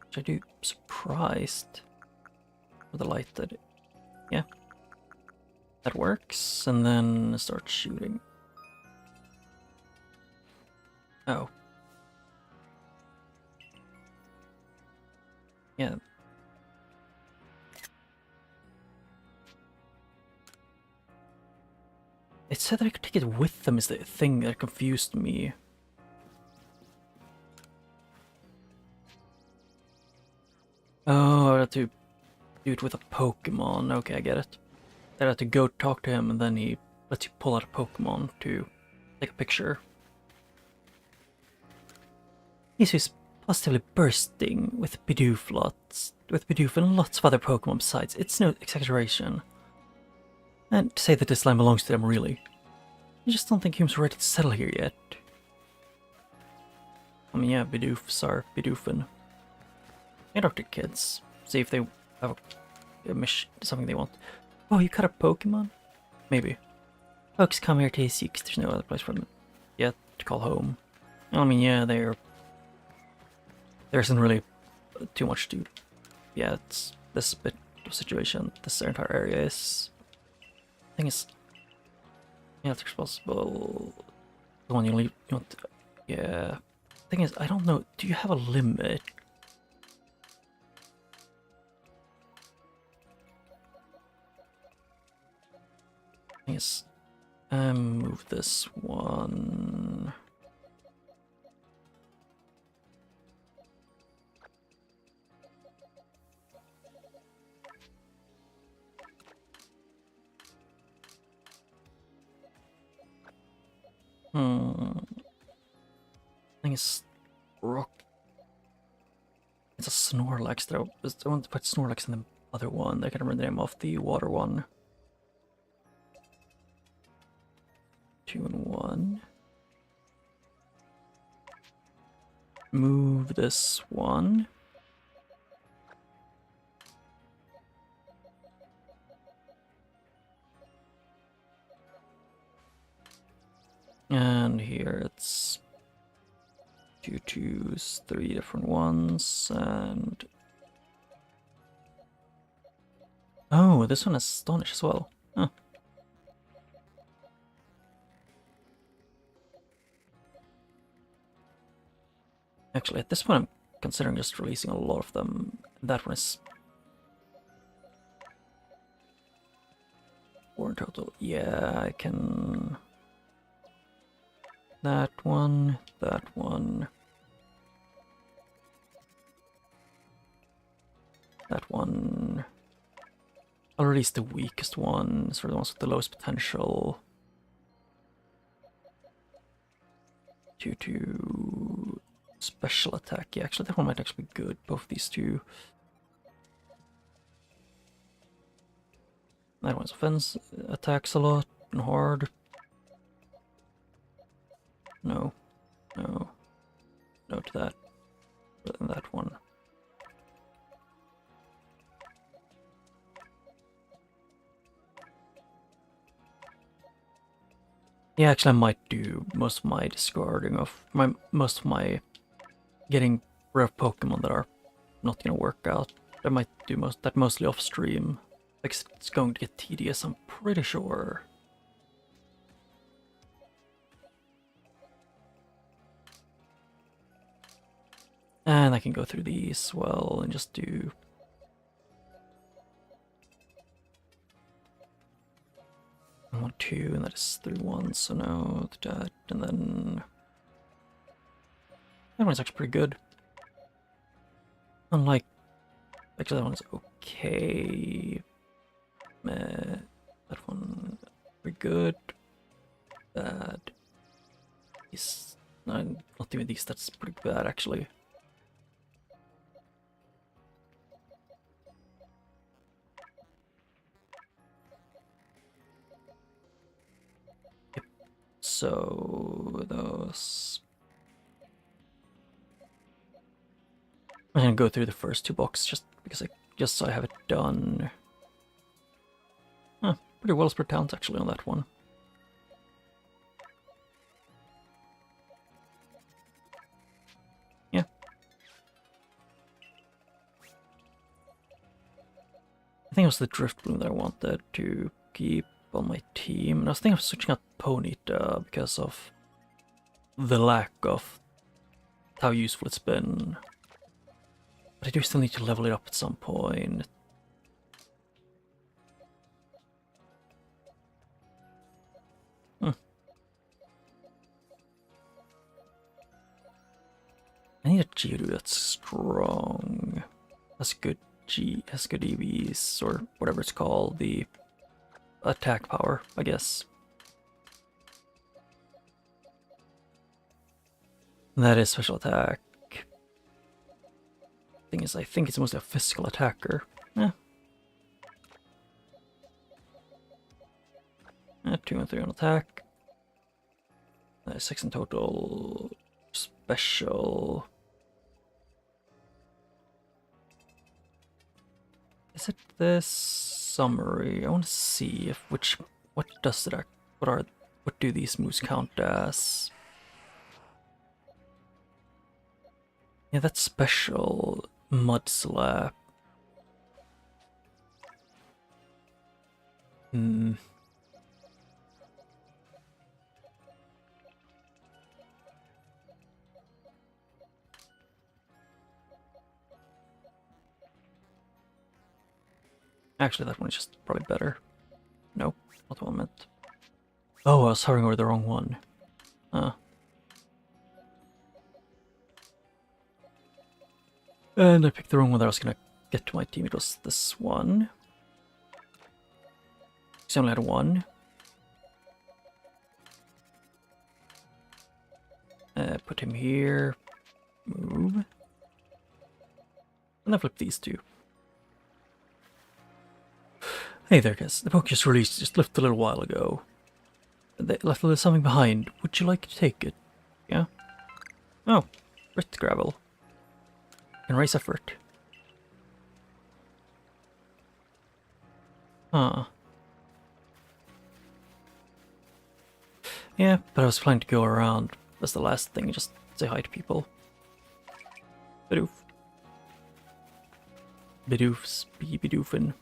should I do surprised? With the light that. Yeah. That works. And then start shooting. Oh. Yeah. It said that I could take it with them is the thing that confused me. Oh, I had to do it with a Pokemon. Okay, I get it. I had to go talk to him and then he lets you pull out a Pokemon to take a picture. This is positively bursting with Bidoof and lots of other Pokemon besides. It's no exaggeration. And to say that this land belongs to them, really. I just don't think humans are ready to settle here yet. I mean, yeah, Bidoofs are Bidoofin. Hey, Dr. Kids. See if they have a mission, something they want. Oh, you caught a Pokemon? Maybe. Folks come here to see you because there's no other place for them yet to call home. I mean, yeah, there isn't really too much to. Yeah, it's this bit of situation. This entire area is. Thing is, yeah, it's responsible. The one you leave. You want. Yeah. Thing is, I don't know. Do you have a limit? Yes. Move this one. I think it's rock. It's a Snorlax though. I want to put Snorlax in the other one. I can't remember the name of the water one. 2 and 1. Move this one. And here it's 2 twos, 3 different ones, and oh, this one is Astonish as well. Huh. Actually, at this point, I'm considering just releasing a lot of them. That one is 4 in total. Yeah, I can. That one, that one. That one. I'll release the weakest ones, or the ones with the lowest potential. 2 special attack. Yeah, actually, that one might actually be good. Both these two. That one's offense attacks a lot and hard. No. No. No to that. Rather than that one. Yeah, actually I might do most of my discarding of most of my getting rid of Pokemon that are not gonna work out. I might do that mostly off stream. Like it's going to get tedious, I'm pretty sure. And I can go through these as well and just do 1, 2, and that is 3 1s, so no to that, and then that one's actually pretty good. Unlike, actually that one's okay. Meh. That one pretty good. Bad. These, no, not even these. That's pretty bad actually. Yep. So those. I'm gonna go through the first 2 boxes just so I have it done. Huh, pretty well spread talents actually on that one. Yeah. I think it was the Drift Bloom that I wanted to keep on my team. And I was thinking of switching out Ponyta because of the lack of how useful it's been. But I do still need to level it up at some point. I need a Geodude that's strong. Has good EVs, or whatever it's called, the attack power, I guess. And that is special attack. Thing is, I think it's mostly a physical attacker. Eh. 2 and 3 on attack. 6 in total. Special. Is it this summary? I want to see if what does it what do these moves count as? Yeah, that's special. Mud Slap. Actually, that one is just probably better. Nope, not what I meant. Oh, I was hovering over the wrong one. And I picked the wrong one that I was gonna get to my team. It was this one. So I only had 1. Put him here. Move. And then flip these 2. Hey there guys, the Pokémon release just left a little while ago. They left a little something behind. Would you like to take it? Yeah? Oh, Grit Gravel. And raise effort. Huh. Yeah, but I was planning to go around as the last thing and just say hi to people. Bidoof. Bidoofs, Bidoofin.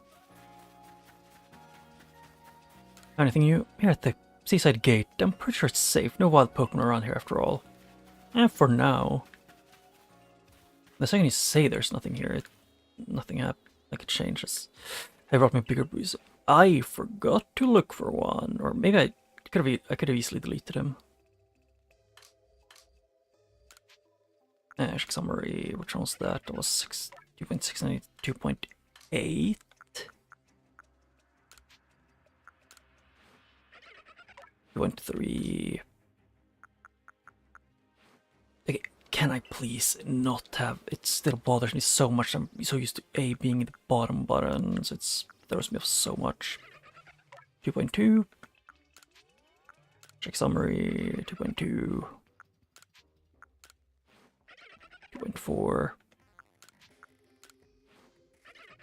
Anything new? Here at the seaside gate. I'm pretty sure it's safe. No wild Pokemon around here after all. For now. The second you say there's nothing here, nothing happened. Like it changes. I brought me a bigger boost. I forgot to look for one, or maybe I could have easily deleted him. Check summary. Which one was that? That was 2.6 and 2.8. 2.3. Okay, can I please not have? It still bothers me so much. I'm so used to A being the bottom button, so it throws me off so much. 2.2. Check summary. 2.2. 2.4.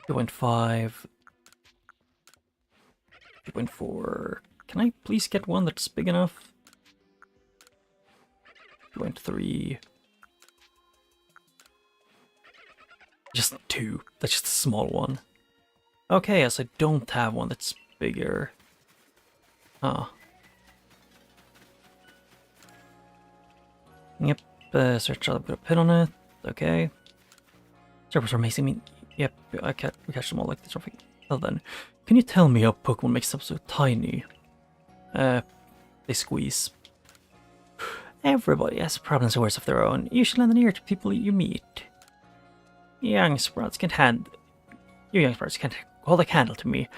2.5. 2.4. Can I please get one that's big enough? 2.3. Just 2. That's just a small one. Okay, yes, I don't have one that's bigger. Ah. Yep, search, I'll put a pin on it. Okay. Servers are amazing. I mean, yep, we catch them all like this. Well then, can you tell me how Pokemon makes them so tiny? They squeeze. Everybody has problems or worries of their own. You should lend an ear to people you meet. You young sprouts can't hold a candle to me,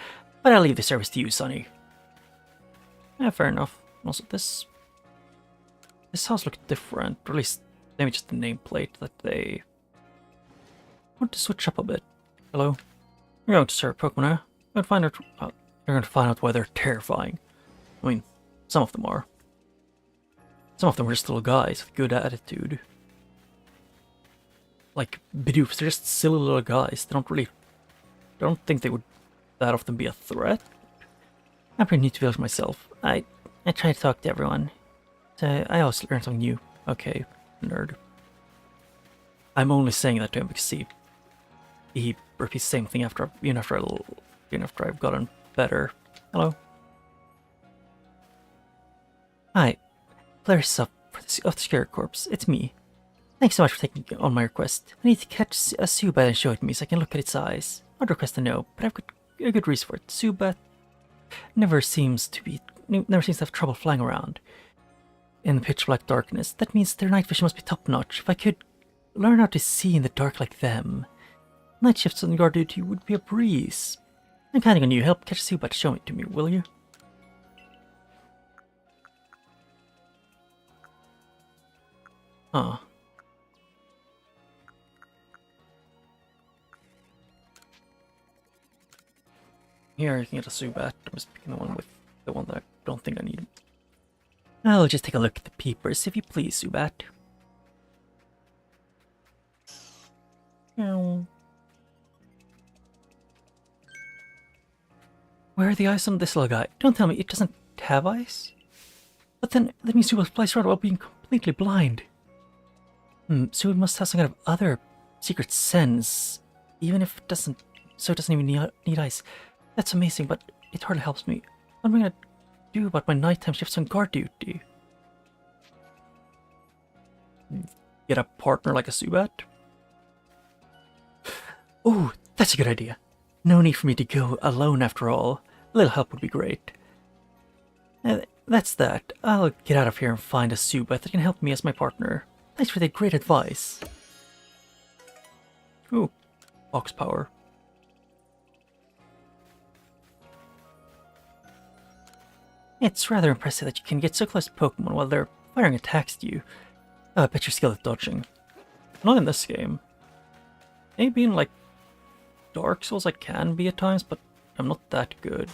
but I'll leave the service to you, Sonny. Yeah, fair enough. Also, this house looks different, or at least maybe just the nameplate that they want to switch up a bit. Hello? You're going to serve Pokemon, huh? You're going to find out why they're terrifying. I mean, some of them are. Some of them are just little guys with good attitude. Like Bidoofs, they're just silly little guys. I don't think they would that often be a threat. I'm pretty new to Village myself. I try to talk to everyone. So I always learn something new. Okay, nerd. I'm only saying that to him because he repeats the same thing even after I've gotten better. Hello. Hi, Clarice of the Scare Corpse. It's me. Thanks so much for taking on my request. I need to catch a Zubat and show it to me so I can look at its eyes. I'd request to know, but I've got a good reason for it. Zubat never seems to have trouble flying around in the pitch black darkness. That means their night vision must be top notch. If I could learn how to see in the dark like them, night shifts on guard duty would be a breeze. I'm counting on you. Help catch Zubat. Show it to me, will you? Huh. Here I can get a Zubat. I'm just picking the one that I don't think I need. I'll just take a look at the peepers, if you please, Zubat. Meow. Where are the eyes on this little guy? Don't tell me it doesn't have eyes? But then that means Zubat flies around while being completely blind. So it must have some kind of other secret sense, even if it doesn't. So it doesn't even need eyes. That's amazing, but it hardly helps me. What am I gonna do about my nighttime shifts on guard duty? Get a partner like a Zubat? Oh, that's a good idea. No need for me to go alone after all. A little help would be great. That's that. I'll get out of here and find a Zubat that can help me as my partner. Thanks for that great advice. Ooh, box power. It's rather impressive that you can get so close to Pokemon while they're firing attacks at you. I bet you're skilled at dodging. Not in this game. Maybe in, like, Dark Souls I can be at times, but I'm not that good.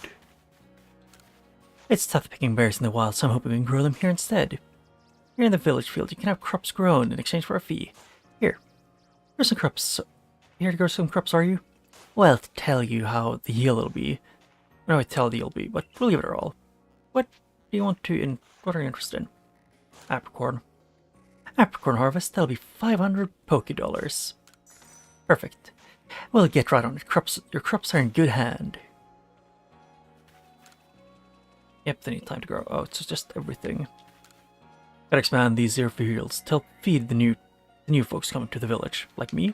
It's tough picking berries in the wild, so I'm hoping we can grow them here instead. Here in the village field, you can have crops grown in exchange for a fee. Here's some crops. Here to grow some crops, are you? Well, to tell you how the yield will be. I know I tell the yield will be, but we'll give it a roll. What do you want to, what are you interested in? Apricorn. Apricorn harvest, that'll be 500 Poké-dollars. Perfect. We'll get right on it. Your crops are in good hand. Yep, they need time to grow. Oh, it's just everything. Gotta expand these zero fields to help feed the new folks coming to the village, like me.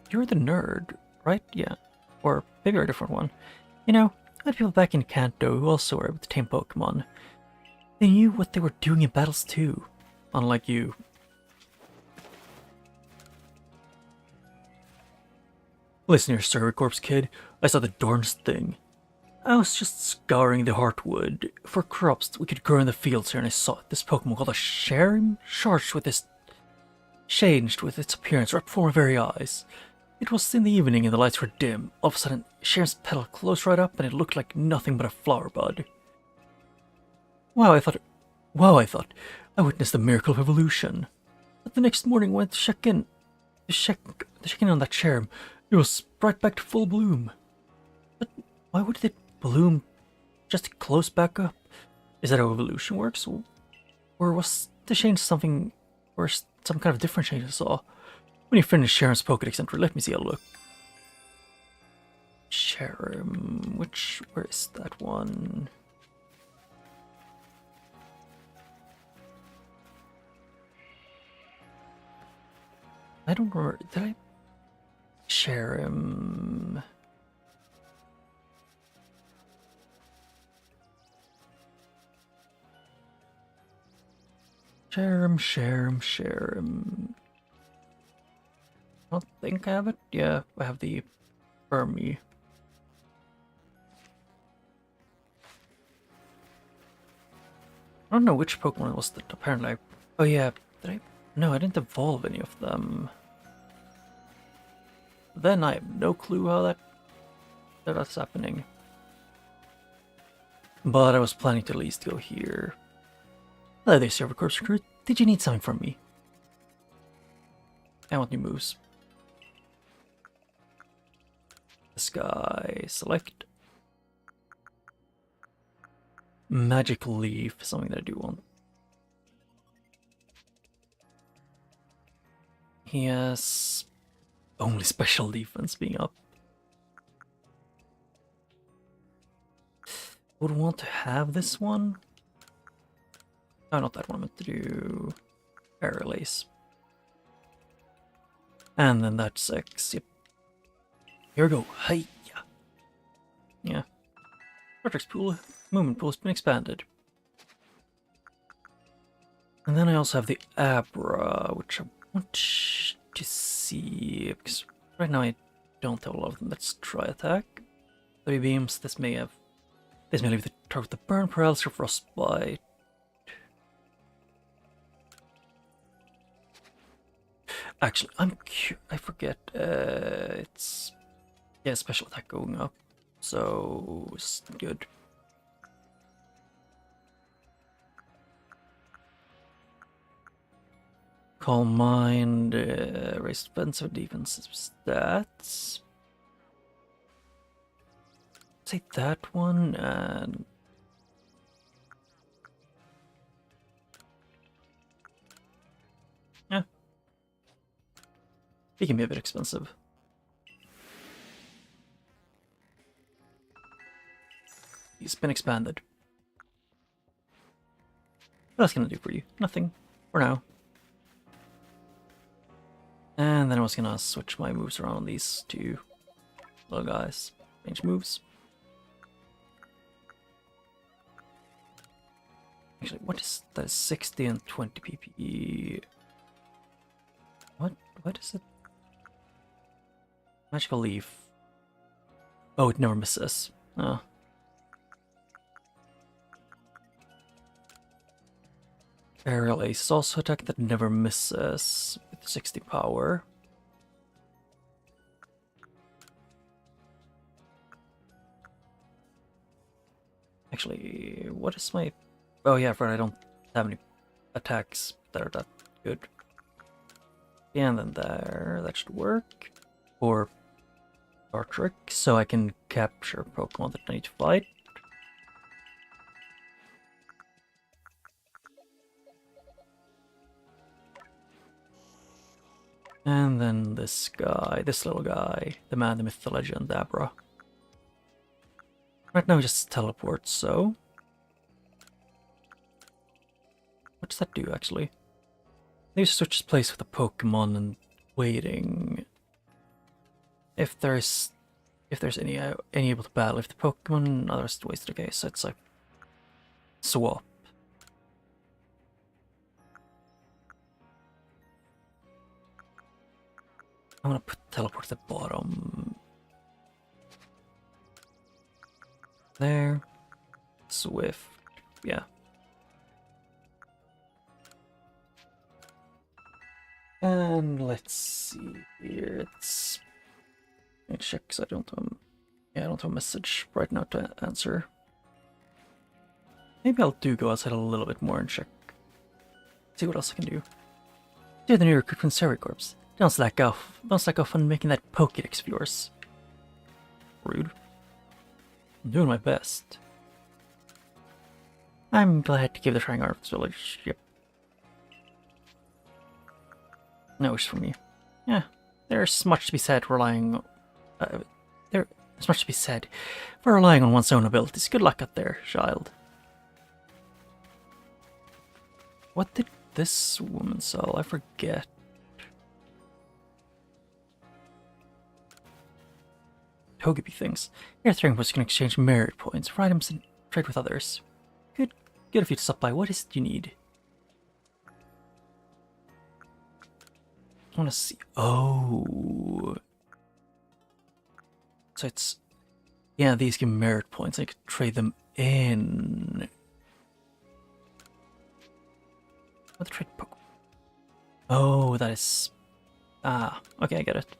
You're the nerd, right? Yeah. Or maybe you're a different one. You know, I had people back in Kanto who also were able to tame Pokemon. They knew what they were doing in battles too, unlike you. Listen here, Survey Corpse kid. I saw the darnest thing. I was just scouring the heartwood for crops we could grow in the fields here, and I saw this Pokemon called a Sharim changed with its appearance right before my very eyes. It was in the evening and the lights were dim. All of a sudden, Sharon's petal closed right up and it looked like nothing but a flower bud. Wow, I thought, I witnessed the miracle of evolution. But the next morning, went to check in on that cherub. It was right back to full bloom. But why would it bloom just to close back up? Is that how evolution works? Or was the change something, or some kind of different change I saw? When you finish Sharon's Pokedex entry, let me see a look. Sharon, where is that one? I don't remember, did I? Sharon. Sharon. I don't think I have it. Yeah, I have the Burmy. I don't know which Pokemon it was that apparently oh yeah, did I? No, I didn't evolve any of them. Then I have no clue how that's happening. But I was planning to at least go here. Hello there, Server Corps Recruit. Did you need something from me? I want new moves. This guy, select. Magical Leaf, something that I do want. He has only special defense being up. Would want to have this one. No, not that one. I meant to do Aerial Ace. And then that's 6. Yep. Here we go. Hiya. Yeah. Vortex pool, movement pool has been expanded. And then I also have the Abra, which I want to see, because right now I don't have a lot of them. Let's try attack. 3 beams, this may leave the target with the burn, paralysis, or frostbite. Actually, I forget, it's, yeah, special attack going up, so it's good. Calm Mind, raise defensive defensive stats. Take that one and yeah, he can be a bit expensive. He's been expanded. What else can I do for you? Nothing for now. And then I was gonna switch my moves around these two little guys. Change moves. Actually, what is that? 60 and 20 PPE. What is it? Magical Leaf. Oh, it never misses. Oh. Aerial Ace is also attack that never misses with 60 power. Actually, what is my... Oh yeah, I don't have any attacks that are that good. Yeah, and then there, that should work. Or our trick, so I can capture Pokemon that I need to fight. And then this guy, this little guy, the man, the myth, the legend, Abra. Right now he just teleports, so... What does that do, actually? Maybe switch place with the Pokemon and waiting. If there's any able to battle, if the Pokemon, others wasted. Okay, so it's like swap. I'm gonna put teleport at the bottom. There. Swift. Yeah. And let's see here. Let me check because I don't have a message right now to answer. Maybe I'll go outside a little bit more and check. See what else I can do. You're the new recruit from Corps. Don't slack off on making that Pokédex of yours. Rude. I'm doing my best. I'm glad to give the Shrine Arts Village. Yep. No wish from me. Yeah, there's much to be said for relying on one's own abilities. Good luck out there, child. What did this woman sell? I forget. Togepi things. Your trading posts can exchange merit points for items and trade with others. Good of you to stop by. What is it you need? I want to see. Oh. So it's. Yeah, these give merit points. I could trade them in. What the trade Pokemon? Oh, that is. Ah, okay, I get it.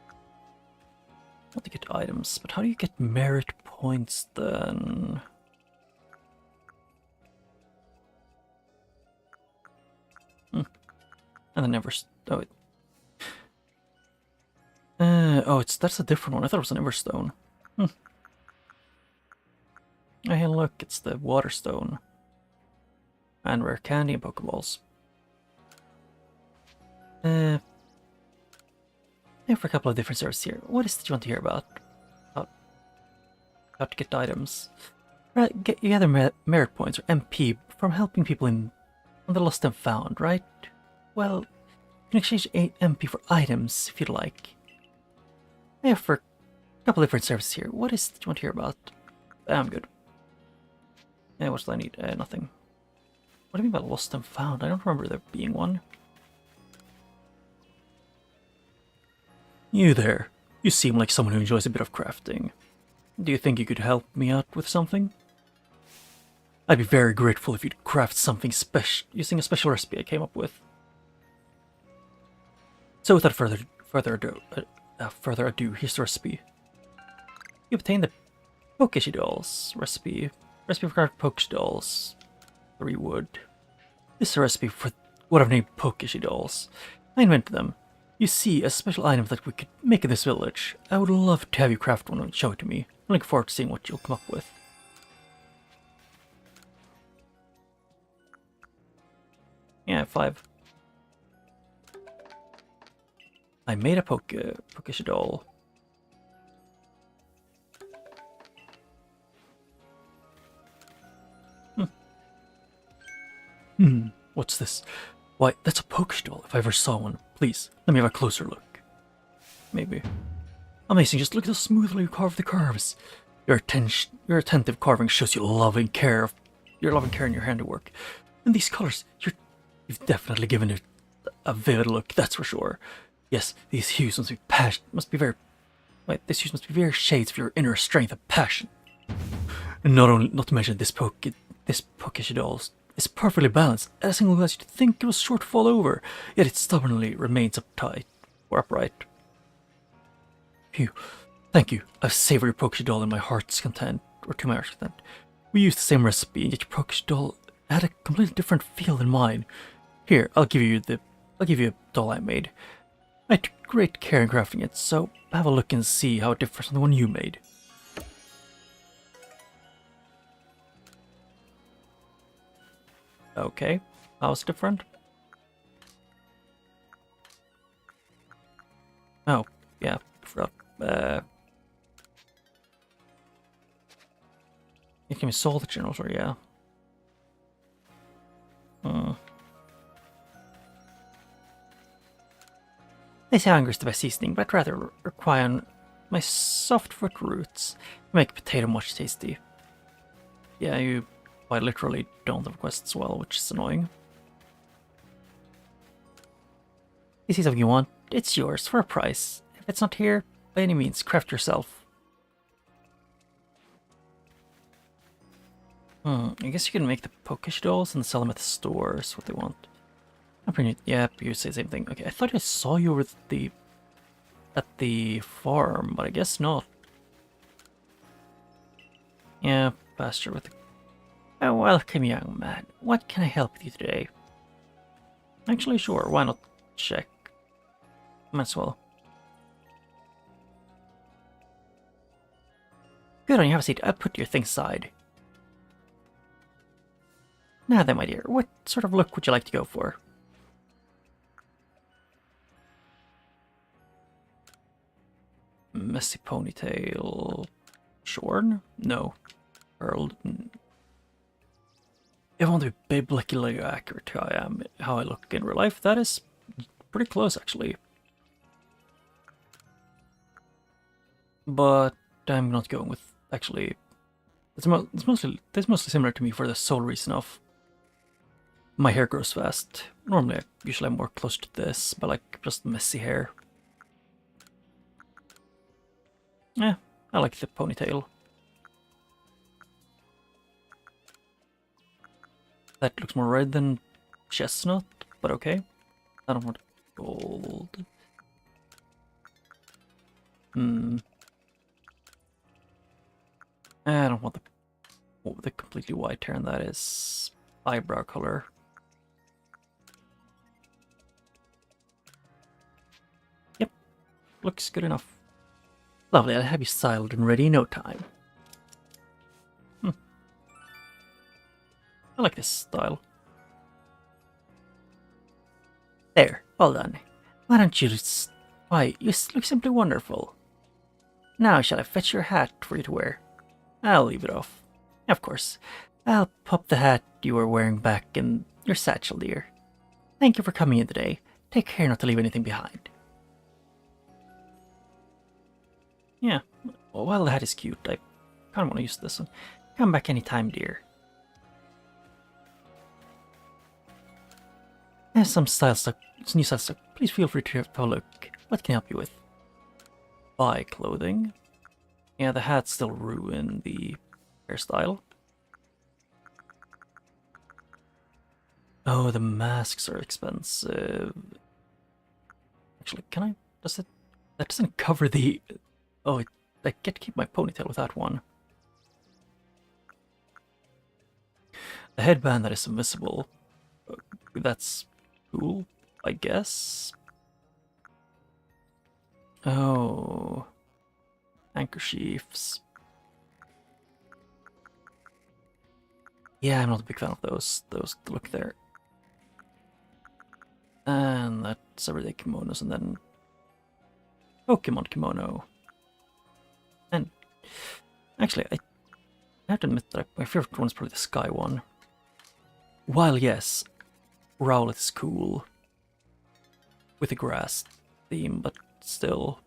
I want to get items, but how do you get merit points then? And then never. Oh, that's a different one. I thought it was an Everstone. Oh, hey, look, it's the Water Stone. And rare candy and Pokeballs. Yeah, for a couple of different services here. What is it you want to hear about? How to get items. Right, you gather merit points, or MP, from helping people on the Lost and Found, right? Well, you can exchange MP for items if you'd like. Yeah, for a couple different services here. What is it you want to hear about? I'm good. Yeah, what do I need? Nothing. What do you mean by Lost and Found? I don't remember there being one. You there. You seem like someone who enjoys a bit of crafting. Do you think you could help me out with something? I'd be very grateful if you'd craft something special using a special recipe I came up with. So without further ado, here's the recipe. You obtain the Pokeshi Dolls recipe. Recipe for crafting Pokeshi Dolls. 3 wood. This is a recipe for what I've named Pokeshi Dolls. I invented them. You see, a special item that we could make in this village. I would love to have you craft one and show it to me. I'm looking forward to seeing what you'll come up with. Yeah, 5. I made a Pokeshi doll. What's this? Why, that's a Pokeshi doll if I ever saw one. Please, let me have a closer look. Maybe. Amazing, just look at how smoothly you carve the curves. Your attentive carving shows your loving care in your handiwork. And these colors, you've definitely given it a vivid look, that's for sure. Yes, these hues must be very shades of your inner strength and passion. And not to mention this Pokeshi doll is perfectly balanced. At a single glance, you'd think it was sure to fall over, yet it stubbornly remains upright. Phew. Thank you. I've savored your Pokeshi doll in my heart's content, or to my heart's content. We used the same recipe, and yet your Pokeshi doll had a completely different feel than mine. Here, I'll give you a doll I made. I took great care in crafting it, so have a look and see how it differs from the one you made. Okay, how's it different? Oh, yeah, forgot. It can be sold at general store, yeah. They say hunger is the best seasoning, but I'd rather rely on my soft foot roots to make potato much tasty. Yeah, you quite literally don't have quests well, which is annoying. You see something you want, it's yours for a price. If it's not here, by any means, craft yourself. I guess you can make the Pokeshi dolls and sell them at the stores, what they want. I'm pretty neat. Yeah, you say the same thing. Okay, I thought I saw you over at the farm, but I guess not. Yeah, pasture with the... Oh, welcome, young man. What can I help with you today? Actually, sure, why not? check. Might as well. Good on you, have a seat. I'll put your things aside. Now then, my dear, what sort of look would you like to go for? Messy ponytail. Shorn? No. Curled. If I want to be biblically accurate to how I look in real life, that is pretty close actually. But I'm not going with actually. It's mostly similar to me for the sole reason of my hair grows fast. Normally, usually I'm more close to this, but like just messy hair. Yeah, I like the ponytail. That looks more red than chestnut, but okay. I don't want gold. I don't want the completely white hair, and that is eyebrow color. Yep, looks good enough. Lovely, I'll have you styled and ready in no time. I like this style. There, well done. Why don't you why, you look simply wonderful. Now shall I fetch your hat for you to wear? I'll leave it off. Of course. I'll pop the hat you were wearing back in your satchel, dear. Thank you for coming in today. Take care not to leave anything behind. Yeah, well, while the hat is cute, I kind of want to use this one. Come back anytime, dear. There's some new style stock. Please feel free to have a look. What can I help you with? Buy clothing. Yeah, the hats still ruin the hairstyle. Oh, the masks are expensive. Actually, can I? That doesn't cover the. Oh, I get to keep my ponytail with that one. The headband that is invisible. That's cool, I guess. Oh. Handkerchiefs. Yeah, I'm not a big fan of those look there. And that's everyday kimonos, and then Pokémon kimono. And actually, I have to admit that my favorite one is probably the sky one. While yes, Rowlet is cool with the grass theme, but still.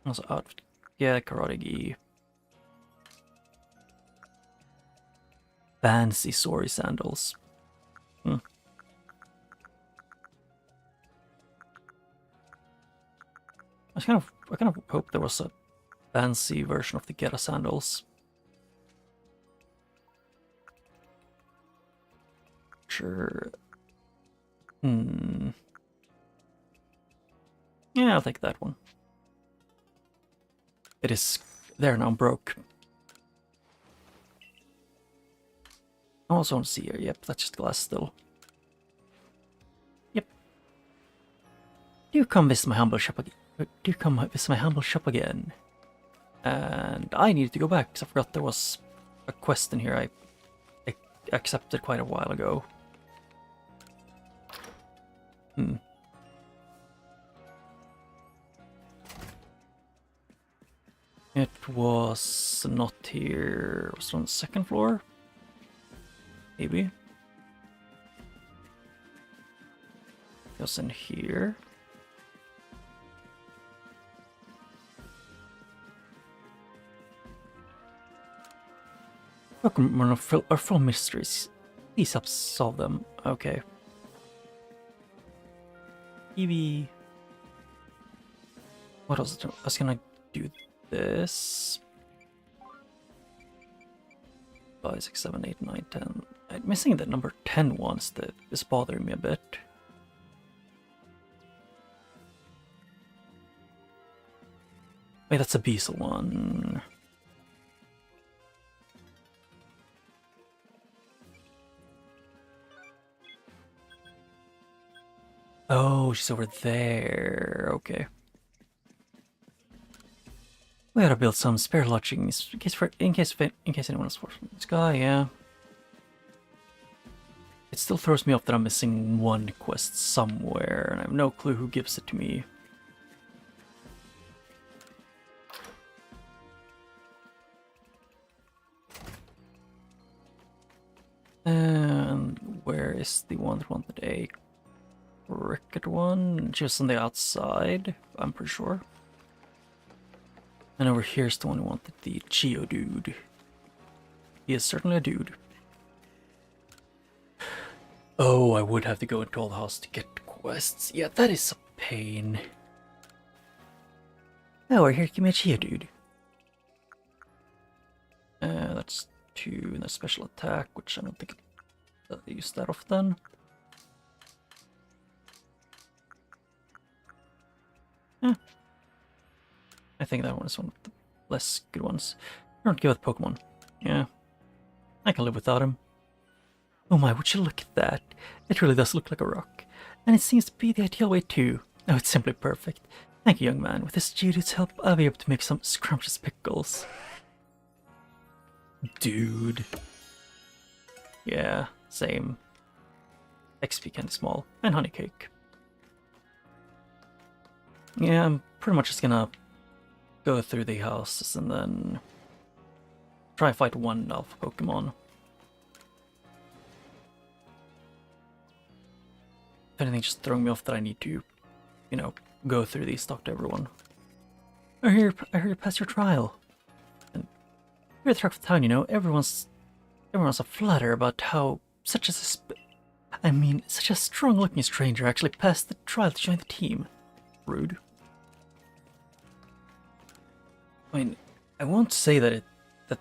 Also outfit, yeah, karate gi. Fancy sorry sandals. I kind of hope there was a fancy version of the Geta sandals. Sure. Yeah, I'll take that one. It is there now, broke. I also want to see here. Yep, that's just glass still. Yep. Do come visit my humble shop again. Do come visit my humble shop again. And I needed to go back because I forgot there was a quest in here I accepted quite a while ago. It was not here. Was it on the second floor? Maybe. It was in here. Pokemon are full of mysteries. Please help solve them. Okay. Eevee. What else? I was gonna do this. 5, 6, 7, 8, 9, 10. I'm missing the number 10 ones that is bothering me a bit. Wait, that's a Beazle one. Oh, she's over there. Okay. We gotta build some spare lodgings in case anyone else falls from the sky. Yeah. It still throws me off that I'm missing one quest somewhere, and I have no clue who gives it to me. And where is the one that wanted a cricket one? Just on the outside, I'm pretty sure. And over here's the one who wanted the Geodude. He is certainly a dude. Oh, I would have to go into all the house to get quests. Yeah, that is a pain. Oh, we're here to give me a Geodude. That's 2 in a special attack, which I don't think I use that often. Yeah. I think that one is one of the less good ones. I don't give it Pokemon. Yeah. I can live without him. Oh my, would you look at that? It really does look like a rock. And it seems to be the ideal way too. Oh, it's simply perfect. Thank you, young man. With this Geodude's help, I'll be able to make some scrumptious pickles. Dude. Yeah, same. XP candy small. And honey cake. Yeah, I'm pretty much just gonna go through the houses and then try and fight one alpha Pokemon. If anything, just throwing me off that I need to, you know, go through these, talk to everyone. I hear you passed your trial. And you're the talk of the town, you know. Everyone's a flutter about how such a strong-looking stranger actually passed the trial to join the team. Rude. I mean, I won't say that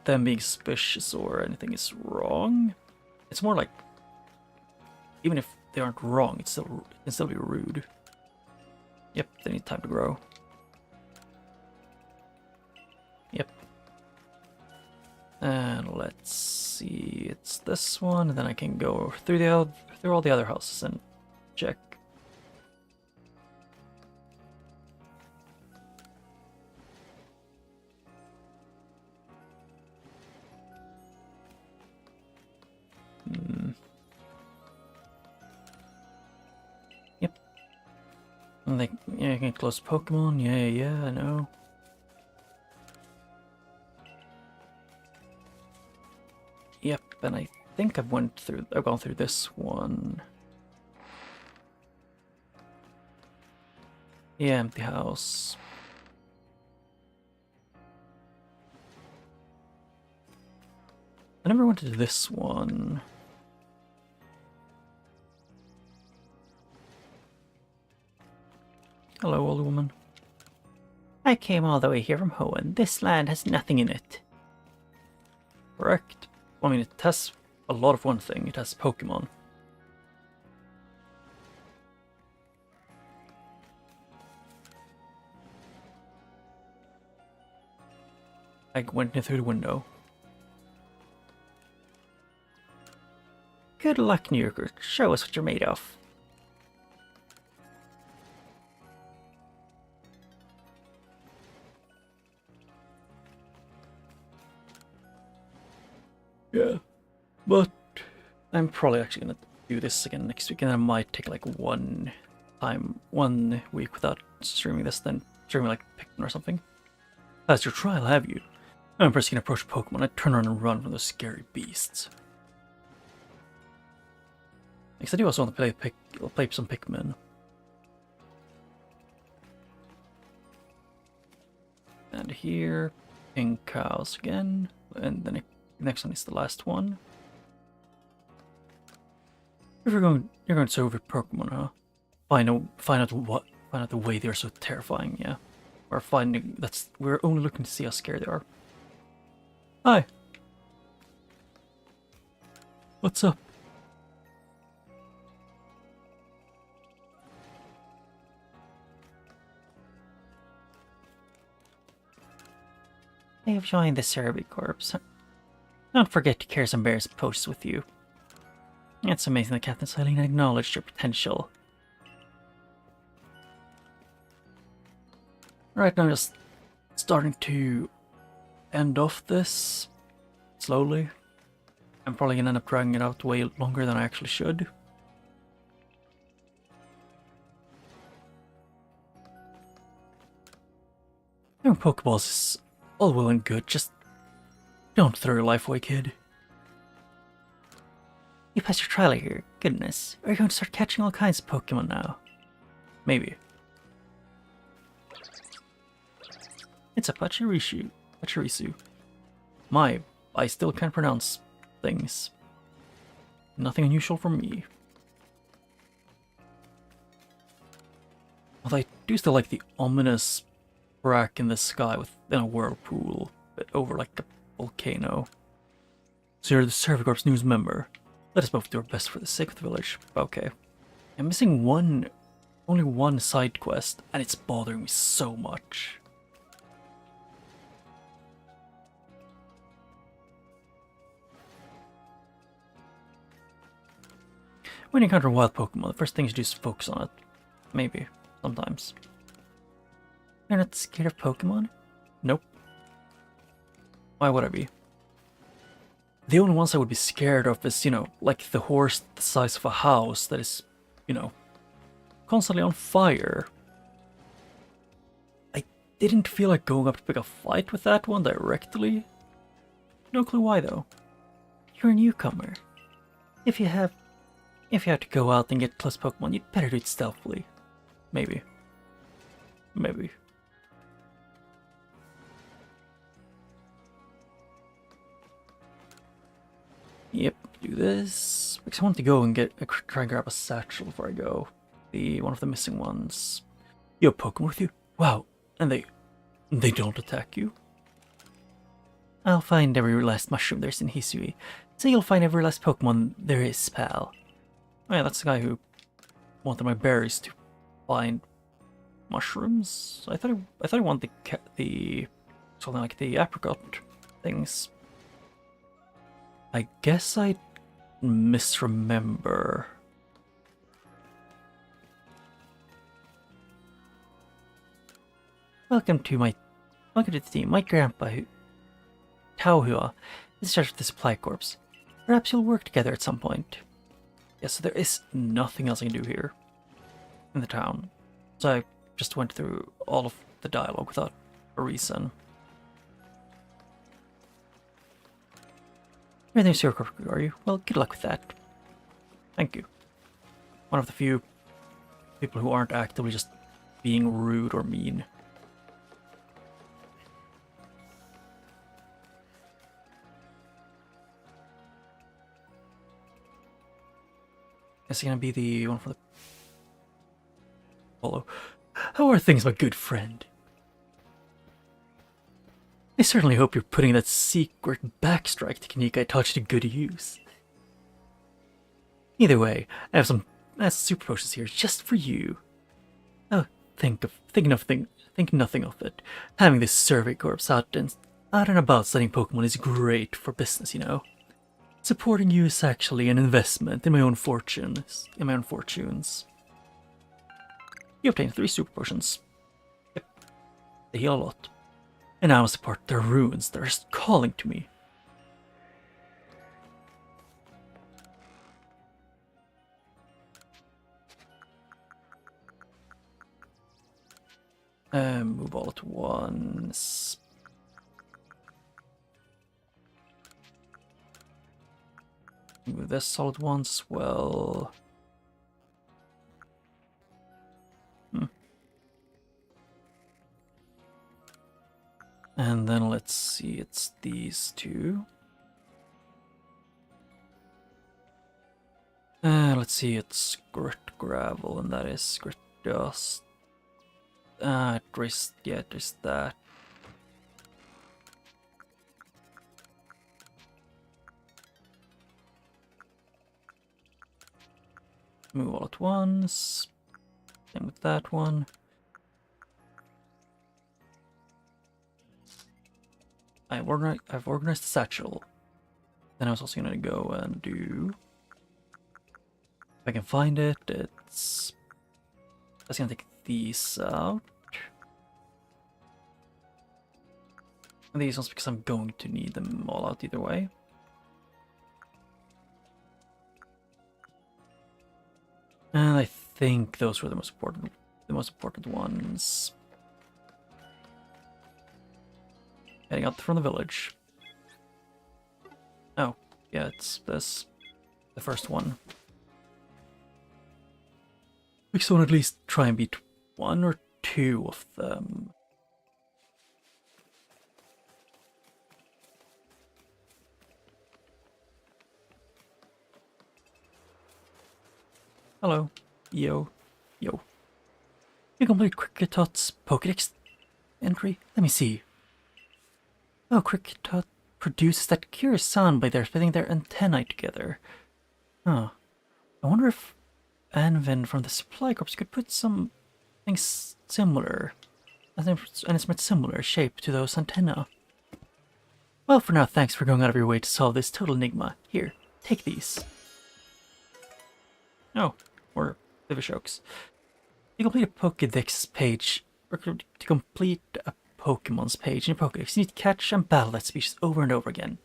them being suspicious or anything is wrong. It's more like, even if they aren't wrong, it can still be rude. Yep, they need time to grow. Yep. And let's see, it's this one, and then I can go through all the other houses and check. Yep. And yeah, I can close Pokemon. Yeah, I know. Yep, and I think I've gone through this one. Yeah, empty house. I never went to this one. Hello, old woman. I came all the way here from Hoenn. This land has nothing in it. Correct. I mean, it has a lot of one thing. It has Pokemon. I went in through the window. Good luck, New Yorker. Show us what you're made of. Yeah, but I'm probably actually gonna do this again next week, and I might take like 1 week without streaming this, then streaming like Pikmin or something. That's your trial, have you? I'm first gonna approach Pokemon. I turn around and run from those scary beasts. Because I do also want to play some Pikmin. And here, pink cows again, and then the next one is the last one. If you're going to serve with Pokemon, huh? Find out the way they're so terrifying, yeah. Or finding we're only looking to see how scary they are. Hi. What's up? I have joined the Cerebi Corps. Don't forget to carry some berries and potions with you. It's amazing that Captain Silene acknowledged your potential. Right now I'm just starting to end off this slowly. I'm probably gonna end up dragging it out way longer than I actually should. Having Pokeballs is all well and good, just don't throw your life away, kid. You passed your trial here, goodness. Are you going to start catching all kinds of Pokemon now? Maybe. It's a Pachirisu. My, I still can't pronounce things. Nothing unusual for me. Although I do still like the ominous crack in the sky within a whirlpool over like a volcano. So you're the Servicorp's newest member. Let us both do our best for the sake of the village. Okay. I'm missing only one side quest, and it's bothering me so much. When you encounter a wild Pokemon, the first thing you do is focus on it. Maybe. Sometimes. You're not scared of Pokemon? Nope. Why would I be? The only ones I would be scared of is, like the horse the size of a house that is, constantly on fire. I didn't feel like going up to pick a fight with that one directly. No clue why though. You're a newcomer. If you have to go out and get close Pokemon, you'd better do it stealthily. Maybe. Yep, do this. Because I want to go and try and grab a satchel before I go. One of the missing ones. You have Pokemon with you? Wow, and they don't attack you? I'll find every last mushroom there's in Hisui. So you'll find every last Pokemon there is, pal. Oh yeah, that's the guy who wanted my berries to find mushrooms. I thought he wanted the something like the apricot things. I guess I misremember. Welcome to the team. My grandpa, Tauhua, is in charge of the supply corps. Perhaps you'll work together at some point. Yeah, so there is nothing else I can do here in the town. So I just went through all of the dialogue without a reason. You're the Zero Corp, are you? Well, good luck with that. Thank you. One of the few people who aren't actively just being rude or mean. Is he gonna be the one for the polo? How are things, my good friend? I certainly hope you're putting that secret backstrike technique I taught you to good use. Either way, I have some super potions here just for you. Oh, think nothing of it. Having this survey corps out and about studying Pokemon is great for business, Supporting you is actually an investment in my own fortunes. You obtained 3 super potions. Yep. They heal a lot. And now I must support their runes. They're just calling to me. Move all at once. Move this all at once as well. And then let's see, it's these two. Let's see, it's Grit Gravel, and that is Grit Dust. There's that. Move all at once. Same with that one. I've organized the satchel. Then I was also gonna go and do. If I can find it, I was gonna take these out. these ones because I'm going to need them all out either way. And I think those were the most important ones. Heading out from the village. Oh, yeah, it's this. The first one. We should at least try and beat one or two of them. Hello. Yo. Yo. You complete Cricketot's Pokédex entry? Let me see. Oh, Cricketot produces that curious sound by their spitting their antennae together. Huh. I wonder if Anvin from the supply corps could put something similar, and it's similar shape to those antennae. Well, for now, thanks for going out of your way to solve this total enigma. Here, take these. Oh, or Vivishokes. You complete a Pokédex page, or to complete a Pokemon's page in your Pokédex, you need to catch and battle that species over and over again.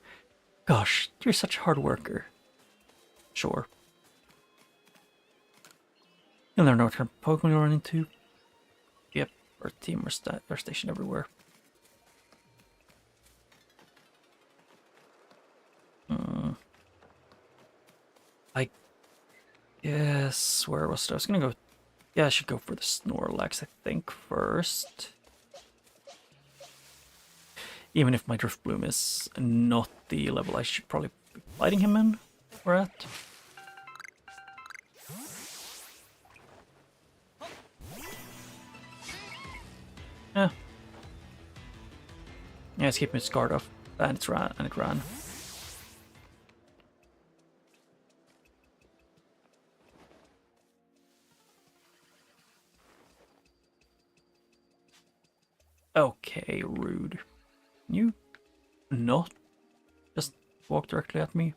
Gosh, you're such a hard worker. Sure. You'll never know what kind of Pokemon you'll run into. Yep, our team are stationed everywhere. I guess, where was it? I was gonna go, yeah, I should go for the Snorlax, I think, first. Even if my Driftbloom is not the level I should probably be fighting him in, or at. Yeah. Yeah, it's keeping its guard off, and it ran. Okay, rude. Can you not just walk directly at me?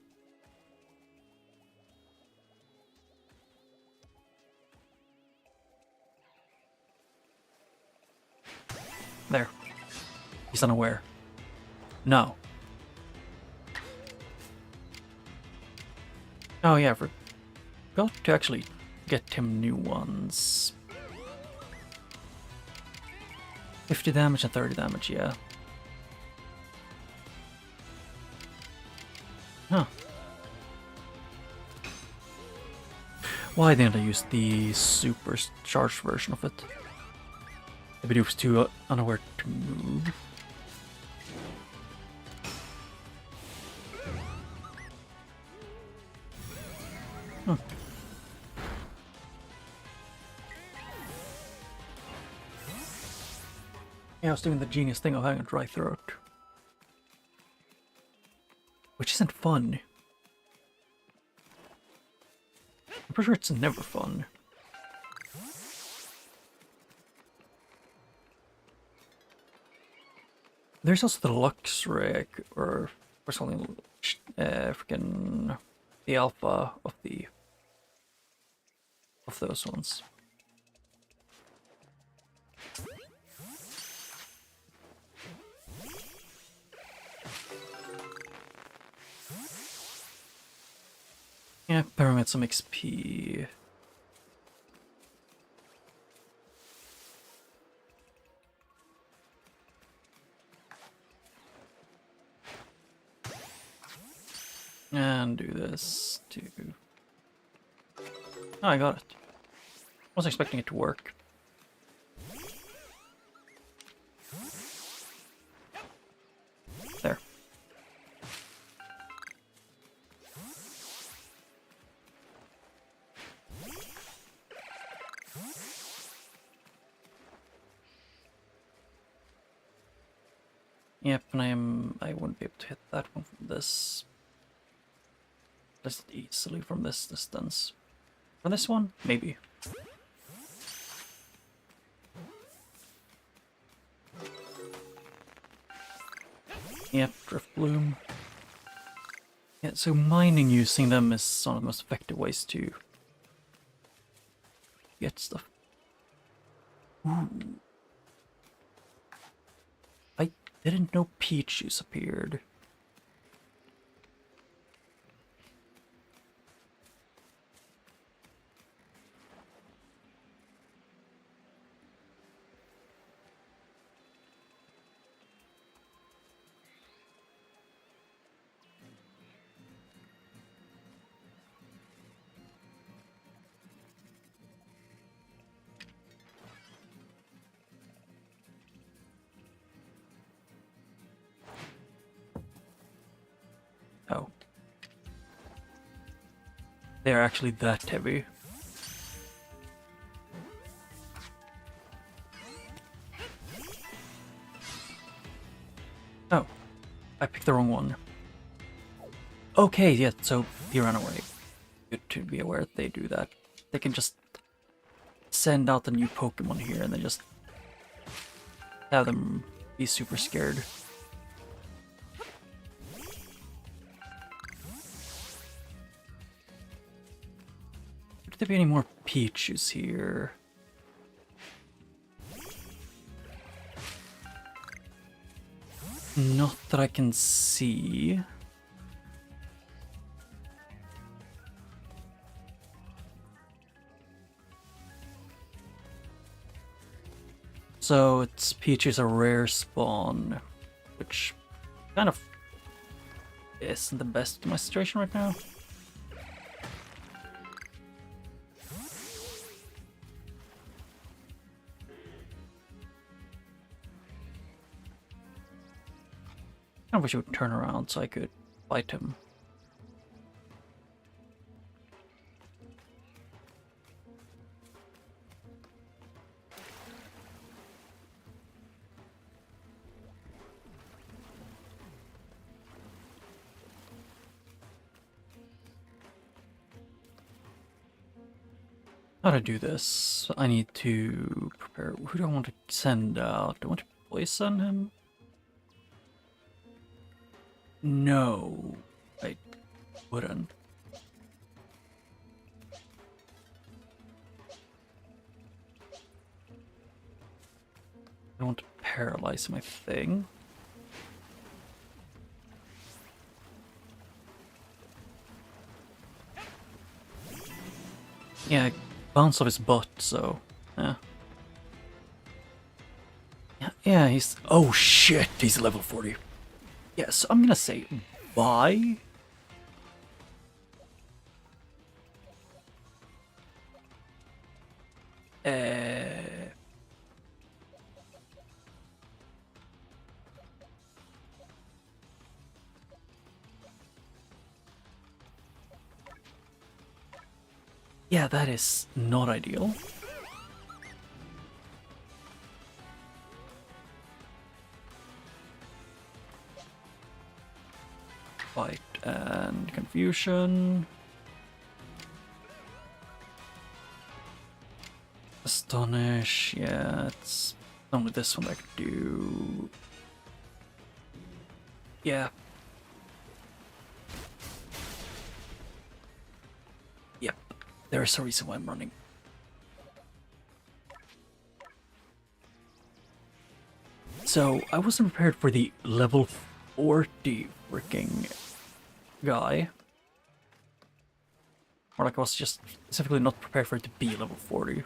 There. He's unaware. No. Oh yeah, I forgot to actually get him new ones. 50 damage and 30 damage, yeah. Huh. Why didn't I use the supercharged version of it? Maybe it was too unaware to move. Huh. Yeah, I was doing the genius thing of having a dry throat. Which isn't fun. I'm pretty sure it's never fun. There's also the Luxray, or something, freaking the alpha of those ones. Yeah, pyramid some XP. And do this too. Oh, I got it. Wasn't expecting it to work. There. Yep, and I wouldn't be able to hit that one from this. Just easily from this distance. For this one, maybe. Yep, Driftbloom. Yeah, so mining using them is one of the most effective ways to get stuff. Ooh. didn't know peach juice appeared. Oh. They're actually that heavy. Oh. I picked the wrong one. Okay, yeah, so he ran away. Good to be aware that they do that. They can just send out a new Pokemon here and then just have them be super scared. Could there be any more Pichus here? Not that I can see. So it's Peach is a rare spawn, which kind of isn't the best in my situation right now. I wish he would turn around so I could fight him. How to do this? I need to prepare. Who do I want to send out? Do I want to poison him? No, I wouldn't. I want to paralyze my thing. Yeah, bounce off his butt, so yeah. Yeah, he's. Oh shit, he's level 40. Yes, I'm gonna say bye. Yeah, that is not ideal. Fight and confusion. Astonish, yeah, it's only this one I could do. Yeah. Yep, there's a reason why I'm running. So, I wasn't prepared for the level 40 freaking guy. Or like I was just specifically not prepared for it to be level 40.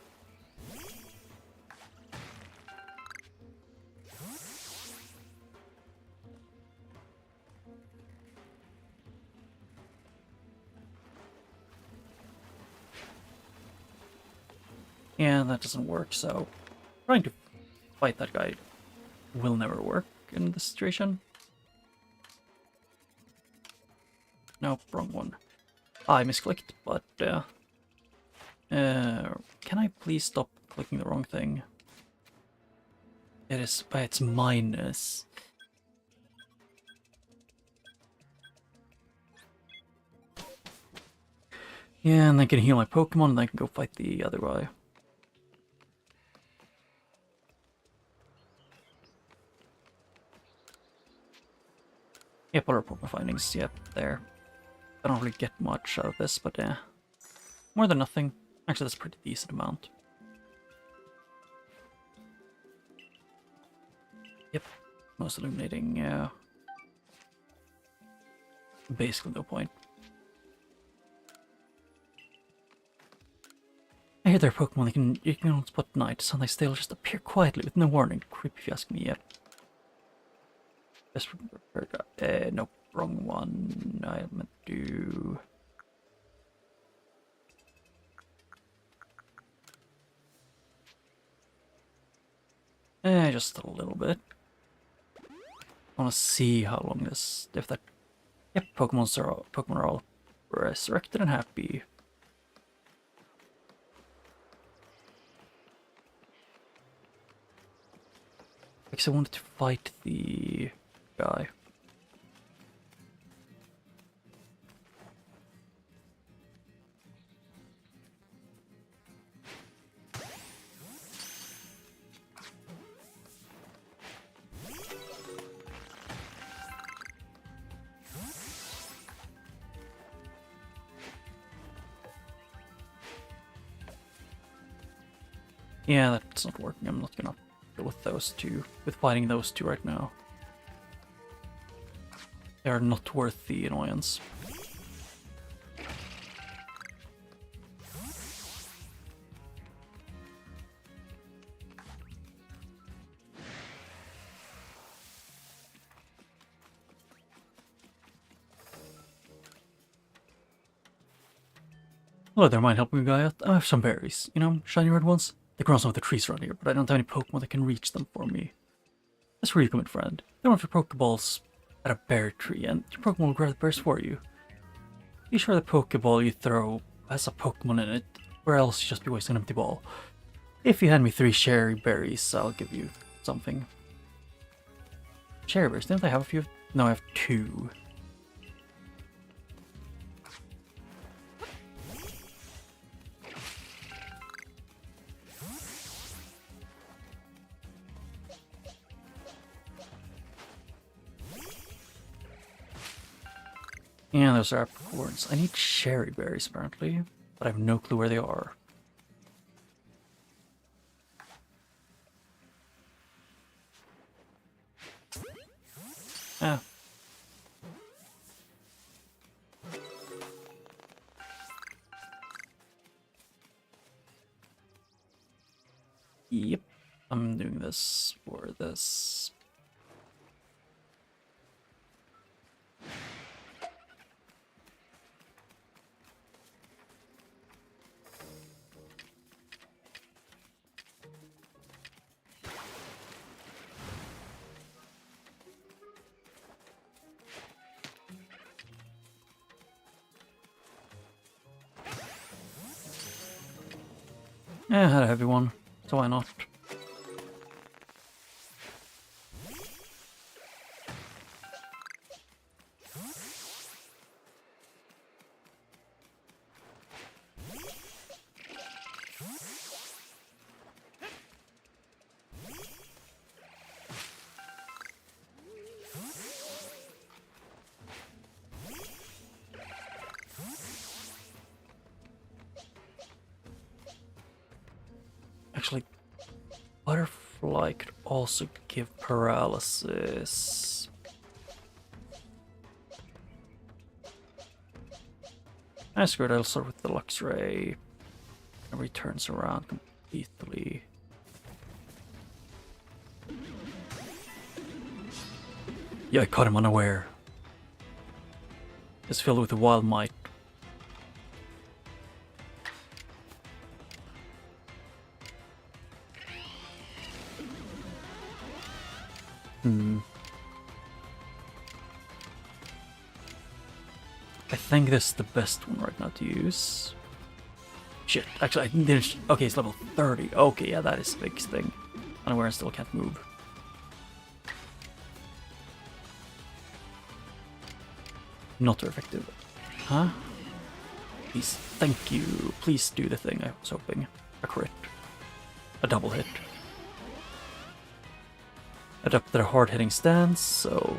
Yeah, that doesn't work, so trying to fight that guy will never work in this situation. Nope, wrong one. I misclicked, but can I please stop clicking the wrong thing? It is, but it's minus. Yeah, and I can heal my Pokemon, and I can go fight the other guy. Yep, what are Pokemon findings? Yep, there. I don't really get much out of this, but yeah. More than nothing. Actually, that's a pretty decent amount. Yep. most illuminating, yeah. Basically no point. I hear there are Pokemon you can spot at night, sometimes they'll just appear quietly with no warning. Creepy if you ask me, yep. Best prepared, nope, wrong one. I meant to do... just a little bit. I want to see how long this... If that... Yep, Pokemon are all resurrected and happy. Because I wanted to fight the guy. Yeah, that's not working. I'm not gonna deal with those two, with fighting those two right now. They are not worth the annoyance. Hello there, mind helping a guy out? I have some berries, you know, shiny red ones. They grow on some of the trees around here, but I don't have any Pokemon that can reach them for me. That's where you come in, friend. Throw one of your Pokeballs at a berry tree, and your Pokemon will grab the berries for you. Be sure the Pokeball you throw has a Pokemon in it, or else you just be wasting an empty ball. If you hand me 3 cherry berries, I'll give you something. Cherry berries, didn't I have a few? No, I have 2. Yeah, those are apricorns. I need cherry berries, apparently, but I have no clue where they are. Ah. Yep, I'm doing this for this. Yeah, I had a heavy one, so why not? Actually, Butterfly could also give paralysis. I screwed, I'll start with the Luxray. And returns around completely. Yeah, I caught him unaware. It's filled with a wild might. I think this is the best one right now to use. Shit, actually I didn't... Okay, it's level 30. Okay, yeah, that is the biggest thing. Unaware and still can't move. Not very effective. Huh? Please, thank you. Please do the thing I was hoping. A crit. A double hit. Adopted a hard-hitting stance, so...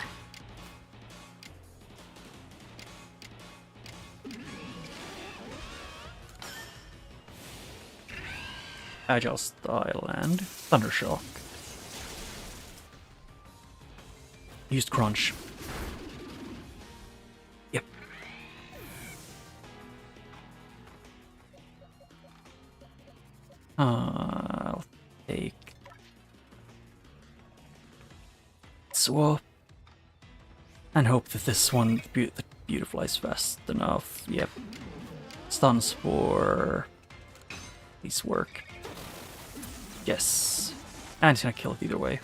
Agile style and Thundershock. Used crunch. Yep. I'll take swap and hope that this one beautifies fast enough. Yep. Stuns for these work. Yes. And he's gonna kill it either way.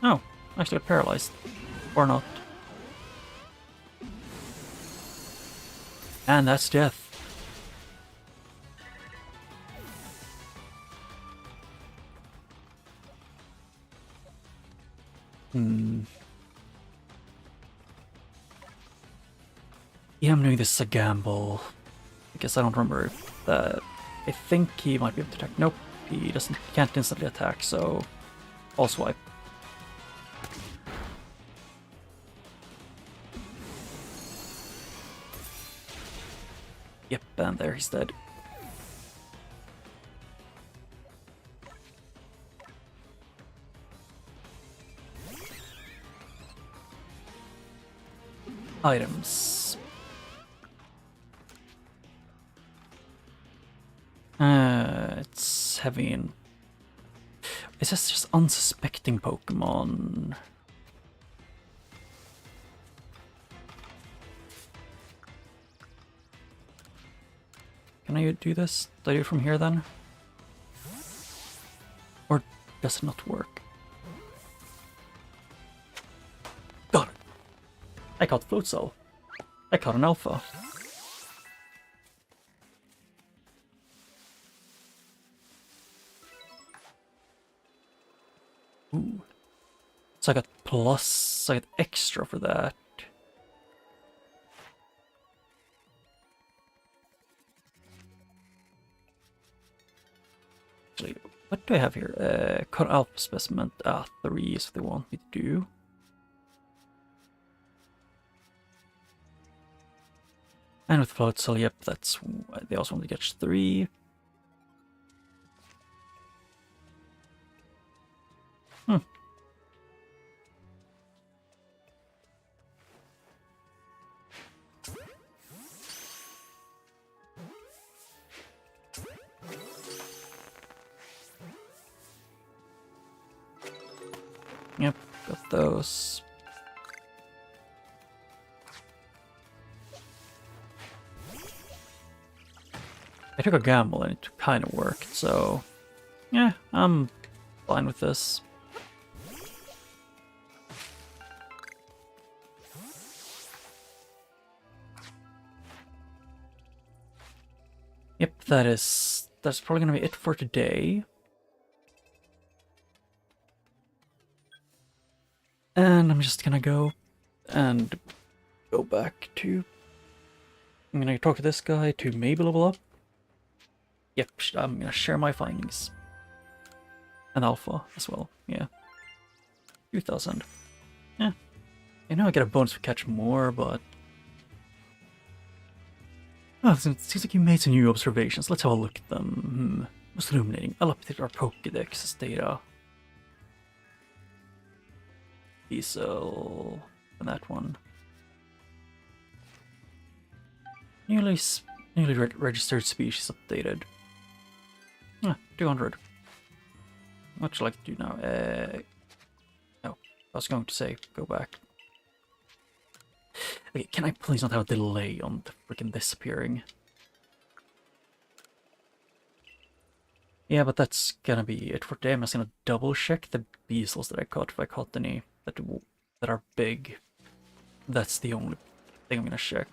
Oh, actually got paralyzed. Or not. And that's death. Yeah, I'm doing this as a gamble. I guess I don't remember if I think he might be able to attack. Nope, he doesn't. He can't instantly attack, so I'll swipe. Yep, and there he's dead. Items. It's heavy in... Is this just unsuspecting Pokemon? Can I do this? Do I do it from here then? Or does it not work? Got it! I caught Float Cell. I caught an Alpha. Ooh. So I got plus, I got extra for that. Actually, what do I have here? Cut Alpha Specimen. 3 is what they want me to do. And with Float Cell, yep, that's... They also want to catch 3. Yep, got those. I took a gamble and it kind of worked, so yeah, I'm fine with this. Yep, that's probably gonna be it for today. And I'm just gonna go back to... I'm gonna talk to this guy to maybe level up. Yep, I'm gonna share my findings. And Alpha as well, yeah. 2000. Yeah. I know I get a bonus for catch more, but... Oh, it seems like you made some new observations. Let's have a look at them. Most illuminating. I'll update our Pokédex data. Diesel... and that one. Newly registered species updated. 200. What would you like to do now? No, I was going to say go back. Okay, can I please not have a delay on the freaking disappearing? Yeah, but that's gonna be it for today. I'm just gonna double check the beezels that I caught, if I caught any that are big. That's the only thing I'm gonna check.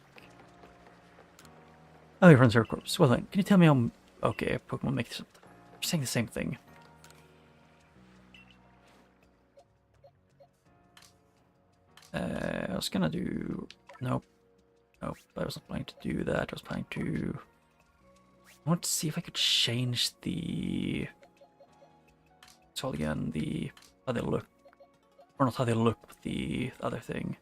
Oh, your friends are corpse. Well then, can you tell me how... Okay, Pokemon make this... You're saying the same thing. I was gonna do... Nope. Nope, I wasn't planning to do that. I was planning to... I want to see if I could change the... So again, the... how they look. Or not how they look, but the other thing.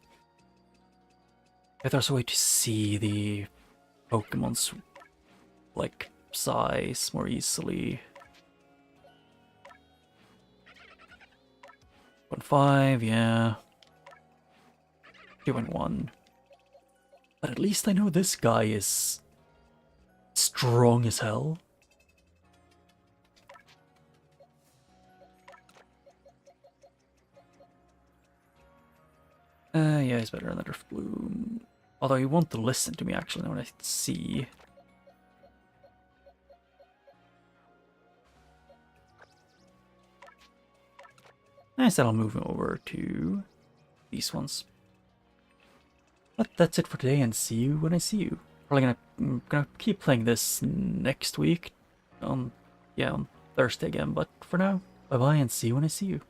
If there's a way to see the Pokemon's, like, size more easily. 0.5, yeah. 2-1. But at least I know this guy is strong as hell. Yeah, he's better than Earth Bloom. Although he won't listen to me actually when I see. Instead I'll move him over to these ones. But that's it for today, and see you when I see you. Probably gonna keep playing this next week on Thursday again, but for now, bye bye and see you when I see you.